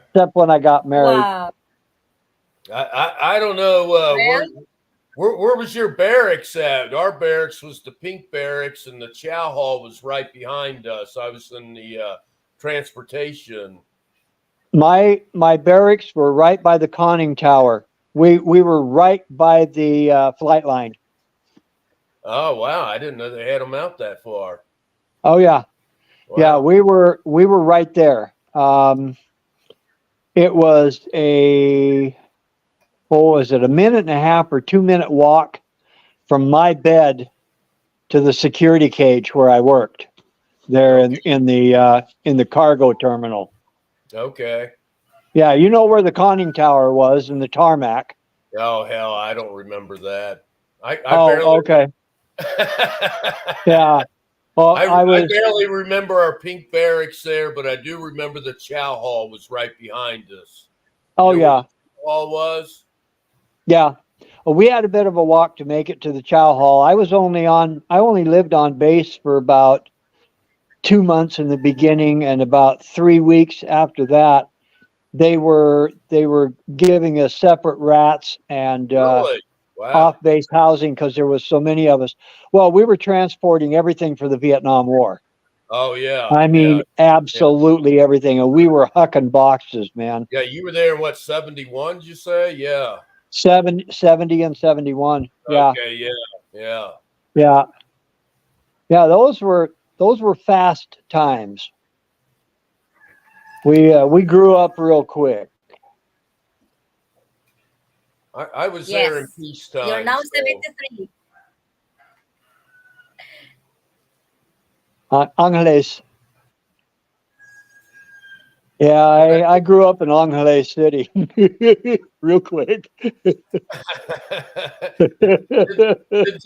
except when I got married. Wow. I don't know Well, where was your barracks at? Our barracks was the pink barracks, and the chow hall was right behind us. I was in the transportation. My barracks were right by the conning tower. We were right by the flight line. Oh wow, I didn't know they had them out that far. Oh yeah, Wow. yeah. We were right there. It was is it a minute and a half or 2 minute walk from my bed to the security cage where I worked there Okay. in the cargo terminal. Okay. Yeah, you know where the conning tower was in the tarmac. Oh hell, I don't remember that. I Oh, barely. okay. Yeah. Well, I I was. barely remember our pink barracks there, but I do remember the chow hall was right behind us. You Oh, know where yeah. the chow hall was? Yeah. Well, we had a bit of a walk to make it to the chow hall. I only lived on base for about 2 months in the beginning, and about 3 weeks after that, they were giving us separate rats and Really? Wow. off base housing because there was so many of us. Well, we were transporting everything for the Vietnam War. Oh yeah, I yeah, mean, absolutely everything, and we were hucking boxes, man. yeah. You were there in what, 71? Did you say? Yeah. 70 and 71. Yeah, Okay. Yeah. Yeah. yeah, yeah. Those were fast times. We grew up real quick. I was there in Yes. You're peacetime. now So 73. Angeles. Yeah, I grew up in Angeles City, real quick. didn't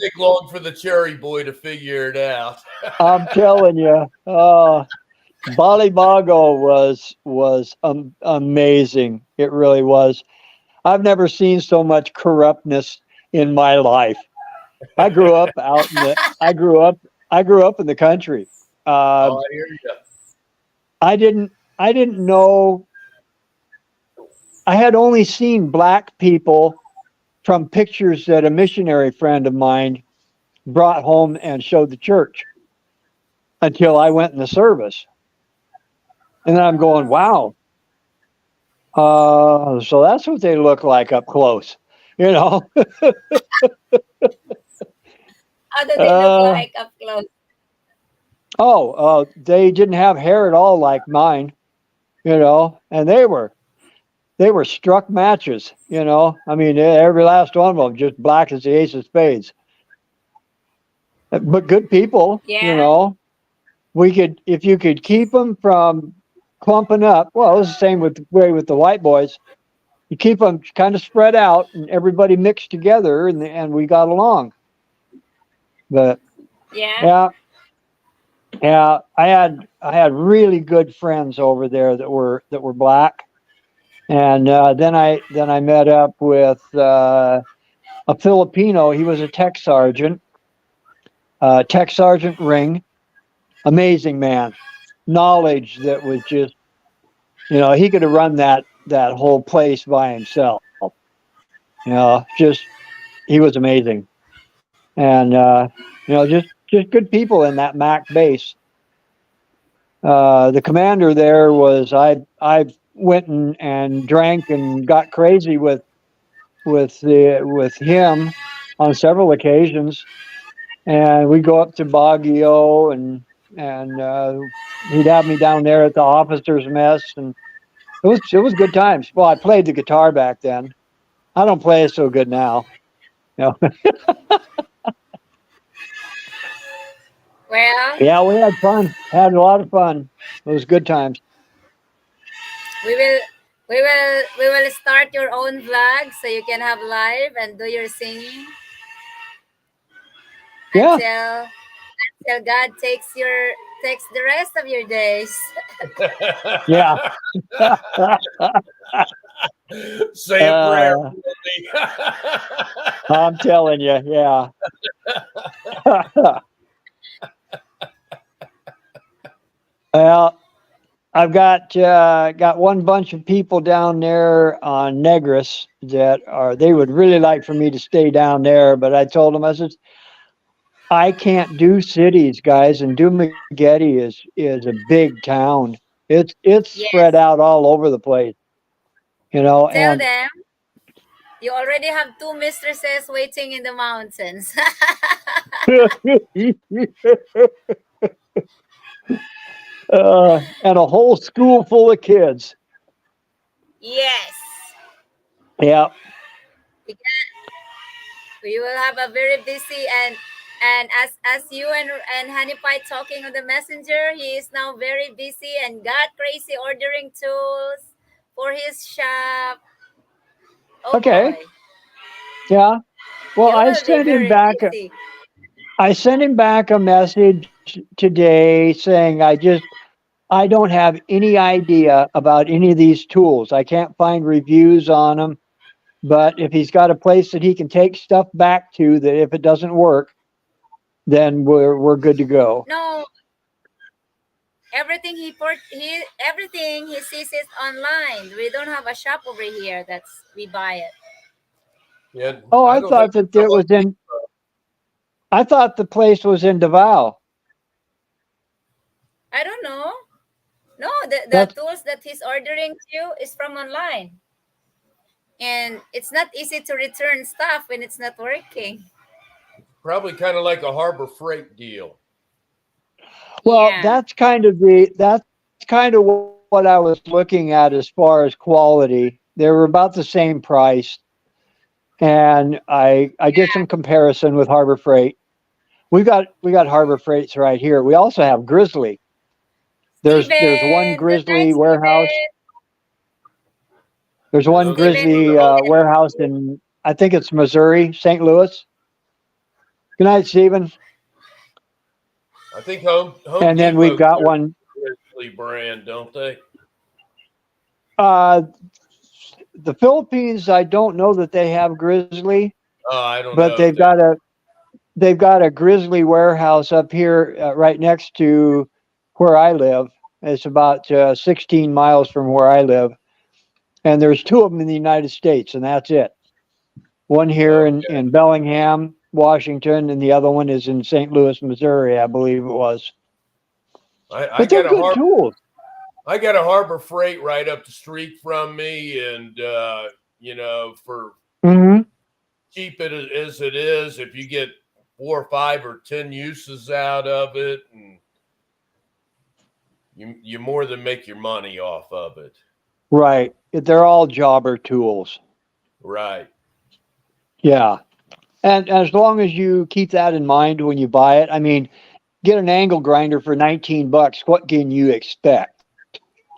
take long for the cherry boy to figure it out. I'm telling you, Balibago was amazing. It really was. I've never seen so much corruptness in my life. I grew up out in the. I grew up in the country. Uh, Oh, I hear you. I didn't know. I had only seen black people from pictures that a missionary friend of mine brought home and showed the church until I went in the service. And then I'm going, wow. So that's what they look like up close, you know. How do they look uh, like up close? they didn't have hair at all like mine, you know, and they were struck matches, you know. I mean, every last one of them just black as the ace of spades. But good people, you Yeah. know. If you could keep them from clumping up. Well, it was the same with the white boys. You keep them kind of spread out, and everybody mixed together, and we got along. But Yeah. yeah, yeah, I had really good friends over there that were black, and then I met up with a Filipino. He was a tech sergeant Ring. Amazing man, knowledge that was just, you know, he could have run that whole place by himself. You know, just he was amazing, and you know, just good people in that Mac base. The commander there was I went and drank and got crazy with him on several occasions, and we go up to Baguio and he'd have me down there at the officers' mess, and it was good times. Well, I played the guitar back then. I don't play it so good now. You know? Well, Yeah, we had fun. Had a lot of fun. It was good times. we will we will start your own vlog so you can have live and do your singing Yeah. until God takes the rest of your days. Yeah. Say a prayer Uh, for me. I'm telling you, yeah. Well, I've got one bunch of people down there on Negros they would really like for me to stay down there, but I told them, I said, I can't do cities, guys, and Dumaguete is a big town. It's spread Yes. out all over the place, you know, Tell and them you already have two mistresses waiting in the mountains. and a whole school full of kids. Yes. Yeah. We will have a very busy and as you and Honey Pie talking on the messenger, he is now very busy and got crazy ordering tools for his shop. Oh Okay. boy, Yeah. Well, you will be very busy. I sent him back a message today saying I don't have any idea about any of these tools. I can't find reviews on them, but if he's got a place that he can take stuff back to, that if it doesn't work, then we're good to go. No, everything he sees it online. We don't have a shop over here. That's we buy it. Yeah, Oh, I I don't think thought that it was so. in. I thought the place was in Davao. I don't know. No, the That's tools that he's ordering to is from online. And it's not easy to return stuff when it's not working. Probably kind of like a Harbor Freight deal. well. Yeah. That's kind of what I was looking at as far as quality. They were about the same price, and I did some comparison with Harbor Freight. We got Harbor Freights right here. We also have Grizzly. There's one Steven, good night, Grizzly warehouse. Steven. There's one Steven, Grizzly warehouse in, I think it's Missouri, St. Louis. Good night, Stephen. I think Home And then we've Depot got carries one. the Grizzly brand, don't they? Uh, the Philippines, I don't know that they have Grizzly, Oh, I don't but know if they've got a Grizzly warehouse up here right next to where I live. It's about 16 miles from where I live, and there's two of them in the United States, and that's it. One here okay. in Bellingham, Washington, and the other one is in St. Louis, Missouri, I believe it was. I But they're got a good tools. I got a Harbor Freight right up the street from me, and for Hmm. cheap as it is, if you get 4 or 5 or 10 uses out of it, and you more than make your money off of it. Right. They're all jobber tools. Right. Yeah. And as long as you keep that in mind when you buy it, I mean, get an angle grinder for $19. What can you expect?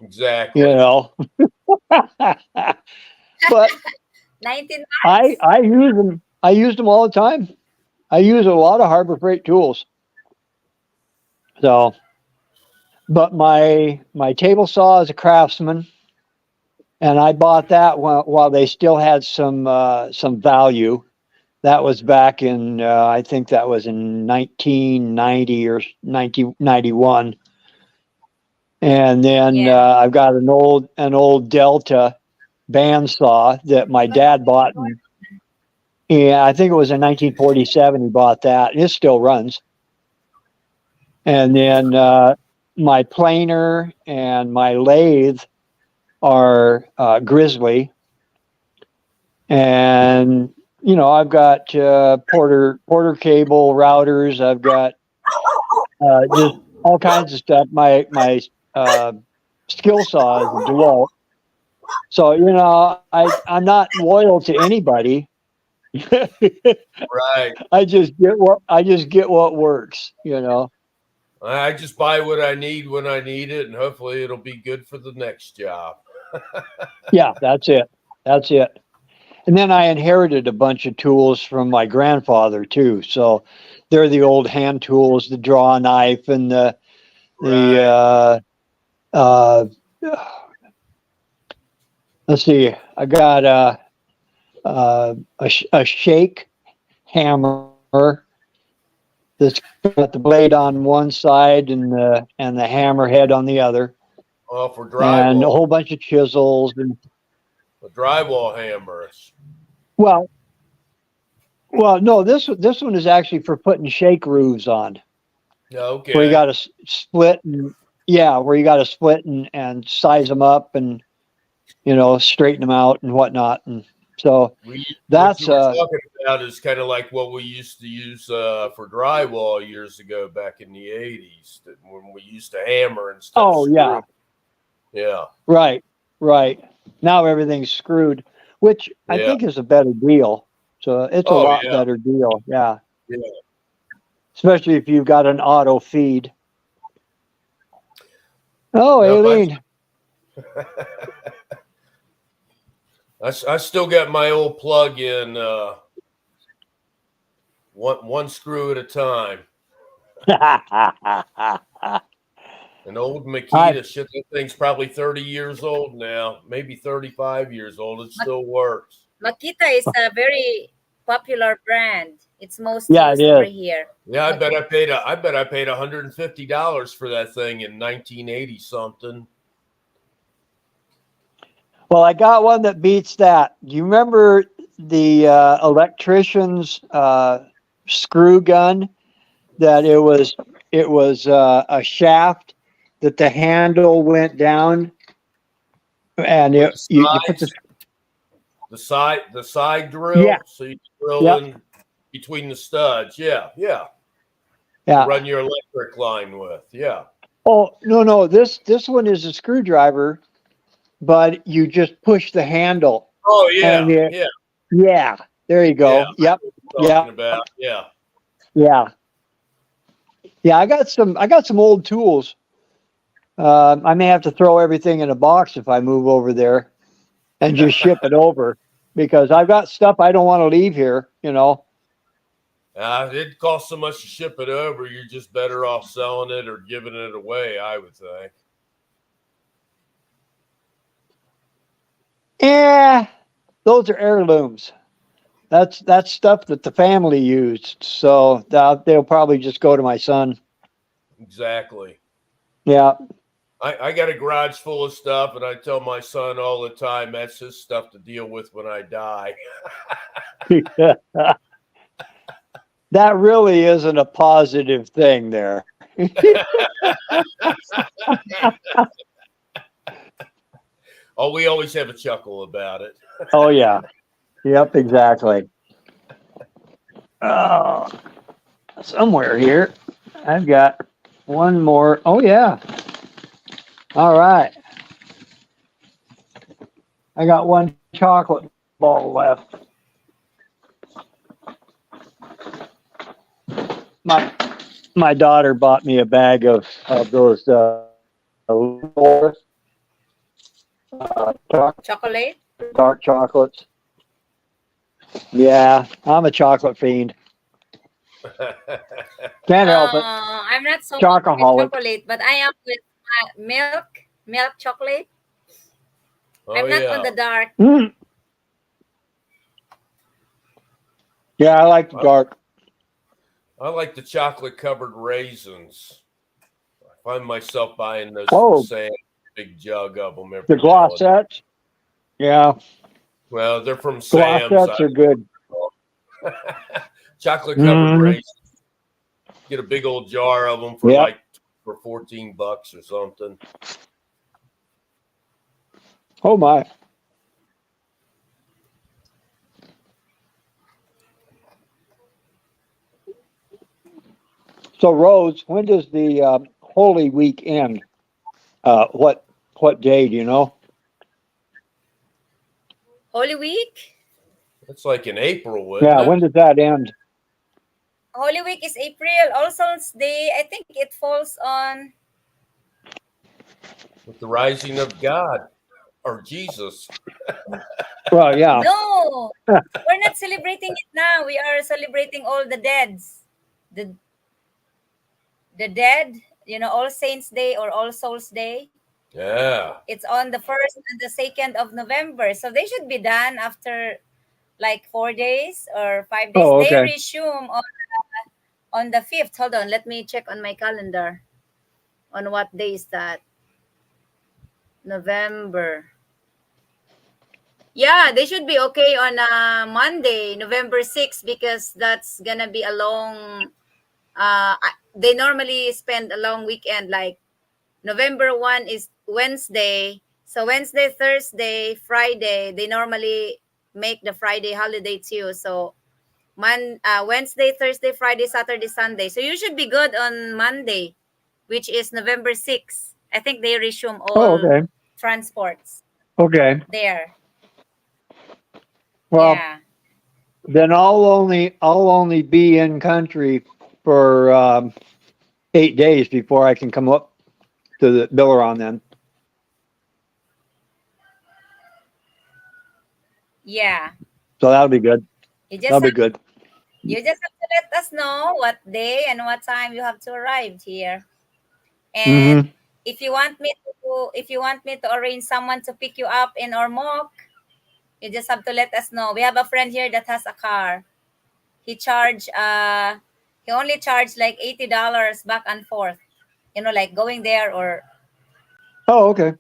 Exactly. You know. But 19 I use them. I use them all the time. I use a lot of Harbor Freight tools. So, but my table saw is a Craftsman, and I bought that while they still had some value. That was back in I think that was in 1990 or 1991. And then Yeah. I've got an old Delta bandsaw that my dad bought. Yeah, I think it was in 1947 he bought that. And it still runs. And then my planer and my lathe are Grizzly. And I've got Porter cable routers. I've got just all kinds of stuff. My skill saw is a DeWalt. So I'm not loyal to anybody. Right. I just get what works. I just buy what I need when I need it, and hopefully it'll be good for the next job. Yeah, that's it. And then I inherited a bunch of tools from my grandfather too. So they're the old hand tools, the draw knife and the let's see, I got a shake hammer that's got the blade on one side and the hammer head on the other, For and a drywall, whole bunch of chisels and a drywall hammers. well, no, this one is actually for putting shake roofs on. Okay. Where you got to split and size them up and straighten them out and whatnot. And so What you were talking about is kind of like what we used to use for drywall years ago back in the 80s, when we used to hammer and stuff. Oh, yeah. Yeah. Right. Now everything's screwed. which I Yeah. think is a better deal. So it's a Oh, lot yeah. better deal. Yeah. Yeah. Especially if you've got an auto feed. Oh, Nope, Aileen. I still got my old plug in, one screw at a time. An old Makita, shit, that thing's probably 30 years old now, maybe 35 years old. It still works. Makita is a very popular brand. It's most Yeah, it used over is. here. Yeah, I bet I paid $150 for that thing in 1980 something. Well, I got one that beats that. Do you remember the electrician's screw gun? That it was a shaft that the handle went down, and With you put the side drill, yeah so you drill yep in between the studs. Yeah. To yeah. run your electric line with. Yeah. Oh no, this one is a screwdriver, but you just push the handle, Oh and yeah. Yeah. yeah, there you Yeah. go. Yep, Talking yep, about. Yeah. yeah. I got some old tools. I may have to throw everything in a box if I move over there and just ship it over, because I've got stuff I don't want to leave here. It costs so much to ship it over. You're just better off selling it or giving it away, I would think. Yeah, those are heirlooms. That's stuff that the family used. So they'll probably just go to my son. Exactly. Yeah. I got a garage full of stuff, and I tell my son all the time that's his stuff to deal with when I die. That really isn't a positive thing there. Oh, we always have a chuckle about it. Oh yeah. Yep, exactly. Oh, somewhere here I've got one more. Oh yeah. All right. I got one chocolate ball left. My daughter bought me a bag of those Chocolate? dark chocolates. Yeah, I'm a chocolate fiend. Can't help it. I'm not so much with Chocoholic. chocolate, but I am with milk chocolate. Oh, I'm not on yeah. the dark. Mm. Yeah, I like the dark. I like the chocolate covered raisins. I find myself buying those Oh. from Sam, big jug of them every The now and then. glossettes. Yeah, Well, they're from Sam's. glossettes are good. Chocolate covered Mhm. raisins. Get a big old jar of them for Yep. for $14 or something. Oh my. So Rose, when does the Holy Week end? What day do you know? Holy Week? It's like in April, wouldn't Yeah, it? when does that end? Holy Week is April. All Souls Day, I think it falls on... With the rising of God or Jesus. Well, yeah. No, we're not celebrating it now. We are celebrating all the deads. The dead, All Saints Day or All Souls Day. Yeah. It's on the 1st and the 2nd of November. So they should be done after like 4 days or 5 days. Oh, They okay. resume on the 5th. Hold on, let me check on my calendar. On what day is that? November. Yeah, they should be okay on Monday, November 6th, because that's gonna be a long. They normally spend a long weekend. Like November 1 is Wednesday, so Wednesday, Thursday, Friday. They normally make the Friday holiday too. So Wednesday, Thursday, Friday, Saturday, Sunday. So you should be good on Monday, which is November 6th. I think they resume Oh, all okay. transports Okay. there. Well, Yeah. then I'll only be in country for 8 days before I can come up to the Billaron then. Yeah. So that'll be good. You just That'll be have, good. you just have to let us know what day and what time you have to arrive here. And Mm-hmm. if you want me to arrange someone to pick you up in Ormoc, you just have to let us know. We have a friend here that has a car. He charge he only charged like $80 back and forth. You know, like going there or Oh, okay.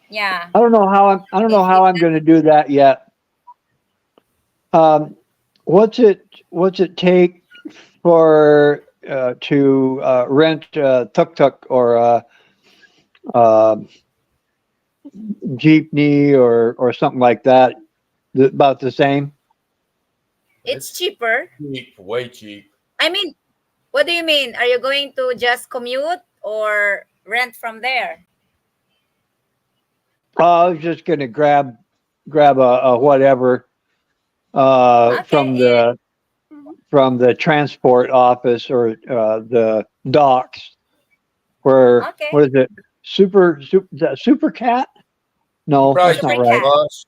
yeah. I don't know If how I'm going to do that yet. Um, what's it take for to rent a tuk-tuk or a, uh jeepney or something like that? About the same. it's It's cheaper. cheap, way cheap. I mean, what do you mean? Are you going to just commute or rent from there? I was just going to grab a whatever Okay. from the transport office or the docks. Where Okay. what is it? Is that Super Cat? You No, probably that's not Super take a right. cat. bus.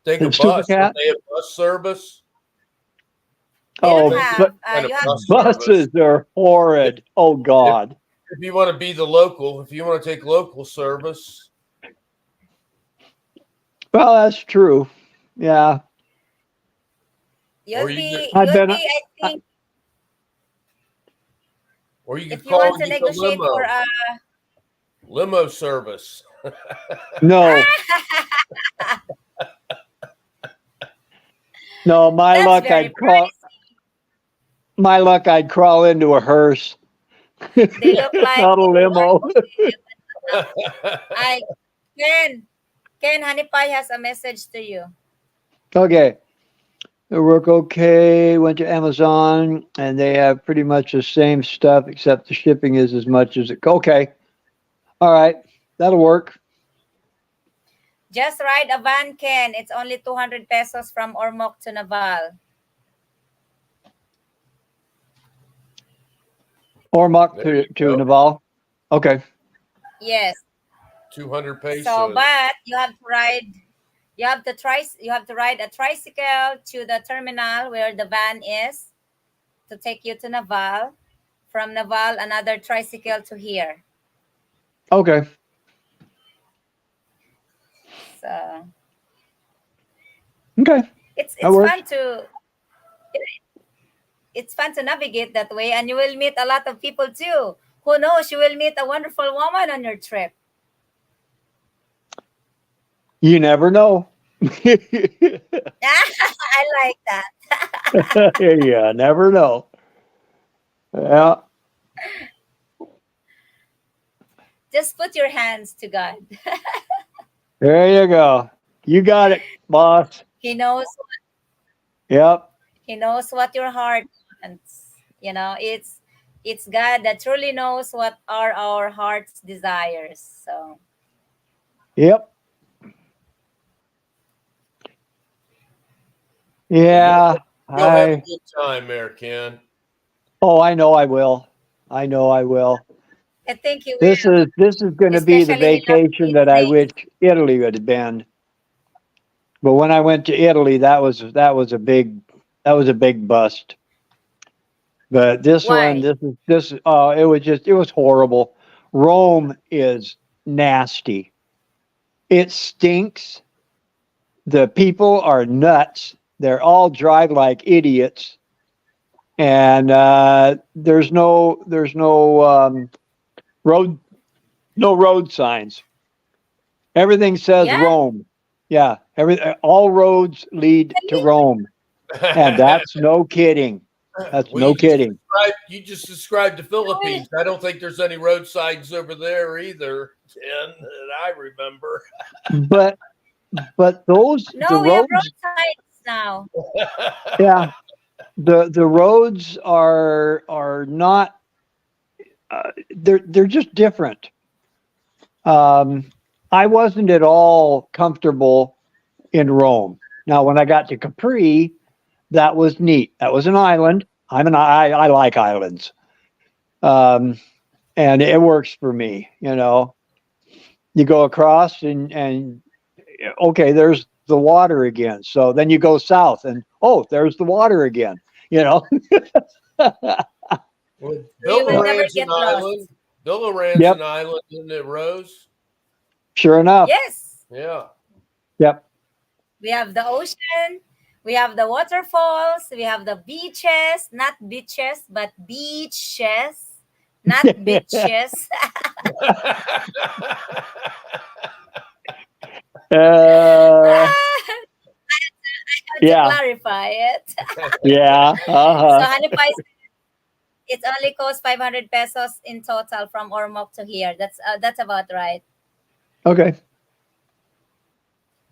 Take a It's Super bus. Don't Cat. they have bus service? They I don't Oh, think there's but have kind of you have bus service. buses are If, horrid. Oh if God. if you want to be the local, if you want to take local service, Well, that's true. Yeah, or you could, I've been. I I, think or you could if you call want and to get the negotiate for limo service. no, no. that's very pricey. My luck. I'd crawl into a hearse, They look like not a one. limo. I Ken Honey Pie has a message to you. Okay. They work okay. Went to Amazon, and they have pretty much the same stuff, except the shipping is as much as it. Okay. All right. That'll work. Just ride a van, Ken. It's only 200 pesos from Ormoc to Naval. Ormoc There you to go. Naval. Okay. Yes. 200 So, pesos. but you have to ride a tricycle to the terminal where the van is to take you to Naval. From Naval, another tricycle to here. Okay. So Okay. it's That it's works. fun to it's fun to navigate that way, and you will meet a lot of people too. Who knows? You will meet a wonderful woman on your trip. You never know. I like that. Yeah, never know. Yeah. Just put your hands to God. There you go. You got it, boss. He knows Yep. He knows what your heart wants. You know, it's God that truly knows what are our heart's desires. So Yep. Yeah. You'll have a good time there, Ken. Oh, I know I will. I know I will. I think he This will. is going to be the Especially he loves vacation sweet that I things. wish Italy would have been. But when I went to Italy, that was a big bust. But this one, Why? it was horrible. Rome is nasty. It stinks. The people are nuts. They're all drive like idiots. And there's no road no road signs. Everything says Yeah? Rome. Yeah, all roads lead to Really? Rome, and that's no kidding. That's Well, no kidding. you just described the Philippines. I don't think there's any road signs over there either, Ken, that I remember. But the No, we have roads, road signs now. yeah, the roads are not. They're just different. I wasn't at all comfortable in Rome. Now, when I got to Capri, that was neat. That was an island. I like islands, and it works for me. You know, you go across and okay, there's the water again. So then you go south, and oh, there's the water again. You know. Well, So you will never Billabong's an get lost. island. Billabong's Yep. an island, isn't it, Rose? Sure enough. Yes. Yeah. Yep. We have the ocean, we have the waterfalls, we have the beaches, not beaches, but beaches, not beaches. Uh, To yeah. clarify it. Yeah. So Uh-huh. Hanipai, it only costs 500 pesos in total from Ormoc to here. That's about right. Okay.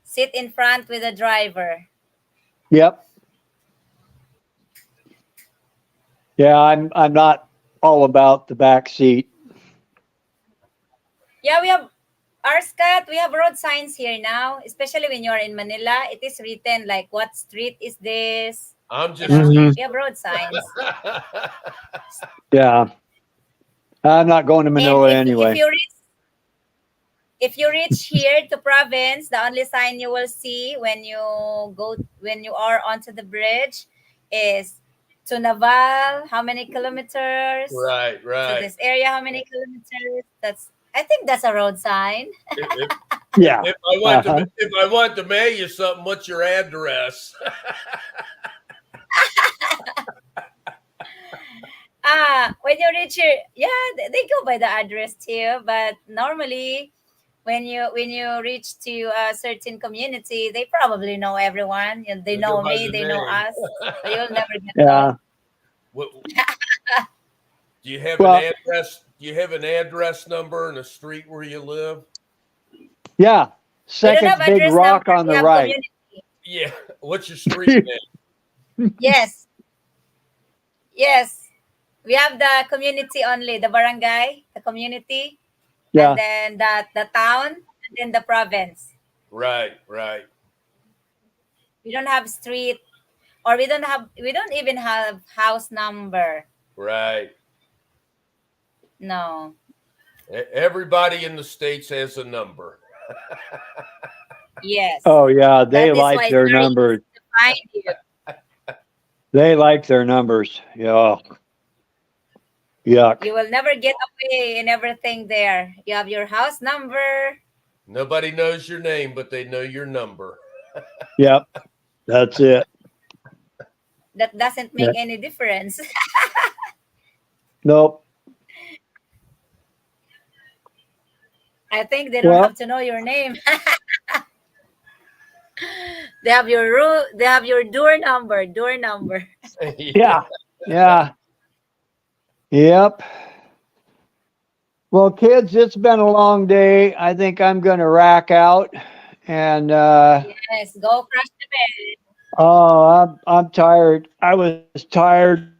Sit in front with the driver. Yep. Yeah, I'm not all about the back seat. Yeah, we have Scott, we have road signs here now, especially when you're in Manila. It is written like what street is this? I'm You just. know, Mhm. we have road signs. Yeah. I'm not going to And Manila if anyway. if you reach here to province, the only sign you will see when you are onto the bridge is to Naval, how many kilometers? Right, To right. this area, how many kilometers? I think that's a road sign. If, Yeah. if I want Uh-huh. to, if I want to mail you something, what's your address? When you reach here, yeah, they go by the address too. But normally, when you reach to a certain community, they probably know everyone. You know, they They go know by me, the they know name. us. So you'll never get Yeah. lost. What, do you have Well- an address? Do you have an address number and a street where you live? Yeah. We don't Second have big address rock number. on We the have right. community. Yeah. What's your street name? Yes, yes. We have the community only, the barangay, the community, Yeah. and then the town, and then the province. Right, right. We don't have street, or we don't even have house number. Right. No. Everybody in the States has a number. Yes. Oh yeah, they That is why like it's their very numbers. easy to find you. They like their numbers. Yeah. Yuck. You will never get away in everything there. You have your house number. Nobody knows your name, but they know your number. Yep. That's it. That doesn't make any difference. Nope. I think they don't Well- have to know your name. They have your door number. Yeah. Yeah. Yep. Well, kids, it's been a long day. I think I'm going to rack out and Yes, go crush the bed. oh, I'm tired. I was tired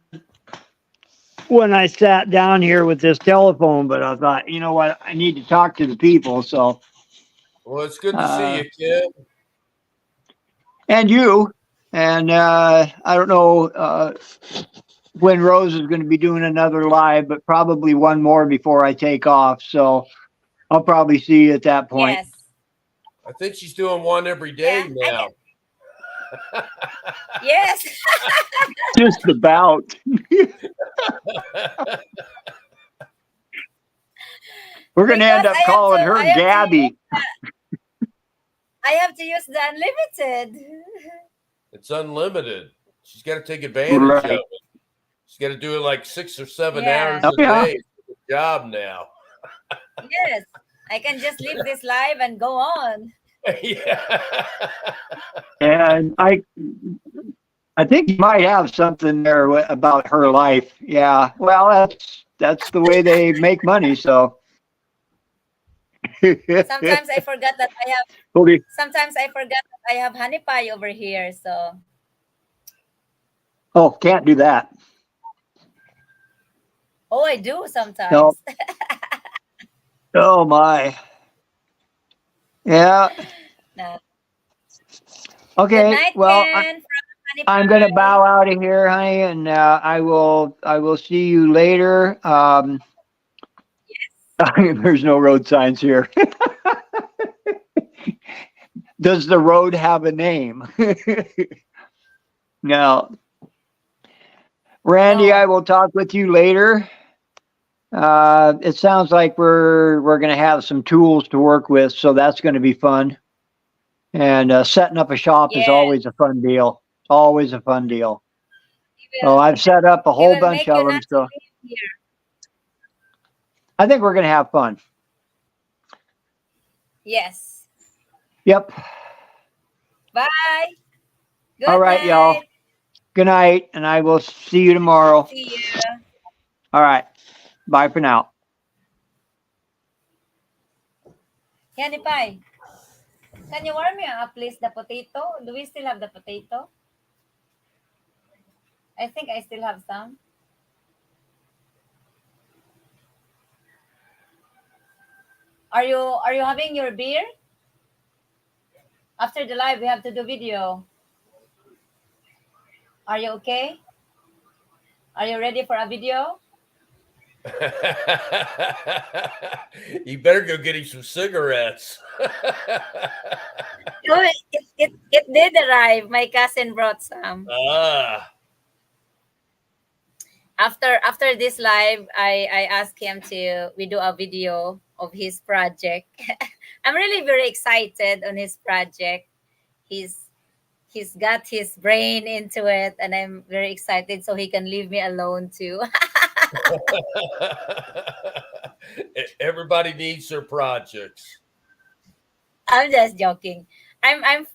when I sat down here with this telephone, but I thought, you know what? I need to talk to the people. So, Well, it's good to see you, kid. and you, and I don't know when Rose is going to be doing another live, but probably one more before I take off. So I'll probably see you at that point. Yes. I think she's doing one every day Yeah, I now. Yes. Just about. We're going to end Because up I have calling to- her I have to- Gabby. I have to use the unlimited. It's unlimited. She's got to take advantage Right. of it. She's got to do it like 6 or 7 Yeah. hours a Oh, yeah. day. It's a job now. Yes. I can just leave this live and go on. Yeah. And I think you might have something there about her life. Yeah. Well, that's the way they make money. So. Sometimes I forgot that I have. Okay. Sometimes I forgot that I have honey pie over here. So Oh, can't do that. I do sometimes. No. Oh my. Yeah. No. Good Okay. night, Well, Ken from Honey I'm gonna Pie. bow out of here, honey, and I will see you later. There's no road signs here. Does the road have a name? No. Randy, I No. will talk with you later. It sounds like we're going to have some tools to work with, so that's going to be fun. And setting up a shop is Yes. always a fun deal. Always a fun deal. He So will I've set up a he whole will bunch make you of them, not to so live here. I think we're going to have fun. Yes. Yep. Bye. All Good right, y'all. night. Good night, and I will see you tomorrow. See you. All right. Bye for now. Honey Pie, can you warm me up, please, the potato? Do we still have the potato? I think I still have some. Are you having your beer? After the live, we have to do video. Are you okay? Are you ready for a video? You better go get him some cigarettes. No, it did arrive. My cousin brought some. Ah, After this live, I asked him to we do a video of his project. I'm really very excited on his project. He's he's got his brain into it, and I'm very excited so he can leave me alone too. everybody needs their projects. I'm just joking. I'm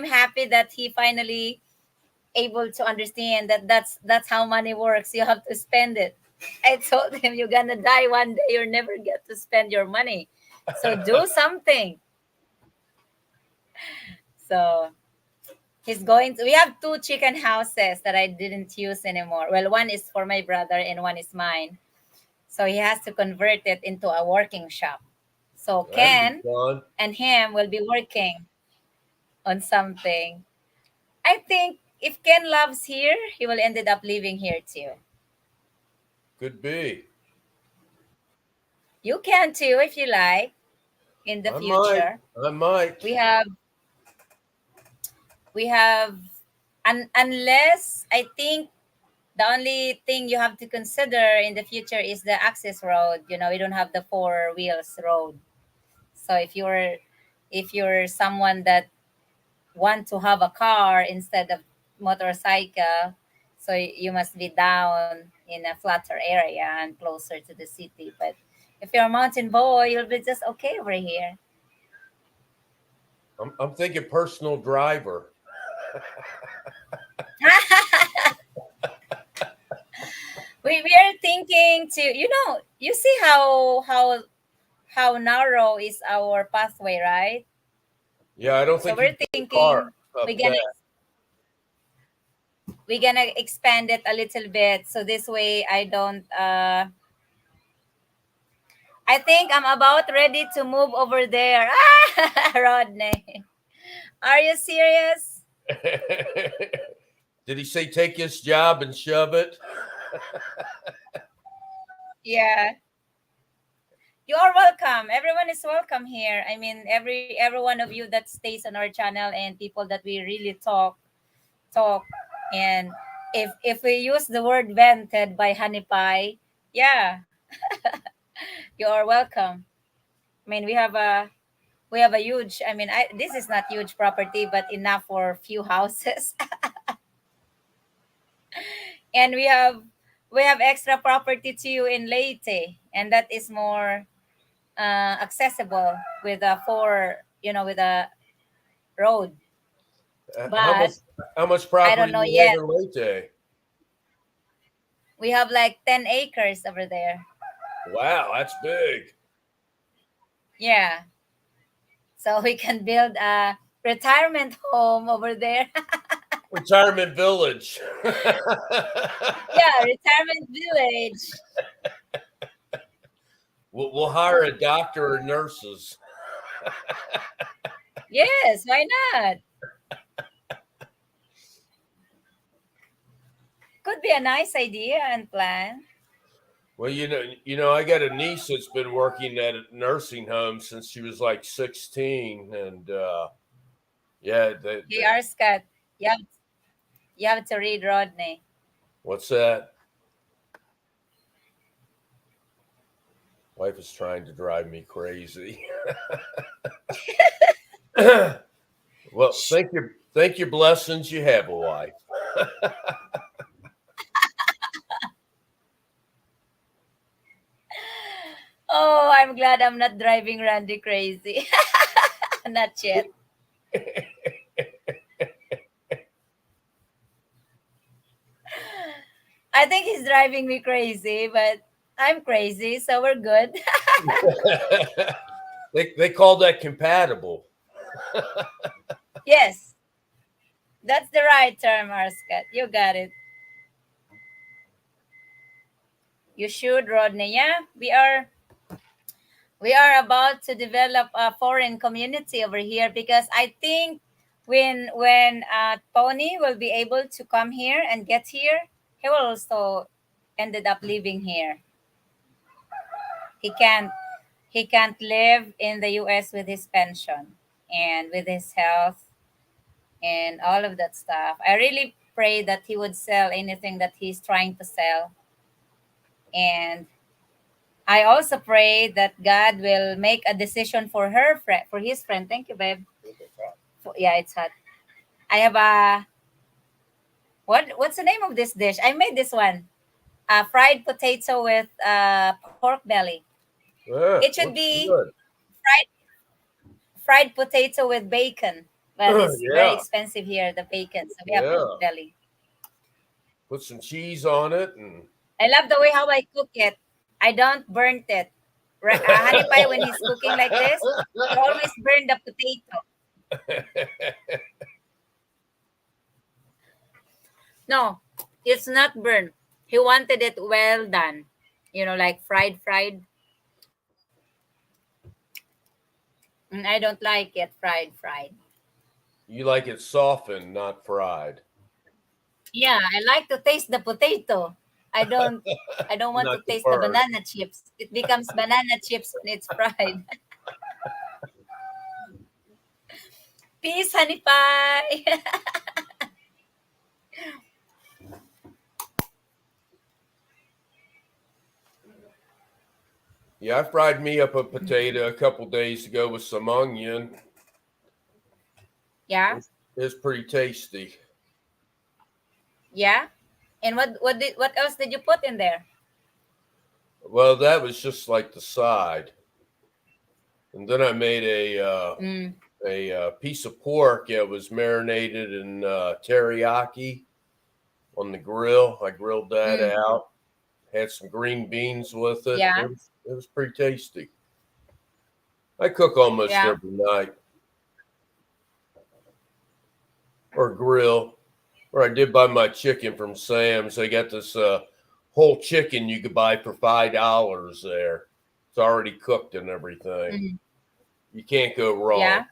happy that he finally able to understand that that's how money works. You have to spend it. I told him you're gonna die one day. You'll never get to spend your money. So do something. So he's going to. We have two chicken houses that I didn't use anymore. Well, one is for my brother and one is mine. So he has to convert it into a working shop. So That'd be Ken fun. and him will be working on something. I think if Ken loves here, he will ended up living here too. Could be. You can too if you like in the I might. future. I might. We have we have unless I think the only thing you have to consider in the future is the access road. You know, we don't have the four wheels road. So if you're someone that want to have a car instead of motorcycle, so you must be down in a flatter area and closer to the city. But if you're a mountain boy, you'll be just okay over here. I'm thinking personal driver. We are thinking to, you see how narrow is our pathway, right? Yeah, I don't So think you we're can get a car thinking up we're gonna that. we're gonna expand it a little bit, so this way I think I'm about ready to move over there. Rodney, are you serious? Did he say take his job and shove it? Yeah, you are welcome. Everyone is welcome here. I mean, every one of you that stays on our channel and people that we really talk. And if we use the word vented by Honey Pie, yeah, you are welcome. I mean, we have a huge. I mean, this is not huge property, but enough for few houses, and we have extra property too in Leyte, and that is more accessible with a with a road. How much But how much I property don't do know you have yet. in Leyte? We have like 10 acres over there. Wow, that's big. Yeah, so we can build a retirement home over there. Retirement village. Yeah, retirement village. We'll hire a doctor or nurses. Yes, why not? Could be a nice idea and plan. Well, I got a niece that's been working at a nursing home since she was like 16, and yeah, Hey, R. Scott, you have, you have to read Rodney. what's that? Wife is trying to drive me crazy. Well, thank your blessings. You have a wife. Oh, I'm glad I'm not driving Randy crazy. Not yet. I think he's driving me crazy, but I'm crazy, so we're good. They call that compatible. Yes, that's the right term, R. Scott. You got it. You should, Rodney. Yeah, we are about to develop a foreign community over here because I think when Tony will be able to come here and get here, he will also ended up living here. He can't he can't live in the US with his pension and with his health and all of that stuff. I really pray that he would sell anything that he's trying to sell. And I also pray that God will make a decision for her friend, for his friend. Thank you, babe. Yeah, it's hot. I have a what's the name of this dish? I made this one. Fried potato with pork belly. It should Looks be good. fried potato with bacon. Well, it's very Yeah, expensive here, the bacon. So we have pork yeah. belly. Put some cheese on it, and I love the way how I cook it. I don't burnt it. Honey pie, when he's cooking like this, he always burn the potato. No, it's not burnt. He wanted it well done. Like fried. And I don't like it fried. you like it softened, not fried, Yeah, I like to taste the potato. I don't I don't want not to the taste the burn. banana chips. It becomes banana chips when it's fried. Peace, honey pie. Yeah, I fried me up a potato a couple days ago with some onion. Yeah, It's pretty tasty. yeah. And what else did you put in there? Well, that was just like the side, and then I made Mm, a piece of pork that was marinated in teriyaki on the grill. I grilled that mm, out. Had some green beans with it. yeah, It was pretty tasty. I cook almost yeah. every night or grill, or I did buy my chicken from Sam's. They got this whole chicken you could buy for $5 there. It's already cooked and everything. Mm, You can't go wrong. yeah.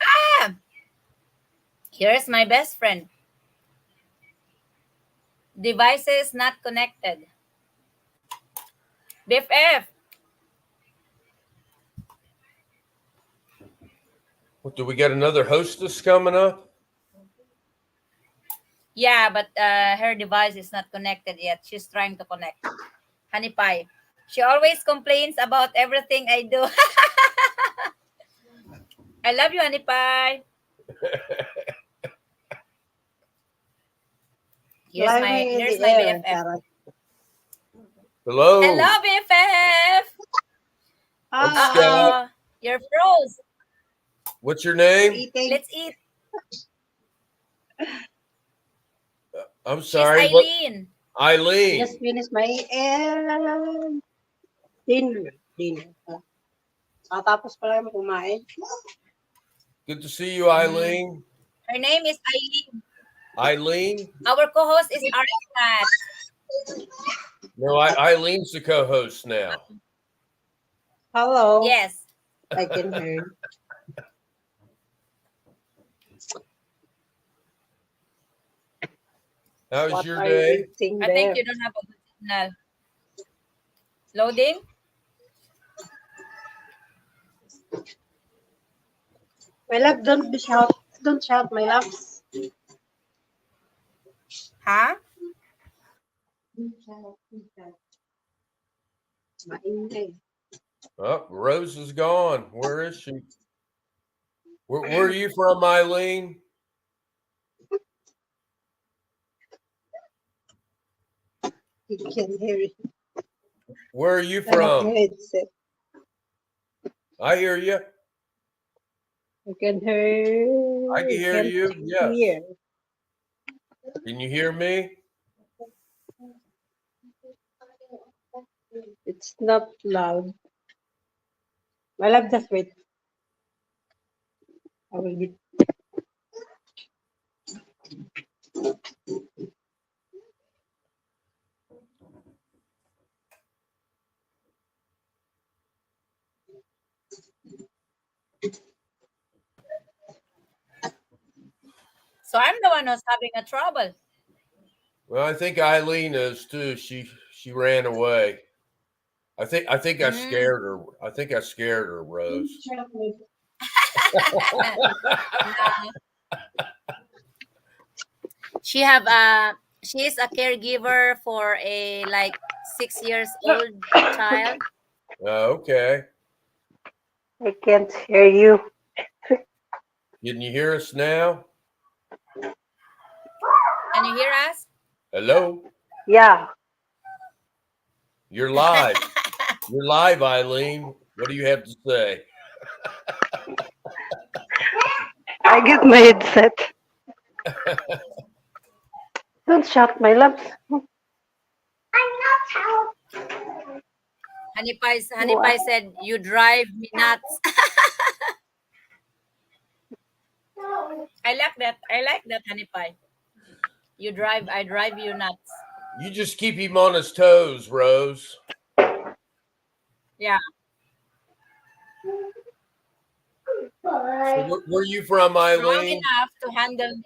Ah, here's my best friend. Devices not connected. BFF. What, do we got another hostess coming up? Yeah, but her device is not connected yet. She's trying to connect. Honey pie. She always complains about everything I do. I love you, honey pie. Live me in Here's the my air, BFF. Sarah. Hello. Hello, BFF. I'm Ah, Scott. You're froze. What's your name? eating. Let's eat. I'm She's sorry. What? Eileen. Eileen. Just finished my dinner. Tapos pa lang kumain. Good to see you, Eileen. Her name is Eileen. Eileen? Our co-host is Aristat. No, Eileen's the co-host now. Hello. Yes. I can hear you. How's What your are you day? eating I think there? you don't have a good signal. Loading? My love, don't be shout. Don't shout, my loves. Huh? Don't shout, don't shout. Maingay. Oh, Rose is gone. Where is she? Where are you from, Eileen? You can hear it. Where are you I have from? my headset. I hear you. You can hear. I can You hear can't you. Yes. hear. Can you hear me? It's not loud. My love, just wait. I will get. So I'm the one who's having a trouble. Well, I think Eileen is too. She ran away. I think I Mm. scared her. I think I scared her, Rose. No. She is a caregiver for a like 6 years old child. Okay. I can't hear you. Can you hear us now? Can you hear us? Hello? Yeah. You're live. You're live, Eileen. What do you have to say? I get my headset. Don't shout, my loves. Honey Pie said, "You drive me nuts." I like that. I like that, Honey Pie. I drive you nuts. You just keep him on his toes, Rose. Yeah. So where are you from, Strong Eileen? enough to handle me.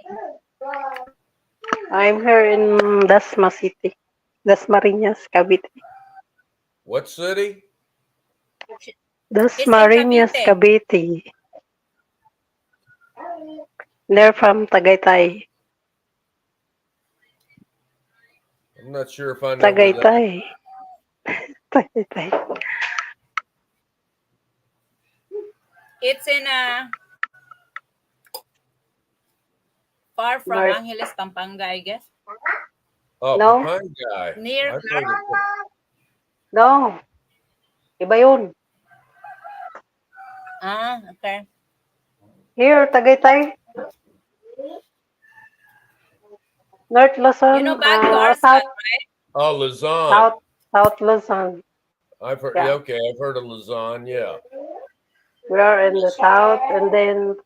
I'm here in Dasma City. Dasmariñas, Cavite. What city? He's in Dasmariñas, Cavite. Cavite. They're from Tagaytay. I'm not sure if I know where that. Tagaytay. Tagaytay. It's in far from North. Angeles, Pampanga, I guess. Oh, No. Pampanga. Near I've heard of it. No. Iba yun. Okay. Here, Tagaytay. North Luzon. You know Baguio, Arsal, South. right? Oh, Luzon. South Luzon. I've heard. Yeah. Okay, I've heard of Luzon. Yeah. We are in the south, and then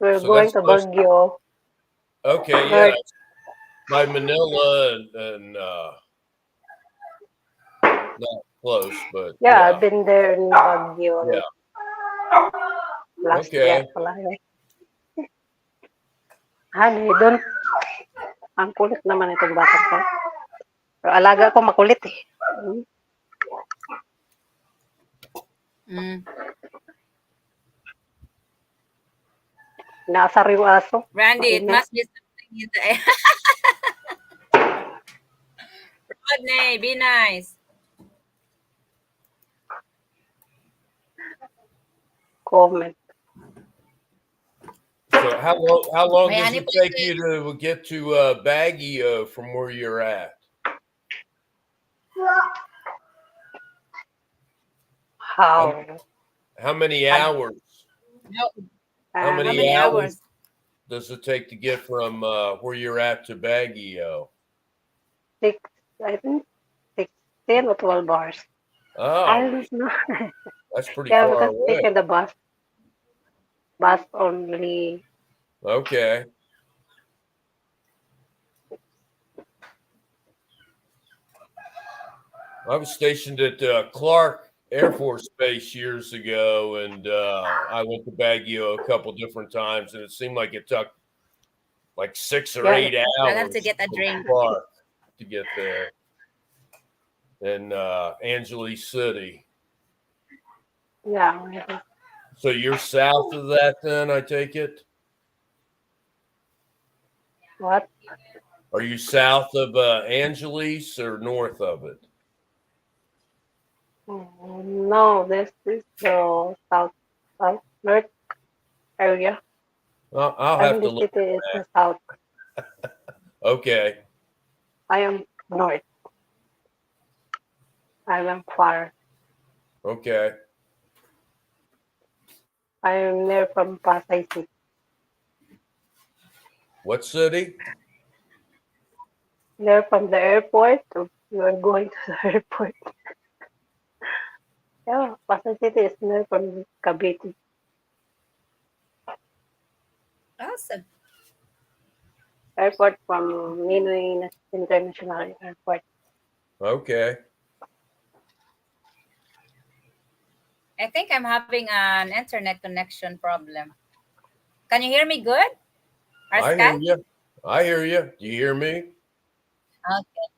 we're So going that's to close. Baguio. Okay, yeah. North. By Manila and not close, but Yeah, I've yeah. been there in Baguio. Yeah. Last Okay. year pala yun. Honey, don't. Ang kulit naman itong batang ko. Pero alaga ko makulit eh. Mm. Naasar yung aso. Randy, it Mainit. must be something in the air. Rodney, be nice. Comment. So how long May does honey it pie take you to get to Baguio from where you're at? How many hours? No, How how many many hours hours? does it take to get from where you're at to Baguio? I think 16 or 12 hours. I Oh, don't know. that's pretty Yeah, far because away. taking the bus. Bus only. Okay. I was stationed at Clark Air Force Base years ago, and I went to Baguio a couple different times, and it seemed like it took like 6 or Yeah. 8 I'll have hours to get a from drink. Clark to get there. In Angeles City. Yeah. So you're south of that then, I take it? What? Are you south of Angeles or north of it? No, this is the north area. I'll I have mean, to the look city is at the south. that. Okay. I am north. I am far. Okay. I am near from Pasay City. What city? Near from the airport. So you are going to the airport. Yeah, Pasay City is near from Cavite. Awesome. Airport from Ninoy International Airport. Okay. I think I'm having an internet connection problem. Can you hear me good? I hear Arskat? you. I hear you. Do you hear me? Okay.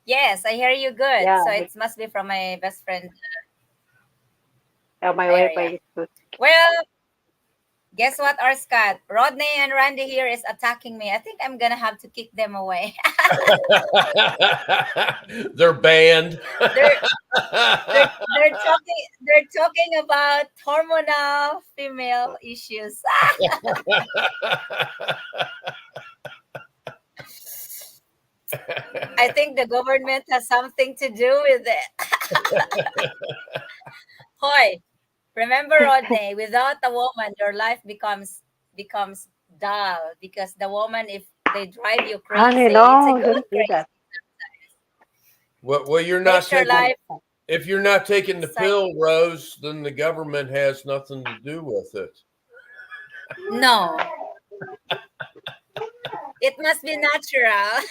Yes, I hear you good. Yeah, So it must be from my best friend my area. Wi-Fi is good. Well, guess what, Arskat? Rodney and Randy here is attacking me. I think I'm gonna have to kick them away. They're banned. they're they're talking about hormonal female issues. I think the government has something to do with it. Hoy, remember, Rodney, without a woman, your life becomes dull because the woman, if they drive you Honey, crazy, it's a no, good don't do crazy. that. Well, you're not Makes your taking. life If you're not taking the exciting. pill, Rose, then the government has nothing to do with it. No, it must be natural.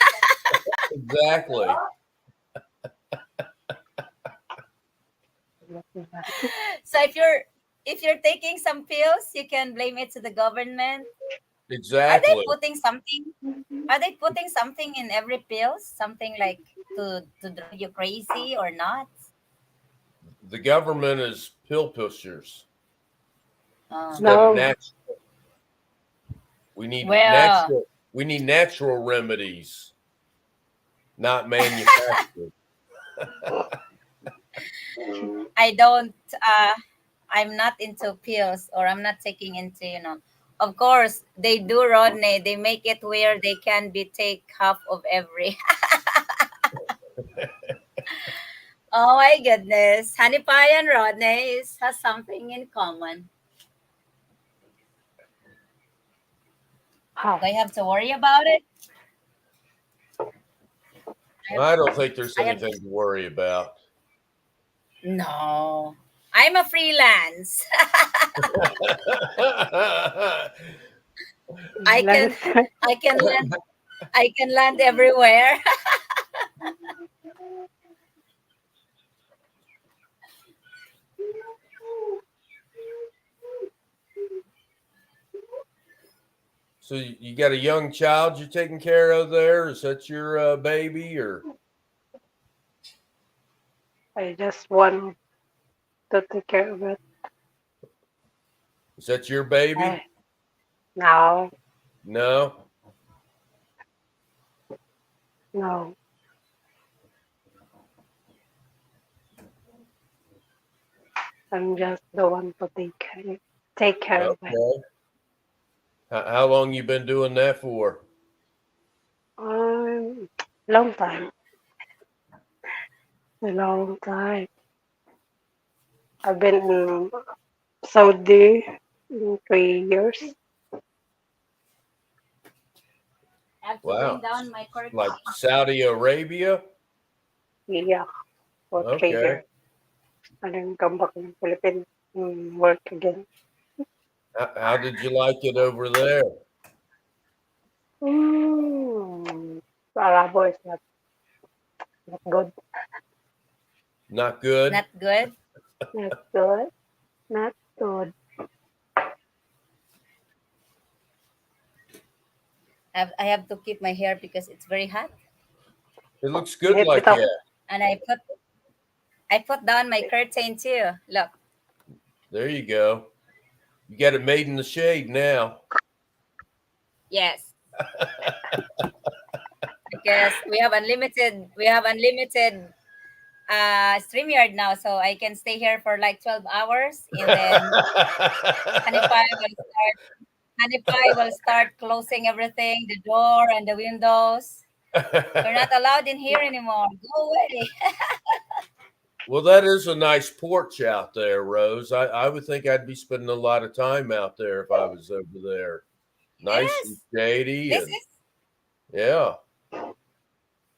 Exactly. So if you're taking some pills, you can blame it to the government. Are they Exactly. putting something? Are they putting something in every pill? Something like to drive you crazy or not? The government is pill pushers instead of Okay. No, natural. We need Well, natural. We need natural remedies, not manufactured. I don't. I'm not into pills, or I'm not taking into. Of course, they do, Rodney. They make it where they can be take half of every. Oh my goodness, Honey Pie and Rodney has something in common. how? Do I have to worry about it? I have, I don't think there's I have anything to worry about. no. I'm a freelance. I Let can I can land I can land everywhere. So you got a young child you're taking care of there? Is that your baby, or I just want to take care of it. is that your baby? I, now, No. no. I'm just the one to take care of it. Okay. How long you been doing that for? Long time. A long time. I've been in Saudi in 3 years. I have to bring Wow. down my Like curtain. Saudi Arabia? Yeah, for 3 years. Okay. And then come back in Philippines and work again. How did you like it over there? Mm, Arabo is not good. Not good? Not good. Not good. Not good. I have to keep my hair because it's very hot. It looks good Init like bitaw. that. And I put down my curtain too. Look. There you go. You got it made in the shade now. Yes. Because we have unlimited StreamYard now, so I can stay here for like 12 hours, and then Hanify will start Hanify will start closing everything, the door and the windows. You're not allowed in here anymore. Go away. Well, that is a nice porch out there, Rose. I would think I'd be spending a lot of time out there if I was over there. Nice and Yes. shady, This and is yeah,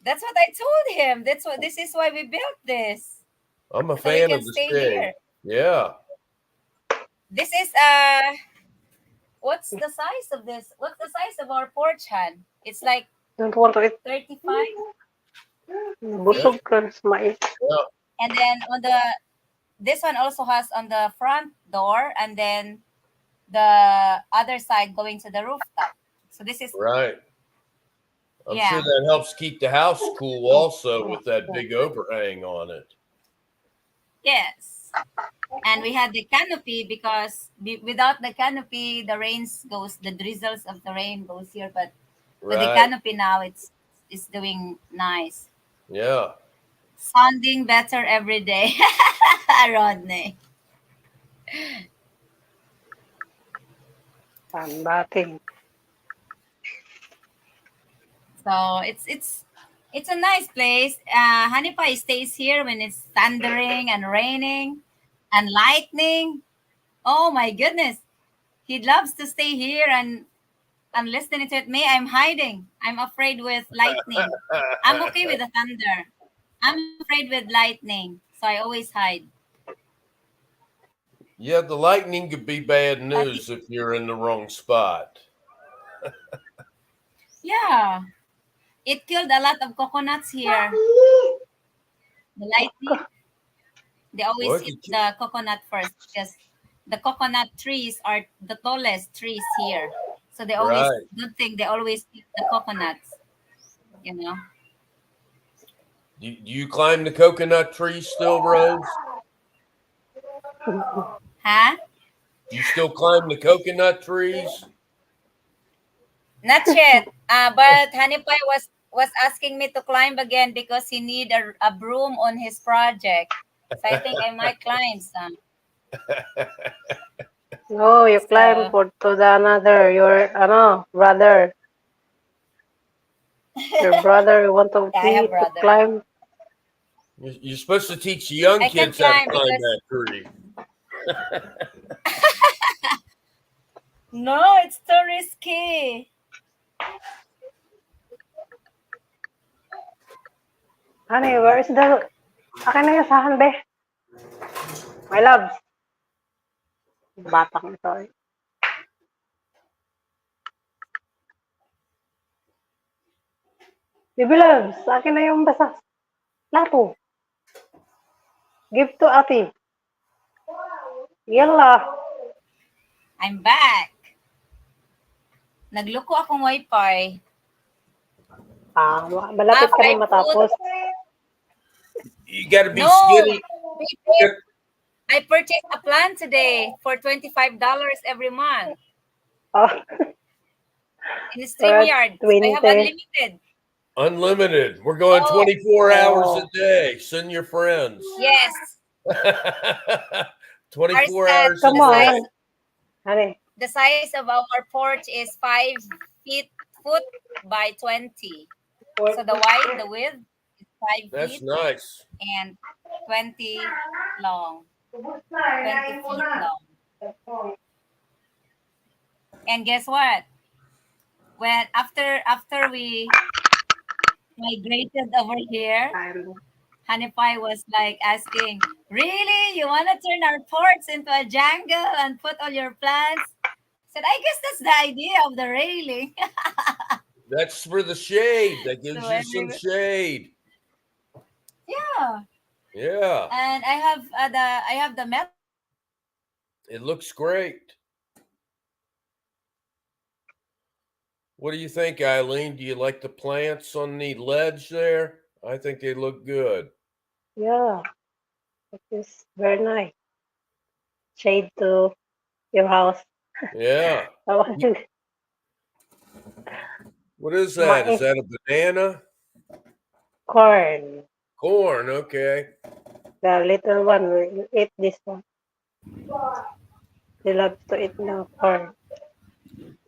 that's what I told him. This is why we built this. I'm a So we fan can of the stay shade. here. Yeah, This is what's the size of this? What's the size of our porch, Han? It's like Don't want to eat. 35 feet. Busog ka sa mais. yeah, And then this one also has on the front door, and then the other side going to the rooftop. So this is right. I'm sure yeah. that helps keep the house cool also with that big overhang on it. Yes. And we had the canopy because without the canopy, the drizzles of the rain goes here. But with the Right. canopy now, it's doing nice, Yeah. sounding better every day. Rodney. Sambating. So it's a nice place. Honey Pie stays here when it's thundering and raining and lightning. Oh my goodness, he loves to stay here and listening to it. Me, I'm hiding. I'm afraid with lightning. I'm okay with the thunder. I'm afraid with lightning, so I always hide. Yeah, the lightning could be bad But news if you're in the wrong spot. yeah, it killed a lot of coconuts here. The lightning, they always What? hit the coconut first because the coconut trees are the tallest trees here. So they always Right. good thing they always hit the coconuts, you know. Do you climb the coconut tree still, Rose? Huh? Do you still climb the coconut trees? Not yet. But Honey Pie was asking me to climb again because he need a broom on his project. So I think I might climb some. No, you climb So for to the another. Your brother. Your brother you want to yeah, I have see to brother. climb. You're supposed to teach the young I can kids how to climb climb because that tree. no, it's too risky. Honey, where is the... Akin na yung sahan, be. My loves. Batang ito eh. Baby loves, akin na yung basa. Lato. Give to ate. Yalla. I'm back. Nagloko akong wifi. Malapit ka I na matapos. You got to be No, skinny. I purchased a plan today for $25 every month Oh, in we're at StreamYard. So I have 20. unlimited. Unlimited. We're going Oh, 24 hours a Oh. day. Send your friends. yes. 24 Our, hours a Come day. on. Honey. the size of our porch is 5 foot by 20. So the width is 5 That's feet nice. and 20 long. 20 feet long. And guess what? When after we migrated over here, Honey Pie was like asking, "Really? You want to turn our porch into a jungle and put all your plants?" I said, "I guess that's the idea of the railing." That's for the shade. That gives So you some shade. yeah, Yeah. and I have the metal. It looks great. What do you think, Eileen? Do you like the plants on the ledge there? I think they look good. Yeah, it is very nice. Shade to your house. Yeah. Oh, What is that? Is mais, that a banana? corn. Corn. Okay. The little one will eat this one. They love to eat the corn.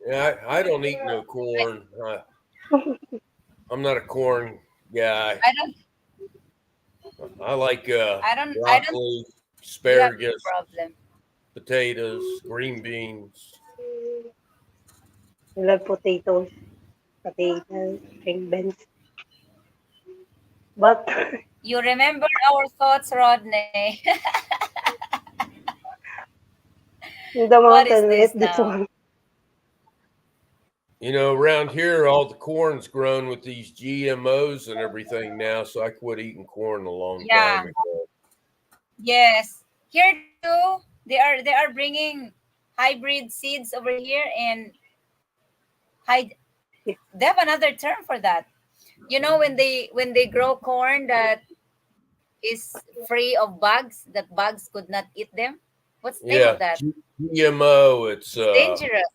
Yeah, I don't eat no I, corn. I'm not a corn guy. I don't I like I don't broccoli, you have asparagus, problem. potatoes, green beans. They love potatoes, string beans. But You remember our thoughts, Rodney. in the What is mountain, we this eat this now? one. You know, around here, all the corn's grown with these GMOs and everything now, so I quit eating corn a long time Yeah. ago. Yes. Here too, they are bringing hybrid seeds over here, and hide they have another term for that. You know, when they grow corn that is free of bugs, that bugs could not eat them. What's the name of Yeah, that? GMO. It's It's dangerous.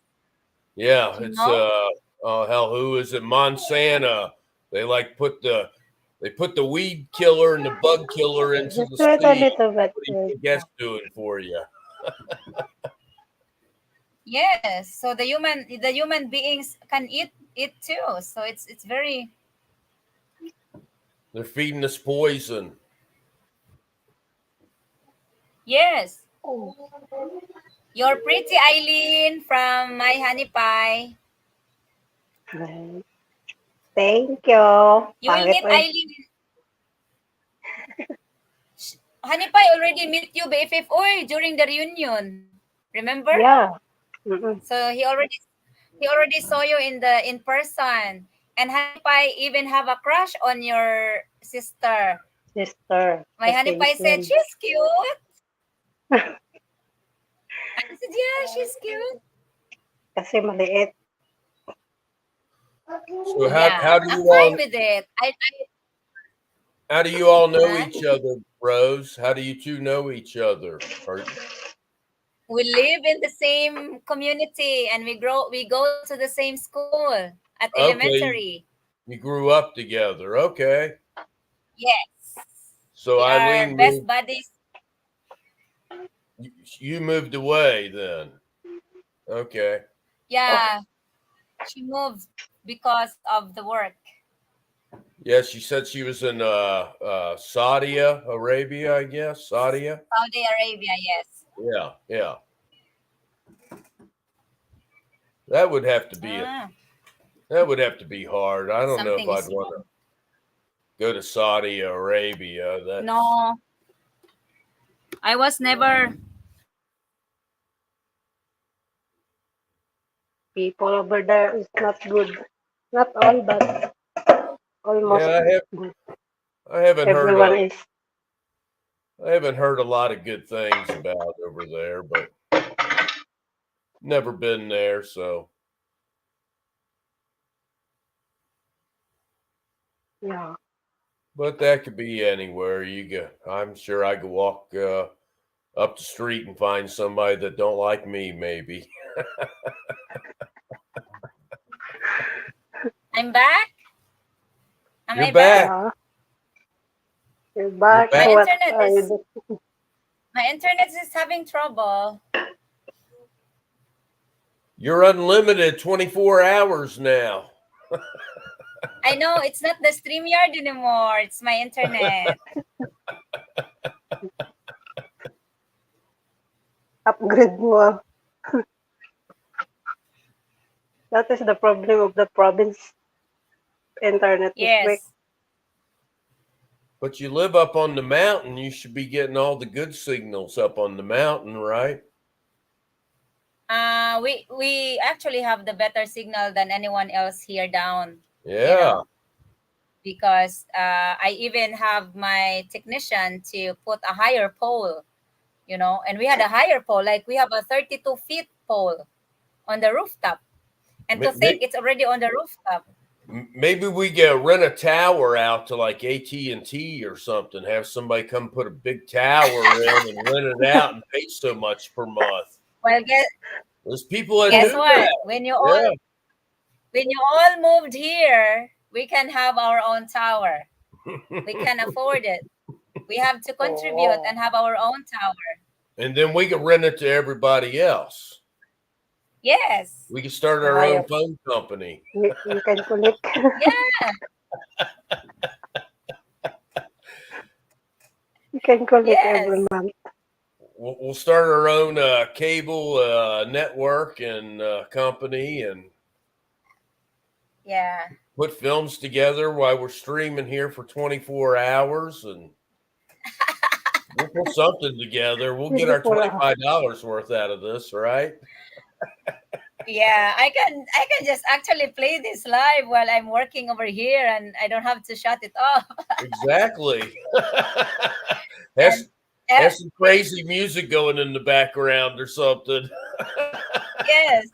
yeah, You it's know? oh hell, who is it? Montana. They like put the weed killer and the bug killer into Just the do it a seed. little bit. What do you think that's doing for you? Yes. So the human beings can eat it too. So it's very They're feeding us poison. yes. Oh, You're pretty, Eileen from My Honey Pie. right. Thank you. You will Pangit meet eh. Eileen. Honey Pie already meet you BFF during the reunion. Remember? Yeah. Mm-mm. So he already saw you in person. And Honey Pie even have a crush on your sister. Sister. My The Honey same Pie said twin. she's cute. I said yeah, she's cute. Kasi maliit. So Yeah, I'm fine with it. how do you all know Huh? each other, bros? How do you two know each other? We live in the same community and we go to the same school at Okay, elementary. you grew up together. Okay. Yes. So We are Eileen best moved, buddies. you moved away then. Okay. Oh, Yeah, she moved because of the work. Yeah, she said she was in Saudi Arabia, I guess. Saudi. Saudi Arabia, yes. Yeah, yeah. That would have to be Ah, that would have to be hard. I don't know if something I'd is want to wrong. go to Saudi Arabia. That's No, I was never. people over there is not good. Not all, but almost yeah, good. I haven't heard Everyone is. I haven't heard a lot of good things about over there, but never been there, so Yeah. but that could be anywhere you go. I'm sure I could walk up the street and find somebody that don't like me, maybe. I'm back. Am You're I back? back. Yeah. You're You're back. My back. What internet are you is doing? my internet is having trouble. You're unlimited 24 hours now. I know it's not the StreamYard anymore. It's my internet. Upgrade mo. That is the problem of the province. Internet is weak. Yes. But you live up on the mountain, you should be getting all the good signals up on the mountain, right? We actually have the better signal than anyone else here down. You Yeah. know, because I even have my technician to put a higher pole. And we had a higher pole, like we have a 32 feet pole on the rooftop. And to think it's already on the rooftop. Maybe we go rent a tower out to like AT&T or something. Have somebody come put a big tower in and rent it out and pay so much per month. Well, There's people that guess do what? that. Yeah. When you all moved here, we can have our own tower. We can afford it. We have to contribute and have our own tower. And then we can rent it to everybody else. Yes. We can start our own phone company. You can collect. Yeah. You can collect Yes. every month. We'll start our own cable network and company and Yeah. put films together while we're streaming here for 24 hours and we'll put something together. We'll get our $25 worth out of this, right? Yeah, I can just actually play this live while I'm working over here and I don't have to shut it off. Exactly. That's some crazy music going in the background or something. Yes.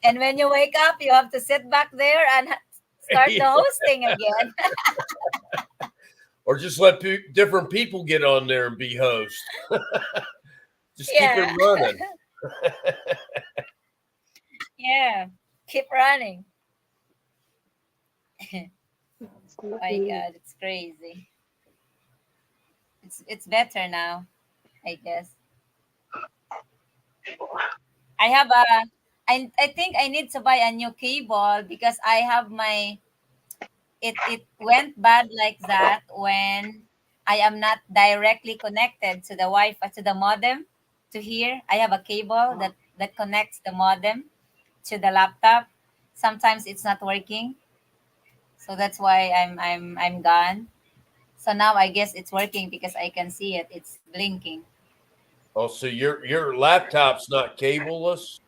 And when you wake up, you have to sit back there and start the hosting again. Or just let different people get on there and be host. Just keep it running. Yeah, keep running. My God, it's crazy. It's better now, I guess. I have I think I need to buy a new cable because I have my it went bad like that when I am not directly connected to the Wi-Fi to the modem to here. I have a cable that connects the modem to the laptop. Sometimes it's not working. So that's why I'm gone. So now I guess it's working because I can see it. It's blinking. Oh, so your laptop's not cableless?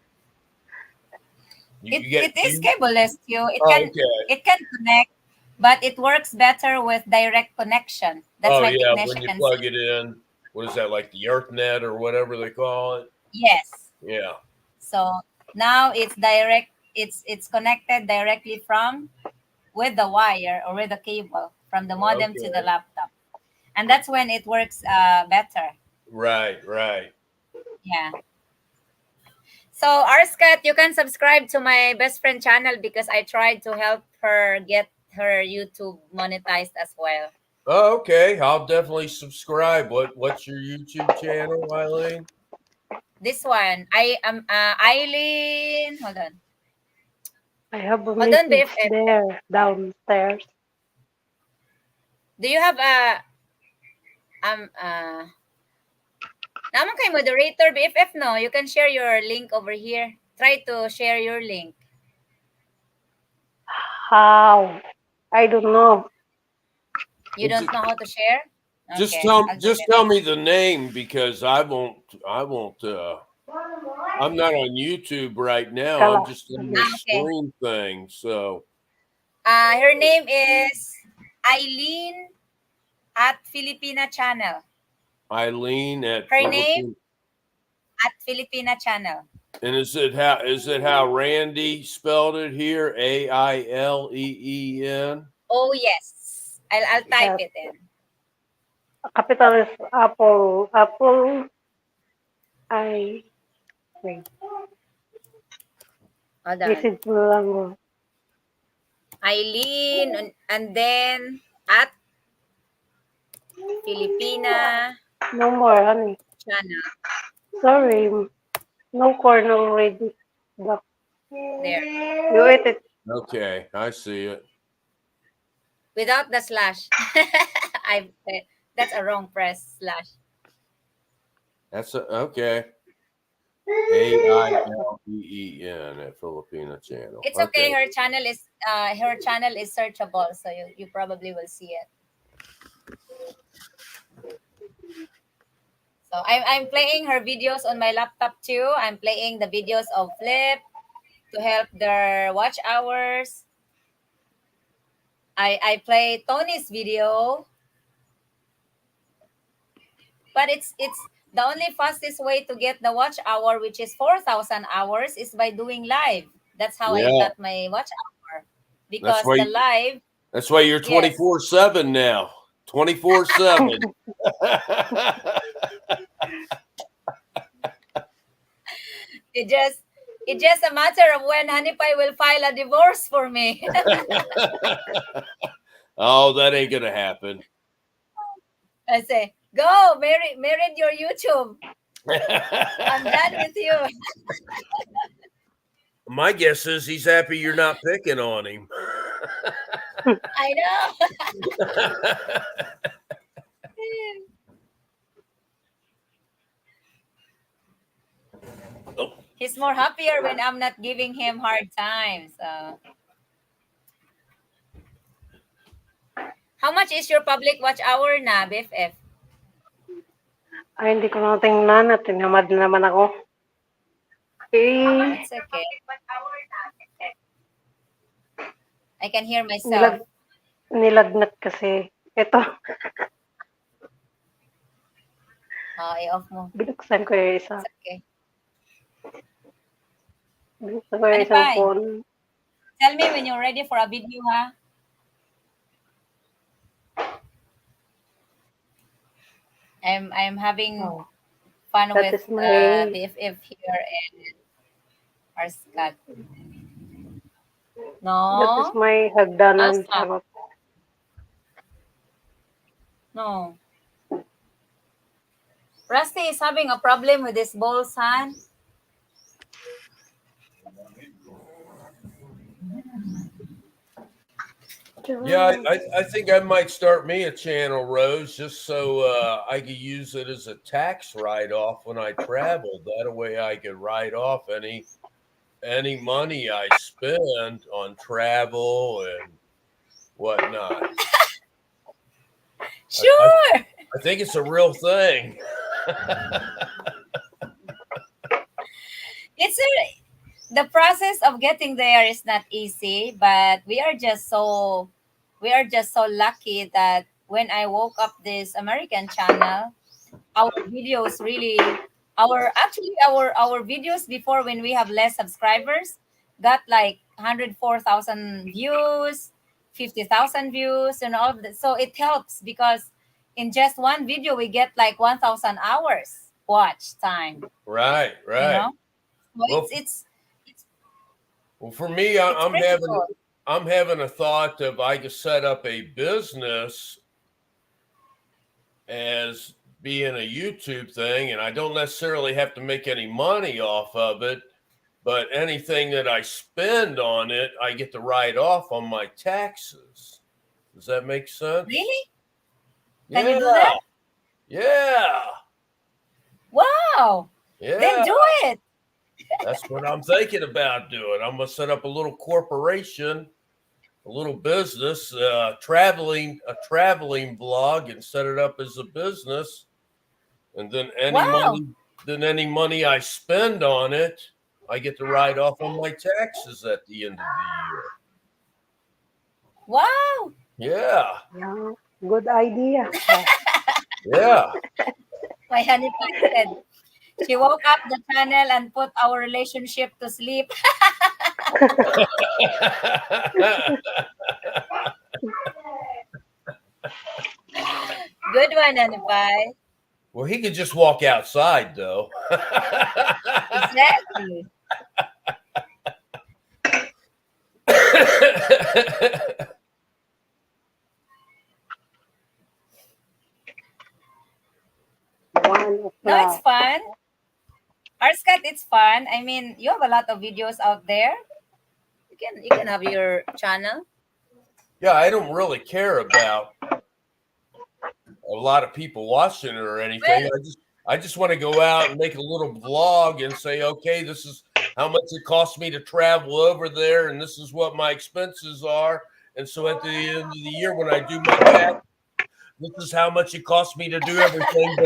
It is cableless too. Okay. It can connect, but it works better with direct connection. That's my yeah, technician. when you plug it in. What is that, like the EarthNet or whatever they call it? Yes. Yeah. So now it's direct. It's connected directly from with the wire or with the cable from the modem to the laptop, and that's when it works better. Right. Yeah. So Arskat, you can subscribe to my best friend channel because I tried to help her get her YouTube monetized as well. Oh, okay. I'll definitely subscribe. What's your YouTube channel, Eileen? This one, I am Eileen. Hold on. I have a Hold on, message BFF. there downstairs. Do you have a naman kay moderator BFF? No, you can share your link over here. Try to share your link. How? I don't know. You don't know how to share? Just Okay, tell me the name because I won't I'm not on YouTube right now. I'm just on the stream thing. So her name is Eileen at Filipina channel. Eileen at her name at Filipina channel. And is it how Randy spelled it here? AILEEN? Oh yes. I'll type it in. Capital is Apple. I wait. Hold on. Message mo lang mo. Eileen and then at Filipina No more, honey. channel. Sorry. No corn already. There. You ate it. Okay, I see it. Without the slash. That's a wrong press slash. That's okay. AILEEN at Filipina channel. It's okay. Her channel is searchable, so you probably will see it. So I'm playing her videos on my laptop too. I'm playing the videos of Flip to help their watch hours. I play Tony's video, but it's the only fastest way to get the watch hour, which is 4,000 hours, is by doing live. That's how I Yeah. got my watch hour. That's Because why. the live, That's why you're yes, 24/7 now. 24/7. it just it's just a matter of when Honey Pie will file a divorce for me. Oh, that ain't gonna happen. I say, go, married your YouTube. I'm done with you. My guess is he's happy you're not picking on him. I know. He's more happier when I'm not giving him hard time. So, how much is your public watch hour na, BFF? Ay, hindi ko na tingnan at tinamad na naman ako. Eh, It's okay. I can hear myself. nilag, nilagnat kasi. Ito, Oh, i-off mo. binuksan ko yung isa. It's okay. Binuksan ko yung Honey isang Pie, phone. tell me when you're ready for a video, ha? I'm having Oh, fun that with is my, BFF here and our Scott. that is No? my hagdanan. Asa? Charot. No. Rusty is having a problem with his balls, son. Yeah, I think I might start me a channel, Rose, just so I could use it as a tax write-off when I travel. That way I could write off any money I spend on travel and whatnot. Sure. I think it's a real thing. It's the process of getting there is not easy, but we are just so lucky that when I woke up this American channel, our videos really our videos before when we have less subscribers got like 104,000 views, 50,000 views and all that. So it helps because in just one video we get like 1,000 hours watch time, Right, you right. know? So Well, it's well, for me, it's pretty good. I'm having a thought of I could set up a business as being a YouTube thing, and I don't necessarily have to make any money off of it, but anything that I spend on it, I get to write off on my taxes. Does that make sense? Really? Can you Yeah, do that? yeah, Wow. Then yeah. do it. That's what I'm thinking about doing. I'm gonna set up a little corporation, a little business, a traveling blog, and set it up as a business. And then Wow. any money I spend on it, I get to write off on my taxes at the end of the Wow. year. Yeah, Yeah, good idea. yeah. My honey pie said she woke up the channel and put our relationship to sleep. Good one, honey pie. Well, he could just walk outside, though. Exactly. No, it's 1 o'clock. fun. Arscat, it's fun. I mean, you have a lot of videos out there. You can have your channel. Yeah, I don't really care about a lot of people watching it or anything. Well, I just want to go out and make a little vlog and say, okay, this is how much it costs me to travel over there, and this is what my expenses are. And so at the end of the year, when I do my tax, this is how much it cost me to do everything,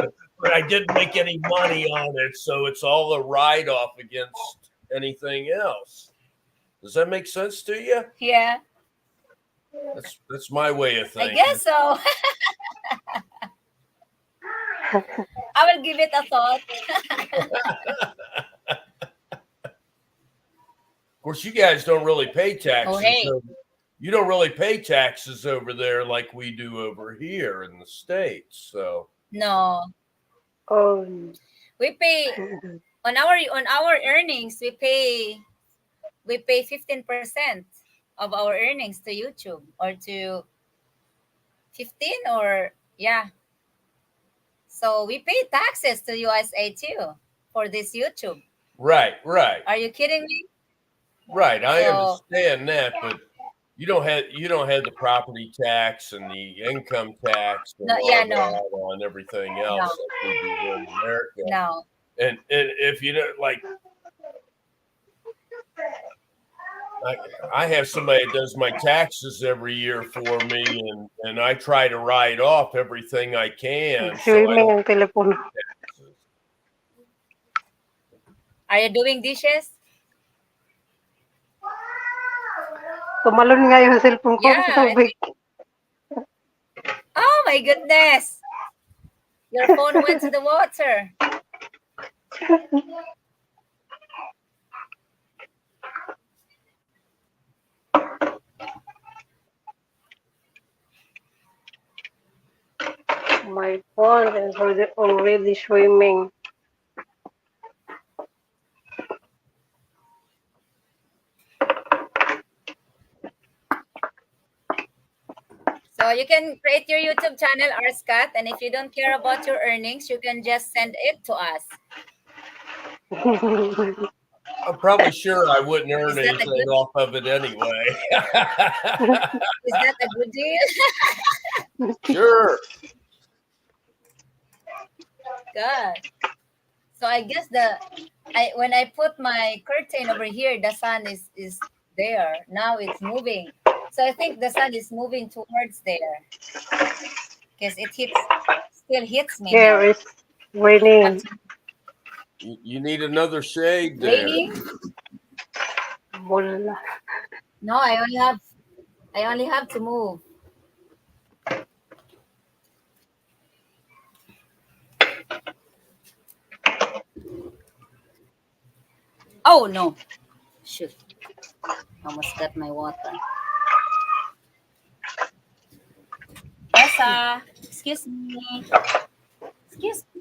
but I didn't make any money on it, so it's all a write-off against anything else. Does that make sense to you? yeah, That's my way of I thinking. guess so. I will give it a thought. Of course, you guys don't really pay Oh, taxes. hey. You don't really pay taxes over there like we do over here in the States. So No, Oh. we pay on our earnings. We pay 15% of our earnings to YouTube, or to 15, or yeah. So we pay taxes to USA too for this YouTube. right. Are you kidding me? Right, I So understand that, but you don't have the property tax and the income tax and no, yeah, all no, that on everything no, else like we do here in America. no. And if you know, like, I have somebody that does my taxes every year for me, and I try to write off everything I can so I Swimming don't ang telepono. pay taxes. Are you doing dishes? Tumalon nga yung cellphone ko Yeah, sa tubig. Oh my goodness. Your phone went to the water. My phone is already swimming. So you can create your YouTube channel, Arscat, and if you don't care about your earnings, you can just send it to us. I'm probably sure I wouldn't Is earn that a anything good? off of it anyway. Is that a good deal? Sure. Good. So I guess when I put my curtain over here, the sun is there. Now it's moving. So I think the sun is moving towards there because still hits me Here here. is raining. You need another shade there. Raining? Wala. No, I only have to move. Oh no. Shoot. Almost got my water. Tessa, excuse me. Excuse me.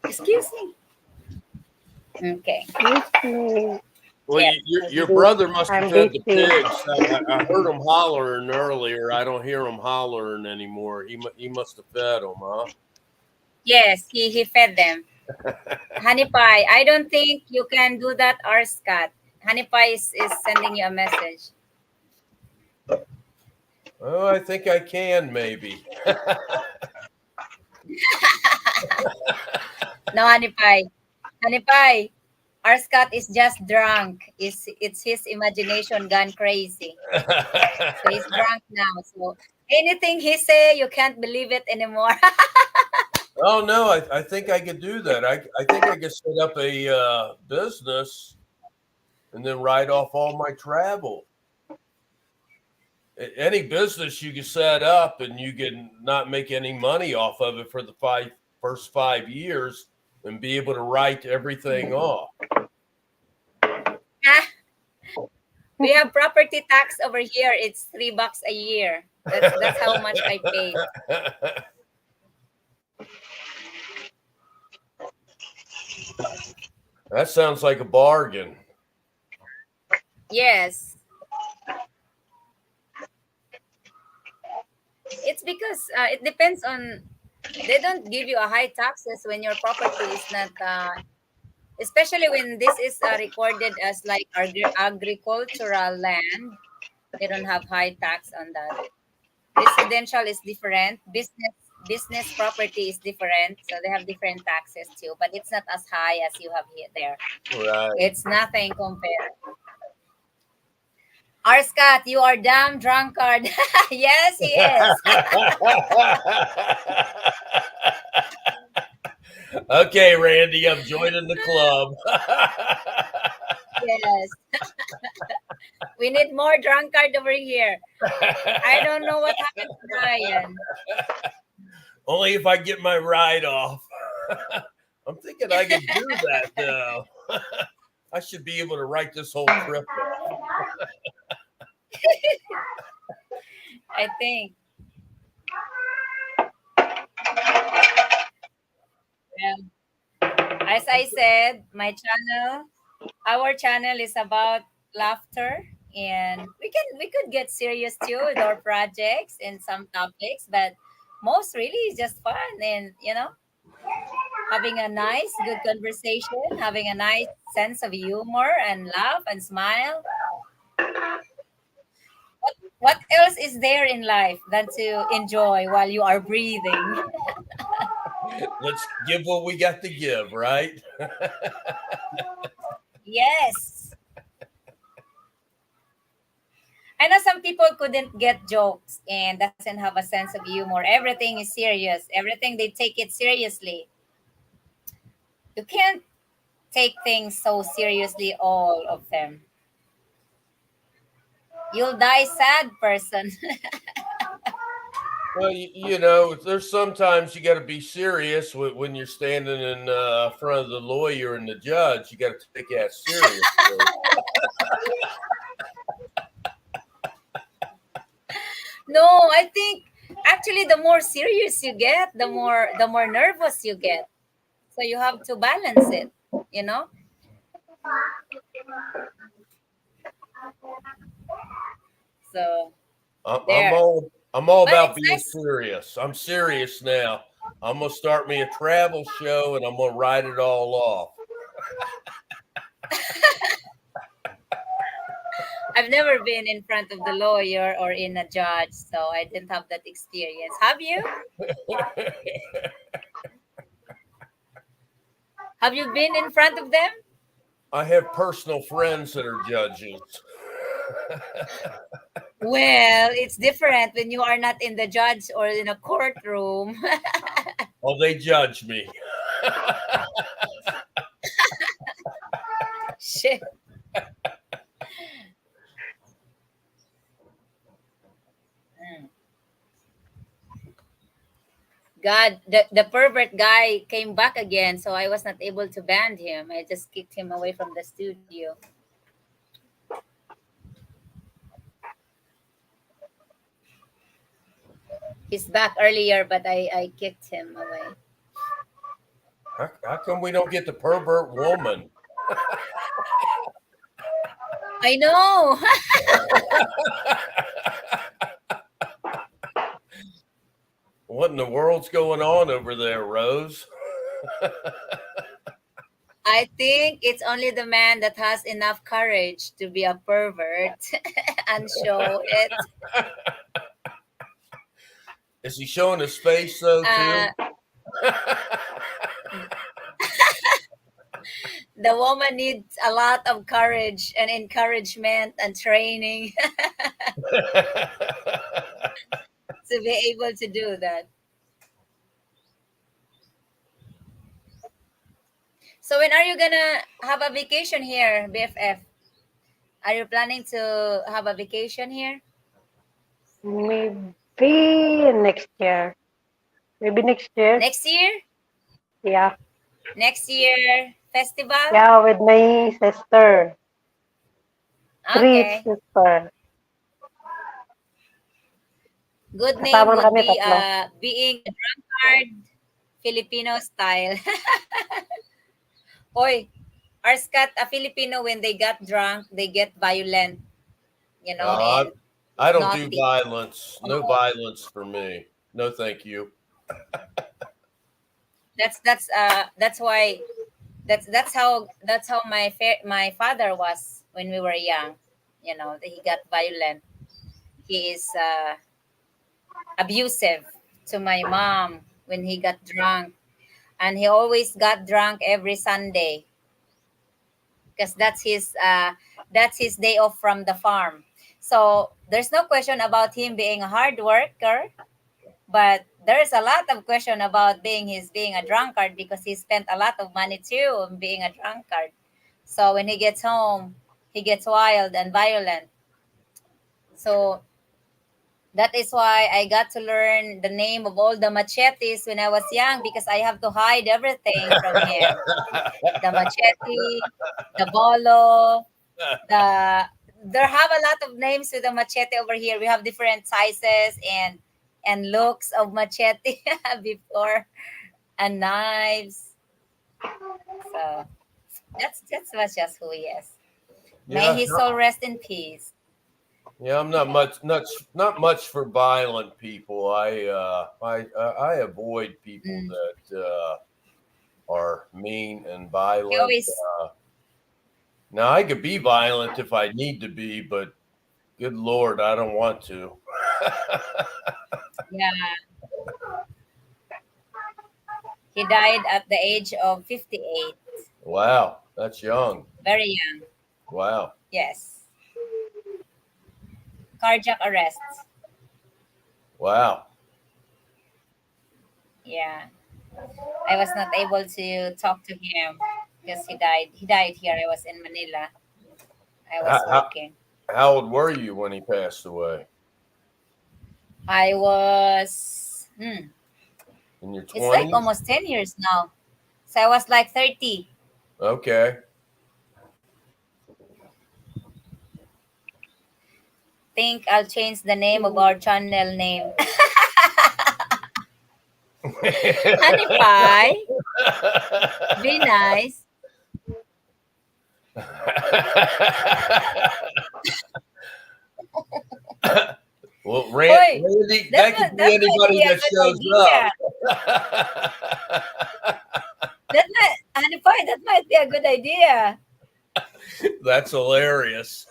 Excuse me. Okay. Well, Yeah. your brother must have I'm fed the busy. pigs. I heard him hollering earlier. I don't hear him hollering anymore. He must have fed them, huh? Yes, he fed them. Honey Pie, I don't think you can do that, Arscat. Honey Pie is sending you a message. Oh, I think I can maybe. No, Honey Pie. Honey Pie, Arscat is just drunk. It's his imagination gone crazy. So he's drunk now. So anything he say, you can't believe it anymore. Oh no, I think I could do that. I think I could set up a business and then write off all my travel. Any business you can set up and you can not make any money off of it for the first 5 years and be able to write everything off. We have property tax over here. It's $3 a year. That's how much I pay. That sounds like a bargain. Yes. It's because it depends on, they don't give you a high taxes when your property is not, especially when this is recorded as like agricultural land. They don't have high tax on that. Residential is different. Business property is different. So they have different taxes too, but it's not as high as you have here there. Right. It's nothing compared. Arscat, you are damn drunkard. Yes, he is. Okay, Randy, I'm joining the club. Yes. We need more drunkard over here. I don't know what happened to Brian. Only if I get my ride off. I'm thinking I could do that though. I should be able to write this whole trip off. I think. Well, as I said, our channel is about laughter, and we could get serious too with our projects and some topics, but most really is just fun and having a nice, good conversation, having a nice sense of humor and laugh and smile. What else is there in life than to enjoy while you are breathing? Let's give what we got to give, right? Yes. I know some people couldn't get jokes and doesn't have a sense of humor. Everything is serious. Everything they take it seriously. You can't take things so seriously, all of them. You'll die sad person. Well, there's sometimes you got to be serious when you're standing in front of the lawyer and the judge. You got to take that seriously. No, I think actually the more serious you get, the more nervous you get. So you have to balance it, you know? So I'm there. all But about it's being nice. serious. I'm serious now. I'm gonna start me a travel show and I'm gonna write it all off. I've never been in front of the lawyer or in a judge, so I didn't have that experience. Have you? Have you been in front of them? I have personal friends that are judges. Well, it's different when you are not in the judge or in a courtroom. Oh, they judge me. Shit. Mm. God, the pervert guy came back again, so I was not able to ban him. I just kicked him away from the studio. He's back earlier, but I kicked him away. How come we don't get the pervert woman? I know. What in the world's going on over there, Rose? I think it's only the man that has enough courage to be a pervert and show it. Is he showing his face though Uh, too? the woman needs a lot of courage and encouragement and training to be able to do that. So when are you gonna have a vacation here, BFF? Are you planning to have a vacation here Maybe next year. Maybe next year. next year? Yeah. Next year festival? Yeah, with my sister. Three Okay. sister. Good name Kasama na would kami be tatlo. being a drunkard Filipino style. Oy, our Scat, a Filipino, when they got drunk, they get violent, Uh, and I don't do naughty. violence. No violence for me. No, thank you. That's why that's how my father was when we were young. He got violent. He is abusive to my mom when he got drunk, and he always got drunk every Sunday because that's his day off from the farm. So there's no question about him being a hard worker, but there's a lot of question about being a drunkard because he spent a lot of money too on being a drunkard. So when he gets home, he gets wild and violent. So That is why I got to learn the name of all the machetes when I was young because I have to hide everything from him. The machete, the bolo, the there have a lot of names with the machete over here. We have different sizes and looks of machete before and knives. So that's much just who he is. May Yeah, his soul rest in peace. yeah. I'm not much for violent people. I avoid people Mm. that are mean and He violent. always Now I could be violent if I need to be, but good Lord, I don't want to. yeah. He died at the age of 58. Wow, that's young. Very young. Wow, Yes. Cardiac arrest. wow. Yeah. I was not able to talk to him because he died. He died here. I was in Manila. I was How, how, working. how old were you when he passed away? I was In your it's like 20s? almost 10 years now. So I was like 30. Okay. Think I'll change the name of our channel name. Honey Pie. Be nice. Well, Oi, Randy, that could that be might be anybody a that good shows idea. up. Honey Pie, that might be a good idea. That's hilarious.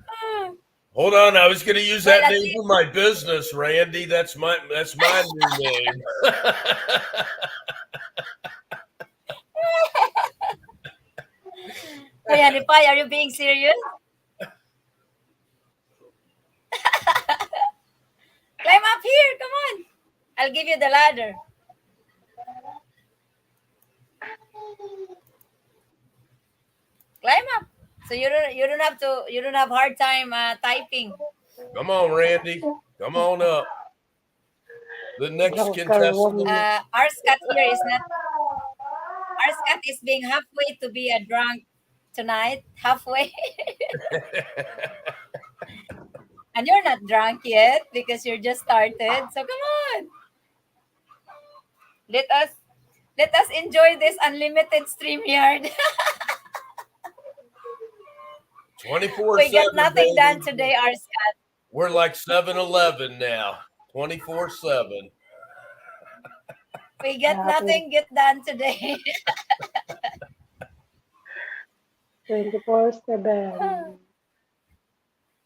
Ah, Hold on, I was going to use well, that at name for least, my business, Randy. That's my new name. Oi, Honey Pie, are you being serious? Climb up here, come on. I'll give you the ladder. Climb up. So you don't have hard time typing. Come on, Randy. Come on up. The next Drunker contestant. woman. Our Scott here is not. Our Scott is being halfway to be a drunk tonight. Halfway, and you're not drunk yet because you're just started. So come on, let us let us enjoy this unlimited stream yard. 24 We got 7, nothing done baby. today, our Scott. We're like 7-Eleven now. 24/7. We got Happy nothing get done today. 24/7.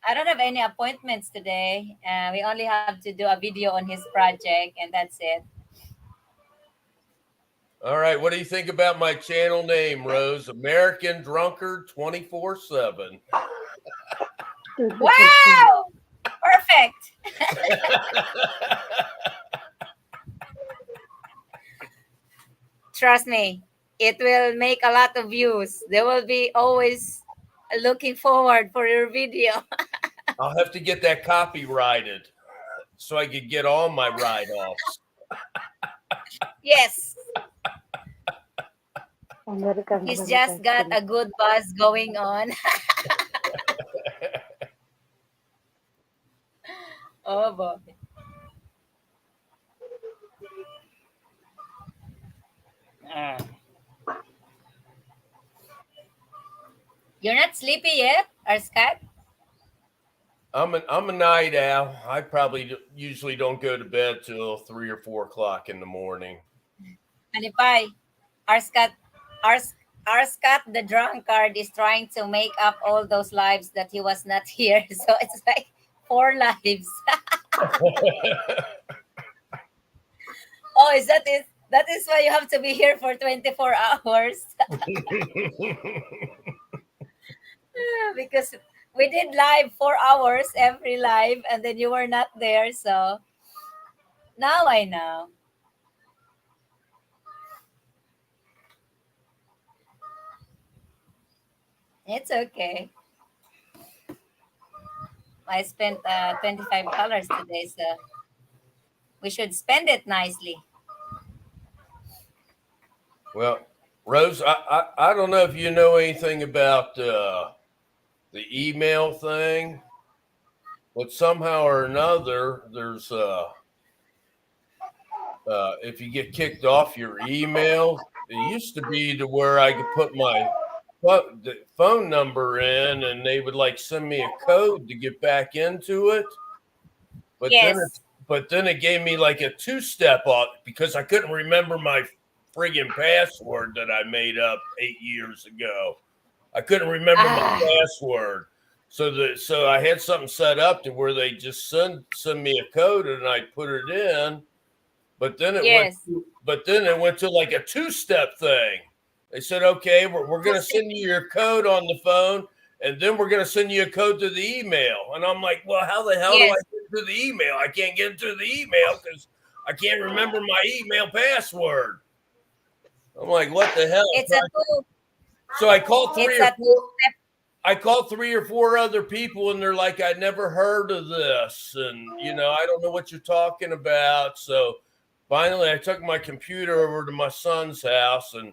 I don't have any appointments today. We only have to do a video on his project, and that's it. All right. What do you think about my channel name, Rose? American Drunkard 24/7. 20%. Wow! Perfect. Trust me, it will make a lot of views. They will be always looking forward for your video. I'll have to get that copyrighted so I could get all my write offs. Yes, American he's just drunkard. got a good buzz going on. Oh boy. Ah. You're not sleepy yet, or Scott? I'm a night owl. I probably usually don't go to bed till 3 or 4 o'clock in the morning. And if our Scott, our, our Scott the drunkard is trying to make up all those lives that he was not here. So it's like four lives. Oh, is that it? That is why you have to be here for 24 hours. Because we did live 4 hours every live and then you were not there. So now I know. It's okay. I spent $25 today, so we should spend it nicely. Well, Rose, I don't know if you know anything about the email thing, but somehow or another, there's if you get kicked off your email, it used to be to where I could put my the phone number in, and they would like send me a code to get back into it. But then Yes. it gave me like a two-step off because I couldn't remember my friggin' password that I made up 8 years ago. I couldn't remember my Ah, password. So I had something set up to where they just send me a code and I put it in, but then yes. it went to like a two-step thing. They said, okay, we're gonna send you your code on the phone, and then we're gonna send you a code to the email. And I'm like, well, how the hell do I Yes. get to the email? I can't get to the email because I can't remember my email password. I'm like, what the hell? It's a two. So I called It's a two-step. I called 3 or 4 other people, and they're like, I never heard of this. And, I don't know what you're talking about. So finally, I took my computer over to my son's house, and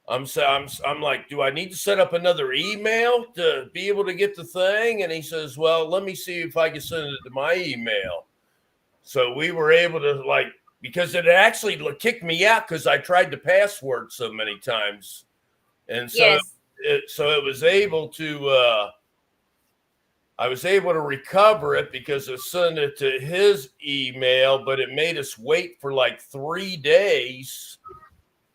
I'm like, do I need to set up another email to be able to get the thing? And he says, well, let me see if I can send it to my email. So we were able to, like, because it actually kicked me out because I tried the password so many times. And so Yes. it was able to I was able to recover it because it sent it to his email, but it made us wait for like 3 days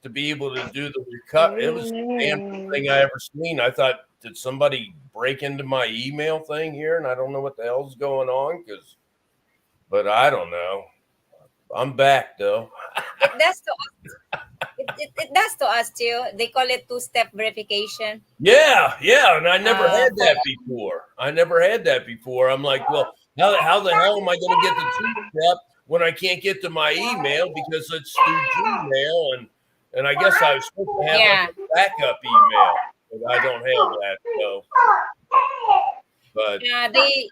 to be able to do the recover. It was the damn thing I ever seen. I thought, did somebody break into my email thing here? And I don't know what the hell's going on but I don't know. I'm back though. It does to us. It does to us too. They call it two-step verification. Yeah, and I never had For that before. I'm like, well, how the hell am I going to get the two-step when I can't get to my email because it's through Gmail, and I guess I was supposed to have like yeah. a backup email, but I don't have that. So, but Yeah, they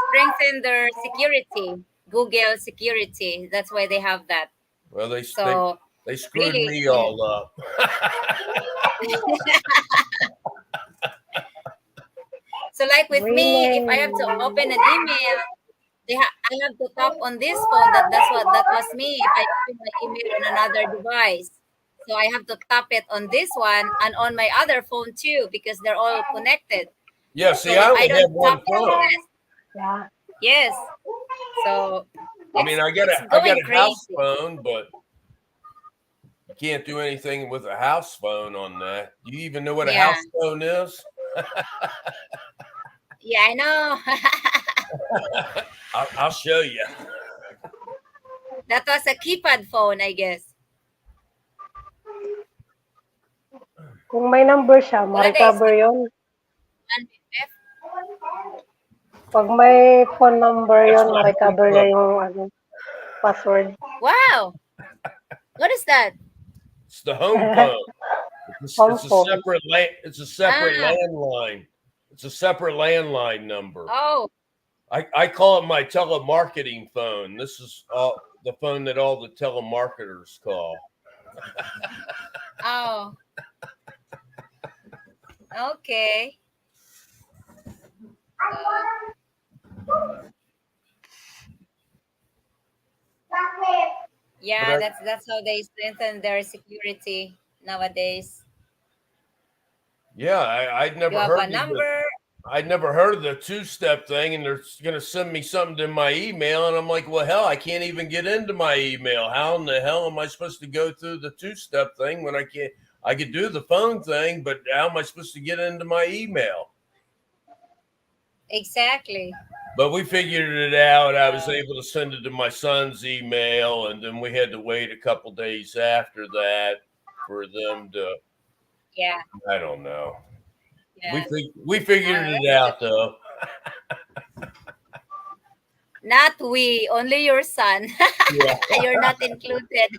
strengthen their security, Google security. That's why they have that. well, So they screwed really, me all up. so like with me, if I have to Really? open an email, I have to tap on this phone. That was me. If I open my email on another device, so I have to tap it on this one and on my other phone too because they're all connected. Yeah, So see, I if I only don't have tap one it on phone. this, Yeah. yes. So I mean, it's I got going a house crazy. phone, but you can't do anything with a house phone on that. Do you even know what a Yeah, house phone is? yeah, I know. I'll show you. That was a keypad phone, I guess. Kung may number siya, Wala guys. ma-recover yun. BFF. Pag may phone number That's yun, my home ma-recover niya phone. yung password. Wow. What is that? It's the home phone. Home It's a phone. separate Ah, landline. It's a separate landline number. oh, I call it my telemarketing phone. This is the phone that all the telemarketers call. oh. Okay. Yeah, But that's how they strengthen their security nowadays. yeah, You have a number. I'd never heard of the two-step thing, and they're going to send me something to my email, and I'm like, well, hell, I can't even get into my email. How in the hell am I supposed to go through the two-step thing when I can't? I could do the phone thing, but how am I supposed to get into my email? Exactly. But we figured it out. I was Uh, able to send it to my son's email, and then we had to wait a couple days after that for them to. yeah, I don't know. yeah. We figured That's it good. out though. Not we, only your son. Yeah. You're not included.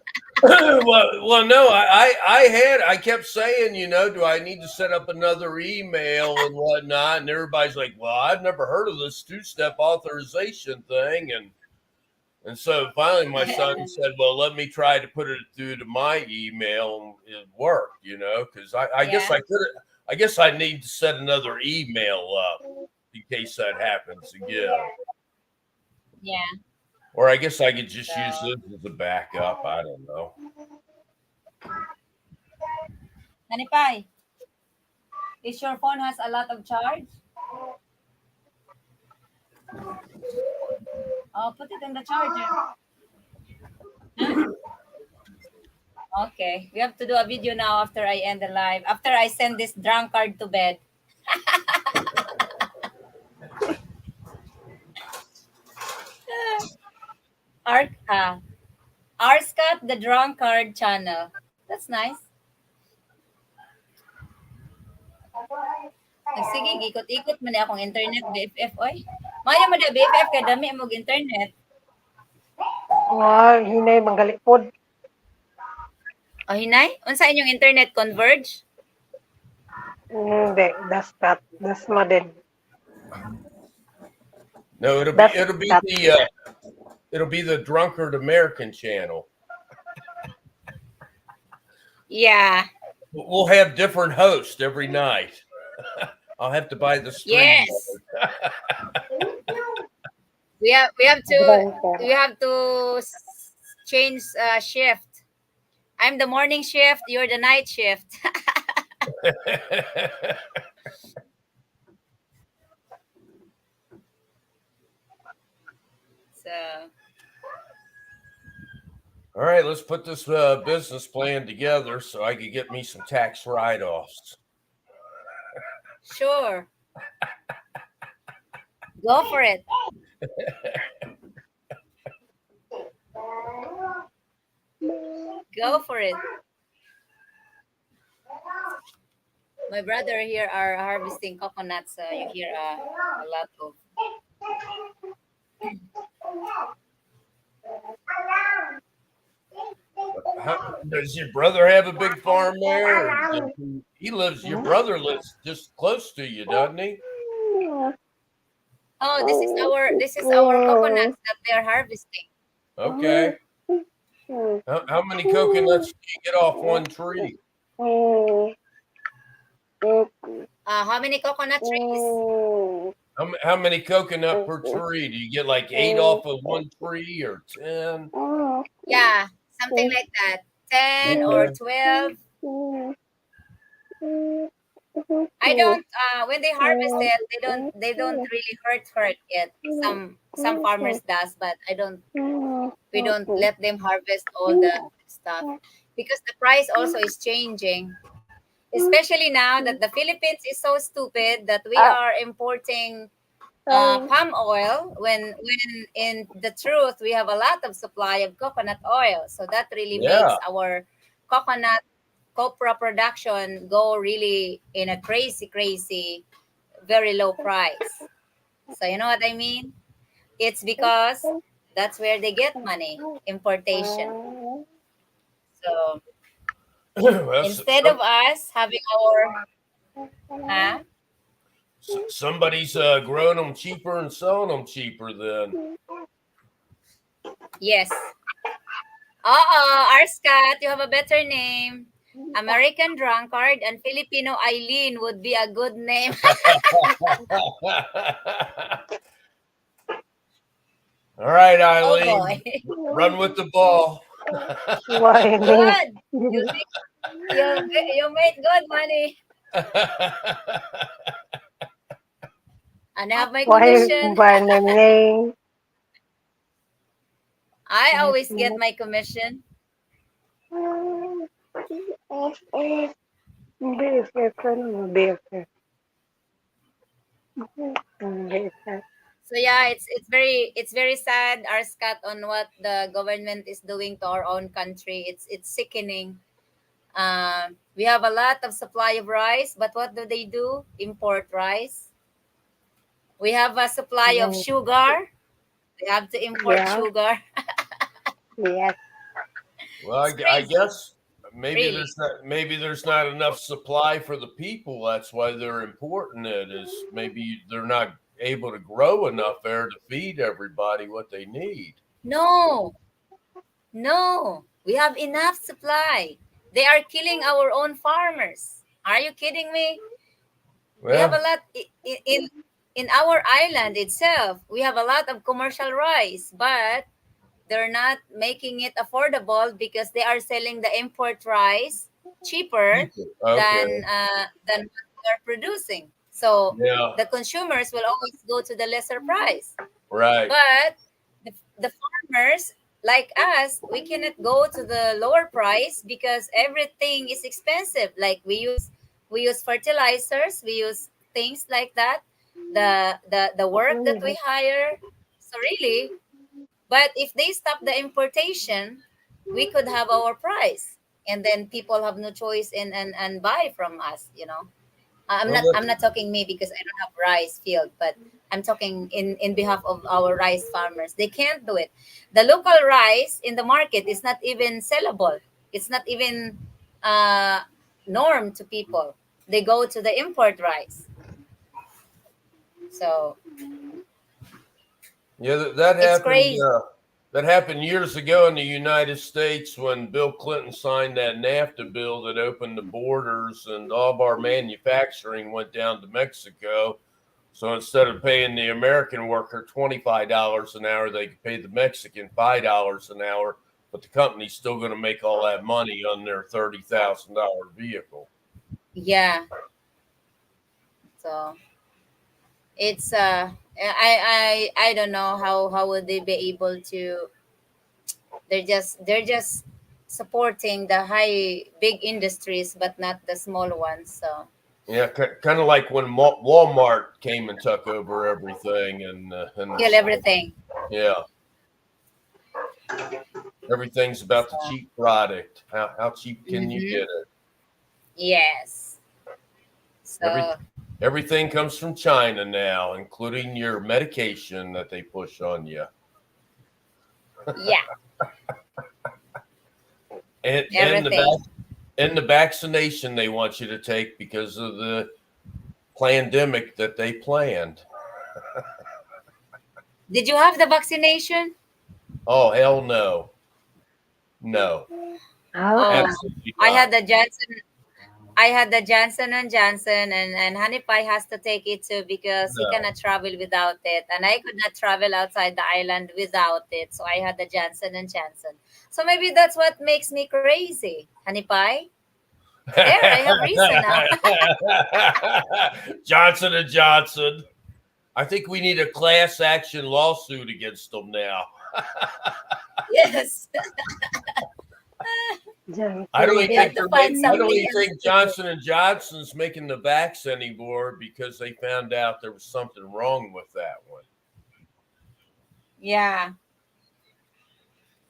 Well, no, I kept saying, do I need to set up another email and whatnot? And everybody's like, well, I've never heard of this two-step authorization thing. And so finally my son said, well, let me try to put it through to my email, and it worked, because I guess Yeah. I guess I need to set another email up in case that happens again. Yeah. Or I guess I could just use So, this as a backup. I don't know. Nanipay, is your phone has a lot of charge? Oh, put it in the charger. Huh? Okay. We have to do a video now after I end the live. After I send this drunkard to bed. Arc, Arscat the drunkard channel. That's nice. Sige, ikot-ikot man akong internet, BFF, oy. Maya mo na, BFF, kay dami mong internet. Hinay manggalipod. O, hinay? Unsa inyong internet, Converge? Hindi, that's not. That's modern. No, That's that. it'll be the drunkard American channel. Yeah. We'll have different hosts every night. I'll have to buy the stream. Yes. We have to change shift. I'm the morning shift, you're the night shift. So, All right, let's put this business plan together so I could get me some tax write-offs. sure. Go for it. Go for it. My brother here are harvesting coconuts. You hear a lot of. Does your brother have a big farm there? Your brother lives just close to you, doesn't he? Oh, this is our coconuts that they are harvesting. Okay. How many coconuts do you get off one tree? How many coconut trees? How many coconut per tree? Do you get like 8 off of one tree or 10? Yeah, something like that. 10 or Okay. 12. I don't when they harvest it, they don't really hurt yet. Some farmers does, but we don't let them harvest all the stuff because the price also is changing. Especially now that the Philippines is so stupid that we are importing palm oil when in the truth we have a lot of supply of coconut oil. So that really makes Yeah. our coconut copra production go really in a crazy very low price. So you know what I mean? It's because that's where they get money, importation. So Well, instead of us having our somebody's growing them cheaper and selling them cheaper then. yes. Arscat, you have a better name. American drunkard and Filipino Eileen would be a good name. All right, Oh Eileen, boy. run with the ball. Why me? Good. You made good money. And I have my Why commission. by the name? I always get my commission. So yeah, it's very sad, Arscat, on what the government is doing to our own country. It's sickening. We have a lot of supply of rice, but what do they do? Import rice. We have a supply of sugar. They have to import Yeah, sugar. yes. Well, It's I crazy, guess really. maybe there's not enough supply for the people. That's why they're importing it. Is maybe they're not able to grow enough there to feed everybody what they need. No, no, we have enough supply. They are killing our own farmers. Are you kidding me? We have a Well, lot in our island itself. We have a lot of commercial rice, but they're not making it affordable because they are selling the import rice cheaper people. Okay. than what we are producing. So Yeah. the consumers will always go to the lesser price. Right. But the farmers like us, we cannot go to the lower price because everything is expensive. Like we use fertilizers, we use things like that. The work that we hire. So really, but if they stop the importation, we could have our price, and then people have no choice and buy from us. I'm Well, not I'm not talking me because I don't have rice field, but I'm talking in behalf of our rice farmers. They can't do it. The local rice in the market is not even sellable. It's not even uh, norm to people. They go to the import rice. So yeah, that it's happened. crazy. That happened years ago in the United States when Bill Clinton signed that NAFTA bill that opened the borders, and all of our manufacturing went down to Mexico. So instead of paying the American worker $25 an hour, they could pay the Mexican $5 an hour, but the company's still going to make all that money on their $30,000 vehicle. Yeah. So it's I don't know how would they be able to. They're just supporting the high big industries but not the small ones. So Yeah, kind of like when Walmart came and took over everything, and kill everything. yeah, everything's about the So cheap product. How cheap can you mm-hmm. get it? Yes. Every So everything comes from China now, including your medication that they push on you, yeah, and everything. the vaccination they want you to take because of the pandemic that they planned. Did you have the vaccination? Oh hell no, no, Oh, Oh, absolutely I not. had the Johnson. I had the Johnson and Johnson, and Honey Pie has to take it too because he No. cannot travel without it, and I could not travel outside the island without it. So I had the Johnson and Johnson. So maybe that's what makes me crazy, Honey Pie. There, I have reason now. Johnson and Johnson. I think we need a class action lawsuit against them now. Yes, I don't even we have think Johnson. to they're find I don't something even else think to do. Johnson and Johnson's making the vax anymore because they found out there was something wrong with that one. Yeah,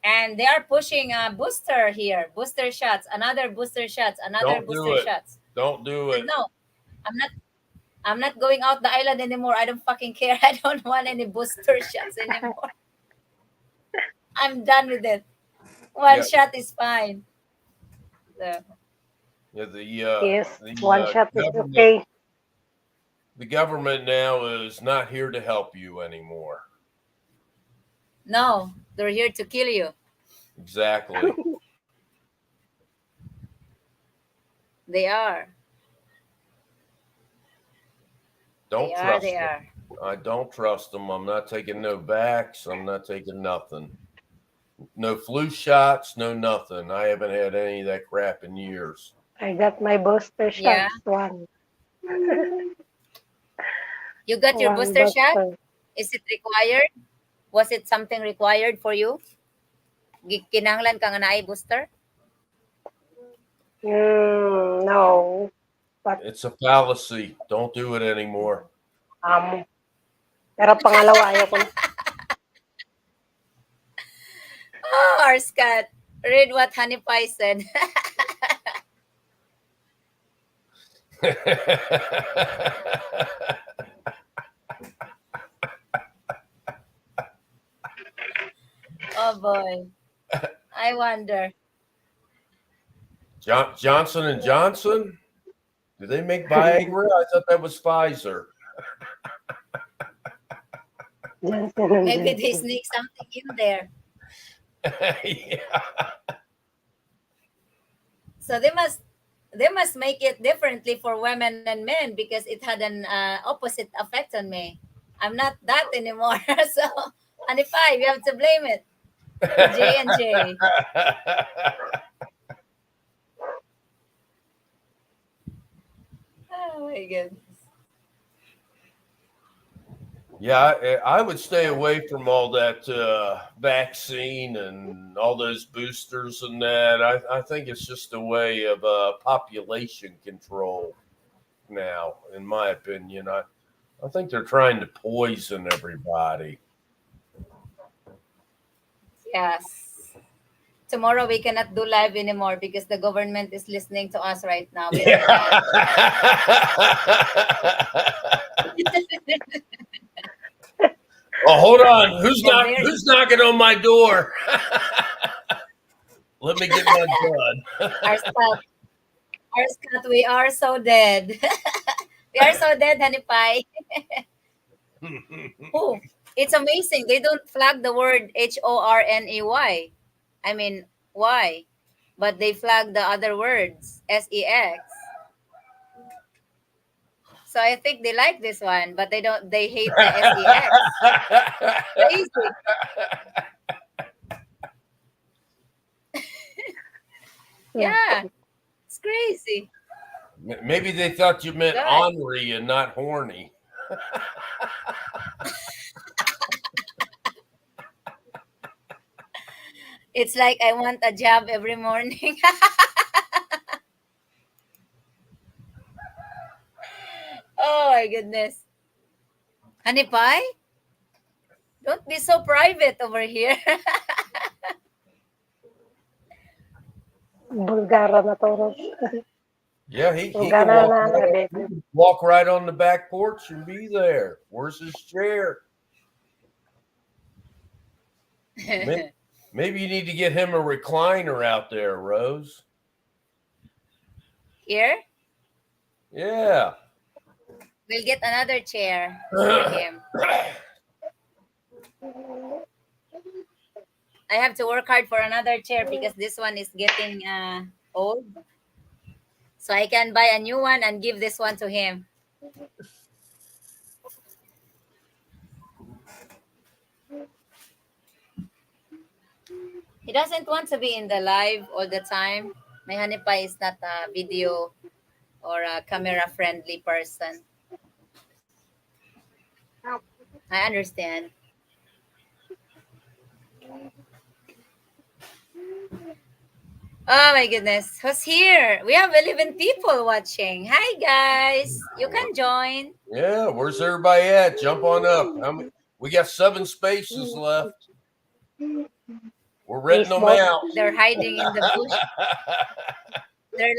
and they are pushing a booster here, booster shots, another booster shots, another Don't do booster it. shots. Don't do I said it. no. I'm not. I'm not going out the island anymore. I don't fucking care. I don't want any booster shots anymore. I'm done with it. One Yeah, shot is fine. So, yeah. Yes, one shot is Government okay. the government now is not here to help you anymore. no, they're here to kill you. Exactly. They are. Don't They are. trust They them. are. I don't trust them. I'm not taking no vax. I'm not taking nothing. No flu shots, no nothing. I haven't had any of that crap in years. I got my booster Yeah. shots. One. You got your One booster shot? booster. Is it required? Was it something required for you? Kinahanglan ka nga na ay booster? No, but It's a fallacy. Don't do it anymore. um, pero pangalawa ayoko na. Oh, our Scott. Read what Honey Pie said. Oh boy. I wonder. Johnson and Johnson? Do they make Viagra? I thought that was Pfizer. Johnson and Maybe they Johnson. sneak something in there. Yeah. So they must make it differently for women and men because it had an opposite effect on me. I'm not that anymore. So, and if you have to blame it. J and J. Oh my goodness. Yeah, I would stay away from all that vaccine and all those boosters and that. I think it's just a way of population control now, in my opinion. I think they're trying to poison everybody. Yes. Tomorrow we cannot do live anymore because the government is listening to us right now. We are Yeah. banned. Oh, hold on. Who's They're very who's knocking on my door? Let me get my gun. our Scott. Our Scott, we are so dead. We are so dead, honey pie. Oh, it's amazing. They don't flag the word HORNEY. I mean, why? But they flag the other words, SEX. So I think they like this one, but they don't. They hate the SEX. Crazy. Yeah, it's crazy. Maybe they thought you meant God. ornery and not horny. It's like I want a job every morning. Oh my goodness. Honey pie, don't be so private over here. Bulgara na to, Ros. Yeah, he can Bulgara walk na, right, Rebecca. walk right on the back porch and be there. Where's his chair? Maybe you need to get him a recliner out there, Rose. Here, Yeah. we'll get another chair for him. I have to work hard for another chair because this one is getting old. So I can buy a new one and give this one to him. He doesn't want to be in the live all the time. My honey pie is not a video or a camera friendly person. I understand. Oh my goodness. Who's here? We have 11 people watching. Hi guys. You can join. Yeah, where's everybody at? Jump on up. We got 7 spaces left. We're renting them Facebook. out. They're hiding in the bush. They're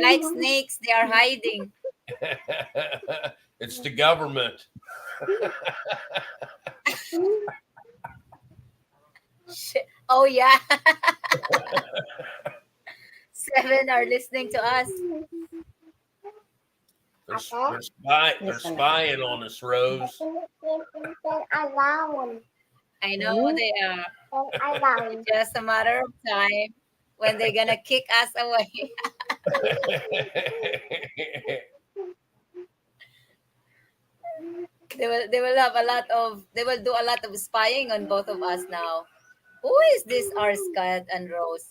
like snakes. They are hiding. It's the government. Oh yeah. 7 are listening to us. They're spying on us, Rose. I know they are. It's just a matter of time when they're gonna kick us away. They will do a lot of spying on both of us now. Who is this our Scott and Rose?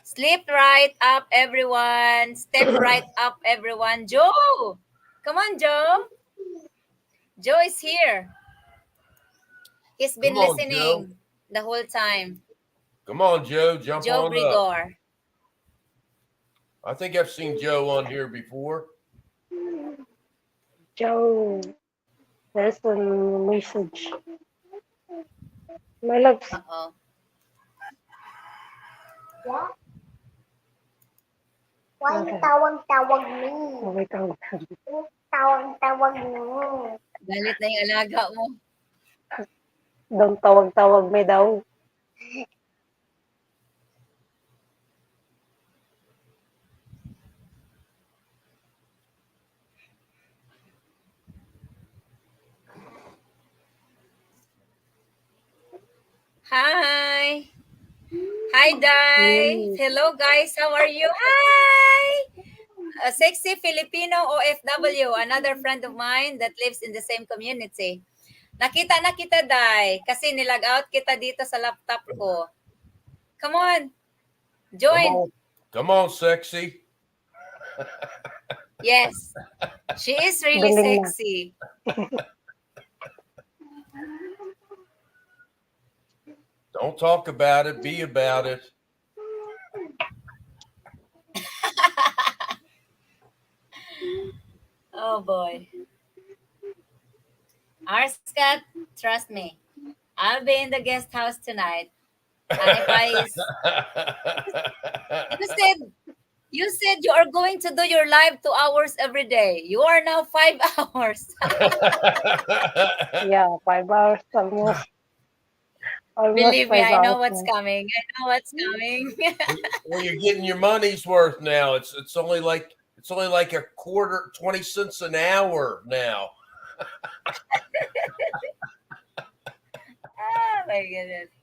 Sleep right up everyone. Step right up everyone. Joe! Come on, Joe. Joe is here. He's been Come on, Joe. listening the whole time. Come on, Joe. Jump Joe on up. Grigor. I think I've seen Joe on here before. Joe, there's a message. My loves. Uh-oh. Why Okay. tawag-tawag me? Oh, wait, oh. Tawag-tawag mo. Galit na yung alaga mo. Don't tawag-tawag me daw. Hi. Hi, Dai. Mm. Hello, guys. How are you? Hi. A sexy Filipino OFW, another friend of mine that lives in the same community. Nakita na kita, Dai. Kasi nilag out kita dito sa laptop ko. Come on. Come Join. on. Come on, sexy. Yes. She is really Galing na. sexy. Don't talk about it, be about it. Oh, boy. Arskat, trust me. I'll be in the guest house tonight. Hanify is... You said You said you are going to do your live 2 hours every day. You are now 5 hours. Yeah, 5 hours almost. Almost Believe me, 5 I know hours what's na. coming. I know what's coming. Well, you're getting your money's worth now. It's only like a quarter, 20 cents an hour now. Oh my goodness.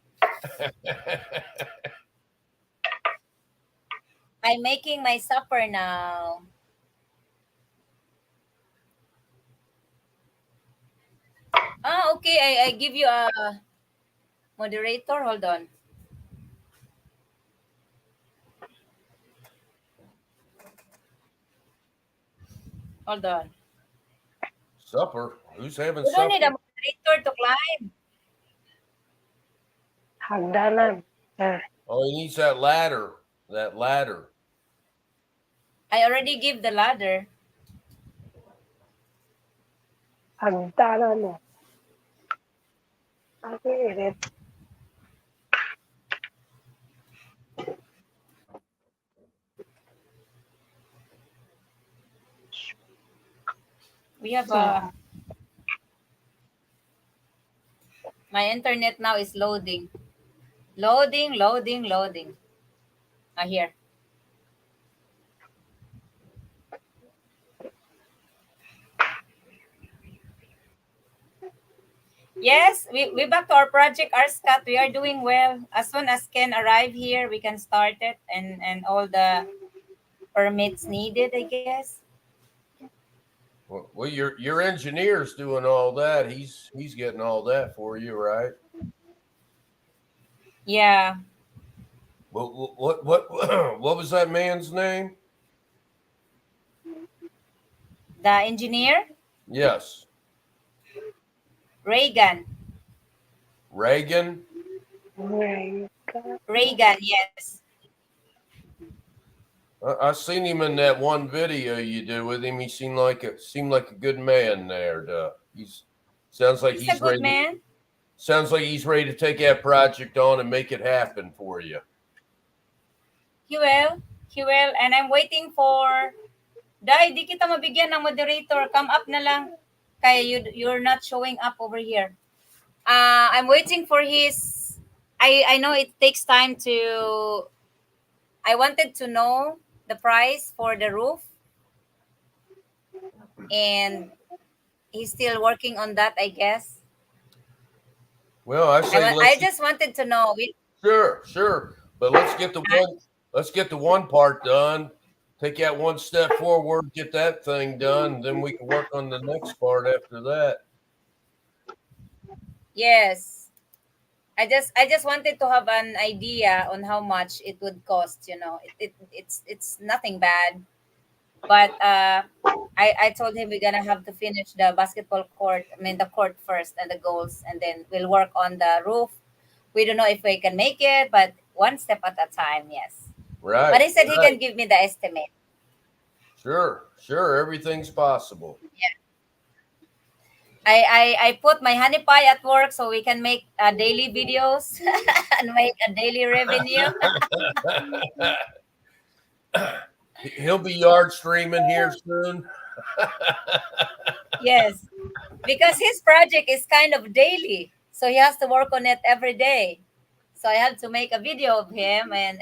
I'm making my supper now. Ah, okay. I give you a moderator. Hold on. Hold on. Supper? Who's having You don't need a supper? moderator to climb. Hagdanan. Sir. Oh, he needs that ladder. That ladder. I already give the ladder. Hagdanan na. Okay, red. We have Ah, my internet now is loading. Loading, loading, loading. Ah, here. Yes, we back to our project, our Scott. We are doing well. As soon as Ken arrive here, we can start it and all the permits needed, I guess. Well, your engineer's doing all that. He's getting all that for you, right? Yeah. What what was that man's name? The engineer, Yes, Reagan. Reagan. right. Reagan, yes. I seen him in that one video you did with him. He seemed like a good man there. He's sounds like He's a he's good ready. man. Sounds like he's ready to take that project on and make it happen for you. He will. He will. And I'm waiting for... Dai, di kita mabigyan ng moderator. Come up na lang. Kaya you're not showing up over here. I'm waiting for his... I know it takes time to... I wanted to know the price for the roof, and he's still working on that, I guess. Well, I say I just wanted to know. sure, but let's get the one part done. Take that one step forward, get that thing done, then we can work on the next part after that. Yes. I just wanted to have an idea on how much it would cost, it's nothing bad. But I told him we're gonna have to finish the basketball court, I mean the court first and the goals, and then we'll work on the roof. We don't know if we can make it, but one step at a time, yes. Right. But he said he Right. can give me the estimate. Sure. Everything's possible. I put my honey pie at work so we can make daily videos and make a daily revenue. He'll be yard streaming here soon. Yes, because his project is kind of daily, so he has to work on it every day. So I have to make a video of him, and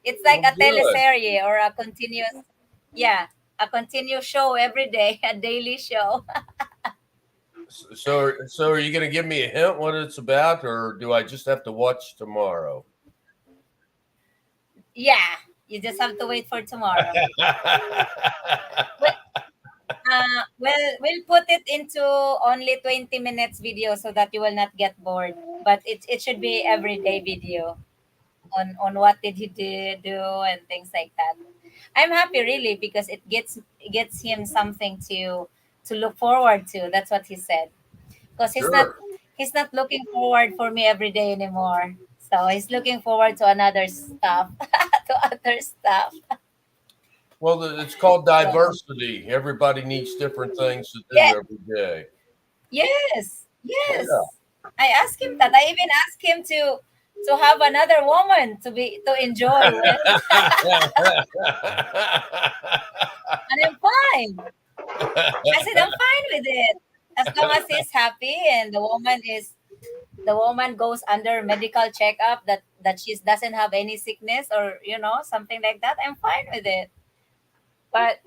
it's like Well, a good. teleserie or a continuous, yeah, a continuous show every day, a daily show. So are you going to give me a hint what it's about, or do I just have to watch tomorrow? Yeah, you just have to wait for tomorrow. Well, we'll put it into only 20 minutes video so that you will not get bored. But it should be everyday video on what did he do and things like that. I'm happy really because it gets him something to look forward to. That's what he said. Because Sure. he's not looking forward for me every day anymore. So he's looking forward to another stuff, to other stuff. Well, it's called So diversity. Everybody needs different things to yeah, do every day. yes, Yeah. yes. I asked him that. I even asked him to have another woman to enjoy with, and I'm fine. I said I'm fine with it as long as he's happy and the woman goes under medical checkup that she doesn't have any sickness or something like that. I'm fine with it. But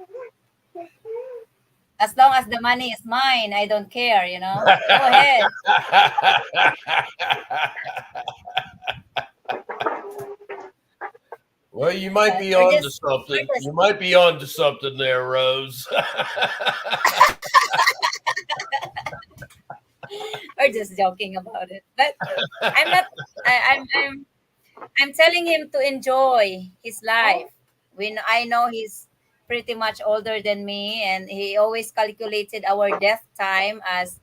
as long as the money is mine, I don't care. Go ahead. Well, you might But be we're on to just something. we're just You might be on to something there, Rose. we're just joking about it. But I'm not. I'm telling him to enjoy his life. When I know he's pretty much older than me, and he always calculated our death time as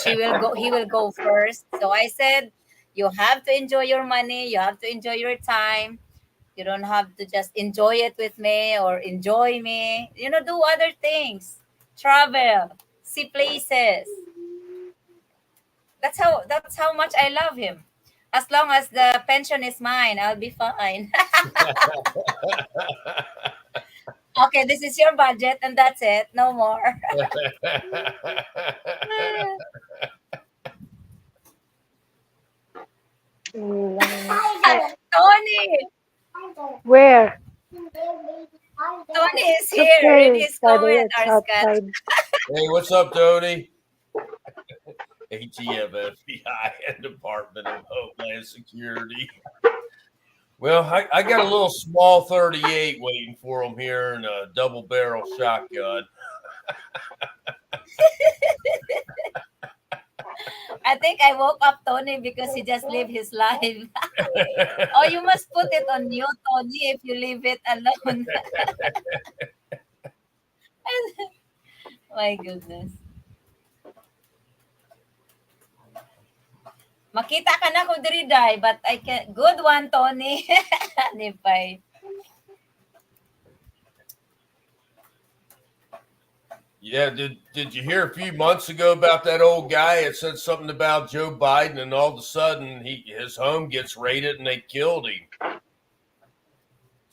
he will go first. So I said, you have to enjoy your money. You have to enjoy your time. You don't have to just enjoy it with me or enjoy me. Do other things, travel, see places. That's how much I love him. As long as the pension is mine, I'll be fine. Okay, this is your budget and that's it. No more. Tony! Where? Tony is It's here. Read okay. his comment, It's Arskat. outside. Hey, what's up, Tony? ATF, FBI, and Department of Homeland Security. Well, I got a little small 38 waiting for him here and a double barrel shotgun. I think I woke up Tony because he just lived his life. Oh, you must put it on mute, Tony, if you leave it alone. My goodness. Makita ka na ko diri day, but I can good one, Tony. Nipay. Yeah, did you hear a few months ago about that old guy that said something about Joe Biden, and all of a sudden his home gets raided and they killed him?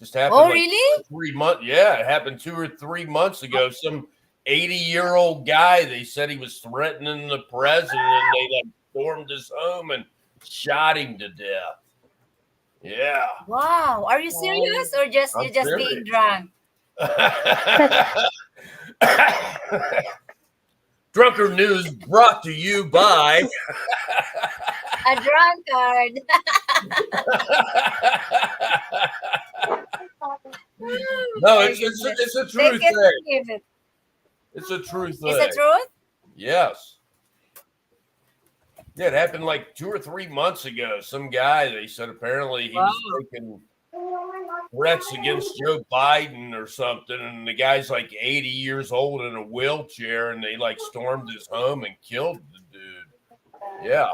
Just happened Oh, like really? 3 months. Yeah, it happened 2 or 3 months ago. Some 80-year-old guy. They said he was threatening the president, and they like stormed his home and shot him to death. Yeah, Wow. Are you Wow. serious or just I'm you're just being serious. drunk? Drunkard News brought to you by. A drunkard. No, My goodness. it's a true Take it or thing. leave it. It's a true Is it thing. truth? Yes. Yeah, it happened like 2 or 3 months ago. Some guy, they said apparently he Wow. was making threats against Joe Biden or something, and the guy's like 80 years old in a wheelchair, and they like stormed his home and killed the dude. Yeah.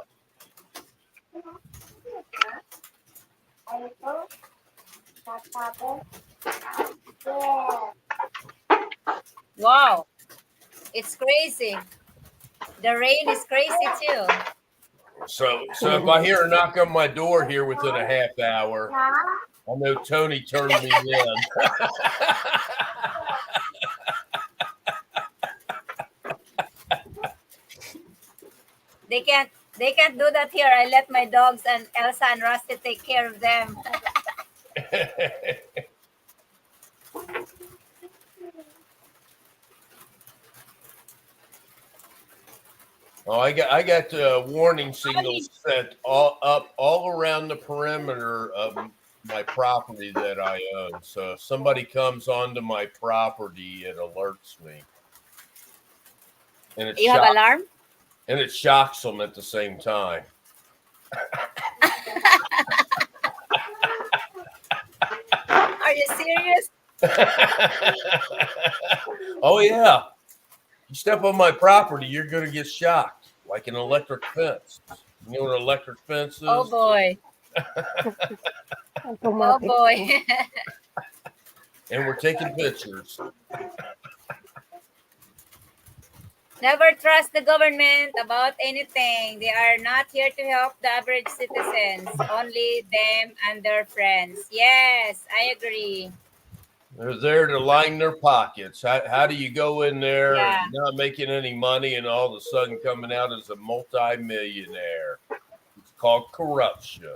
Wow. It's crazy. The rain is crazy too. So if I hear a knock on my door here within a half hour, I know Tony turned me in. They can't do that here. I let my dogs and Elsa and Rusty take care of them. Oh, I got warning Only signals set all around the perimeter of my property that I own. So if somebody comes onto my property, it alerts me, and you have alarm? it shocks them at the same time. Are you serious? Oh yeah, you step on my property, you're gonna get shocked like an electric fence. You know what an electric fence Oh is? boy. Oh Automatic. boy. And we're taking pictures. Never trust the government about anything. They are not here to help the average citizens, only them and their friends. Yes, I agree. They're there to line their pockets. How do you go in there Yeah. not making any money and all of a sudden coming out as a multimillionaire? It's called corruption.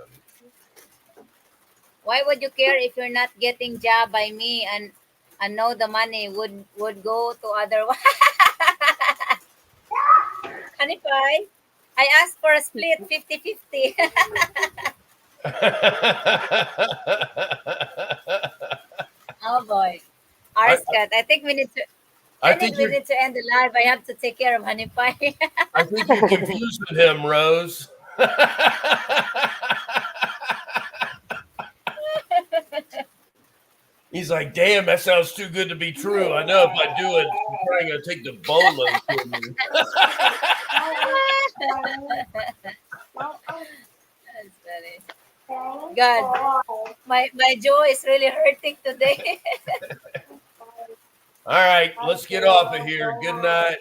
Why would you care if you're not getting job by me and know the money would go to other Honey pie? I asked for a split 50-50. Oh boy. I, Arskat, I think we need to I think we you're need to end the live. I have to take care of Honey Pie. I think you're confusing him, Rose. He's like, damn, that sounds too good to be true. I know if I do it, she's probably gonna take the bolo from me. That's funny. God, my jaw is really hurting today. All right, let's get off of here. Good night.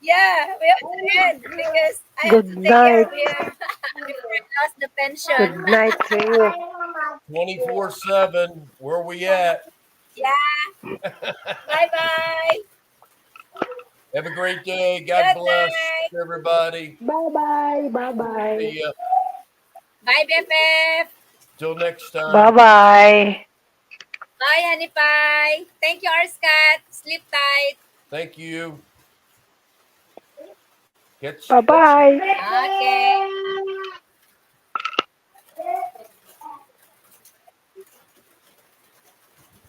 Yeah, we have to end because I have Good to take care night. of him before I lost the Good pension. night to you. 24/7. Where we at? Yeah. Bye bye. Have a great day. God Good bless night. everybody. Bye bye. Bye bye. See ya. Bye, BFF. Till next Bye time. bye. Bye, Honey Pie. Thank you, Arskat. Sleep tight. Thank you. Bye Catch bye. Okay.